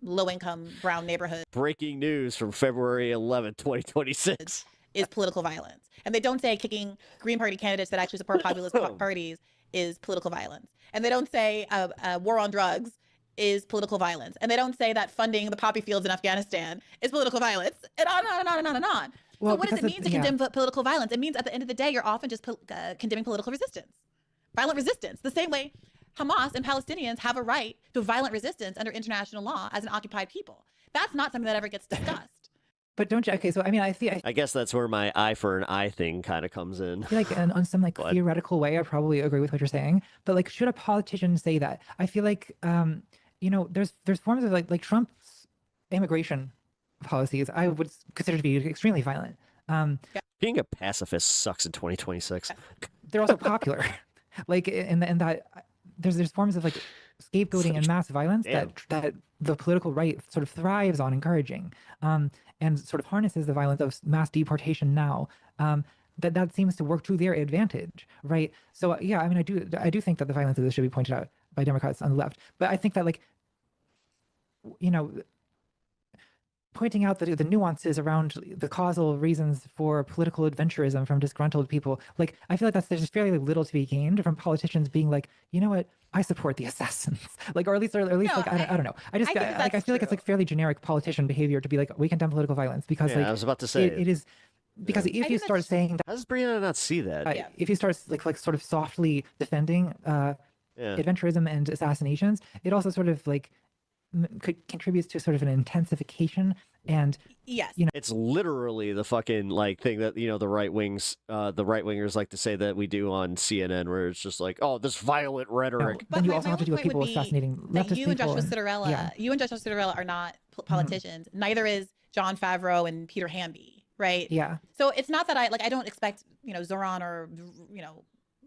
low-income brown neighborhoods. Breaking news from February 11, 2026. Is political violence. And they don't say kicking Green Party candidates that actually support populist parties is political violence. And they don't say war on drugs is political violence. And they don't say that funding the poppy fields in Afghanistan is political violence. And on and on and on and on and on. Well, so what does it mean to condemn political violence? It means at the end of the day, you're often just condemning political resistance, violent resistance. The same way Hamas and Palestinians have a right to violent resistance under international law as an occupied people. That's not something that ever gets discussed. But don't you? Okay, so I mean, I guess that's where my eye for an eye thing kind of comes in. Like, on some like theoretical way, I probably agree with what you're saying. But like, should a politician say that? I feel like, there's forms of like Trump's immigration policies I would consider to be extremely violent. Being a pacifist sucks in 2026. They're also popular, like in that there's forms of like scapegoating and mass violence that the political right sort of thrives on encouraging, and sort of harnesses the violence of mass deportation now. That seems to work to their advantage, right? So yeah, I mean, I do think that the violence of this should be pointed out by Democrats on the left, but I think that like, pointing out the nuances around the causal reasons for political adventurism from disgruntled people, like I feel like there's fairly little to be gained from politicians being like, you know what, I support the assassins, like, or at least like I don't know. I feel like it's like fairly generic politician behavior to be like, we condemn political violence because like I was about to say it is. Because if you start saying that, how does Brianna not see that? If you start like sort of softly defending adventurism and assassinations, it also sort of like contributes to sort of an intensification. And yes, it's literally the fucking like thing that the right wingers like to say that we do on CNN, where it's just like, oh, this violent rhetoric. But you also have to do with people assassinating leftist you and people. Joshua Citarella are not politicians. Neither is John Favreau and Peter Hamby, right? Yeah. So it's not that I don't expect Zoran or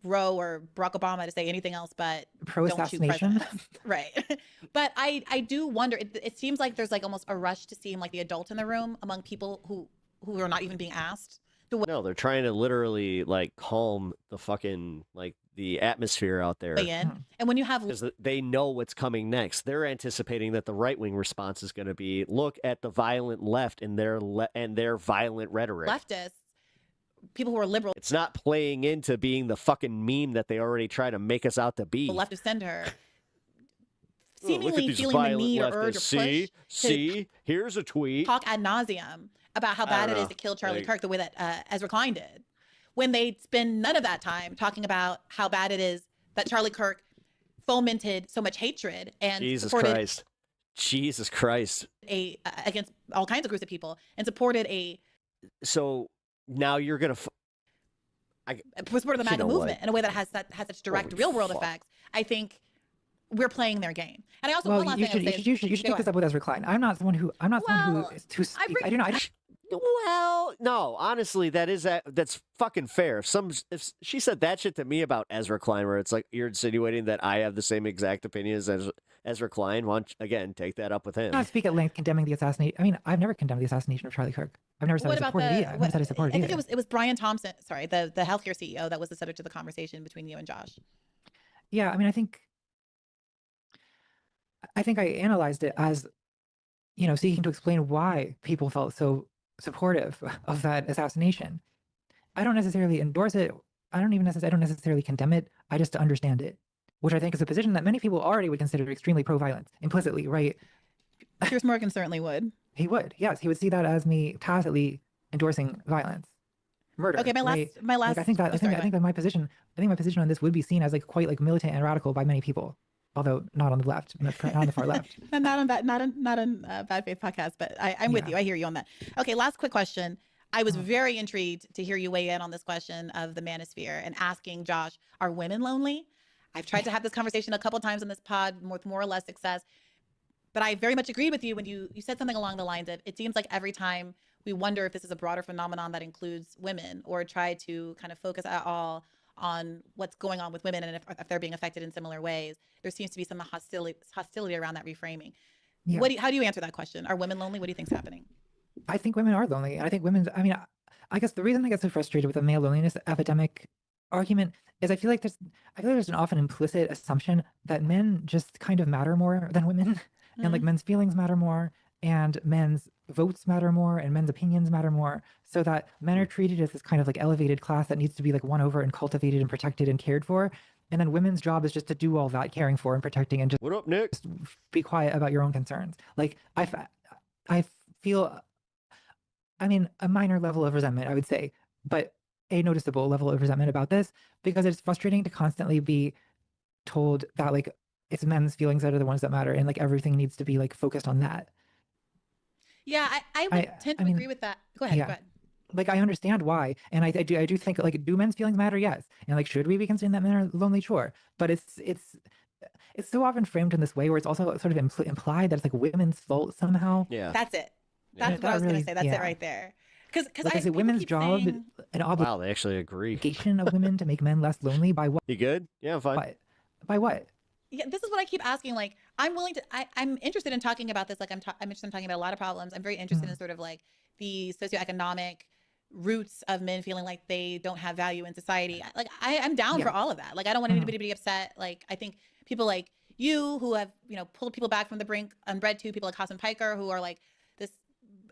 Roe or Barack Obama to say anything else but pro-assassination. Right. But I do wonder, it seems like there's like almost a rush to seem like the adult in the room among people who are not even being asked. No, they're trying to literally like calm the fucking like the atmosphere out there. And when you have, because they know what's coming next, they're anticipating that the right wing response is going to be, look at the violent left and their violent rhetoric. Leftists, people who are liberal. It's not playing into being the fucking meme that they already try to make us out to be. The left of center. Seemingly feeling the need or urge or push. See, here's a tweet. Talk ad nauseum about how bad it is to kill Charlie Kirk the way that Ezra Klein did. When they spend none of that time talking about how bad it is that Charlie Kirk fomented so much hatred and Jesus Christ. Against all kinds of groups of people and supported So now you're gonna supported the MAGA movement in a way that has such direct real world effects. I think we're playing their game. And I also you should take this up with Ezra Klein. I'm not someone who is too speak. I don't know. Well, no, honestly, that's fucking fair. If she said that shit to me about Ezra Klein, where it's like you're insinuating that I have the same exact opinions as Ezra Klein, again, take that up with him. Not speak at length condemning the assassination. I mean, I've never condemned the assassination of Charlie Kirk. I've never said I supported it. I've never said I supported it. I think it was Brian Thompson, sorry, the healthcare CEO that was the subject of the conversation between you and Josh. Yeah, I mean, I think I analyzed it as, seeking to explain why people felt so supportive of that assassination. I don't necessarily endorse it. I don't necessarily condemn it. I just understand it, which I think is a position that many people already would consider extremely pro-violence implicitly, right? Piers Morgan certainly would. He would, yes. He would see that as me tacitly endorsing violence, murder. Okay, my last. Like, I think that my position on this would be seen as like quite like militant and radical by many people. Although not on the left, not on the far left. And not on Bad Faith podcast, but I'm with you. I hear you on that. Okay, last quick question. I was very intrigued to hear you weigh in on this question of the manosphere and asking Josh, are women lonely? I've tried to have this conversation a couple times on this pod with more or less success, but I very much agreed with you when you said something along the lines of, it seems like every time we wonder if this is a broader phenomenon that includes women, or try to kind of focus at all on what's going on with women and if they're being affected in similar ways, there seems to be some hostility around that reframing. Yeah. How do you answer that question? Are women lonely? What do you think's happening? I think women are lonely. And I think I guess the reason I get so frustrated with the male loneliness epidemic argument is I feel like there's an often implicit assumption that men just kind of matter more than women, and like men's feelings matter more, and men's votes matter more, and men's opinions matter more, so that men are treated as this kind of like elevated class that needs to be like won over and cultivated and protected and cared for, and then women's job is just to do all that caring for and protecting and just what up, Nick? Just be quiet about your own concerns. Like I feel, a minor level of resentment, I would say, but a noticeable level of resentment about this, because it's frustrating to constantly be told that like it's men's feelings that are the ones that matter, and like everything needs to be like focused on that. Yeah, I would tend to agree with that. Go ahead. Yeah. Like I understand why, and I do think like, do men's feelings matter? Yes, and like should we be concerned that men are lonely? Sure, but it's so often framed in this way where it's also sort of implied that it's like women's fault somehow. Yeah, that's it. That's what I was going to say. That's it right there. Because like, is it women's job an obligation? Wow, they actually agree. Of women to make men less lonely by what? You good? Yeah, I'm fine. By what? Yeah, this is what I keep asking. Like, I'm interested in talking about this. Like, I'm interested in talking about a lot of problems. I'm very interested in sort of like the socioeconomic roots of men feeling like they don't have value in society. Like, I'm down for all of that. Like, I don't want anybody to be upset. Like, I think people like you who have, pulled people back from the brink on bread too, people like Hassan Piker who are like this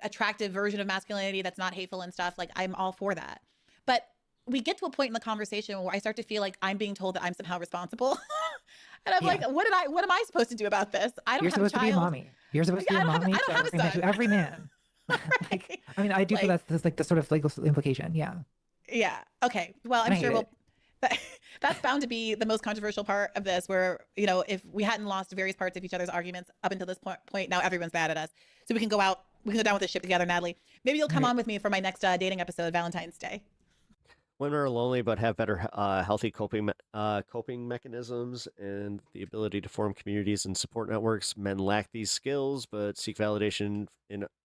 attractive version of masculinity that's not hateful and stuff. Like, I'm all for that. But we get to a point in the conversation where I start to feel like I'm being told that I'm somehow responsible. And I'm like, what am I supposed to do about this? I don't You're have a child. Supposed to be a mommy. You're supposed to be a mommy to every man. Like, I do feel that's like the sort of legal implication. Yeah. Yeah. Okay. Well, I'm sure That's bound to be the most controversial part of this, where, you know, if we hadn't lost various parts of each other's arguments up until this point, now everyone's bad at us. So we can go down with this ship together, Natalie. Maybe you'll come on with me for my next dating episode, Valentine's Day. Women are lonely but have better healthy coping mechanisms and the ability to form communities and support networks. Men lack these skills but seek validation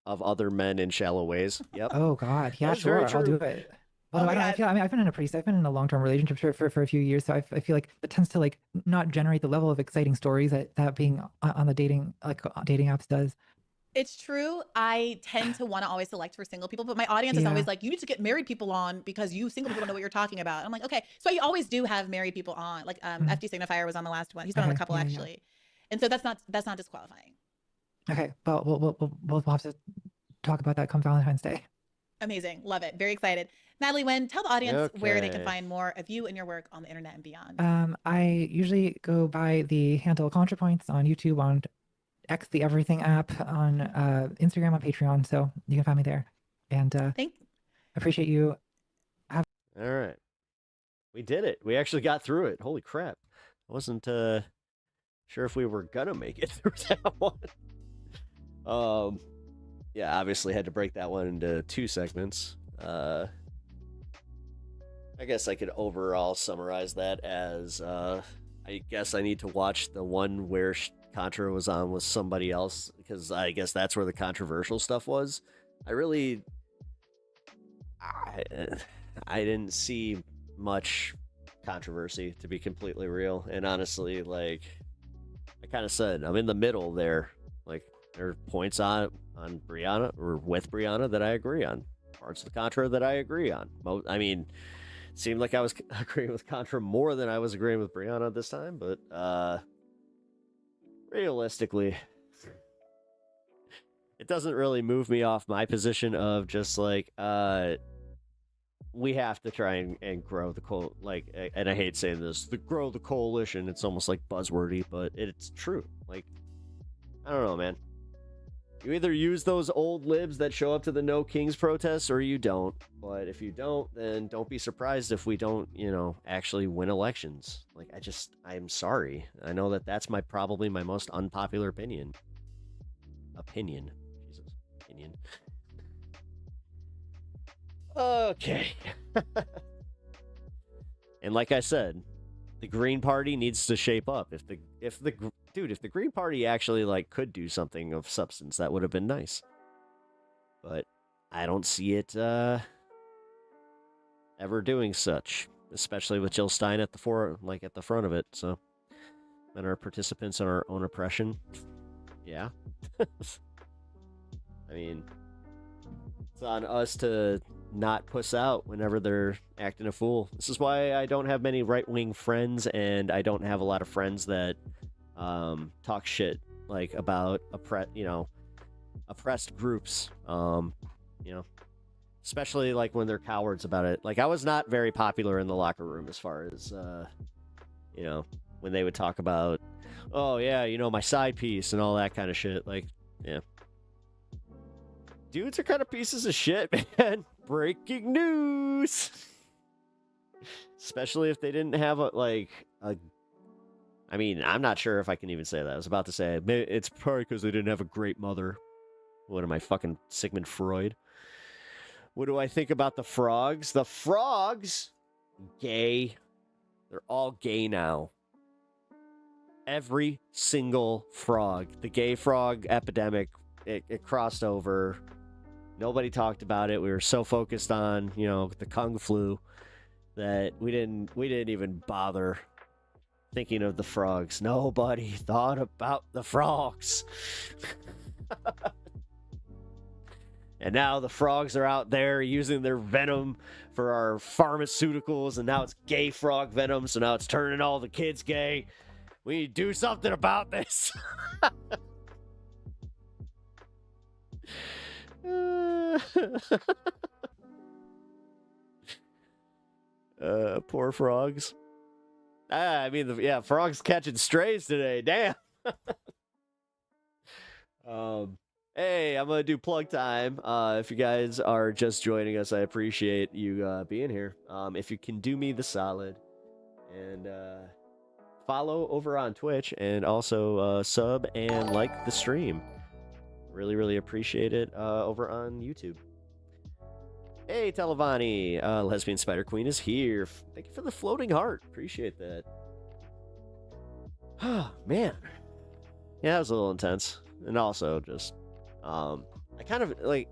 of other men in shallow ways. Yep. Oh God, yeah, sure, I'll do it. Although I've been in a long-term relationship for a few years, so I feel like it tends to like not generate the level of exciting stories that being on the dating apps does. It's true. I tend to want to always select for single people, but my audience is always like, you need to get married people on because you single people don't know what you're talking about. And I'm like, okay. So I always do have married people on. Like FD Signifier was on the last one. He's been on a couple actually. And so that's not disqualifying. Okay. Well, we'll have to talk about that come Valentine's Day. Amazing. Love it. Very excited. Natalie Wen, tell the audience where they can find more of you and your work on the internet and beyond. I usually go by the handle ContraPoints on YouTube, on X, the Everything app, on Instagram, on Patreon, so you can find me there. And appreciate you. All right, we did it. We actually got through it. Holy crap! I wasn't sure if we were gonna make it through that one. Yeah, obviously had to break that one into 2 segments. I guess I could overall summarize that as I guess I need to watch the one where Contra was on with somebody else, because I guess that's where the controversial stuff was. I didn't see much controversy, to be completely real. And honestly, like I kind of said, I'm in the middle there. Like there are points on Brianna or with Brianna that I agree on, parts of the Contra that I agree on. I mean, it seemed like I was agreeing with Contra more than I was agreeing with Brianna this time, but realistically, it doesn't really move me off my position of just like we have to try and grow the and I hate saying this, grow the coalition. It's almost like buzzwordy, but it's true. Like, I don't know, man. You either use those old libs that show up to the No Kings protests or you don't. But if you don't, then don't be surprised if we don't, actually win elections. Like, I'm sorry. I know that's probably my most unpopular opinion. Jesus. Opinion. Okay. And like I said, the Green Party needs to shape up. If the Green Party actually could do something of substance, that would have been nice. But I don't see it ever doing such, especially with Jill Stein at the front of it. So, men are participants in our own oppression. Yeah. I mean, it's on us to not puss out whenever they're acting a fool. This is why I don't have many right-wing friends, and I don't have a lot of friends that talk shit about oppressed groups. Especially when they're cowards about it. I was not very popular in the locker room as far as when they would talk about, oh yeah, my side piece and all that kind of shit. Yeah. Dudes are kind of pieces of shit, man. Breaking news. Especially if they didn't have I mean, I'm not sure if I can even say that. I was about to say it's probably because they didn't have a great mother. What am I, fucking Sigmund Freud? What do I think about the frogs? The frogs, gay. They're all gay now. Every single frog. The gay frog epidemic, it crossed over. Nobody talked about it. We were so focused on, the Kung flu that we didn't even bother thinking of the frogs. Nobody thought about the frogs. And now the frogs are out there using their venom for our pharmaceuticals, and now it's gay frog venom, so now it's turning all the kids gay. We need to do something about this. Poor frogs. I mean, frogs catching strays today. Damn. Hey, I'm gonna do plug time. If you guys are just joining us, I appreciate you being here. If you can do me the solid And follow over on Twitch, and also sub and like the stream. Really, really appreciate it over on YouTube. Hey, Televani, Lesbian Spider Queen is here. Thank you for the floating heart. Appreciate that. Oh, man. Yeah, that was a little intense. And also just, I kind of, like,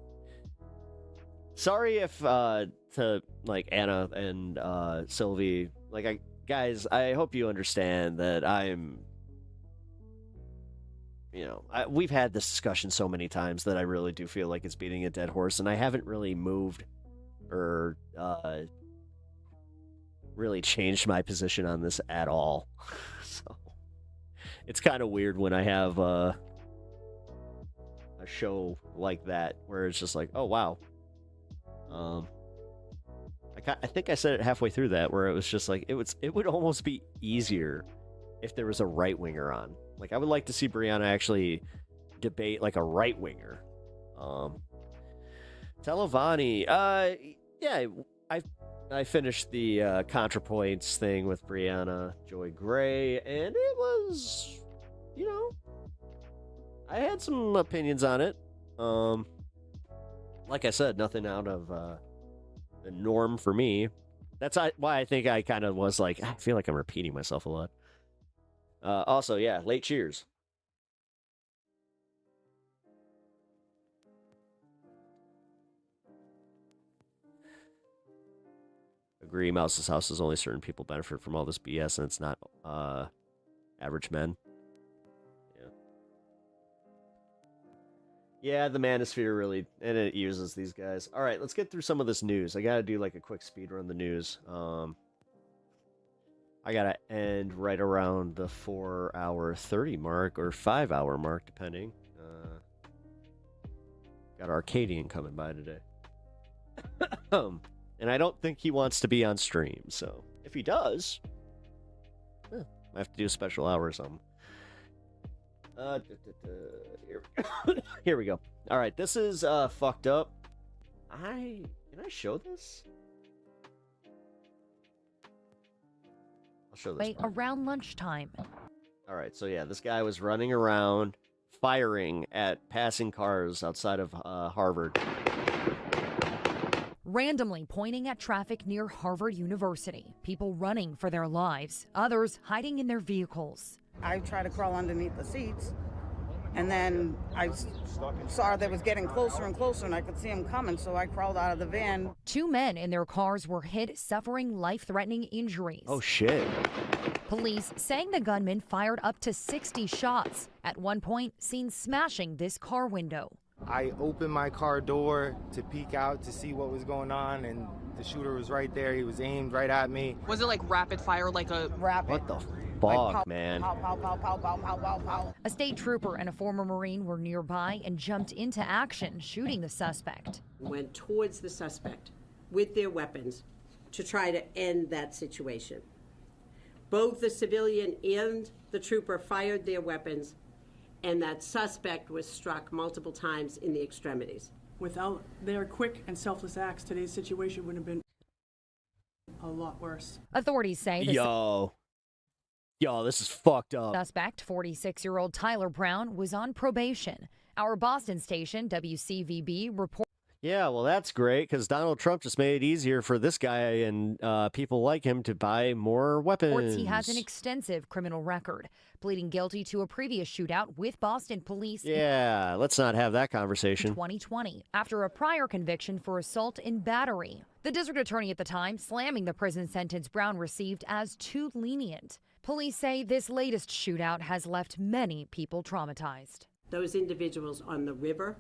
sorry if, to, like, Anna and, Sylvie, like, guys, I hope you understand that I'm, you know, we've had this discussion so many times that I really do feel like it's beating a dead horse, and I haven't really moved or really changed my position on this at all. So it's kind of weird when I have a show like that where it's just like, oh wow. I think I said it halfway through that, where it was just like it would almost be easier if there was a right winger on. Like, I would like to see Brianna actually debate like a right winger. Televani, yeah, I finished the ContraPoints thing with Brianna Joy Gray, and it was, you know, I had some opinions on it. Like I said, nothing out of the norm for me. That's why I think I kind of was like, I feel like I'm repeating myself a lot. Also, yeah, late cheers. Agree, Mouse's house is only certain people benefit from all this BS, and it's not average men. Yeah, the manosphere really, and it uses these guys. All right, let's get through some of this news. I gotta do like a quick speed run the news. I gotta end right around the 4-hour 30 mark, or 5-hour mark, depending. Got Arcadian coming by today. And I don't think he wants to be on stream, so if he does, I have to do a special hour or something. Here we go. All right, this is fucked up. Can I show this? I'll show this. Around lunchtime. All right, so yeah, this guy was running around firing at passing cars outside of Harvard. Randomly pointing at traffic near Harvard University. People running for their lives, others hiding in their vehicles. I tried to crawl underneath the seats, and then I saw they was getting closer and closer, and I could see them coming, so I crawled out of the van. 2 men in their cars were hit, suffering life-threatening injuries. Oh, shit. Police saying the gunman fired up to 60 shots, at one point seen smashing this car window. I opened my car door to peek out to see what was going on, and the shooter was right there. He was aimed right at me. Was it like rapid fire, like a... Rapid. What the fuck, man? Pow, pow, pow, pow, pow, pow, pow, pow. A state trooper and a former Marine were nearby and jumped into action, shooting the suspect. Went towards the suspect with their weapons to try to end that situation. Both the civilian and the trooper fired their weapons, and that suspect was struck multiple times in the extremities. Without their quick and selfless acts, today's situation would have been a lot worse. Authorities say the Yo, this is fucked up. Suspect, 46-year-old Tyler Brown, was on probation. Our Boston station, WCVB, reported. Yeah, well, that's great, because Donald Trump just made it easier for this guy and people like him to buy more weapons. He has an extensive criminal record, pleading guilty to a previous shootout with Boston police. Yeah, let's not have that conversation. In 2020, after a prior conviction for assault and battery. The district attorney at the time slamming the prison sentence Brown received as too lenient. Police say this latest shootout has left many people traumatized. Those individuals on the river,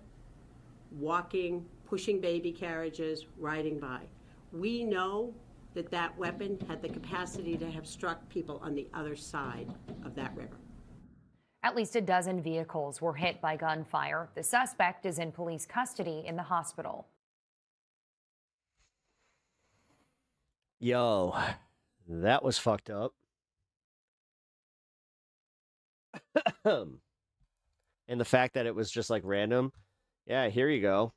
walking, pushing baby carriages, riding by. We know that that weapon had the capacity to have struck people on the other side of that river. At least a dozen vehicles were hit by gunfire. The suspect is in police custody in the hospital. Yo, that was fucked up. And the fact that it was just like random. Yeah, here you go.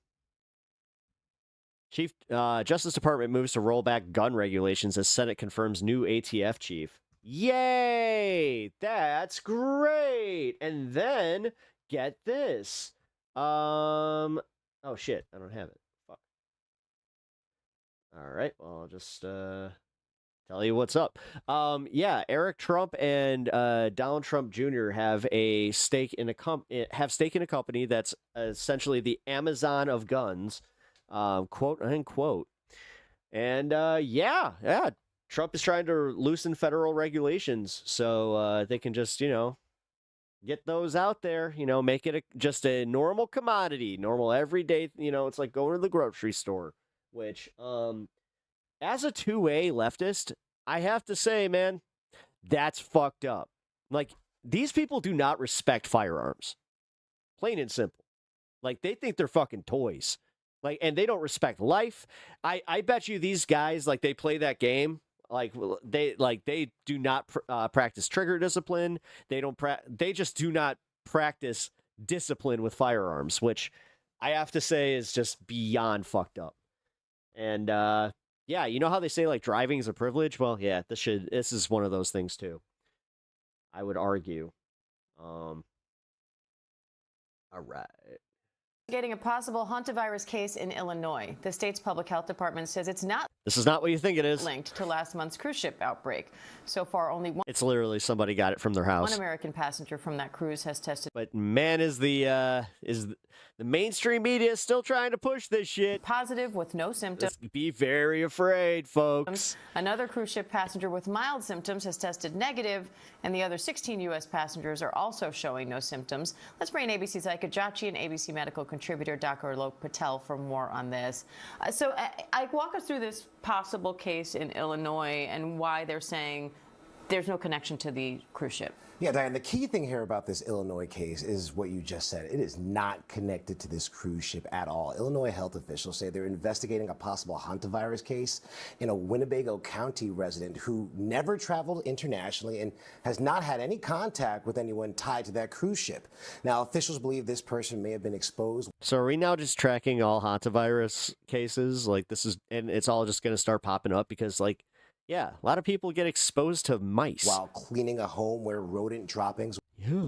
Chief Justice Department moves to roll back gun regulations as Senate confirms new ATF chief. Yay! That's great. And then get this. Oh shit, I don't have it. Fuck. All right, well, I'll just tell you what's up. Yeah, Eric Trump and Donald Trump Jr. have a stake in a company that's essentially the Amazon of guns, quote unquote. And yeah, Trump is trying to loosen federal regulations so they can just, get those out there, make it just a normal commodity, normal everyday, it's like going to the grocery store, which, as a 2A leftist, I have to say, man, that's fucked up. Like, these people do not respect firearms. Plain and simple. Like, they think they're fucking toys. Like, and they don't respect life. I bet you these guys, like, they play that game. They do not practice trigger discipline. They just do not practice discipline with firearms, which I have to say is just beyond fucked up. And yeah, you know how they say like driving is a privilege? Well, yeah, this is one of those things too, I would argue. All right. Getting a possible hantavirus case in Illinois. The state's public health department says it's not. This is not what you think it is. Linked to last month's cruise ship outbreak. So far, only one. It's literally somebody got it from their house. One American passenger from that cruise has tested. But man, is the mainstream media still trying to push this shit? Positive with no symptoms. Just be very afraid, folks. Another cruise ship passenger with mild symptoms has tested negative, and the other 16 U.S. passengers are also showing no symptoms. Let's bring in ABC's Ika Jachi and ABC medical contributor Dr. Alok Patel for more on this. So I walk us through this possible case in Illinois and why they're saying there's no connection to the cruise ship. Yeah, Diane, the key thing here about this Illinois case is what you just said. It is not connected to this cruise ship at all. Illinois health officials say they're investigating a possible hantavirus case in a Winnebago County resident who never traveled internationally and has not had any contact with anyone tied to that cruise ship. Now, officials believe this person may have been exposed. So are we now just tracking all hantavirus cases? Like and it's all just going to start popping up because yeah, a lot of people get exposed to mice. While cleaning a home where rodent droppings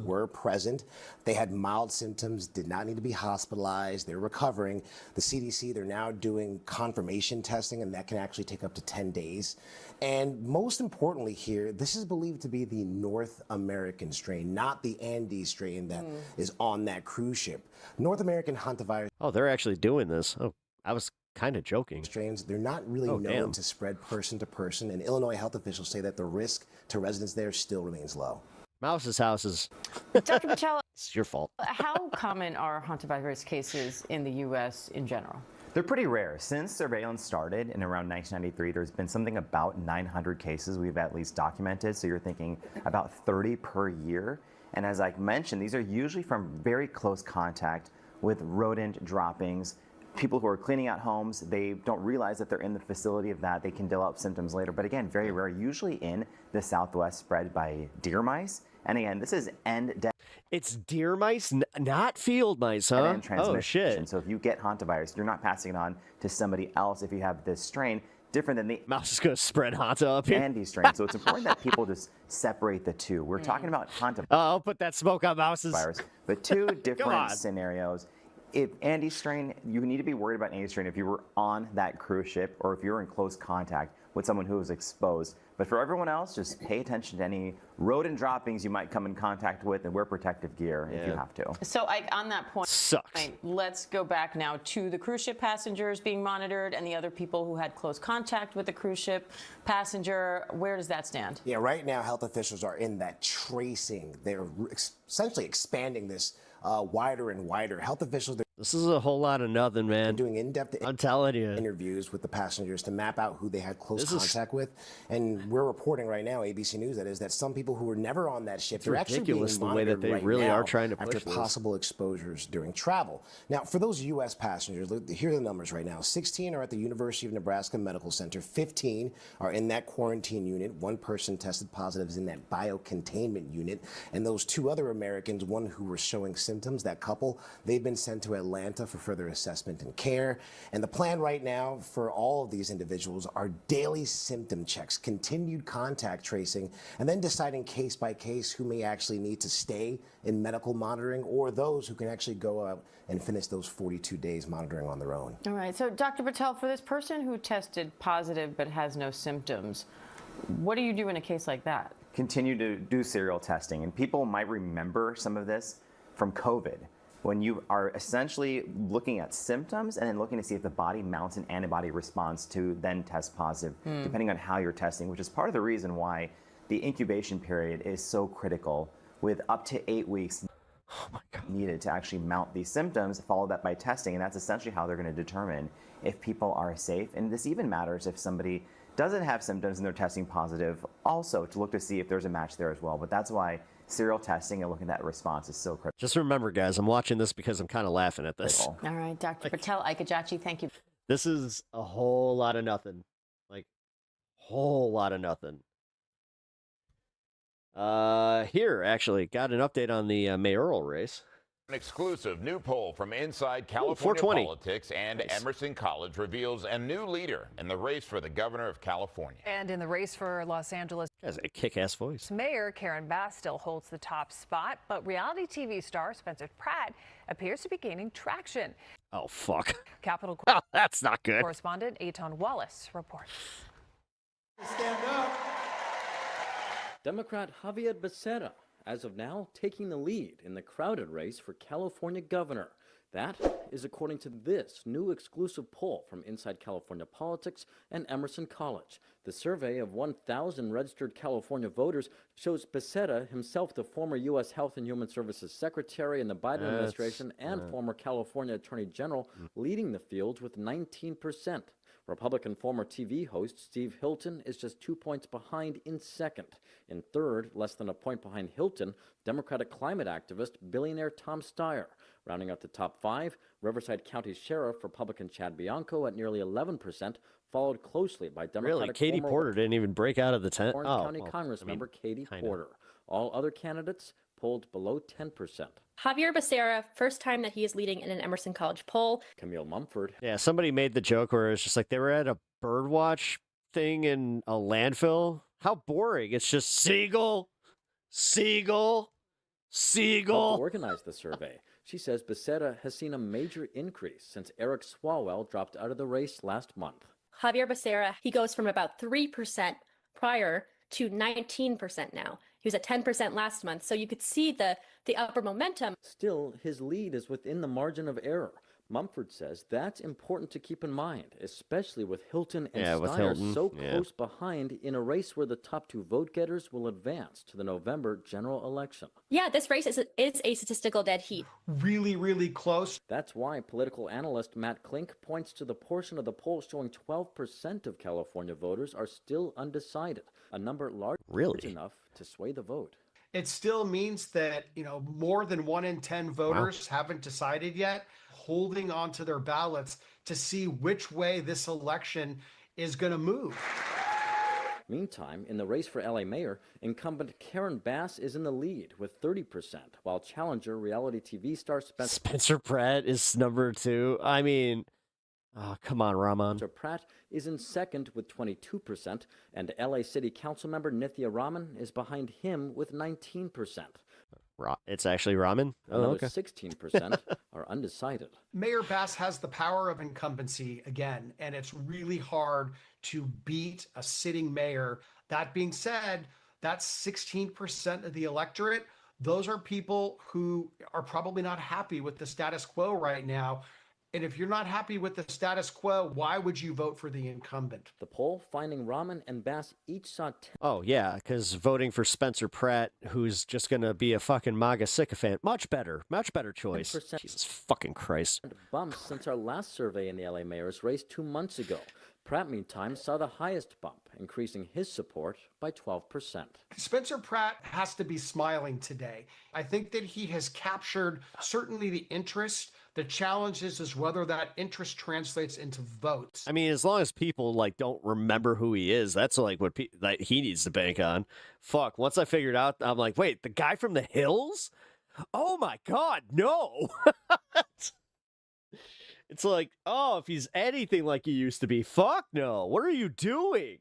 were present. They had mild symptoms, did not need to be hospitalized. They're recovering. The CDC, they're now doing confirmation testing, and that can actually take up to 10 days. And most importantly here, this is believed to be the North American strain, not the Andes strain that is on that cruise ship. North American hantavirus. Oh, they're actually doing this. Oh, I was kind of joking. Strains, they're not really known to spread person to person, and Illinois health officials say that the risk to residents there still remains low. Mouse's house is... Dr. Patel, it's your fault. How common are hantavirus cases in the U.S. in general? They're pretty rare. Since surveillance started in around 1993, there's been something about 900 cases we've at least documented, so you're thinking about 30 per year. And as I mentioned, these are usually from very close contact with rodent droppings. People who are cleaning out homes, they don't realize that they're in the facility of that. They can develop symptoms later. But again, very rare, usually in the Southwest, spread by deer mice. And again, this is endemic. It's deer mice, not field mice, huh? Oh, shit. So if you get hantavirus, you're not passing it on to somebody else if you have this strain. Different than the mouse is going to spread hanta up here. Andes strain. So it's important that people just separate the two. We're talking about hantavirus. I'll put that smoke on mouses. But two different scenarios. If Andes strain, you need to be worried about Andes strain if you were on that cruise ship or if you're in close contact with someone who was exposed. But for everyone else, just pay attention to any rodent droppings you might come in contact with and wear protective gear if you have to. So on that point, let's go back now to the cruise ship passengers being monitored and the other people who had close contact with the cruise ship passenger. Where does that stand? Yeah, right now health officials are in that tracing. They're essentially expanding this wider and wider. Health officials. This is a whole lot of nothing, man. They're doing in-depth interviews with the passengers to map out who they had close contact with. And we're reporting right now, ABC News, that some people who were never on that ship, they're actually being monitored the way that they really are trying to push after possible exposures during travel. Now, for those U.S. passengers, here are the numbers right now. 16 are at the University of Nebraska Medical Center. 15 are in that quarantine unit. One person tested positive is in that biocontainment unit. And those two other Americans, one who were showing symptoms, that couple, they've been sent to Atlanta for further assessment and care. And the plan right now for all of these individuals are daily symptom checks, continued contact tracing, and then deciding case by case who may actually need to stay in medical monitoring or those who can actually go out and finish those 42 days monitoring on their own. All right. So, Dr. Patel, for this person who tested positive but has no symptoms, what do you do in a case like that? Continue to do serial testing. And people might remember some of this from COVID, when you are essentially looking at symptoms and then looking to see if the body mounts an antibody response to then test positive, depending on how you're testing, which is part of the reason why the incubation period is so critical, with up to 8 weeks needed to actually mount these symptoms, follow that by testing. And that's essentially how they're going to determine if people are safe. And this even matters if somebody doesn't have symptoms and they're testing positive, also to look to see if there's a match there as well. But that's why serial testing and looking at that response is so critical. Just remember, guys, I'm watching this because I'm kind of laughing at this. All right, Dr. Patel, Aikajachi, thank you. This is a whole lot of nothing. Like, whole lot of nothing. Here, actually, got an update on the mayoral race. An exclusive new poll from inside California 420. politics and Emerson College reveals a new leader in the race for the governor of California. And in the race for Los Angeles, has a kick-ass voice. Mayor Karen Bass still holds the top spot, but reality TV star Spencer Pratt appears to be gaining traction. Oh, fuck. Capitol Oh, that's not good. correspondent Aton Wallace reports. Stand up. Democrat Javier Becerra, as of now, taking the lead in the crowded race for California governor. That is according to this new exclusive poll from Inside California Politics and Emerson College. The survey of 1,000 registered California voters shows Becerra, himself the former U.S. Health and Human Services Secretary in the Biden administration and former California Attorney General, leading the field with 19%. Republican former TV host Steve Hilton is just 2 points behind in second. In third, less than a point behind Hilton, Democratic climate activist billionaire Tom Steyer. Rounding out the top five, Riverside County Sheriff Republican Chad Bianco at nearly 11%, followed closely by Democratic Really, Katie Porter didn't even break out of the tent. Orange County Congress member Katie Porter. All other candidates polled below 10%. Javier Becerra, first time that he is leading in an Emerson College poll. Camille Mumford. Yeah, somebody made the joke where it's just like they were at a birdwatch thing in a landfill. How boring. It's just seagull, seagull, seagull. To organize the survey, she says Becerra has seen a major increase since Eric Swalwell dropped out of the race last month. Javier Becerra, he goes from about 3% prior to 19% now. He was at 10% last month, so you could see the upper momentum. Still, his lead is within the margin of error. Mumford says that's important to keep in mind, especially with Hilton and Steyer so close behind in a race where the top two vote-getters will advance to the November general election. Yeah, this race is a statistical dead heat. Really, really close. That's why political analyst Matt Klink points to the portion of the poll showing 12% of California voters are still undecided, a number large enough to sway the vote. It still means that, more than 1 in 10 voters haven't decided yet, holding onto their ballots to see which way this election is going to move. Meantime, in the race for LA mayor, incumbent Karen Bass is in the lead with 30%, while challenger reality TV star Spencer Pratt is number 2. I mean, oh, come on, Rahman. Spencer Pratt is in second with 22%, and LA City Council member Nithya Raman is behind him with 19%. It's actually Raman? Another 16% are undecided. Mayor Bass has the power of incumbency again, and it's really hard to beat a sitting mayor. That being said, that's 16% of the electorate. Those are people who are probably not happy with the status quo right now. And if you're not happy with the status quo, why would you vote for the incumbent? The poll finding Raman and Bass each saw 10. Oh, yeah, because voting for Spencer Pratt, who's just going to be a fucking MAGA sycophant, much better choice. Jesus fucking Christ. Bumps since our last survey in the LA mayor's race 2 months ago. Pratt, meantime, saw the highest bump, increasing his support by 12%. Spencer Pratt has to be smiling today. I think that he has captured certainly the interest. The challenge is whether that interest translates into votes. I mean, as long as people don't remember who he is, that's what he needs to bank on. Fuck. Once I figured out, I'm like, wait, the guy from the hills? Oh my God, no. It's like, oh, if he's anything like he used to be, fuck no. What are you doing?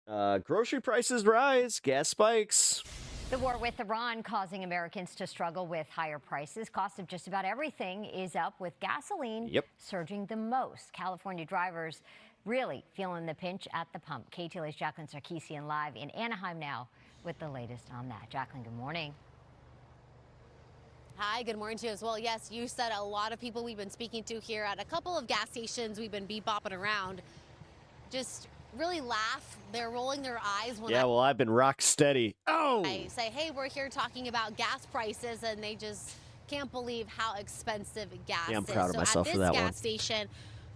Grocery prices rise, gas spikes. The war with Iran causing Americans to struggle with higher prices. Cost of just about everything is up, with gasoline surging the most. California drivers really feeling the pinch at the pump. KTLA's Jacqueline Sarkeesian live in Anaheim now with the latest on that. Jacqueline, good morning. Hi, good morning to you as well. Yes, you said a lot of people we've been speaking to here at a couple of gas stations we've been bopping around just really laugh. They're rolling their eyes when well, I've been rock steady. I say, hey, we're here talking about gas prices, and they just can't believe how expensive gas is. I'm proud of myself for that one. At one. this gas station,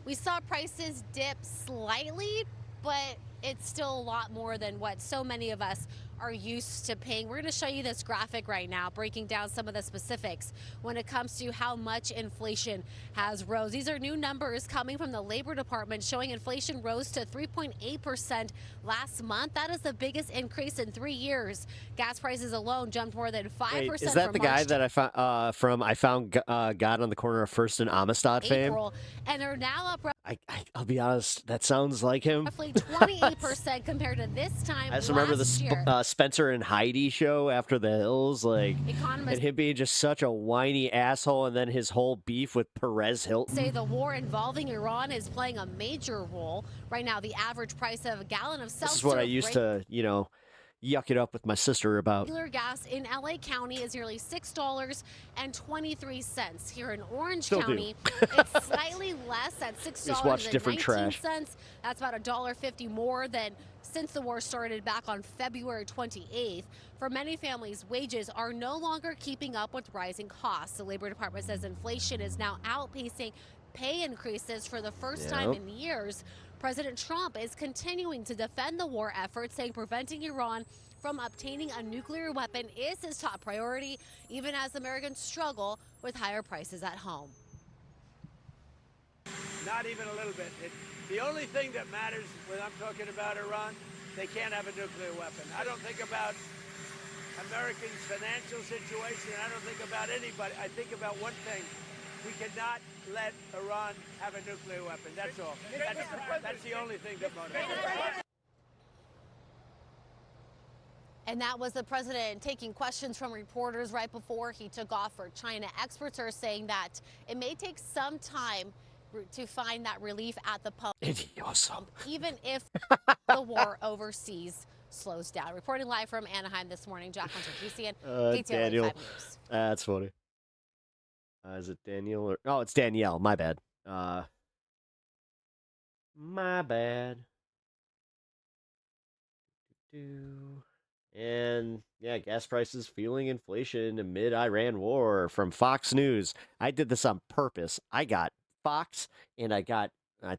we saw prices dip slightly, but it's still a lot more than what so many of us are used to paying. We're going to show you this graphic right now, breaking down some of the specifics when it comes to how much inflation has rose. These are new numbers coming from the Labor Department showing inflation rose to 3.8% last month. That is the biggest increase in 3 years. Gas prices alone jumped more than 5%. Wait, is that the guy that I found God on the corner of First and Amistad fame? And are now up I'll be honest, that sounds like him. roughly 28% compared to this time I just remember last year. the Spencer and Heidi show After the Hills, and him being just such a whiny asshole, and then his whole beef with Perez Hilton. Say the war involving Iran is playing a major role. Right now, the average price of a gallon of seltzer. This is what I used to, yuck it up with my sister about. Regular gas in LA County is nearly $6.23. Here in Orange Still County, it's slightly less at $6.19. That's about $1.50 more than since the war started back on February 28th. For many families, wages are no longer keeping up with rising costs. The Labor Department says inflation is now outpacing pay increases for the first time in years. President Trump is continuing to defend the war effort, saying preventing Iran from obtaining a nuclear weapon is his top priority, even as Americans struggle with higher prices at home. Not even a little bit. The only thing that matters when I'm talking about Iran, they can't have a nuclear weapon. I don't think about Americans' financial situation. I don't think about anybody. I think about one thing. We cannot let Iran have a nuclear weapon. That's all. That's the only thing that motivates. And that was the president taking questions from reporters right before he took off for China. Experts are saying that it may take some time to find that relief at the pump, even if the war overseas slows down. Reporting live from Anaheim this morning, Jacqueline Sarkeesian, Daniel. 5 News. That's funny. Is it Daniel or... Oh, it's Danielle. My bad. My bad. And yeah, gas prices fueling inflation amid Iran war from Fox News. I did this on purpose. I got Fox and I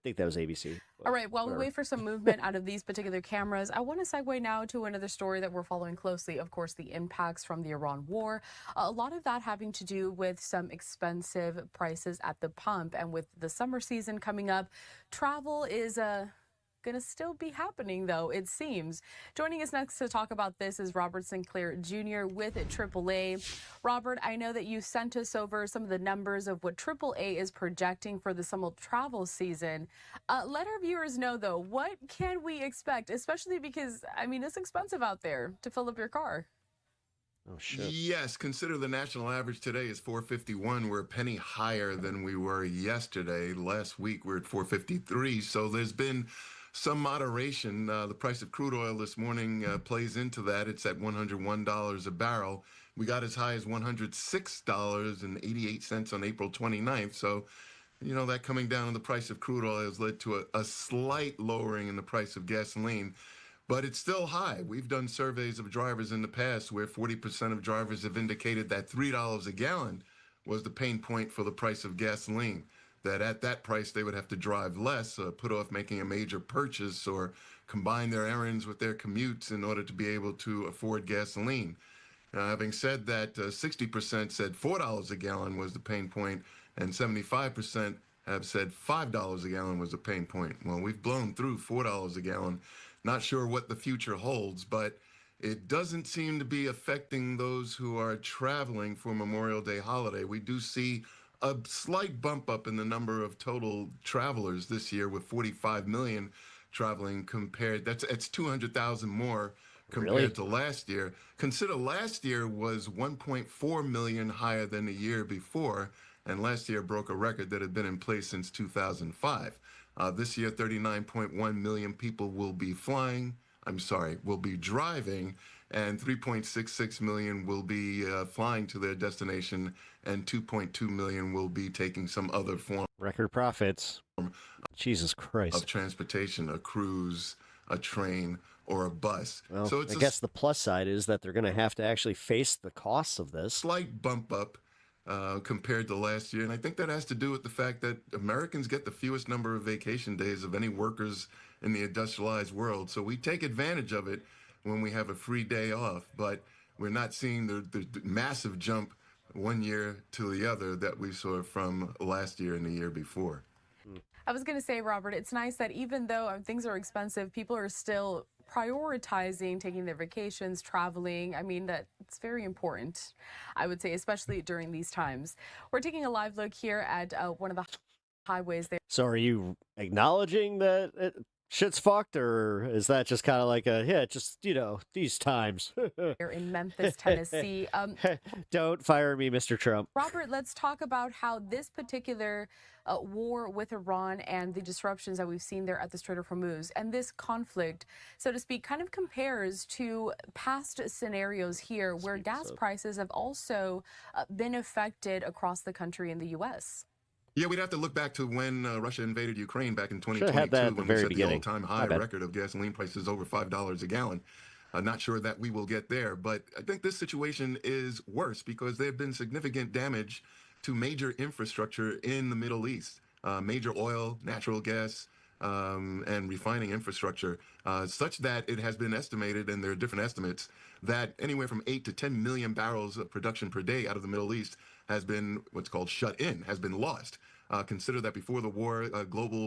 think that was ABC. All right, while we wait for some movement out of these particular cameras, I want to segue now to another story that we're following closely. Of course, the impacts from the Iran war. A lot of that having to do with some expensive prices at the pump. And with the summer season coming up, travel is going to still be happening, though, it seems. Joining us next to talk about this is Robert Sinclair Jr. with AAA. Robert, I know that you sent us over some of the numbers of what AAA is projecting for the summer travel season. Let our viewers know, though, what can we expect, especially because, I mean, it's expensive out there to fill up your car. Oh, shit. Yes, consider the national average today is $4.51. We're a penny higher than we were yesterday. Last week, we were at $4.53. So there's been some moderation. The price of crude oil this morning plays into that. It's at $101 a barrel. We got as high as $106.88 on April 29th. So, that coming down in the price of crude oil has led to a slight lowering in the price of gasoline. But it's still high. We've done surveys of drivers in the past where 40% of drivers have indicated that $3 a gallon was the pain point for the price of gasoline. That at that price, they would have to drive less, put off making a major purchase, or combine their errands with their commutes in order to be able to afford gasoline. Having said that, 60% said $4 a gallon was the pain point, and 75% have said $5 a gallon was the pain point. Well, we've blown through $4 a gallon. Not sure what the future holds, but it doesn't seem to be affecting those who are traveling for Memorial Day holiday. We do see a slight bump up in the number of total travelers this year, with 45 million traveling compared. It's 200,000 more compared to last year. Consider last year was 1.4 million higher than the year before, and last year broke a record that had been in place since 2005. This year, 39.1 million people will be will be driving, and 3.66 million will be flying to their destination, and 2.2 million will be taking some other form. Record profits. Jesus Christ. Of transportation, a cruise, a train, or a bus. Well, so it's I guess the plus side is that they're going to have to actually face the costs of this. Slight bump up compared to last year. And I think that has to do with the fact that Americans get the fewest number of vacation days of any workers in the industrialized world. So we take advantage of it when we have a free day off, but we're not seeing the massive jump one year to the other that we saw from last year and the year before. I was going to say, Robert, it's nice that even though things are expensive, people are still prioritizing taking their vacations, traveling. I mean, it's very important, I would say, especially during these times. We're taking a live look here at one of the highways there. So are you acknowledging that shit's fucked, or is that just kind of like these times? Here in Memphis, Tennessee. Don't fire me, Mr. Trump. Robert, let's talk about how this particular war with Iran and the disruptions that we've seen there at the Strait of Hormuz and this conflict, so to speak, kind of compares to past scenarios here where gas prices have also been affected across the country in the U.S. Yeah, we'd have to look back to when Russia invaded Ukraine back in 2022, when we set the all-time high record of gasoline prices over $5 a gallon. Not sure that we will get there, but I think this situation is worse because there have been significant damage to major infrastructure in the Middle East, major oil, natural gas, and refining infrastructure, such that it has been estimated, and there are different estimates, that anywhere from 8 to 10 million barrels of production per day out of the Middle East has been what's called shut in, has been lost. Consider that before the war,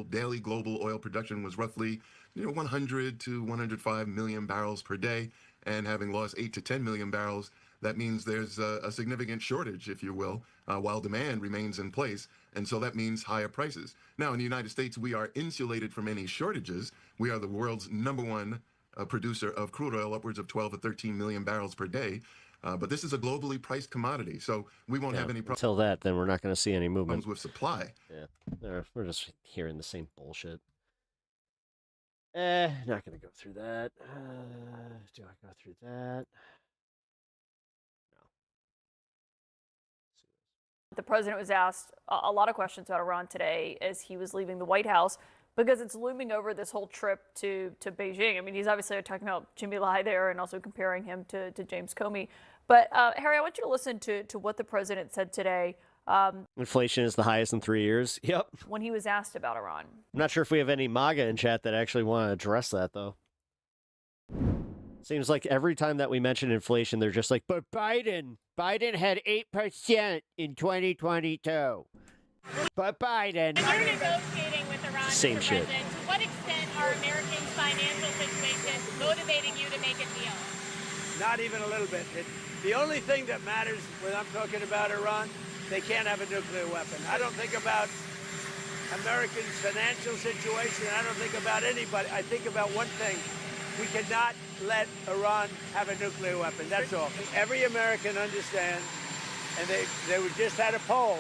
daily global oil production was roughly 100 to 105 million barrels per day, and having lost 8 to 10 million barrels, that means there's a significant shortage, if you will, while demand remains in place. And so that means higher prices. Now, in the United States, we are insulated from any shortages. We are the world's #1 producer of crude oil, upwards of 12 to 13 million barrels per day. But this is a globally priced commodity, so we won't have any problems. Until that, then we're not going to see any movement with supply. Yeah, we're just hearing the same bullshit. Not going to go through that. Do I go through that? The president was asked a lot of questions about Iran today as he was leaving the White House, because it's looming over this whole trip to Beijing. I mean, he's obviously talking about Jimmy Lai there and also comparing him to James Comey. But Harry, I want you to listen to what the president said today. Inflation is the highest in 3 years. Yep. When he was asked about Iran. I'm not sure if we have any MAGA in chat that actually want to address that, though. Seems like every time that we mention inflation, they're just like, but Biden had 8% in 2022. But Biden. You're negotiating with Iran, Same Mr. shit. President. To what extent are Americans' financial situations motivating you to make a deal? Not even a little bit. The only thing that matters when I'm talking about Iran, they can't have a nuclear weapon. I don't think about Americans' financial situation. I don't think about anybody. I think about one thing. We cannot let Iran have a nuclear weapon. That's all. Every American understands, and they just had a poll,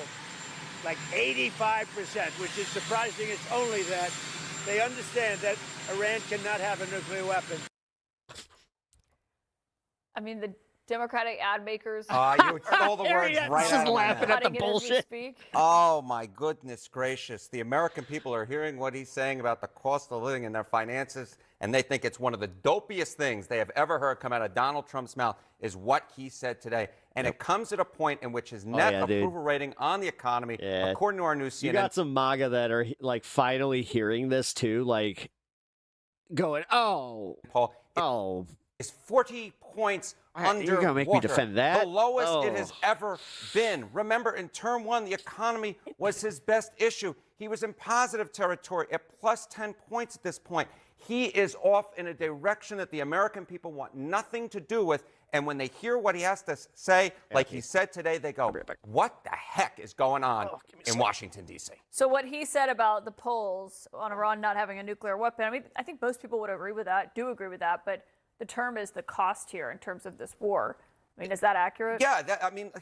like 85%, which is surprising. It's only that they understand that Iran cannot have a nuclear weapon. I mean, the Democratic ad makers. You stole the words right out of my mouth. at the bullshit. Oh, my goodness gracious. The American people are hearing what he's saying about the cost of living and their finances, and they think it's one of the dopiest things they have ever heard come out of Donald Trump's mouth is what he said today. And it comes at a point in which his net approval rating on the economy, according to our new CNN. You got some MAGA that are like finally hearing this too, like going, Paul, is 40 points under You're gonna make me defend that? The lowest it has ever been. Remember, in term one, the economy was his best issue. He was in positive territory at plus 10 points at this point. He is off in a direction that the American people want nothing to do with. And when they hear what he has to say, like he said today, they go, what the heck is going on in Washington, D.C.? So what he said about the polls on Iran not having a nuclear weapon, I mean, I think most people would agree with that, but the term is the cost here in terms of this war. I mean, is that accurate? Yeah,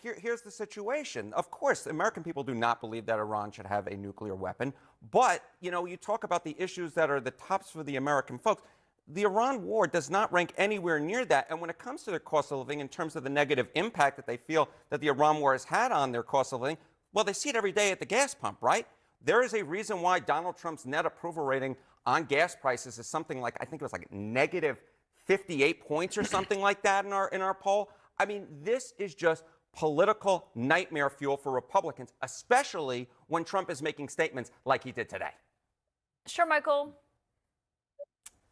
here's the situation. Of course, American people do not believe that Iran should have a nuclear weapon. But, you know, you talk about the issues that are the tops for the American folks. The Iran war does not rank anywhere near that. And when it comes to their cost of living, in terms of the negative impact that they feel that the Iran war has had on their cost of living, well, they see it every day at the gas pump, right? There is a reason why Donald Trump's net approval rating on gas prices is something like, I think it was like negative 58 points or something like that in our poll. I mean, this is just political nightmare fuel for Republicans, especially when Trump is making statements like he did today. Sure, Michael.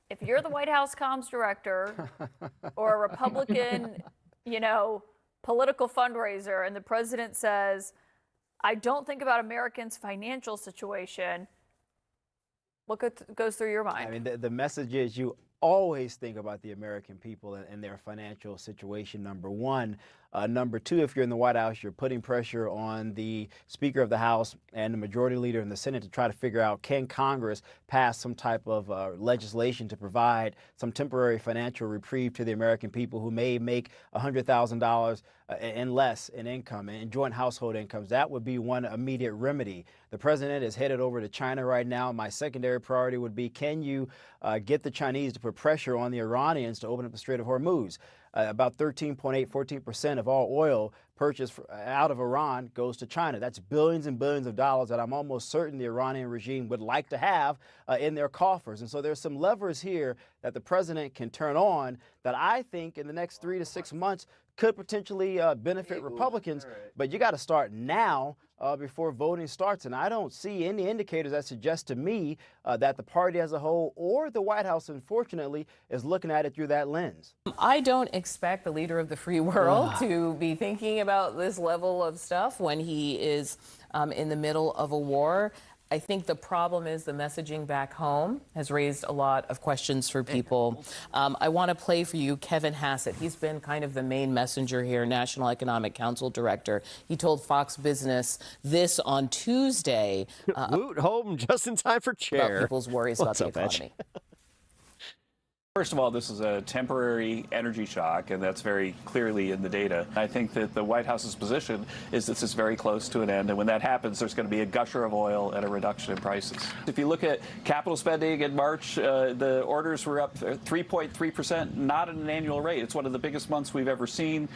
If you're the White House comms director or a Republican, you know, political fundraiser, and the president says, I don't think about Americans' financial situation, what goes through your mind? I mean, the message is you always think about the American people and their financial situation, number one. Number two, if you're in the White House, you're putting pressure on the Speaker of the House and the Majority Leader in the Senate to try to figure out, can Congress pass some type of legislation to provide some temporary financial reprieve to the American people who may make $100,000 and less in income and joint household incomes? That would be one immediate remedy. The president is headed over to China right now. My secondary priority would be, can you get the Chinese to put pressure on the Iranians to open up the Strait of Hormuz? About 13.8, 14% of all oil purchased out of Iran goes to China. That's billions and billions of dollars that I'm almost certain the Iranian regime would like to have in their coffers. And so there's some levers here that the president can turn on that I think in the next 3 to 6 months could potentially benefit Republicans. But you got to start now before voting starts. And I don't see any indicators that suggest to me that the party as a whole or the White House, unfortunately, is looking at it through that lens. I don't expect the leader of the free world to be thinking about this level of stuff when he is in the middle of a war. I think the problem is the messaging back home has raised a lot of questions for people. I want to play for you Kevin Hassett. He's been kind of the main messenger here, National Economic Council Director. He told Fox Business this on Tuesday. Woot home just in time for chair. About people's worries about the economy. First of all, this is a temporary energy shock, and that's very clearly in the data. I think that the White House's position is this is very close to an end, and when that happens, there's going to be a gusher of oil and a reduction in prices. If you look at capital spending in March, the orders were up 3.3%, not at an annual rate. It's one of the biggest months we've ever seen.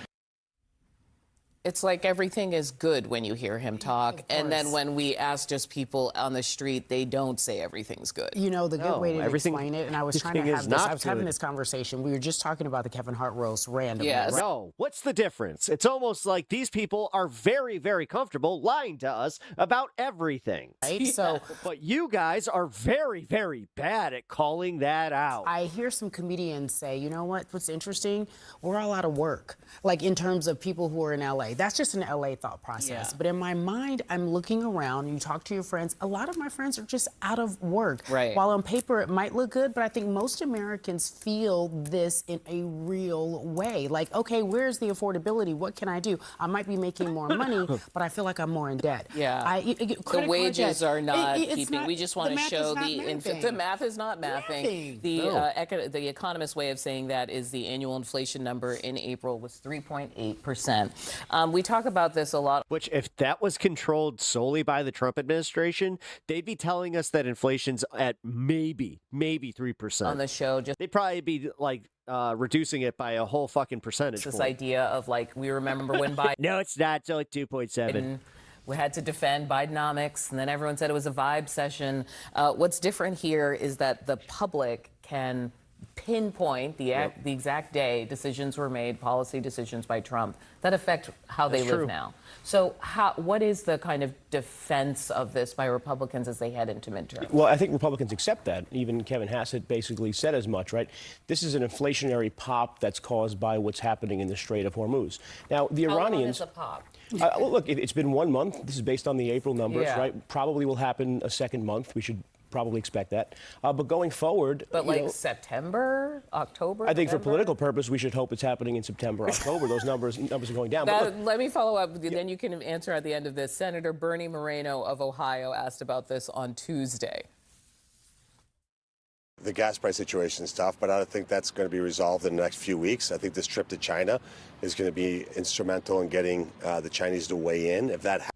It's like everything is good when you hear him talk, and then when we ask just people on the street, they don't say everything's good. You know, the good way to explain it, and I was trying to have this, I was having this conversation. We were just talking about the Kevin Hart roast randomly. Yes. No, what's the difference? It's almost like these people are very, very comfortable lying to us about everything. Right? So, but you guys are very, very bad at calling that out. I hear some comedians say, you know what's interesting? We're all out of work. Like in terms of people who are in LA. That's just an LA thought process. Yeah. But in my mind, I'm looking around and you talk to your friends. A lot of my friends are just out of work. Right. While on paper it might look good, but I think most Americans feel this in a real way. Like, okay, where's the affordability? What can I do? I might be making more money, but I fthe more in debt. Yeah. The wages are not keeping. We just want to show the math is not mathing. The economist's way of saying that is the annual inflation number in April was 3.8%. We talk about this a lot. Which, if that was controlled solely by the Trump administration, they'd be telling us that inflation's at maybe 3%. On the show, they'd probably be like reducing it by a whole fucking percentage this point. idea of like, we remember when Biden... No, it's not. It's only 2.7. We had to defend Bidenomics, and then everyone said it was a vibe session. What's different here is that the public can pinpoint the exact day decisions were made, policy decisions by Trump that affect how they live now. So what is the kind of defense of this by Republicans as they head into midterm? Well, I think Republicans accept that. Even Kevin Hassett basically said as much, right? This is an inflationary pop that's caused by what's happening in the Strait of Hormuz. Now, the How Iranians... long is a pop? Well, look, it's been 1 month. This is based on the April numbers, Yeah. right? Probably will happen a second month. We should probably expect that. But going forward... But like September, October, I think for November? political purpose, we should hope it's happening in September, October. Those numbers are going down. But look, Let me follow up with you, then you can answer at the end of this. Senator Bernie Moreno of Ohio asked about this on Tuesday. The gas price situation is tough, but I don't think that's going to be resolved in the next few weeks. I think this trip to China is going to be instrumental in getting the Chinese to weigh in. If that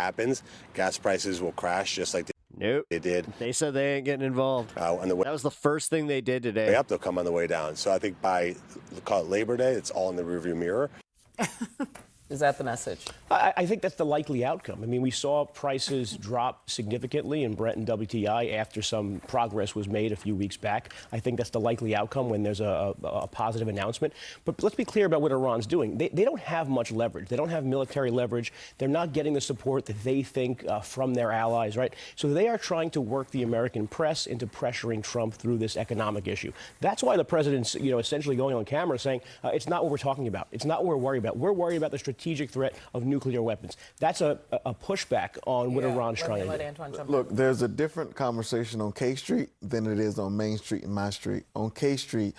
happens, gas prices will crash just like they did. They said they ain't getting involved. On the way, that was the first thing they did today. Up, they'll come on the way down. So I think by, call it Labor Day, it's all in the rearview mirror. Is that the message? I think that's the likely outcome. I mean, we saw prices drop significantly in Brent and WTI after some progress was made a few weeks back. I think that's the likely outcome when there's a positive announcement. But let's be clear about what Iran's doing. They don't have much leverage. They don't have military leverage. They're not getting the support that they think from their allies, right? So they are trying to work the American press into pressuring Trump through this economic issue. That's why the president's, essentially going on camera saying it's not what we're talking about. It's not what we're worried about. We're worried about the strategic threat of nuclear weapons. That's a pushback on what Iran's trying to do. Look, there's a different conversation on K Street than it is on Main Street and my street. On K Street,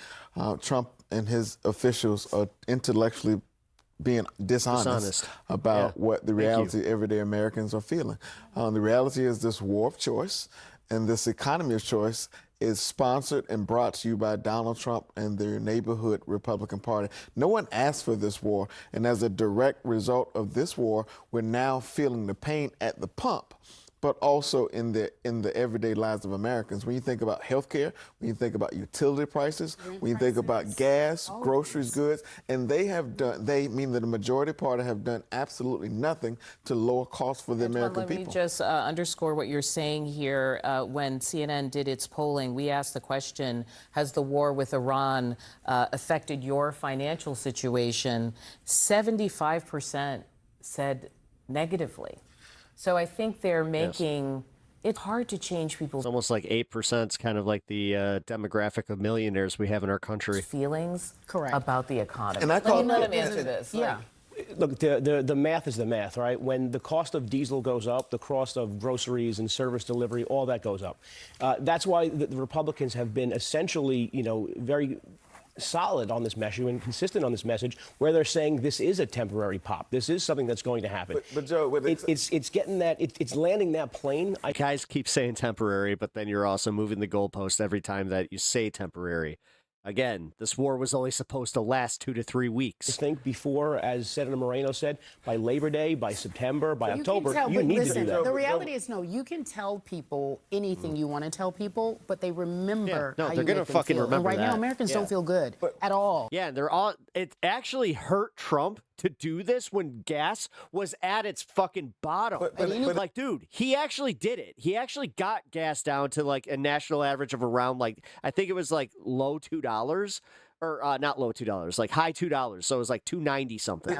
Trump and his officials are intellectually being dishonest about what the reality everyday Americans are feeling. The reality is this war of choice and this economy of choice is sponsored and brought to you by Donald Trump and their neighborhood Republican Party. No one asked for this war, and as a direct result of this war, we're now feeling the pain at the pump, but also in the everyday lives of Americans. When you think about health care, when you think about utility prices, when you think about gas, groceries, goods, and mean that the majority party have done absolutely nothing to lower costs for the American people. Let me just underscore what you're saying here. When CNN did its polling, we asked the question, has the war with Iran affected your financial situation? 75% said negatively. So I think they're making it hard to change people's... It's almost like 8% is kind of like the demographic of millionaires we have in our country. Feelings about the economy. And let him answer this. Yeah. Look, the math is the math, right? When the cost of diesel goes up, the cost of groceries and service delivery, all that goes up. That's why the Republicans have been essentially, very solid on this message and consistent on this message, where they're saying this is a temporary pop. This is something that's going to happen. But Joe, it's getting that, it's landing that plane. Guys keep saying temporary, but then you're also moving the goalpost every time that you say temporary. Again, this war was only supposed to last 2 to 3 weeks. I think before, as Senator Moreno said, by Labor Day, by September, by October, you need to do that. The reality is, no, you can tell people anything you want to tell people, but they remember how they're you gonna make them fucking feel. remember And right that. now, Americans don't feel good at all. Yeah, it actually hurt Trump to do this when gas was at its fucking bottom. But dude, he actually did it. He actually got gas down to like a national average of around I think it was like low $2. Or not low $2, like high $2. So it was like $2.90 something.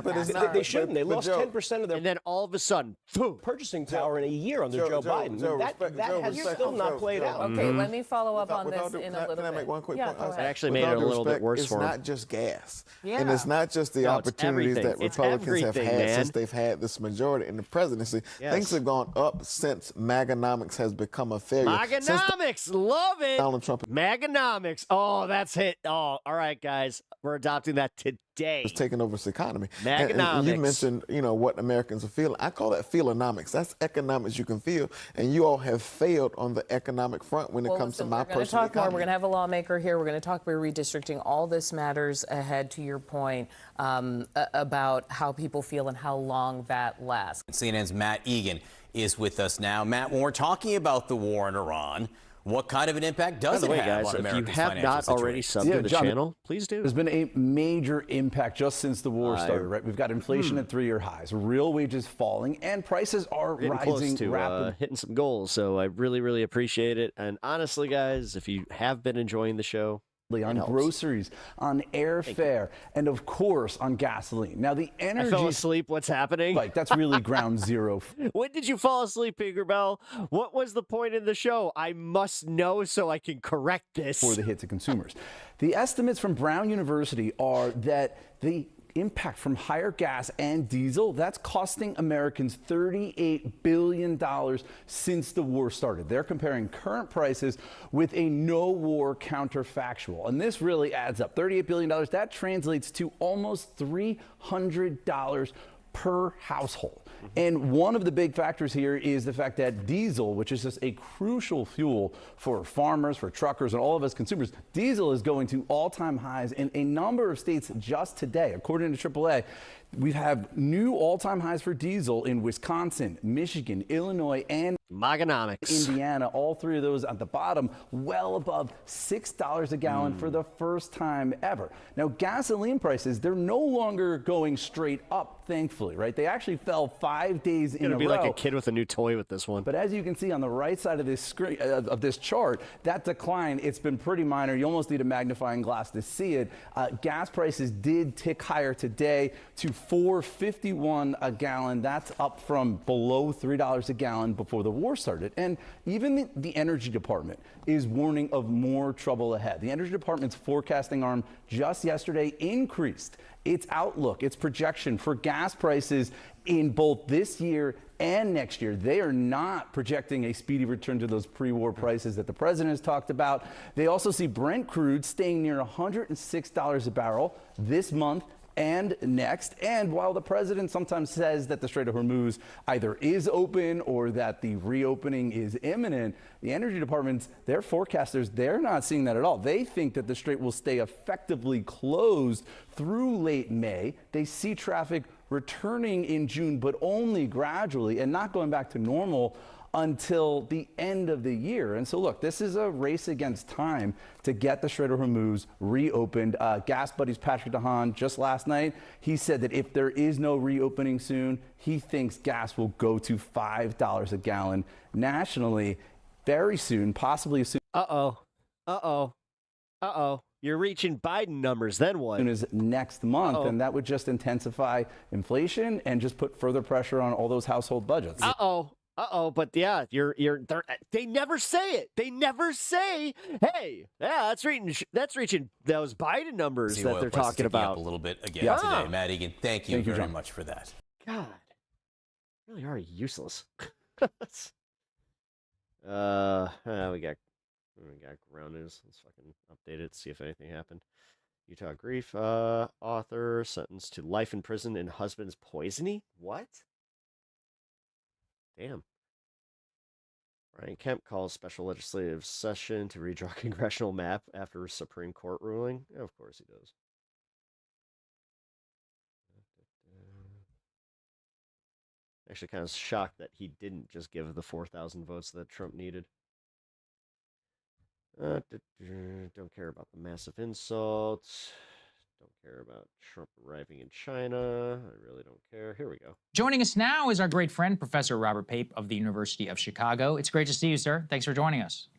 They shouldn't. They lost 10% of their... And then all of a sudden, boom. Purchasing power in a year under Joe Biden. That has still not played out. Okay, let me follow up on this in a little bit. Can I make one quick point? It actually made it a little bit worse for him. It's not just gas. And it's not just the opportunities that Republicans have had since they've had this majority in the presidency. Things have gone up since MAGAnomics has become a failure. MAGAnomics, love it. Donald Trump. MAGAnomics. Oh, that's hit. Oh, all right, guys. We're adopting that today. It's taking over this economy. MAGAnomics. And you mentioned, what Americans are feeling. I call that feelonomics. That's economics you can feel. And you all have failed on the economic front when it comes to my personal We're going to talk more. economy. We're going to have a lawmaker here. We're going to talk about redistricting. All this matters ahead, to your point, about how people feel and how long that lasts. CNN's Matt Egan is with us now. Matt, when we're talking about the war in Iran, what kind of an impact does it have on Americans' financial situation? If you have not already subbed to the channel, please do. There's been a major impact just since the war started, right? We've got inflation at 3-year highs, real wages falling, and prices are rising rapidly. Hitting some goals, so I really, really appreciate it. And honestly, guys, if you have been enjoying the show, on groceries, on airfare, and of course on gasoline. Now the energy. I fell asleep. What's happening? Like that's really ground zero. When did you fall asleep, Tinkerbell? What was the point in the show? I must know so I can correct this. For the hit to consumers. The estimates from Brown University are that the impact from higher gas and diesel, that's costing Americans $38 billion since the war started. They're comparing current prices with a no-war counterfactual. And this really adds up. $38 billion, that translates to almost $300 per household. And one of the big factors here is the fact that diesel, which is just a crucial fuel for farmers, for truckers, and all of us consumers, diesel is going to all-time highs in a number of states just today. According to AAA, we have new all-time highs for diesel in Wisconsin, Michigan, Illinois, and Indiana. All three of those at the bottom, well above $6 a gallon for the first time ever. Now, gasoline prices, they're no longer going straight up, thankfully, right? They actually fell 5 days in a row. It's going to be like a kid with a new toy with this one. But as you can see on the right side of this screen, of this chart, that decline, it's been pretty minor. You almost need a magnifying glass to see it. Gas prices did tick higher today to $4.51 a gallon. That's up from below $3 a gallon before the war started. And even the Energy Department is warning of more trouble ahead. The Energy Department's forecasting arm just yesterday increased its outlook, its projection for gas prices in both this year and next year. They are not projecting a speedy return to those pre-war prices that the president has talked about. They also see Brent crude staying near $106 a barrel this month and next. And while the president sometimes says that the Strait of Hormuz either is open or that the reopening is imminent, the Energy Department's, their forecasters, they're not seeing that at all. They think that the strait will stay effectively closed through late May. They see traffic returning in June, but only gradually and not going back to normal until the end of the year. And so look, this is a race against time to get the Strait of Hormuz reopened. Gas Buddy's Patrick DeHaan just last night, he said that if there is no reopening soon, he thinks gas will go to $5 a gallon nationally very soon, possibly as soon. You're reaching Biden numbers, then what? As soon as next month, and that would just intensify inflation and just put further pressure on all those household budgets. But yeah, they never say it. They never say, hey, yeah, that's reaching those Biden numbers that they're talking about. Up a little bit again today. Matt Egan, thank you very much for that. God, really are useless. We got ground news. Let's fucking update it, see if anything happened. Utah grief author sentenced to life in prison in husband's poisoning. What? Damn. Brian Kemp calls special legislative session to redraw congressional map after Supreme Court ruling. Yeah, of course he does. Actually kind of shocked that he didn't just give the 4,000 votes that Trump needed. Don't care about the massive insults. Don't care about Trump arriving in China. I really don't care. Here we go. Joining us now is our great friend, Professor Robert Pape of the University of Chicago. It's great to see you, sir. Thanks for joining us.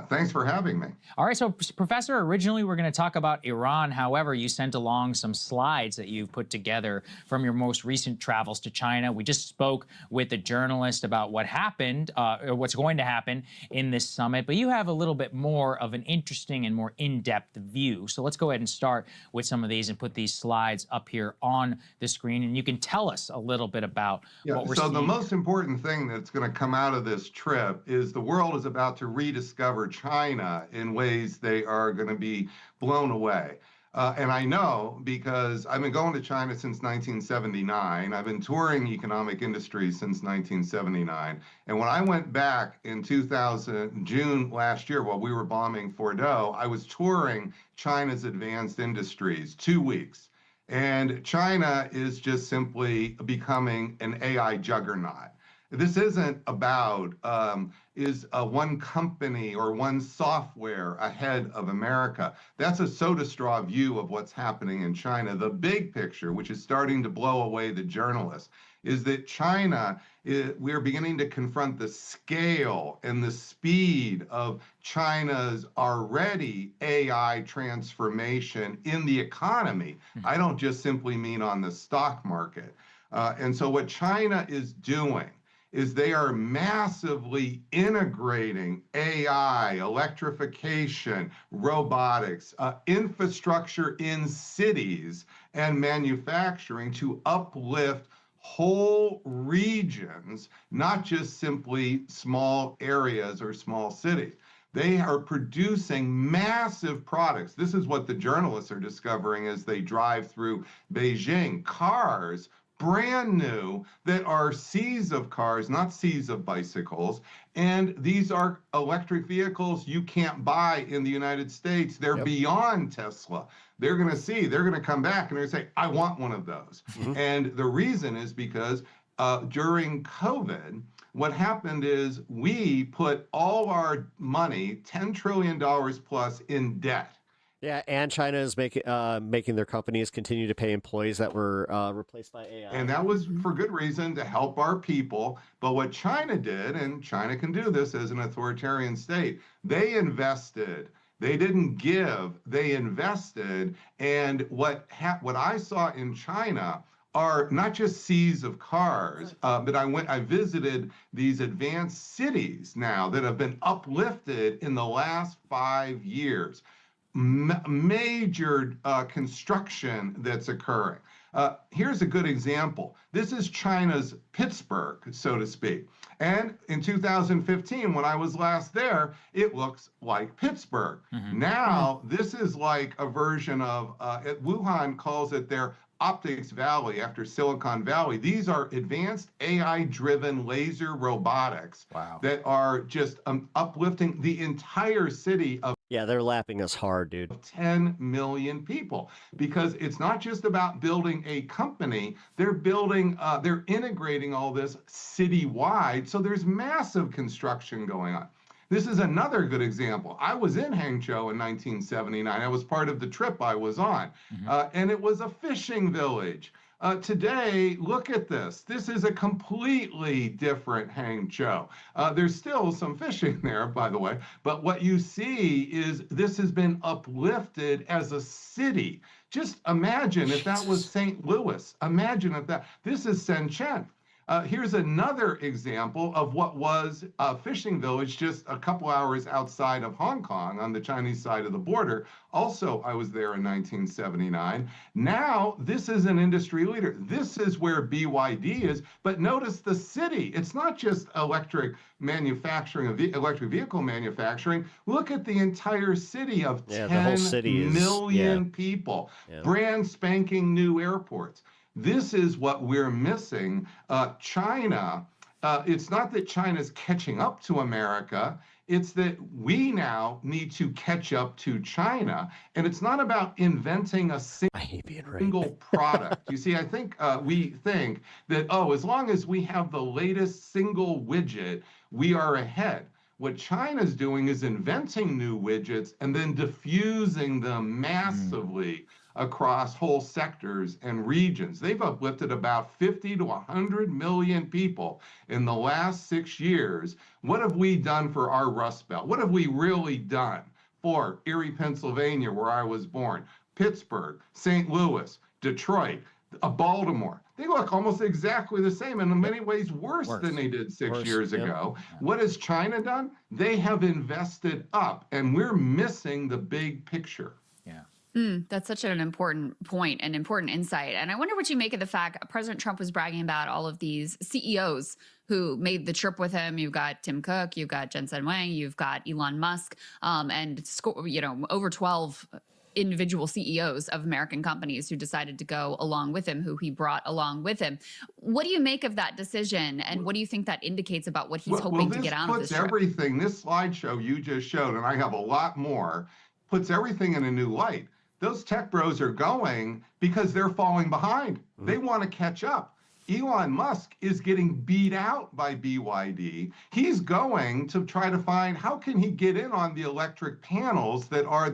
Thanks for having me. All right, so Professor, originally we're going to talk about Iran. However, you sent along some slides that you've put together from your most recent travels to China. We just spoke with a journalist about what happened, or what's going to happen in this summit, but you have a little bit more of an interesting and more in-depth view. So let's go ahead and start with some of these and put these slides up here on the screen, and you can tell us a little bit about what we're seeing. So the most important thing that's going to come out of this trip is the world is about to rediscover China in ways they are going to be blown away. And I know because I've been going to China since 1979. I've been touring economic industries since 1979. And when I went back in June last year, while we were bombing Fordo, I was touring China's advanced industries 2 weeks. And China is just simply becoming an AI juggernaut. This isn't about is one company or one software ahead of America. That's a soda straw view of what's happening in China. The big picture, which is starting to blow away the journalists, is that China, we're beginning to confront the scale and the speed of China's already AI transformation in the economy. I don't just simply mean on the stock market. And so what China is doing is they are massively integrating AI, electrification, robotics, infrastructure in cities, and manufacturing to uplift whole regions, not just simply small areas or small cities. They are producing massive products. This is what the journalists are discovering as they drive through Beijing. Cars, brand new, that are seas of cars, not seas of bicycles. And these are electric vehicles you can't buy in the United States. They're beyond Tesla. They're going to come back and they're going to say, I want one of those. And the reason is because during COVID, what happened is we put all our money, $10 trillion plus, in debt. Yeah, and China is making their companies continue to pay employees that were replaced by AI. And that was for good reason, to help our people. But what China did, and China can do this as an authoritarian state, they invested. They didn't give, they invested. And what I saw in China are not just seas of cars, but I visited these advanced cities now that have been uplifted in the last 5 years. Major construction that's occurring. Here's a good example. This is China's Pittsburgh, so to speak. And in 2015, when I was last there, it looks like Pittsburgh. Now, this is like a version of, Wuhan calls it their Optics Valley after Silicon Valley. These are advanced AI-driven laser robotics that are just uplifting the entire city of. Yeah, they're lapping us hard, dude. 10 million people, because it's not just about building a company. They're integrating all this citywide. So there's massive construction going on. This is another good example. I was in Hangzhou in 1979. I was part of the trip I was on, and it was a fishing village. Today, look at this. This is a completely different Hangzhou. There's still some fishing there, by the way, but what you see is this has been uplifted as a city. Just imagine if that was St. Louis. Imagine if this is Shenzhen. Here's another example of what was a fishing village just a couple hours outside of Hong Kong on the Chinese side of the border. Also, I was there in 1979. Now, this is an industry leader. This is where BYD is. But notice the city. It's not just electric manufacturing, electric vehicle manufacturing. Look at the entire city of 10 million people. Brand spanking new airports. This is what we're missing. China, it's not that China's catching up to America. It's that we now need to catch up to China. And it's not about inventing a single product. You see, I think we think that, as long as we have the latest single widget, we are ahead. What China's doing is inventing new widgets and then diffusing them massively across whole sectors and regions. They've uplifted about 50 to 100 million people in the last 6 years. What have we done for our Rust Belt? What have we really done for Erie, Pennsylvania, where I was born, Pittsburgh, St. Louis, Detroit, Baltimore? They look almost exactly the same, and in many ways worse than they did 6 years ago. What has China done? They have invested up, and we're missing the big picture. That's such an important point and important insight. And I wonder what you make of the fact President Trump was bragging about all of these CEOs who made the trip with him. You've got Tim Cook, you've got Jensen Huang, you've got Elon Musk, and over 12 individual CEOs of American companies who decided to go along with him, who he brought along with him. What do you make of that decision, and what do you think that indicates about what he's hoping to get out of this trip? This slideshow you just showed, and I have a lot more, puts everything in a new light. Those tech bros are going because they're falling behind. They want to catch up. Elon Musk is getting beat out by BYD. He's going to try to find how can he get in on the electric panels that are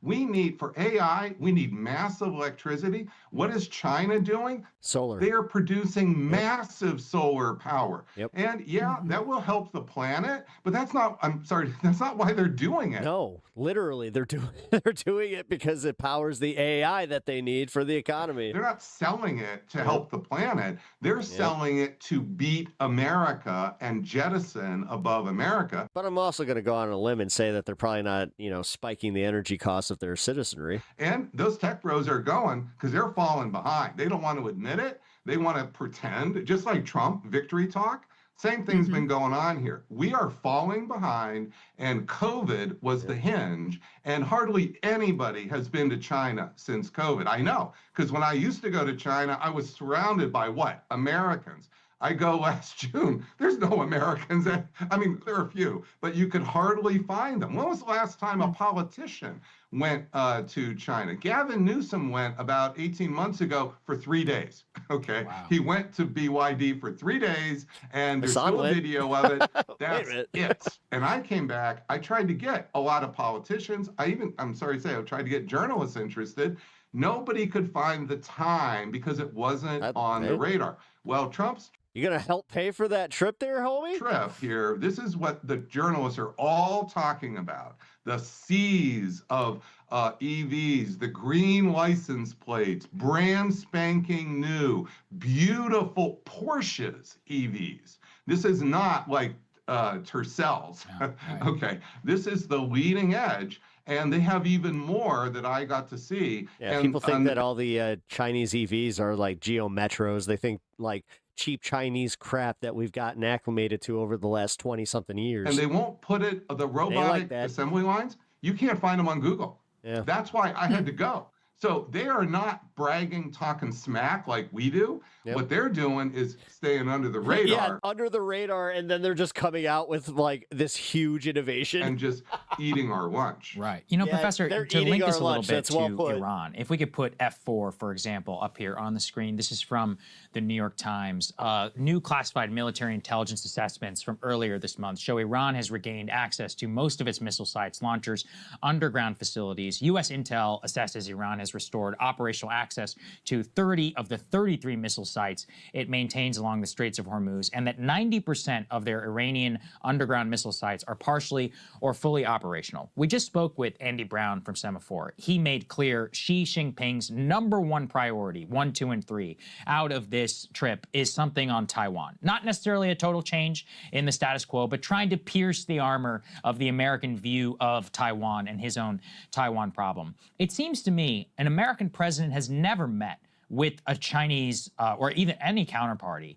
we need for AI, we need massive electricity. What is China doing? Solar. They are producing massive solar power. Yep. And yeah, that will help the planet, but that's not, I'm sorry, that's not why they're doing it. No, literally they're doing it because it powers the AI that they need for the economy. They're not selling it to help the planet. They're selling it to beat America and jettison above America. But I'm also going to go on a limb and say that they're probably not, spiking the energy costs of their citizenry. And those tech bros are going because they're falling behind. They don't want to admit it. They want to pretend, just like Trump victory talk. Same thing's been going on here. We are falling behind, and COVID was the hinge, and hardly anybody has been to China since COVID. I know, because when I used to go to China, I was surrounded by what? Americans. I go last June, there's no Americans. I mean, there are a few, but you could hardly find them. When was the last time a politician went to China? Gavin Newsom went about 18 months ago for 3 days. Okay. Wow. He went to BYD for 3 days, and there's still a video of it. That's it. And I came back. I tried to get a lot of politicians. I'm sorry to say, I tried to get journalists interested. Nobody could find the time because it wasn't on the radar. Well, Trump's You gonna help pay for that trip there, homie? Trip here. This is what the journalists are all talking about. The seas of EVs, the green license plates, brand spanking new, beautiful Porsches EVs. This is not like Tercels. No, right. Okay, this is the leading edge. And they have even more that I got to see. Yeah, and, people think that all the Chinese EVs are like Geo Metros. They think like cheap Chinese crap that we've gotten acclimated to over the last 20-something years. And they won't put it, the robotic assembly lines, you can't find them on Google. Yeah. That's why I had to go. So they are not bragging, talking smack like we do. Yep. What they're doing is staying under the radar. Yeah, under the radar, and then they're just coming out with like this huge innovation. And just eating our lunch. Right. Professor, to link this a little bit to Iran, if we could put F4, for example, up here on the screen. This is from the New York Times. New classified military intelligence assessments from earlier this month show Iran has regained access to most of its missile sites, launchers, underground facilities. U.S. intel assesses Iran has restored operational access to 30 of the 33 missile sites it maintains along the Straits of Hormuz, and that 90% of their Iranian underground missile sites are partially or fully operational. We just spoke with Andy Brown from Semaphore. He made clear Xi Jinping's #1 priority, 1, 2, and 3, out of this trip is something on Taiwan. Not necessarily a total change in the status quo, but trying to pierce the armor of the American view of Taiwan and his own Taiwan problem. It seems to me an American president has never met with a Chinese or even any counterparty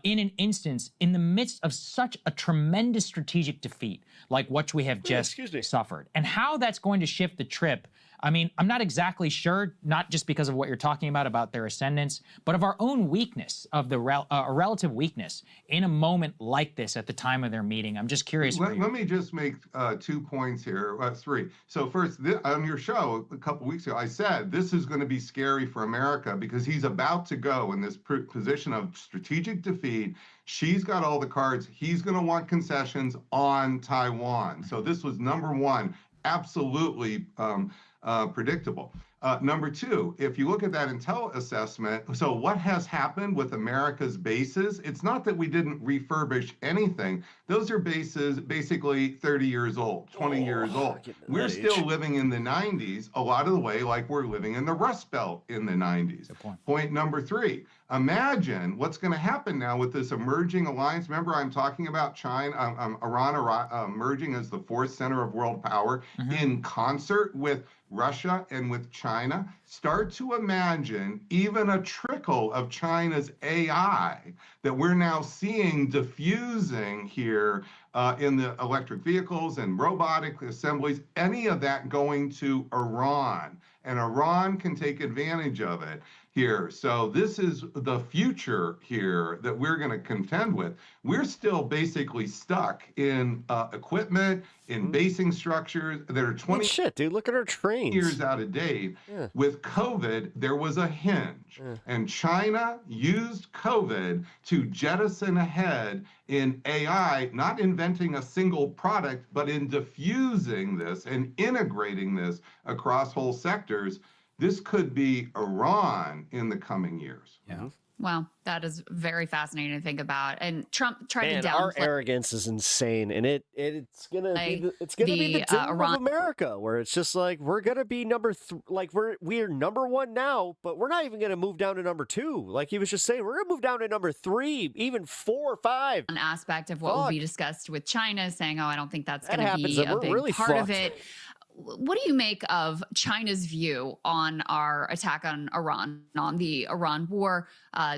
in an instance in the midst of such a tremendous strategic defeat like what we have just suffered. And how that's going to shift the trip, I mean, I'm not exactly sure, not just because of what you're talking about their ascendance, but of our own weakness, of the relative weakness in a moment like this at the time of their meeting. I'm just curious. Let me just make 2 points here, 3. So first, on your show a couple weeks ago, I said this is going to be scary for America because he's about to go in this position of strategic defeat. She's got all the cards. He's going to want concessions on Taiwan. So this was #1, absolutely predictable. #2, if you look at that intel assessment, so what has happened with America's bases? It's not that we didn't refurbish anything. Those are bases basically 30 years old, 20 years old. We're still living in the 90s a lot of the way like we're living in the Rust Belt in the 90s. Point #3, imagine what's going to happen now with this emerging alliance. Remember, I'm talking about China, Iran emerging as the fourth center of world power in concert with Russia and with China. Start to imagine even a trickle of China's AI that we're now seeing diffusing here in the electric vehicles and robotic assemblies, any of that going to Iran. And Iran can take advantage of it. here. So this is the future here that we're going to contend with. We're still basically stuck in equipment, in basing structures that are 20 shit, dude. Look at our trains. years out of date. Yeah. With COVID, there was a hinge, and China used COVID to jettison ahead in AI, not inventing a single product, but in diffusing this and integrating this across whole sectors. This could be Iran in the coming years. Yeah. Wow, that is very fascinating to think about. And Trump tried to our downplay arrogance is insane, and it's gonna be the doom Iran. of America, where it's just like we're gonna be we're number one now, but we're not even gonna move down to number two. Like he was just saying, we're gonna move down to number 3, even 4 or 5. An aspect of what will be discussed with China, saying, "Oh, I don't think that's That going to happens, be and a we're big really part of fucked. it." What do you make of China's view on our attack on Iran, on the Iran war?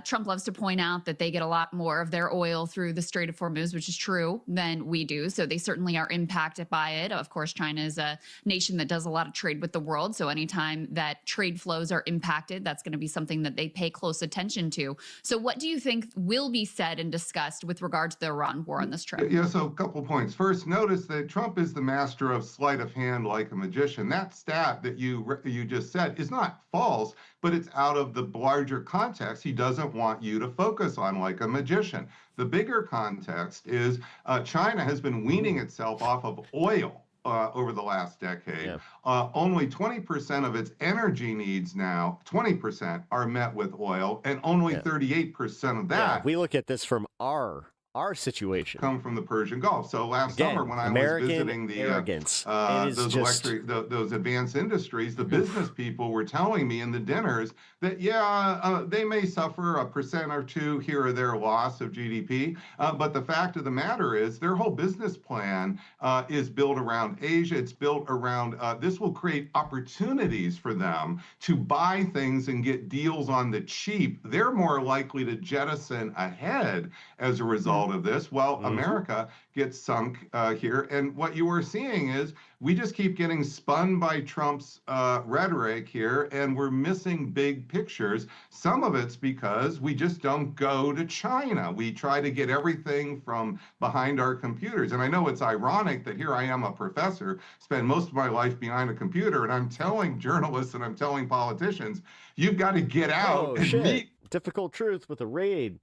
Trump loves to point out that they get a lot more of their oil through the Strait of Hormuz, which is true, than we do. So they certainly are impacted by it. Of course, China is a nation that does a lot of trade with the world. So anytime that trade flows are impacted, that's going to be something that they pay close attention to. So what do you think will be said and discussed with regard to the Iran war on this trip? Yeah, so a couple points. First, notice that Trump is the master of sleight of hand like a magician. That stat that you just said is not false, but it's out of the larger context he doesn't want you to focus on like a magician. The bigger context is China has been weaning itself off of oil over the last decade. Only 20% of its energy needs now, 20% are met with oil, and only 38% of that we look at this from our situation. Come from the Persian Gulf. So last summer when I was visiting the those advanced industries, the business people were telling me in the dinners that they may suffer 1% or 2% here or there loss of GDP, but the fact of the matter is their whole business plan is built around Asia. It's built around this will create opportunities for them to buy things and get deals on the cheap. They're more likely to jettison ahead as a result of this. Well, America gets sunk here. And what you were seeing is we just keep getting spun by Trump's rhetoric here, and we're missing big pictures. Some of it's because we just don't go to China. We try to get everything from behind our computers. And I know it's ironic that here I am, a professor, spend most of my life behind a computer, and I'm telling journalists and I'm telling politicians, you've got to get out and meet Difficult Truth with a raid.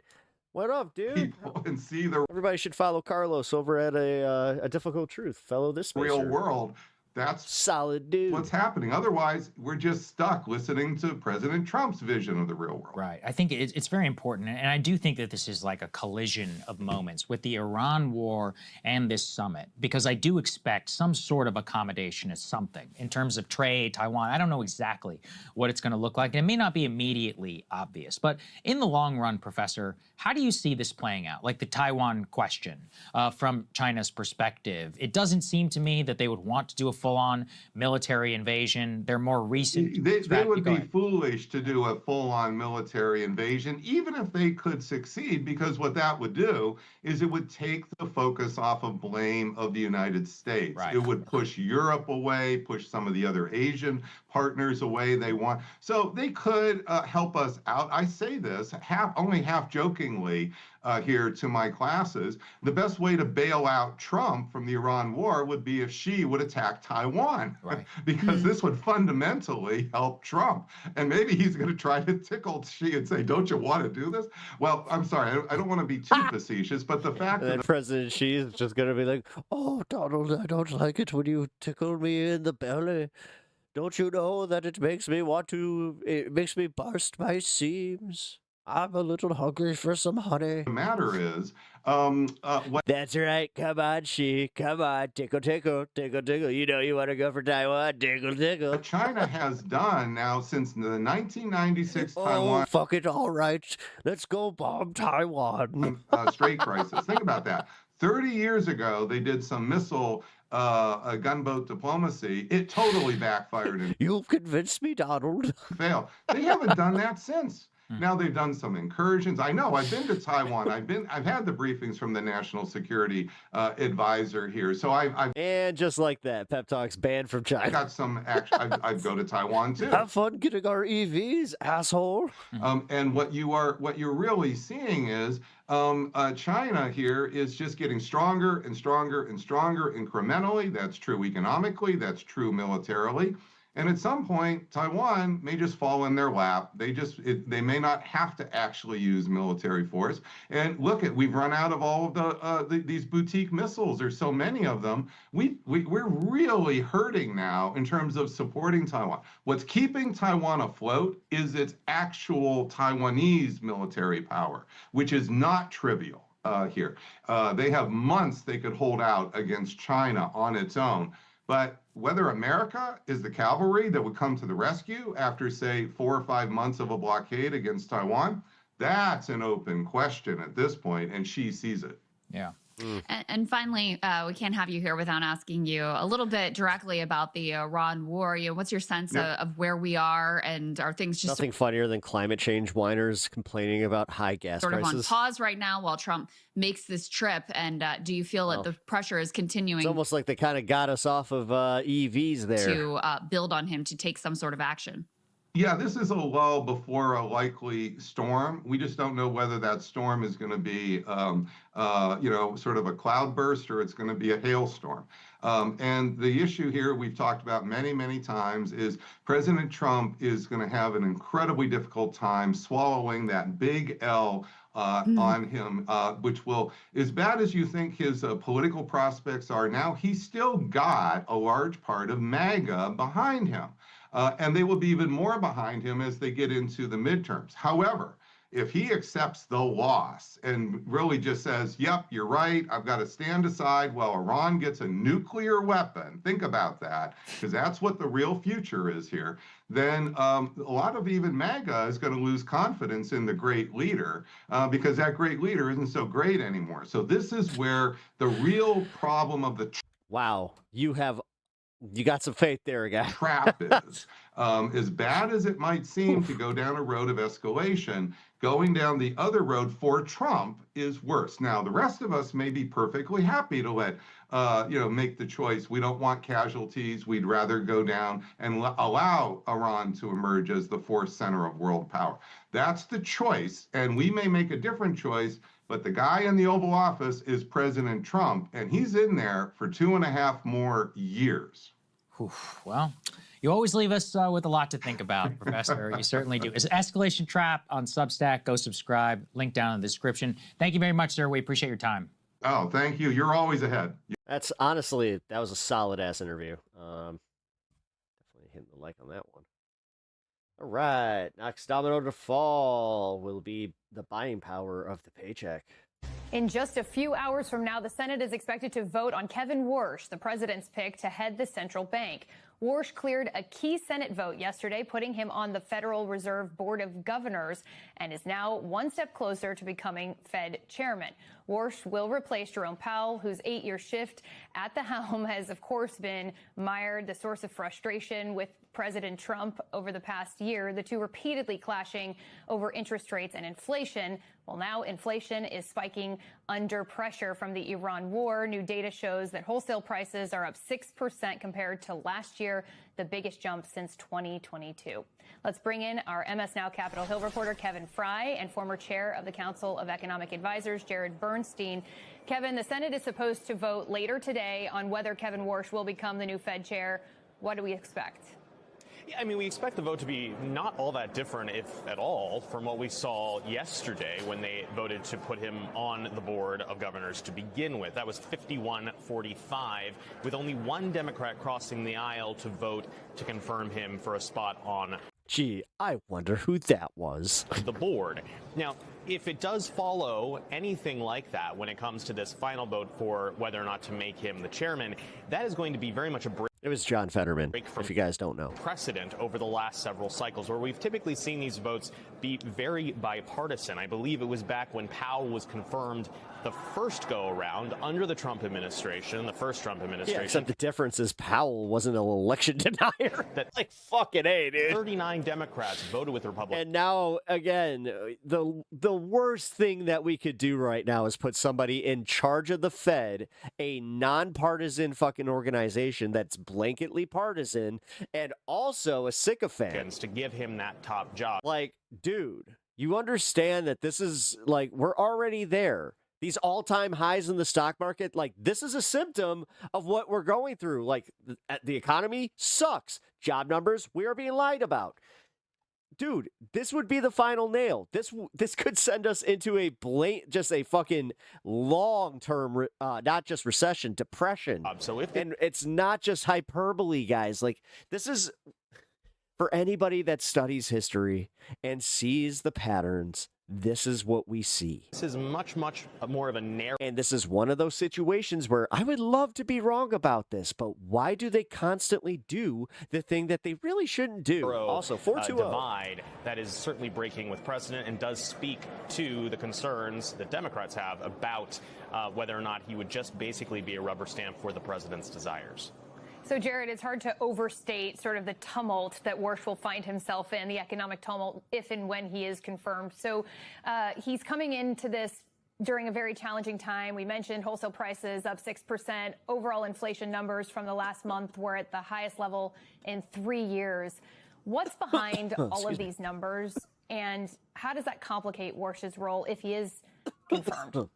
What up, dude? People and see the Everybody should follow Carlos over at a Difficult Truth. Follow this real spacer. world. That's solid, dude. What's happening? Otherwise, we're just stuck listening to President Trump's vision of the real world. Right. I think it's very important. And I do think that this is like a collision of moments with the Iran war and this summit, because I do expect some sort of accommodation as something in terms of trade, Taiwan. I don't know exactly what it's going to look like. And it may not be immediately obvious. But in the long run, Professor, how do you see this playing out? Like the Taiwan question from China's perspective. It doesn't seem to me that they would want to do a full-on military invasion. They're more recent. They would be foolish to do a full-on military invasion, even if they could succeed, because what that would do is it would take the focus off of blame of the United States. It would push Europe away, push some of the other Asian partners away they want. So they could help us out. I say this only half jokingly here to my classes. The best way to bail out Trump from the Iran war would be if Xi would attack Taiwan, because this would fundamentally help Trump. And maybe he's going to try to tickle Xi and say, don't you want to do this? Well, I'm sorry, I don't want to be too facetious, but the fact that President Xi is just going to be like, oh, Donald, I don't like it when you tickle me in the belly. Don't you know that it makes me burst my seams? I'm a little hungry for some honey. The matter is, that's right. Come on, Xi. Come on. Tickle, tickle, tickle, tickle. You know you want to go for Taiwan. Tickle, tickle. What China has done now since the 1996 Taiwan... Oh, fuck it. All right. Let's go bomb Taiwan. Strait crisis. Think about that. 30 years ago, they did some missile gunboat diplomacy. It totally backfired. You've convinced me, Donald. Fail. They haven't done that since. Now they've done some incursions. I know. I've been to Taiwan. I've had the briefings from the National Security Advisor here. So and just like that, PepTalks banned from China. I got some action. I'd go to Taiwan too. Have fun getting our EVs, asshole. And what you're really seeing is China here is just getting stronger and stronger and stronger incrementally. That's true economically. That's true militarily. And at some point, Taiwan may just fall in their lap. They may not have to actually use military force. And look, we've run out of all of these boutique missiles. There's so many of them. We're really hurting now in terms of supporting Taiwan. What's keeping Taiwan afloat is its actual Taiwanese military power, which is not trivial here. They have months they could hold out against China on its own. But whether America is the cavalry that would come to the rescue after, say, 4 or 5 months of a blockade against Taiwan, that's an open question at this point, and Xi sees it. Yeah. And finally, we can't have you here without asking you a little bit directly about the Iran war. What's your sense of where we are, and are things just nothing funnier than climate change whiners complaining about high gas sort prices? of on pause right now while Trump makes this trip? And do you feel that the pressure is continuing? It's almost like they kind of got us off of EVs there to build on him to take some sort of action. Yeah, this is a lull before a likely storm. We just don't know whether that storm is going to be, sort of a cloudburst or it's going to be a hailstorm. And the issue here we've talked about many, many times is President Trump is going to have an incredibly difficult time swallowing that big L on him, which will, as bad as you think his political prospects are now, he's still got a large part of MAGA behind him. And they will be even more behind him as they get into the midterms. However, if he accepts the loss and really just says, yep, you're right, I've got to stand aside while Iran gets a nuclear weapon, think about that, because that's what the real future is here, then a lot of even MAGA is going to lose confidence in the great leader because that great leader isn't so great anymore. So this is where the real problem of the you got some faith there, guy. Trap is. As bad as it might seem to go down a road of escalation, going down the other road for Trump is worse. Now, the rest of us may be perfectly happy to let, make the choice. We don't want casualties. We'd rather go down and allow Iran to emerge as the fourth center of world power. That's the choice, and we may make a different choice. But the guy in the Oval Office is President Trump, and he's in there for 2.5 more years. Well, you always leave us with a lot to think about, Professor. You certainly do. It's Escalation Trap on Substack. Go subscribe. Link down in the description. Thank you very much, sir. We appreciate your time. Oh, thank you. You're always ahead. That's honestly, that was a solid-ass interview. Definitely hitting the like on that one. All right, next domino to fall will be the buying power of the paycheck. In just a few hours from now, the Senate is expected to vote on Kevin Warsh, the president's pick to head the central bank. Warsh cleared a key Senate vote yesterday, putting him on the Federal Reserve Board of Governors, and is now one step closer to becoming Fed chairman. Warsh will replace Jerome Powell, whose 8-year shift at the helm has, of course, been mired, the source of frustration with President Trump over the past year, the two repeatedly clashing over interest rates and inflation. Well, now inflation is spiking under pressure from the Iran war. New data shows that wholesale prices are up 6% compared to last year, the biggest jump since 2022. Let's bring in our MS Now Capitol Hill reporter, Kevin Fry, and former chair of the Council of Economic Advisors, Jared Bernstein. Kevin, the Senate is supposed to vote later today on whether Kevin Warsh will become the new Fed chair. What do we expect? Yeah, I mean, we expect the vote to be not all that different, if at all, from what we saw yesterday when they voted to put him on the Board of Governors to begin with. That was 51-45, with only one Democrat crossing the aisle to vote to confirm him for a spot on. Gee, I wonder who that was. The board. Now, if it does follow anything like that when it comes to this final vote for whether or not to make him the chairman, that is going to be very much a break. It was John Fetterman, if you guys don't know. Precedent over the last several cycles where we've typically seen these votes be very bipartisan. I believe it was back when Powell was confirmed the first go around under the Trump administration, the first Trump administration. Yeah, except the difference is Powell wasn't an election denier. That like fucking A, dude. 39 Democrats voted with Republicans. And now again, the worst thing that we could do right now is put somebody in charge of the Fed, a nonpartisan fucking organization that's blanketly partisan, and also a sycophant, to give him that top job. Like, dude, you understand that this is like, we're already there. These all-time highs in the stock market, like, this is a symptom of what we're going through. Like, the economy sucks. Job numbers, we are being lied about. Dude, this would be the final nail. This could send us into just a fucking long-term, not just recession, depression. And it's not just hyperbole, guys. Like, this is, for anybody that studies history and sees the patterns, this is what we see. This is much, much more of a narrow. And this is one of those situations where I would love to be wrong about this, but why do they constantly do the thing that they really shouldn't do? Also, 420. Divide that is certainly breaking with precedent and does speak to the concerns that Democrats have about whether or not he would just basically be a rubber stamp for the president's desires. So, Jared, it's hard to overstate sort of the tumult that Warsh will find himself in, the economic tumult, if and when he is confirmed. So he's coming into this during a very challenging time. We mentioned wholesale prices up 6%. Overall inflation numbers from the last month were at the highest level in 3 years. What's behind all of these numbers, and how does that complicate Warsh's role if he is confirmed?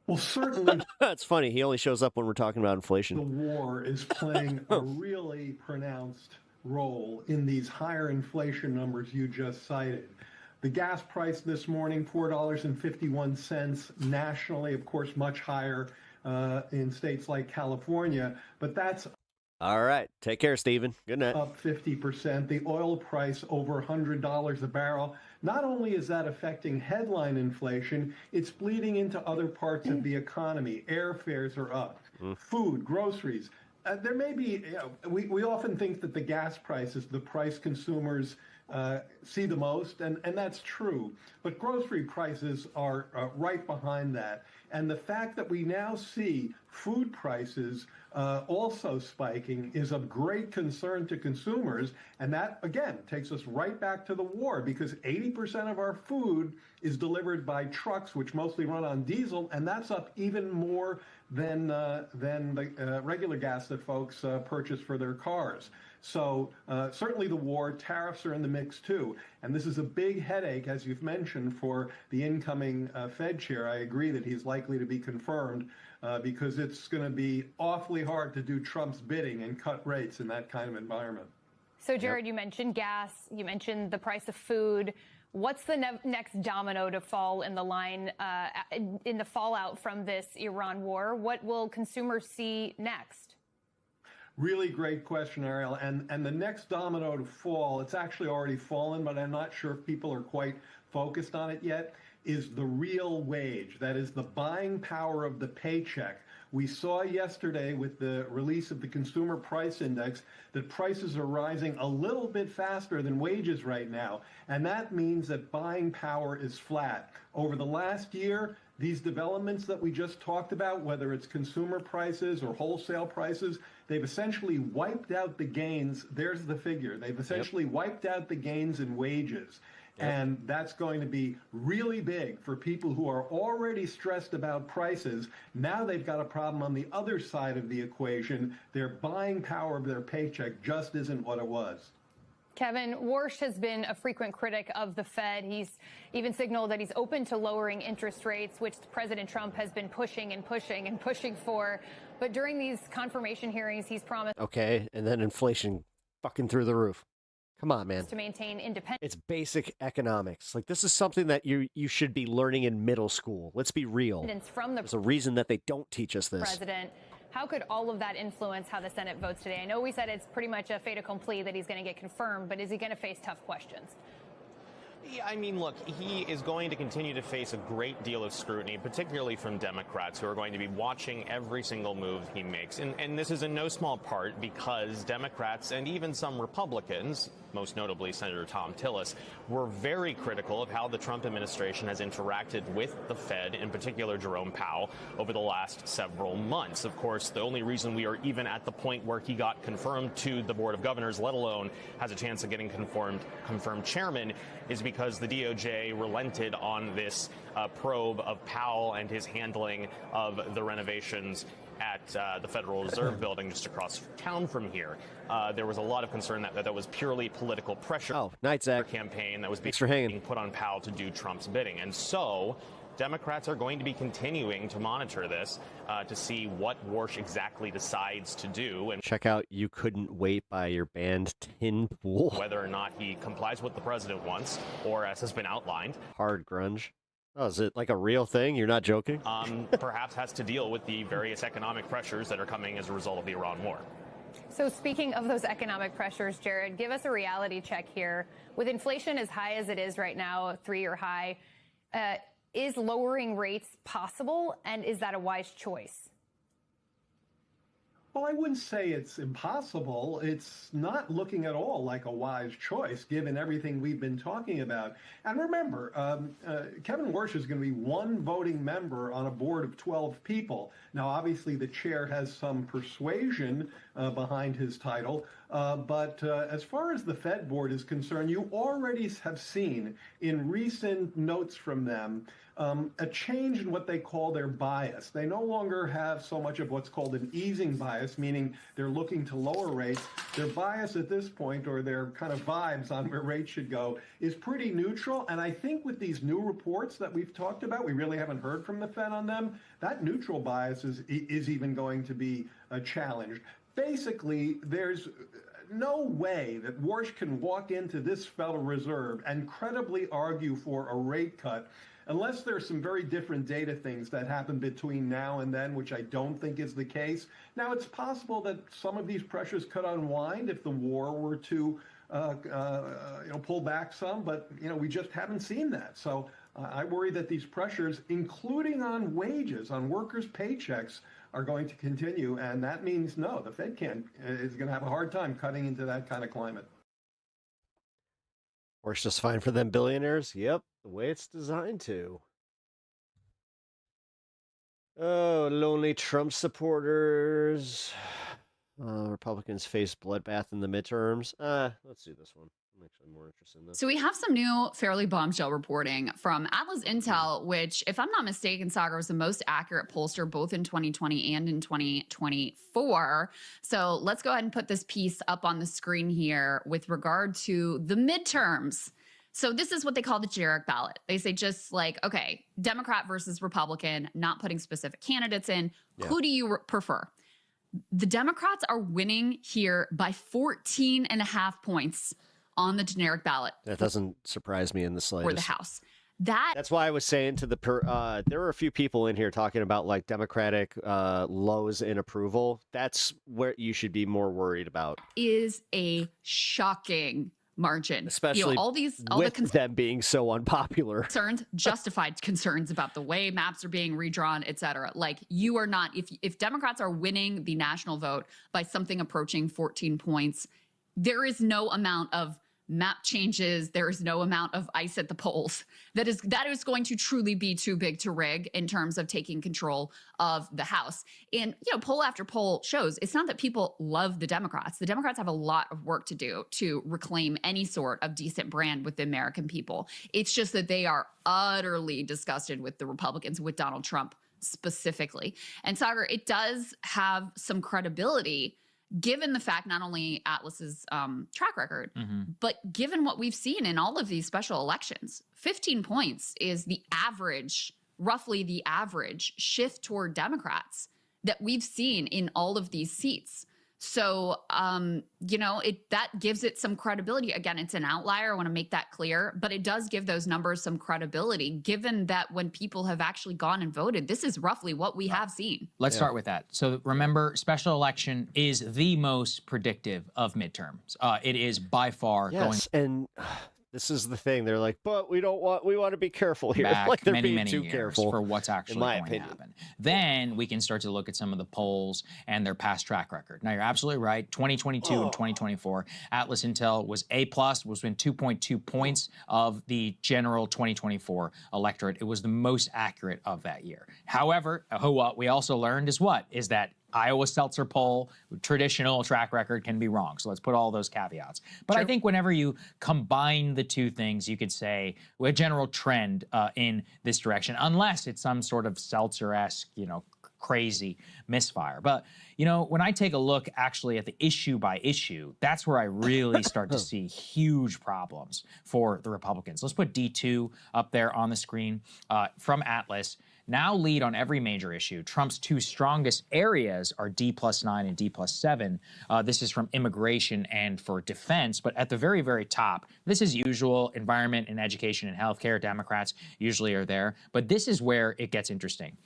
Well, certainly. It's funny. He only shows up when we're talking about inflation. The war is playing a really pronounced role in these higher inflation numbers you just cited. The gas price this morning, $4.51 nationally, of course, much higher in states like California, but that's all right. Take care, Stephen. Good night. Up 50%. The oil price over $100 a barrel. Not only is that affecting headline inflation, it's bleeding into other parts of the economy. Airfares are up. Food, groceries. There may be, we often think that the gas price is the price consumers see the most, and that's true. But grocery prices are right behind that. And the fact that we now see food prices also spiking is of great concern to consumers. And that, again, takes us right back to the war, because 80% of our food is delivered by trucks, which mostly run on diesel, and that's up even more than the regular gas that folks purchase for their cars. So certainly the war, tariffs are in the mix too. And this is a big headache, as you've mentioned, for the incoming Fed chair. I agree that he's likely to be confirmed because it's going to be awfully hard to do Trump's bidding and cut rates in that kind of environment. So, Jared, you mentioned gas, you mentioned the price of food. What's the next domino to fall in the line in the fallout from this Iran war? What will consumers see next? Really great question, Ariel. And the next domino to fall, it's actually already fallen, but I'm not sure if people are quite focused on it yet, is the real wage. That is the buying power of the paycheck. We saw yesterday with the release of the Consumer Price Index that prices are rising a little bit faster than wages right now. And that means that buying power is flat. Over the last year, these developments that we just talked about, whether it's consumer prices or wholesale prices, they've essentially wiped out the gains. There's the figure. They've essentially wiped out the gains in wages. And that's going to be really big for people who are already stressed about prices. Now they've got a problem on the other side of the equation. Their buying power of their paycheck just isn't what it was. Kevin, Warsh has been a frequent critic of the Fed. He's even signaled that he's open to lowering interest rates, which President Trump has been pushing and pushing and pushing for. But during these confirmation hearings, he's promised. Okay, and then inflation fucking through the roof. Come on, man. To maintain independence. It's basic economics. Like, this is something that you should be learning in middle school. Let's be real. From the There's a reason that they don't teach us this. President. How could all of that influence how the Senate votes today? I know we said it's pretty much a fait accompli that he's going to get confirmed, but is he going to face tough questions? Yeah, I mean, look, he is going to continue to face a great deal of scrutiny, particularly from Democrats who are going to be watching every single move he makes. And this is in no small part because Democrats and even some Republicans, most notably Senator Tom Tillis, were very critical of how the Trump administration has interacted with the Fed, in particular Jerome Powell, over the last several months. Of course, the only reason we are even at the point where he got confirmed to the Board of Governors, let alone has a chance of getting confirmed chairman, is because the DOJ relented on this probe of Powell and his handling of the renovations at the Federal Reserve building just across town from here. There was a lot of concern that was purely political pressure. Oh, night, Zach. Campaign that was being put on Powell to do Trump's bidding. And so Democrats are going to be continuing to monitor this to see what Warsh exactly decides to do. And check out You Couldn't Wait by your band Tin Pool. Whether or not he complies with the president wants, or as has been outlined. Hard grunge. Oh, is it like a real thing? You're not joking? Perhaps has to deal with the various economic pressures that are coming as a result of the Iran war. So speaking of those economic pressures, Jared, give us a reality check here. With inflation as high as it is right now, a 3-year high, is lowering rates possible, and is that a wise choice? Well, I wouldn't say it's impossible. It's not looking at all like a wise choice, given everything we've been talking about. And remember, Kevin Warsh is going to be one voting member on a board of 12 people. Now, obviously, the chair has some persuasion behind his title. But as far as the Fed board is concerned, you already have seen in recent notes from them a change in what they call their bias. They no longer have so much of what's called an easing bias, meaning they're looking to lower rates. Their bias at this point, or their kind of vibes on where rates should go, is pretty neutral. And I think with these new reports that we've talked about, we really haven't heard from the Fed on them, that neutral bias is even going to be challenged. Basically, there's no way that Warsh can walk into this Federal Reserve and credibly argue for a rate cut unless there's some very different data things that happen between now and then, which I don't think is the case. Now, it's possible that some of these pressures could unwind if the war were to pull back some, but we just haven't seen that. So I worry that these pressures, including on wages, on workers' paychecks, are going to continue, and that means no, the Fed is going to have a hard time cutting into that kind of climate. Works just fine for them billionaires. Yep, the way it's designed to. Oh, lonely Trump supporters. Republicans face bloodbath in the midterms. Let's do this one. I'm actually more interested in this. So we have some new fairly bombshell reporting from Atlas Intel, which, if I'm not mistaken, Sagar was the most accurate pollster both in 2020 and in 2024. So let's go ahead and put this piece up on the screen here with regard to the midterms. So this is what they call the generic ballot. They say just like, okay, Democrat versus Republican, not putting specific candidates in. Yeah. Who do you prefer? The Democrats are winning here by 14.5 points on the generic ballot. That doesn't surprise me in the slightest. For the House. That's why I was saying to there were a few people in here talking about like Democratic lows in approval. That's where you should be more worried about. Is a shocking margin. Especially all them being so unpopular. Justified concerns about the way maps are being redrawn, et cetera. Like, you are not, if Democrats are winning the national vote by something approaching 14 points, there is no amount of map changes, there is no amount of ice at the polls that is going to truly be too big to rig in terms of taking control of the House. And poll after poll shows it's not that people love the Democrats. The Democrats have a lot of work to do to reclaim any sort of decent brand with the American people. It's just that they are utterly disgusted with the Republicans, with Donald Trump specifically. And Sagar, it does have some credibility given the fact not only Atlas's track record, but given what we've seen in all of these special elections. 15 points is the average, roughly the average shift toward Democrats that we've seen in all of these seats. So, that gives it some credibility. Again, it's an outlier. I want to make that clear, but it does give those numbers some credibility, given that when people have actually gone and voted, this is roughly what we have seen. Let's start with that. So remember, special election is the most predictive of midterms. It is by far and this is the thing. They're like, but we want to be careful here. Back like they're many too years careful for what's actually going to happen. Then we can start to look at some of the polls and their past track record. Now, you're absolutely right. 2022 and 2024, Atlas Intel was A+, was within 2.2 points of the general 2024 electorate. It was the most accurate of that year. However, what we also learned is that Iowa Seltzer poll, traditional track record, can be wrong. So let's put all those caveats. But I think whenever you combine the two things, you could say a general trend in this direction, unless it's some sort of Seltzer-esque, crazy misfire. But, when I take a look actually at the issue by issue, that's where I really start to see huge problems for the Republicans. Let's put D2 up there on the screen from Atlas. Now lead on every major issue. Trump's two strongest areas are D+9 and D+7. This is from immigration and for defense. But at the very, very top, this is usual. Environment and education and healthcare. Democrats usually are there. But this is where it gets interesting.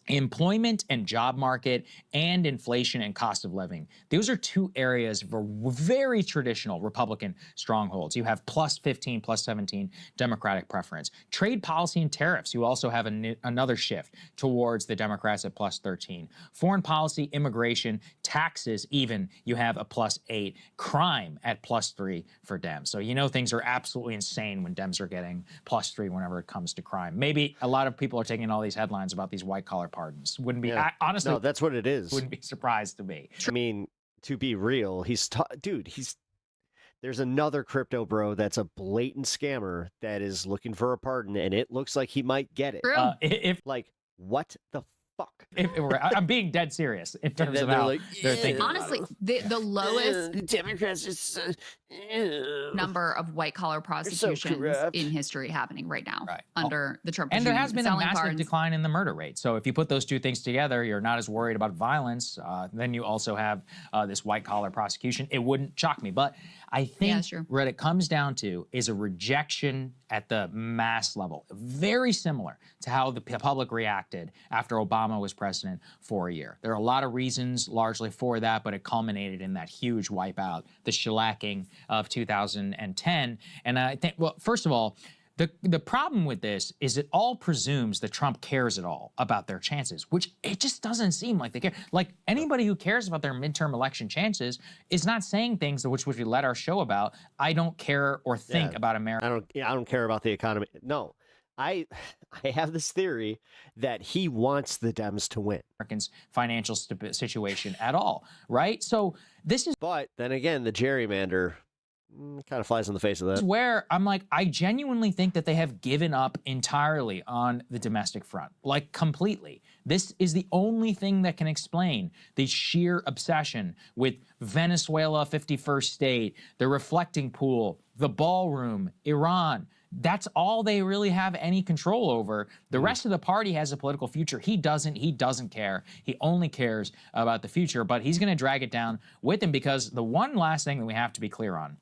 Employment and job market and inflation and cost of living. Those are two areas for very traditional Republican strongholds. You have +15, +17 Democratic preference. Trade policy and tariffs, you also have another shift towards the Democrats at +13. Foreign policy, immigration, taxes even, you have a +8. Crime at +3 for Dems. So things are absolutely insane when Dems are getting +3 whenever it comes to crime. Maybe a lot of people are taking all these headlines about these white-collar pardons. Wouldn't be, honestly. No, that's what it is. Wouldn't be surprised to me. I mean, to be real, there's another crypto bro that's a blatant scammer that is looking for a pardon, and it looks like he might get it. What the fuck? I'm being dead serious in terms of how they're thinking. Honestly, the lowest Democrats number of white-collar prosecutions in history happening right now under the Trump regime. And there has been a massive decline in the murder rate. So if you put those two things together, you're not as worried about violence. Then you also have this white-collar prosecution. It wouldn't shock me. But I think what it comes down to is a rejection at the mass level, very similar to how the public reacted after Obama was president for a year. There are a lot of reasons largely for that, but it culminated in that huge wipeout, the shellacking of 2010. And I think, well, first of all, the problem with this is it all presumes that Trump cares at all about their chances, which it just doesn't seem like they care. Like anybody who cares about their midterm election chances is not saying things which we led our show about. I don't care or think about America. I don't care about the economy. No. I have this theory that he wants the Dems to win. Americans' financial situation at all, right? So this is. But then again, the gerrymander kind of flies in the face of that. Where I'm like, I genuinely think that they have given up entirely on the domestic front, like completely. This is the only thing that can explain the sheer obsession with Venezuela, 51st state, the reflecting pool, the ballroom, Iran. That's all they really have any control over. The rest of the party has a political future. He doesn't care. He only cares about the future, but he's going to drag it down with him because the one last thing that we have to be clear on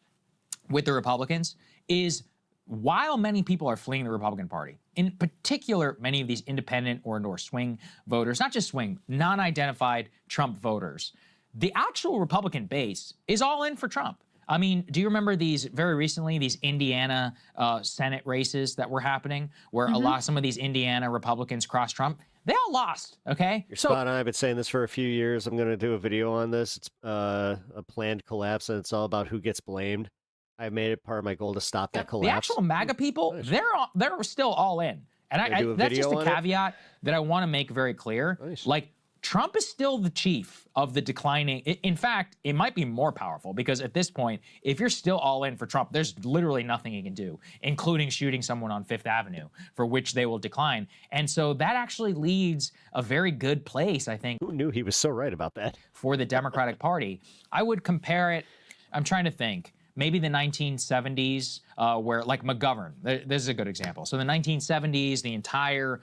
with the Republicans is while many people are fleeing the Republican Party, in particular, many of these independent or swing voters, not just swing, non-identified Trump voters, the actual Republican base is all in for Trump. I mean, do you remember very recently, these Indiana Senate races that were happening where some of these Indiana Republicans crossed Trump? They all lost, okay? You're spot on. I've been saying this for a few years. I'm going to do a video on this. It's a planned collapse, and it's all about who gets blamed. I made it part of my goal to stop that collapse. The actual MAGA people, they're still all in. And that's just a caveat that I want to make very clear. Nice. Like, Trump is still the chief of the declining. In fact, it might be more powerful because at this point, if you're still all in for Trump, there's literally nothing he can do, including shooting someone on Fifth Avenue, for which they will decline. And so that actually leads a very good place, I think. Who knew he was so right about that? For the Democratic Party. I would compare it, I'm trying to think. Maybe the 1970s, where like McGovern, this is a good example. So the 1970s, the entire,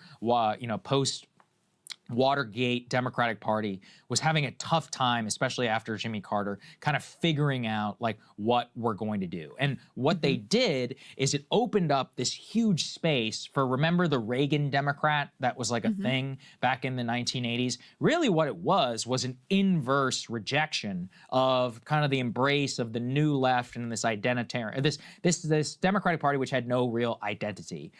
post Watergate Democratic Party was having a tough time, especially after Jimmy Carter, kind of figuring out like what we're going to do. And what they did is it opened up this huge space for, remember the Reagan Democrat? That was like a thing back in the 1980s. Really what it was an inverse rejection of kind of the embrace of the new left and this identitarian, this Democratic Party which had no real identity.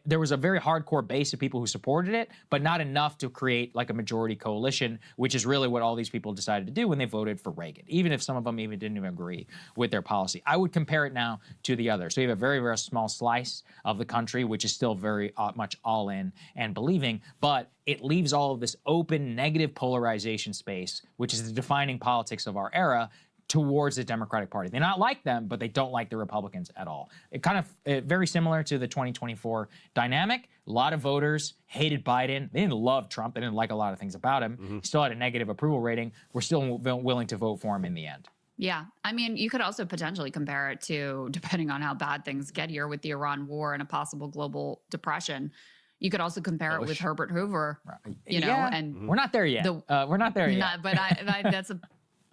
There was a very hardcore base of people who supported it, but not enough to create like a majority coalition, which is really what all these people decided to do when they voted for Reagan, even if some of them even didn't even agree with their policy. I would compare it now to the other. So you have a very, very small slice of the country, which is still very much all in and believing, but it leaves all of this open negative polarization space, which is the defining politics of our era, towards the Democratic Party. They not like them, but they don't like the Republicans at all. It kind of very similar to the 2024 dynamic. A lot of voters hated Biden. They didn't love Trump. They didn't like a lot of things about him. He still had a negative approval rating. We're still willing to vote for him in the end. Yeah. I mean, you could also potentially compare it to, depending on how bad things get here with the Iran war and a possible global depression, you could also compare it with Herbert Hoover, you know, and we're not there yet. We're not there yet. But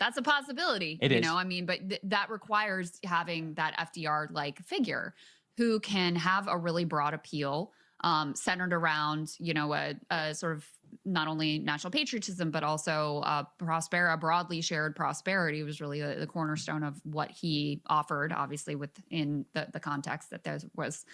that's a possibility, you know, I mean, but that requires having that FDR-like figure who can have a really broad appeal centered around, you know, a sort of not only national patriotism, but also a broadly shared prosperity was really the cornerstone of what he offered, obviously within the context that there was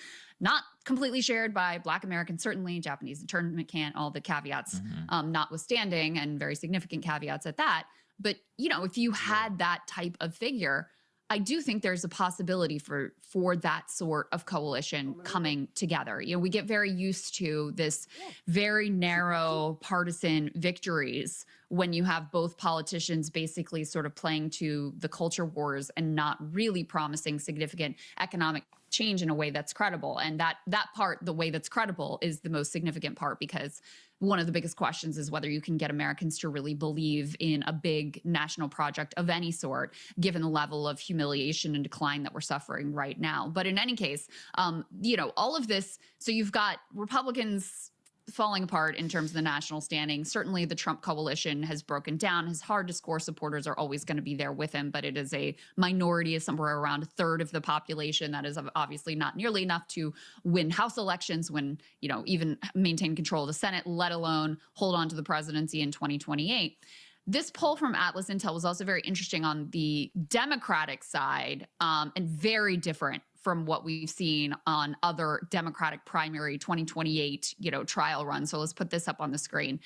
not completely shared by Black Americans, certainly Japanese internment camp, all the caveats notwithstanding, and very significant caveats at that. But, you know, if you had that type of figure, I do think there's a possibility for that sort of coalition coming together. You know, we get very used to this very narrow partisan victories when you have both politicians basically sort of playing to the culture wars and not really promising significant economic change in a way that's credible. And that part, the way that's credible, is the most significant part, because one of the biggest questions is whether you can get Americans to really believe in a big national project of any sort, given the level of humiliation and decline that we're suffering right now. But in any case, you know, all of this, so you've got Republicans falling apart in terms of the national standing. Certainly the Trump coalition has broken down. His hard discourse supporters are always going to be there with him, but it is a minority, is somewhere around a third of the population. That is obviously not nearly enough to win House elections, when, you know, even maintain control of the Senate, let alone hold on to the presidency in 2028. This poll from Atlas Intel was also very interesting on the Democratic side, and very different from what we've seen on other Democratic primary 2028, you know, trial runs. So let's put this up on the screen.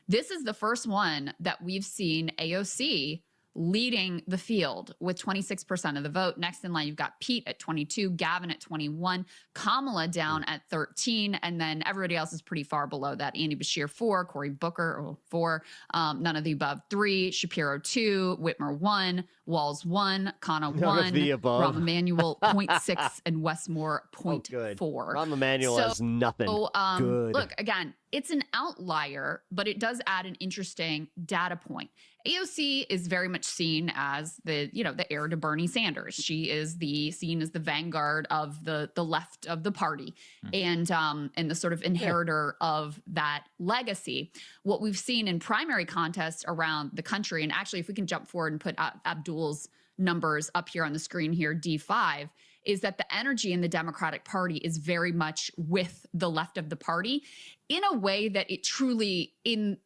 This is the first one that we've seen AOC leading the field with 26% of the vote. Next in line, you've got Pete at 22, Gavin at 21, Kamala down at 13, and then everybody else is pretty far below that. Andy Bashir 4, Cory Booker 4, none of the above 3, Shapiro 2, Whitmer 1, Walz 1, Khanna 1, Rahm Emanuel 0.6, and Westmore 0.4. Rahm Emanuel has nothing good. Look, again, it's an outlier, but it does add an interesting data point. AOC is very much seen as the heir to Bernie Sanders. She is seen as the vanguard of the left of the party, and the sort of inheritor of that legacy. What we've seen in primary contests around the country, and actually if we can jump forward and put Abdul's numbers up here on the screen here, D5, is that the energy in the Democratic Party is very much with the left of the party in a way that it truly, in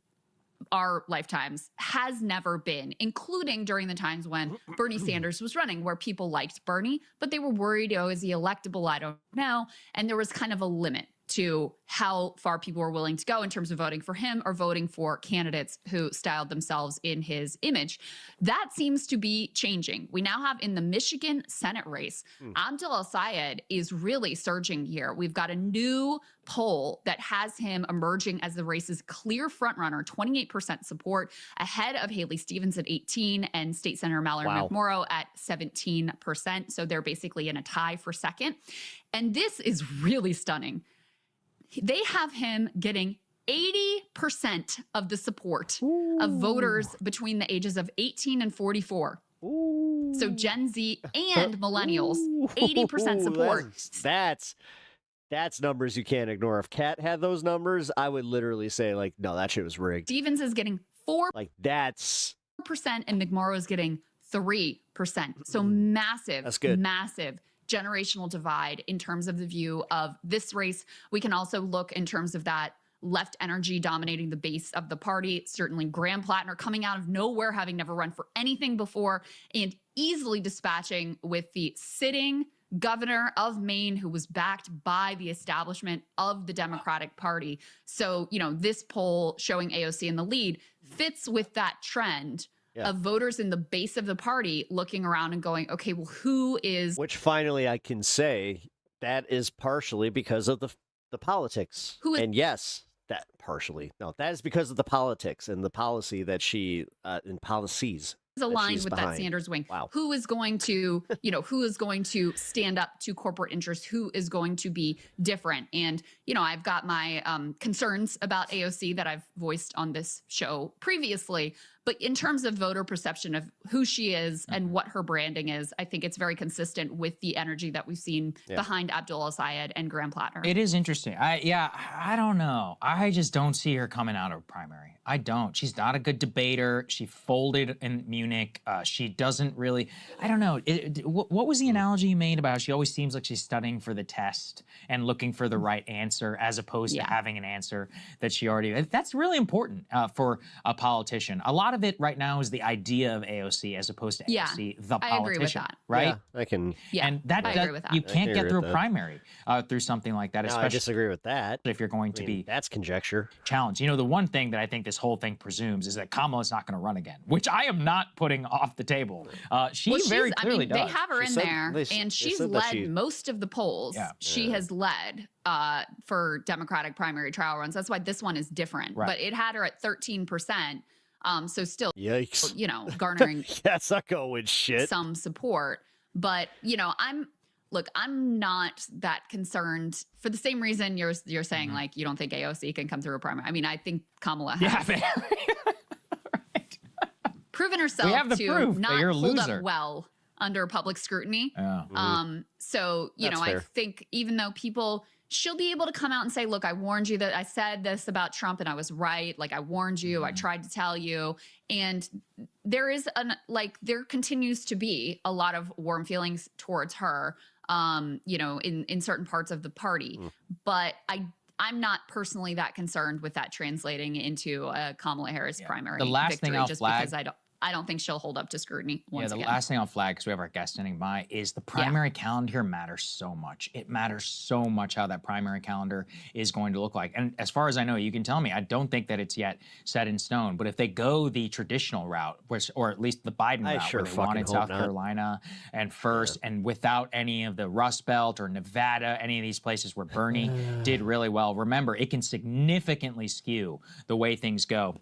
our lifetimes, has never been, including during the times when Bernie Sanders was running, where people liked Bernie, but they were worried, oh, is he electable? I don't know. And there was kind of a limit to how far people were willing to go in terms of voting for him or voting for candidates who styled themselves in his image. That seems to be changing. We now have in the Michigan Senate race, Abdul El-Sayed is really surging here. We've got a new poll that has him emerging as the race's clear frontrunner, 28% support, ahead of Haley Stevens at 18 and State Senator Mallory McMorrow at 17%. So they're basically in a tie for second. And this is really stunning. They have him getting 80% of the support of voters between the ages of 18 and 44. So Gen Z and millennials, 80% support. That's that's numbers you can't ignore. If Kat had those numbers, I would literally say, like, no, that shit was rigged. Stevens is getting 4%, Like, that's and McMorrow is getting 3%. So massive, That's good. massive generational divide in terms of the view of this race. We can also look in terms of that left energy dominating the base of the party. Certainly Graham Plattner coming out of nowhere, having never run for anything before, and easily dispatching with the sitting governor of Maine, who was backed by the establishment of the Democratic Party. So, you know, this poll showing AOC in the lead fits with that trend of voters in the base of the party looking around and going, okay, well, who is... Which finally I can say that is partially because of the politics. And yes, that partially. No, that is because of the politics and the policy that she, and policies aligned with that Sanders wing. Wow. Who is going to, you know, who is going to stand up to corporate interests? Who is going to be different? And, you know, I've got my concerns about AOC that I've voiced on this show previously. But in terms of voter perception of who she is and what her branding is, I think it's very consistent with the energy that we've seen behind Abdul El-Sayed and Graham Plattner. It is interesting. I don't know. I just don't see her coming out of a primary. I don't. She's not a good debater. She folded in Munich. She doesn't really, I don't know. What was the analogy you made about how she always seems like she's studying for the test and looking for the right answer as opposed to having an answer that she already, that's really important for a politician. A lot of it right now is the idea of AOC as opposed to AOC, the politician. I agree with that. Right? I can. And that I agree with that. You can't get through a that. primary through something like that. No, especially I disagree with that. If you're going to be that's conjecture. Challenged. You know, the one thing that I think this whole thing presumes is that Kamala's not going to run again, which I am not putting off the table. She very clearly does. They have her in there, and she's led most of the polls. She has led for Democratic primary trial runs. That's why this one is different. Right. But it had her at 13%. So still, yikes, you know, garnering that's not going shit. Some support. But, you know, I'm not that concerned for the same reason you're saying, like, you don't think AOC can come through a primary. I mean, I think Kamala has proven herself to not hold up well under public scrutiny. So, you know, I think even though she'll be able to come out and say, look, I warned you that I said this about Trump and I was right. Like, I warned you, I tried to tell you. And there is there continues to be a lot of warm feelings towards her, you know, in certain parts of the party. But I'm not personally that concerned with that translating into a Kamala Harris primary. The last thing I'll flag, because I don't think she'll hold up to scrutiny once again. Last thing I'll flag, because we have our guest standing by, is the primary calendar here matters so much. It matters so much how that primary calendar is going to look like. And as far as I know, you can tell me, I don't think that it's yet set in stone. But if they go the traditional route, or at least the Biden route, where they wanted South Carolina and first, and without any of the Rust Belt or Nevada, any of these places where Bernie did really well, remember, it can significantly skew the way things go.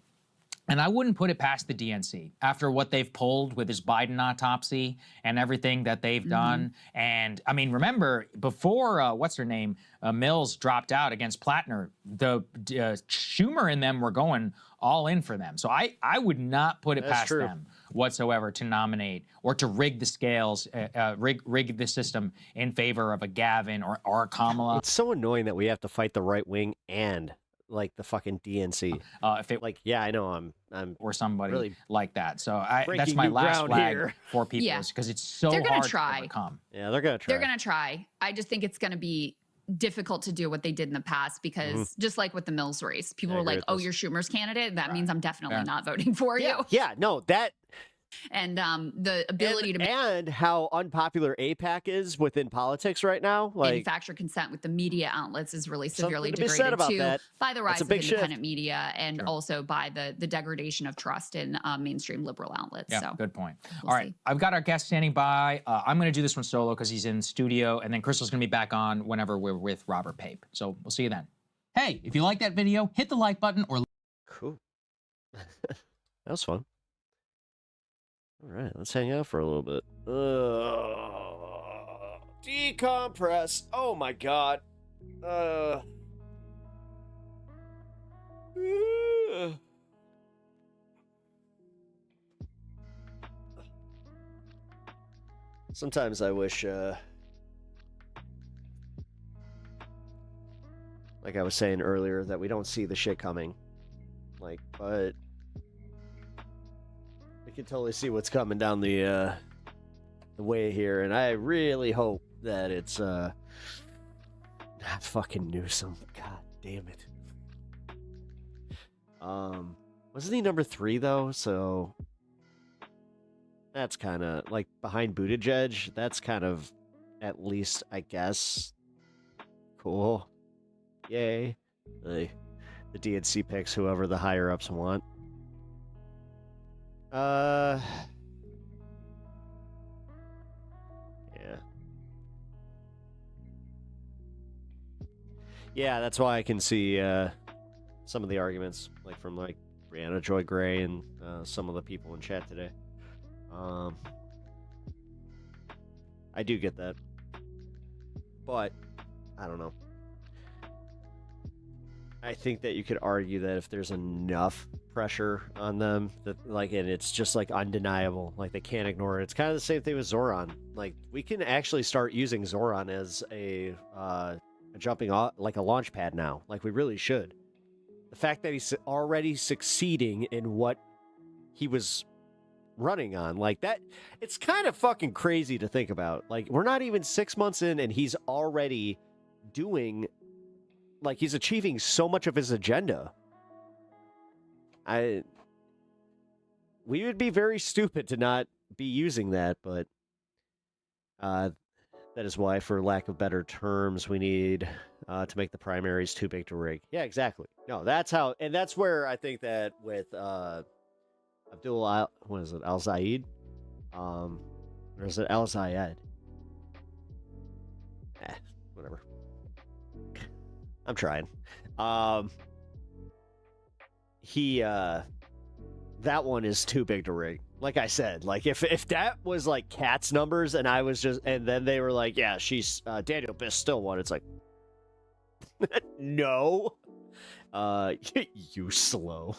And I wouldn't put it past the DNC after what they've pulled with his Biden autopsy and everything that they've done. And I mean, remember, before what's her name, Mills dropped out against Plattner, the Schumer and them were going all in for them. So I would not put it past them whatsoever to nominate or to rig the scales, rig the system in favor of a Gavin or a Kamala. It's so annoying that we have to fight the right wing and like the fucking DNC. If it I know I'm or somebody really like that. So that's my last flag for people, because it's so hard to overcome. Yeah, they're gonna try. They're gonna try. I just think it's gonna be difficult to do what they did in the past, because just like with the Mills race, people were like, "Oh, you're Schumer's candidate. That means I'm definitely not voting for you." Yeah, no, that. And the ability to and how unpopular AIPAC is within politics right now, like manufacture consent with the media outlets is really severely something to be said degraded about too that. By the rise of big independent shift. media, and also by the degradation of trust in mainstream liberal outlets. Yeah, so good point. All right, I've got our guest standing by. I'm going to do this one solo because he's in studio, and then Crystal's going to be back on whenever we're with Robert Pape. So we'll see you then. Hey, if you like that video, hit the like button or. Cool. That was fun. All right, let's hang out for a little bit. Decompress. Oh my god. Sometimes I wish like I was saying earlier, that we don't see the shit coming. Like, but we can totally see what's coming down the way here, and I really hope that it's not fucking Newsom. God damn it. Wasn't he number 3 though? So that's kind of like behind Buttigieg. That's kind of, at least, I guess, cool. Yay. The DNC picks whoever the higher ups want. Yeah. Yeah, that's why I can see some of the arguments, like from like Brianna Joy Gray and some of the people in chat today. I do get that, but I don't know. I think that you could argue that if there's enough pressure on them, that like, and it's just like undeniable, like they can't ignore it. It's kind of the same thing with Zoran. Like, we can actually start using Zoran as a jumping off, like a launch pad now. Like, we really should. The fact that he's already succeeding in what he was running on, like that, it's kind of fucking crazy to think about. Like, we're not even 6 months in and he's already doing, like, he's achieving so much of his agenda. We would be very stupid to not be using that, but that is why, for lack of better terms, we need to make the primaries too big to rig. Yeah, exactly. No, that's how, and that's where I think that with Abdul, what is it, Al-Zayed? Or is it Al-Zayed? Whatever. I'm trying. That one is too big to rig. Like I said, like if that was like Kat's numbers and I was just, and then they were like, yeah, she's Daniel Biss still won. It's like, no, you slow.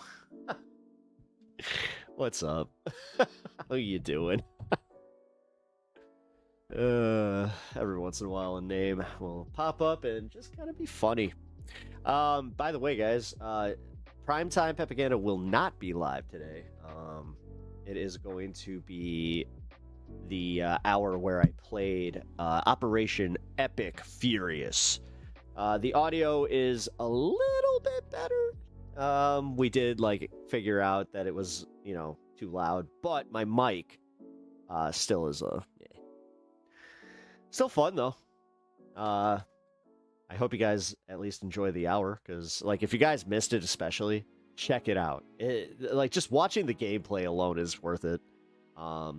What's up? How you doing? Every once in a while a name will pop up and just kind of be funny. By the way, guys, Primetime Propaganda will not be live today. It is going to be the hour where I played Operation Epic Furious. The audio is a little bit better. We did like figure out that it was, you know, too loud, but my mic still is still fun though. I hope you guys at least enjoy the hour, because like if you guys missed it, especially, check it out. Like just watching the gameplay alone is worth it. I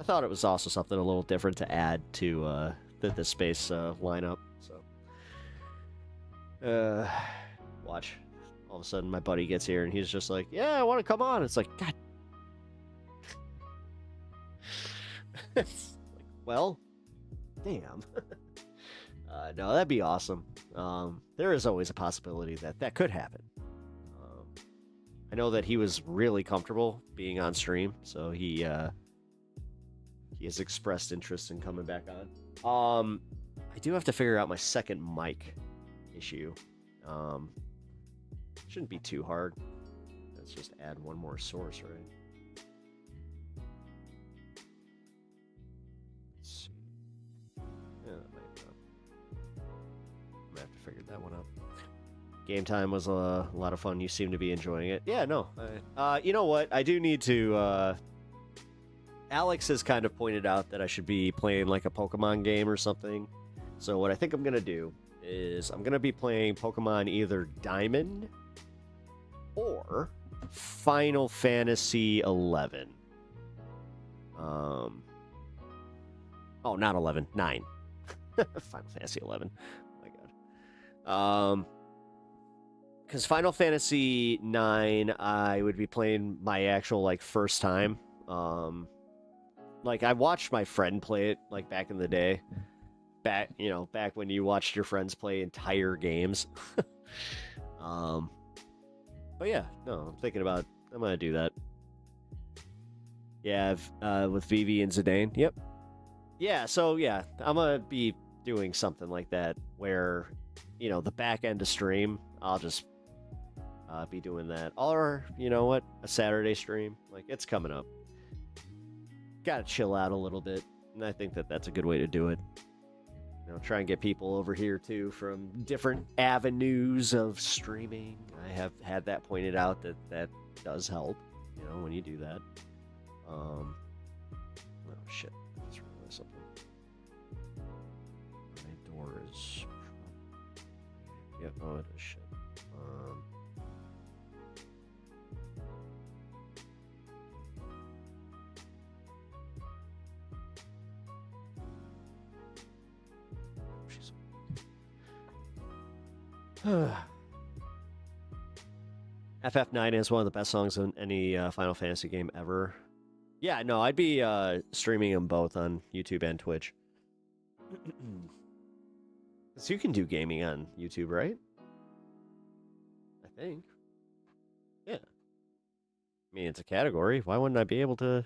thought it was also something a little different to add to the space lineup. So watch. All of a sudden my buddy gets here and he's just like, yeah, I want to come on. It's like, God. It's like, well, damn. No, that'd be awesome. There is always a possibility that that could happen. I know that he was really comfortable being on stream, so he has expressed interest in coming back on. I do have to figure out my second mic issue. Shouldn't be too hard. Let's just add one more source, right? Let's see. Yeah, that might not. I'm gonna have to figure that one out. Game time was a lot of fun. You seem to be enjoying it. Yeah, no. You know what? I do need to. Alex has kind of pointed out that I should be playing like a Pokemon game or something. So what I think I'm gonna do is I'm gonna be playing Pokemon either Diamond or Final Fantasy 11. Oh, not 11, 9. Final Fantasy 11. Oh my god. Because Final Fantasy 9, I would be playing my actual like first time. Like I watched my friend play it like back in the day. Back when you watched your friends play entire games. But yeah, no, I'm gonna do that. Yeah, with Vivi and Zidane. Yep. Yeah, so yeah, I'm gonna be doing something like that where the back end of stream, I'll just be doing that. Or, you know what, a Saturday stream. Like, it's coming up. Gotta chill out a little bit, and I think that that's a good way to do it. Try and get people over here, too, from different avenues of streaming. I have had that pointed out that does help, when you do that. Oh, shit. That's really something. My door is... Yep, oh, it is shit. FF9 is one of the best songs in any Final Fantasy game ever. Yeah, no, I'd be streaming them both on YouTube and Twitch. So you can do gaming on YouTube, right? I think. Yeah. I mean, it's a category. Why wouldn't I be able to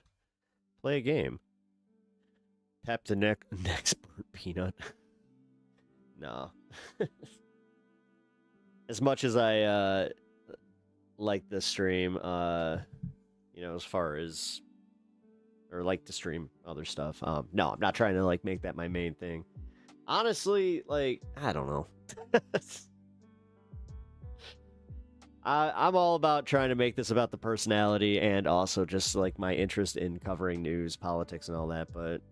play a game? Pep the next burnt peanut. No. As much as I like the stream, as far as, or like to stream other stuff. No, I'm not trying to like make that my main thing. Honestly, like, I don't know. I'm all about trying to make this about the personality and also just like my interest in covering news, politics, and all that. But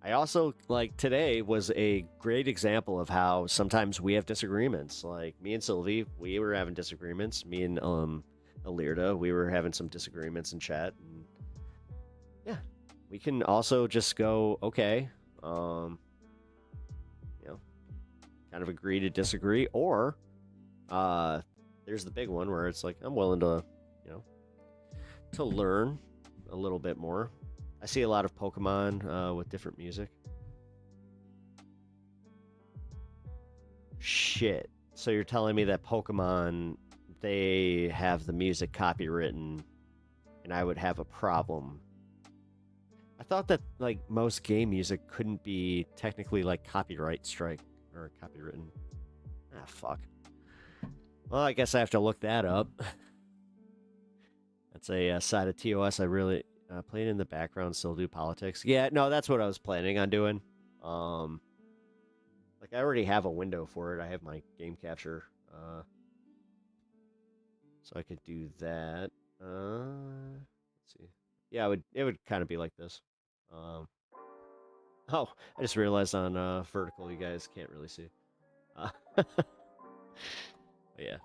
I also, like, today was a great example of how sometimes we have disagreements. Like, me and Sylvie, we were having disagreements. Me and Alirda, we were having some disagreements in chat. And yeah, we can also just go, okay, kind of agree to disagree. Or there's the big one where it's like, I'm willing to, to learn a little bit more. I see a lot of Pokemon with different music. Shit. So you're telling me that Pokemon, they have the music copywritten, and I would have a problem. I thought that, like, most game music couldn't be technically, like, copyright strike or copywritten. Ah, fuck. Well, I guess I have to look that up. That's a side of TOS I really... playing in the background, still do politics. Yeah, no, that's what I was planning on doing. Like, I already have a window for it. I have my game capture. So I could do that. Let's see. Yeah, it would kind of be like this. Oh, I just realized on vertical you guys can't really see. But yeah.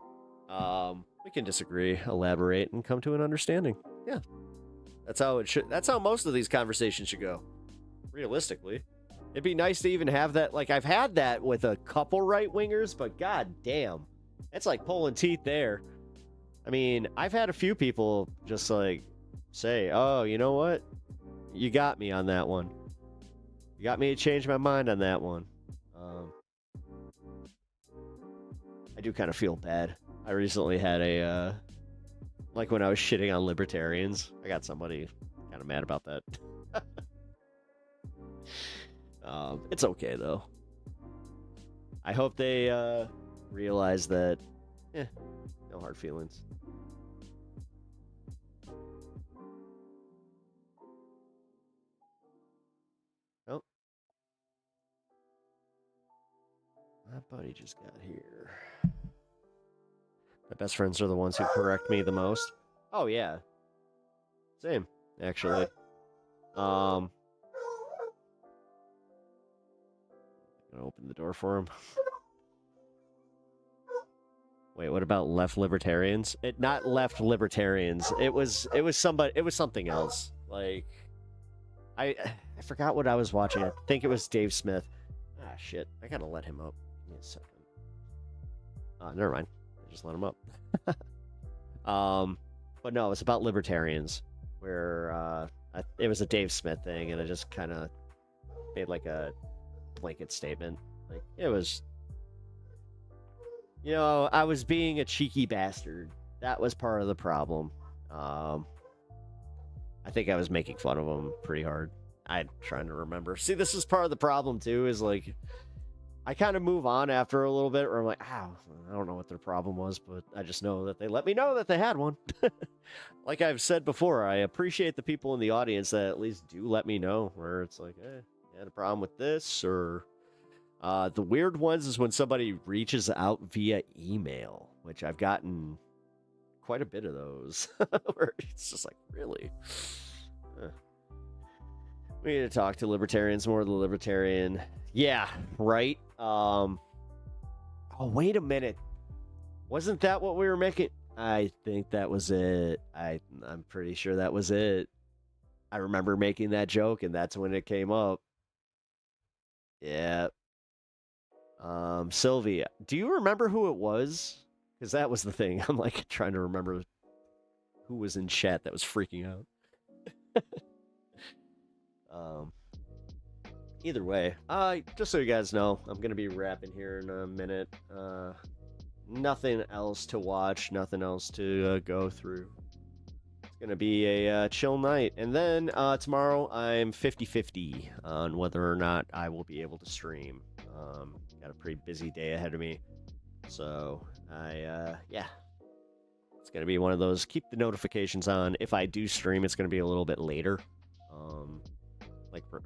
We can disagree, elaborate, and come to an understanding. Yeah. That's how it should. That's how most of these conversations should go. Realistically, it'd be nice to even have that. Like, I've had that with a couple right wingers, but god damn, it's like pulling teeth there. I mean, I've had a few people just like say, "Oh, you know what? You got me on that one. You got me to change my mind on that one." I do kind of feel bad. I recently had a. Like when I was shitting on libertarians, I got somebody kind of mad about that. It's okay though. I hope they realize that, no hard feelings. Oh, my buddy just got here. My best friends are the ones who correct me the most. Oh, yeah. Same, actually. I'm gonna open the door for him. Wait, what about left libertarians? Not left libertarians. It was something else. Like, I forgot what I was watching. I think it was Dave Smith. Ah, shit. I gotta let him up. Give me a second. Never mind. Just let him up. But no, it's about libertarians, where it was a Dave Smith thing, and I just kind of made like a blanket statement. Like, it was, I was being a cheeky bastard. That was part of the problem. I think I was making fun of him pretty hard. I'm trying to remember. See, this is part of the problem too, is like, I kind of move on after a little bit, or I'm like, I don't know what their problem was, but I just know that they let me know that they had one. Like I've said before, I appreciate the people in the audience that at least do let me know, where it's like, you had a problem with this, or the weird ones is when somebody reaches out via email, which I've gotten quite a bit of those, where it's just like, really? We need to talk to libertarians more. The libertarian. Yeah, right. Oh, wait a minute. Wasn't that what we were making? I think that was it. I'm pretty sure that was it. I remember making that joke, and that's when it came up. Yeah. Sylvia, do you remember who it was? Because that was the thing. I'm like trying to remember who was in chat that was freaking out. Either way, just so you guys know, I'm gonna be wrapping here in a minute. Nothing else to watch, nothing else to go through. It's gonna be a chill night, and then tomorrow I'm 50-50 on whether or not I will be able to stream. Got a pretty busy day ahead of me, so yeah, it's gonna be one of those. Keep the notifications on. If I do stream, it's gonna be a little bit later, like for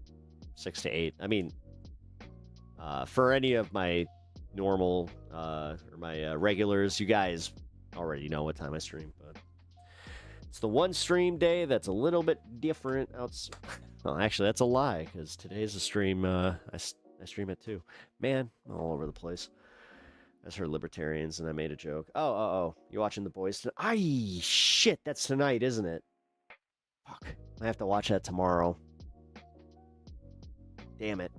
6 to 8. I mean, for any of my normal or my regulars, you guys already know what time I stream, but it's the one stream day that's a little bit different. Oh, actually, that's a lie, because today's a stream. I stream it too. Man, I'm all over the place. That's her libertarians, and I made a joke. Oh, you watching The Boys tonight? Ay, shit, that's tonight, isn't it? Fuck, I have to watch that tomorrow. Damn it.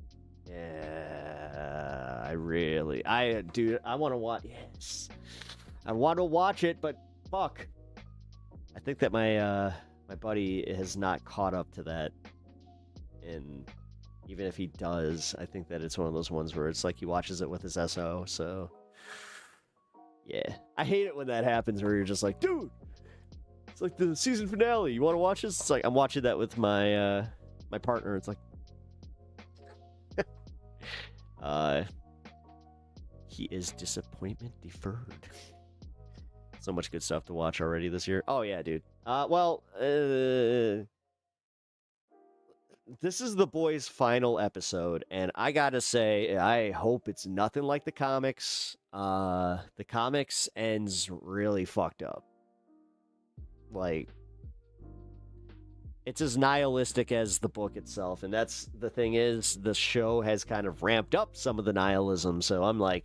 Yeah, I want to watch. Yes, I want to watch it, but fuck. I think that my buddy has not caught up to that, and even if he does, I think that it's one of those ones where it's like he watches it with his SO. So yeah, I hate it when that happens, where you're just like, dude, it's like the season finale. You want to watch this? It's like I'm watching that with my my partner. It's like. He is disappointment deferred. So much good stuff to watch already this year. Oh yeah, dude. This is The Boys' final episode, and I gotta say, I hope it's nothing like the comics. The comics ends really fucked up. Like, it's as nihilistic as the book itself, and that's the thing is, the show has kind of ramped up some of the nihilism, so I'm like,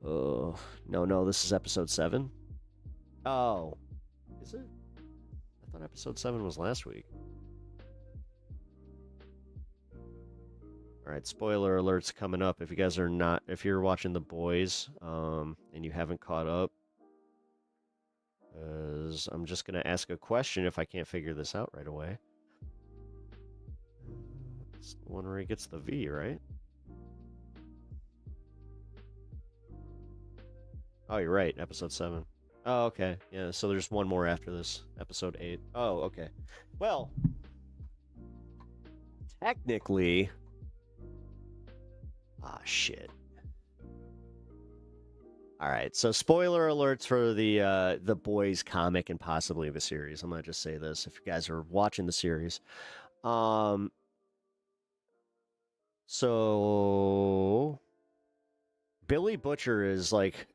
oh, no, this is episode 7? Oh, is it? I thought episode 7 was last week. Alright, spoiler alerts coming up. If you guys are not, if you're watching The Boys, and you haven't caught up, I'm just going to ask a question if I can't figure this out right away. It's the one where he gets the V, right? Oh, you're right. Episode 7. Oh, okay. Yeah, so there's one more after this. Episode 8. Oh, okay. Well, technically... Ah, shit. All right, so spoiler alerts for the Boys comic and possibly the series. I'm gonna just say this if you guys are watching the series. So Billy Butcher is like,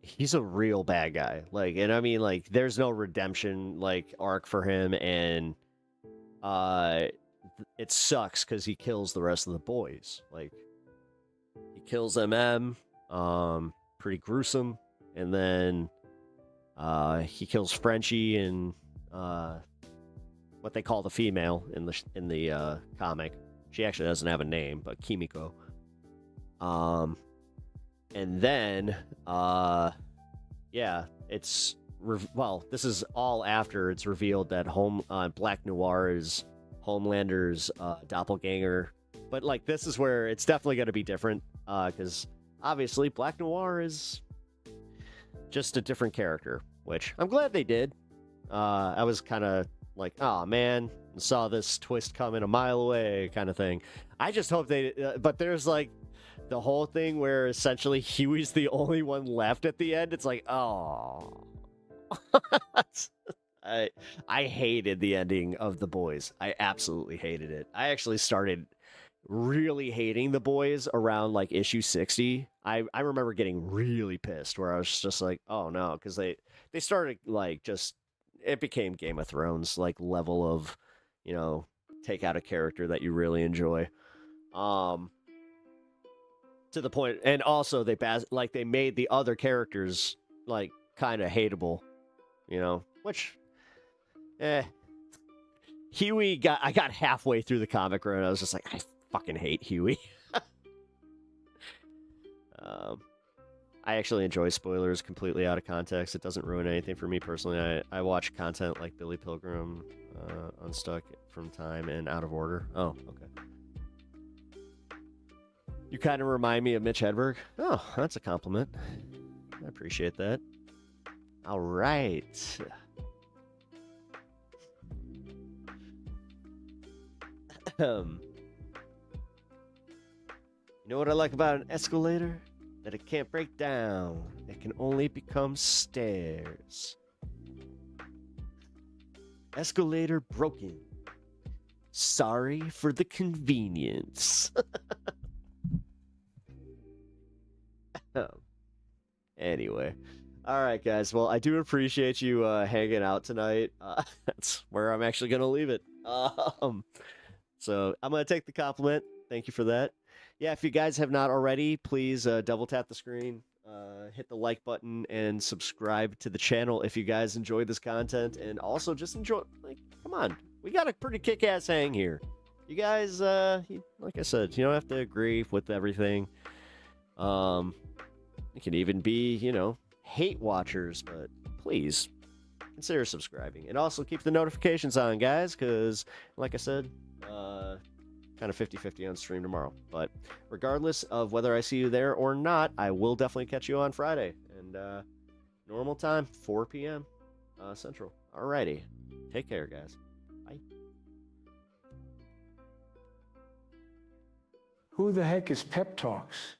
he's a real bad guy. Like, and I mean, like, there's no redemption like arc for him, and it sucks because he kills the rest of the boys. Like, he kills pretty gruesome, and then he kills Frenchie and what they call the female in the comic. She actually doesn't have a name, but Kimiko. And then yeah, it's this is all after it's revealed that Black Noir is Homelander's doppelganger. But like, this is where it's definitely going to be different, because obviously Black Noir is just a different character, which I'm glad they did. I was kind of like, oh man, saw this twist coming a mile away kind of thing. I just hope but there's like, the whole thing where essentially Huey's the only one left at the end, it's like, oh. I hated the ending of The Boys. I absolutely hated it. I actually started really hating The Boys around like issue 60. I remember getting really pissed where I was just like, oh no, because they started like just, it became Game of Thrones like level of, you know, take out a character that you really enjoy. To the point, and also they made the other characters like kind of hateable, you know, which Huey I got halfway through the comic run and I was just like, I fucking hate Huey. I actually enjoy spoilers completely out of context. It doesn't ruin anything for me personally. I watch content like Billy Pilgrim, Unstuck from Time, and Out of Order. Oh, okay. You kind of remind me of Mitch Hedberg. Oh, that's a compliment. I appreciate that. All right. You know what I like about an escalator? That it can't break down. It can only become stairs. Escalator broken. Sorry for the convenience. Anyway. All right, guys. Well, I do appreciate you hanging out tonight. That's where I'm actually going to leave it. So I'm going to take the compliment. Thank you for that. Yeah, if you guys have not already, please double tap the screen, hit the like button, and subscribe to the channel if you guys enjoy this content. And also just enjoy, like, come on. We got a pretty kick-ass hang here. You guys, like I said, you don't have to agree with everything. It can even be, you know, hate watchers, but please consider subscribing. And also keep the notifications on, guys, because, like I said, kind of 50-50 on stream tomorrow. But regardless of whether I see you there or not, I will definitely catch you on Friday. And normal time, 4 p.m. Central. Alrighty. Take care, guys. Bye. Who the heck is PepTalks?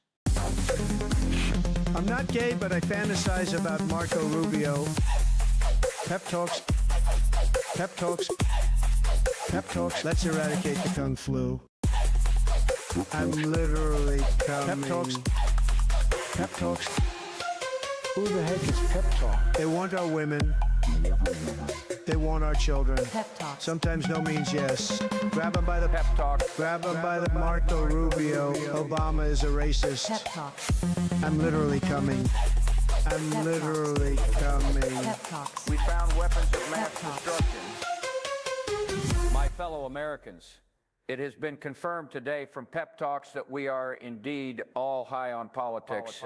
I'm not gay, but I fantasize about Marco Rubio. PepTalks. PepTalks. PepTalks. Let's eradicate the Kung Flu. I'm literally coming. PepTalks. PepTalks. Who the heck is PepTalk? They want our women. They want our children. PepTalks. Sometimes no means yes. Grab them by the PepTalk. Grab them by the Marco Rubio. Obama is a racist. PepTalks. I'm literally coming. I'm literally coming. PepTalks. We found weapons of mass destruction. My fellow Americans, it has been confirmed today from PepTalks that we are indeed all high on politics.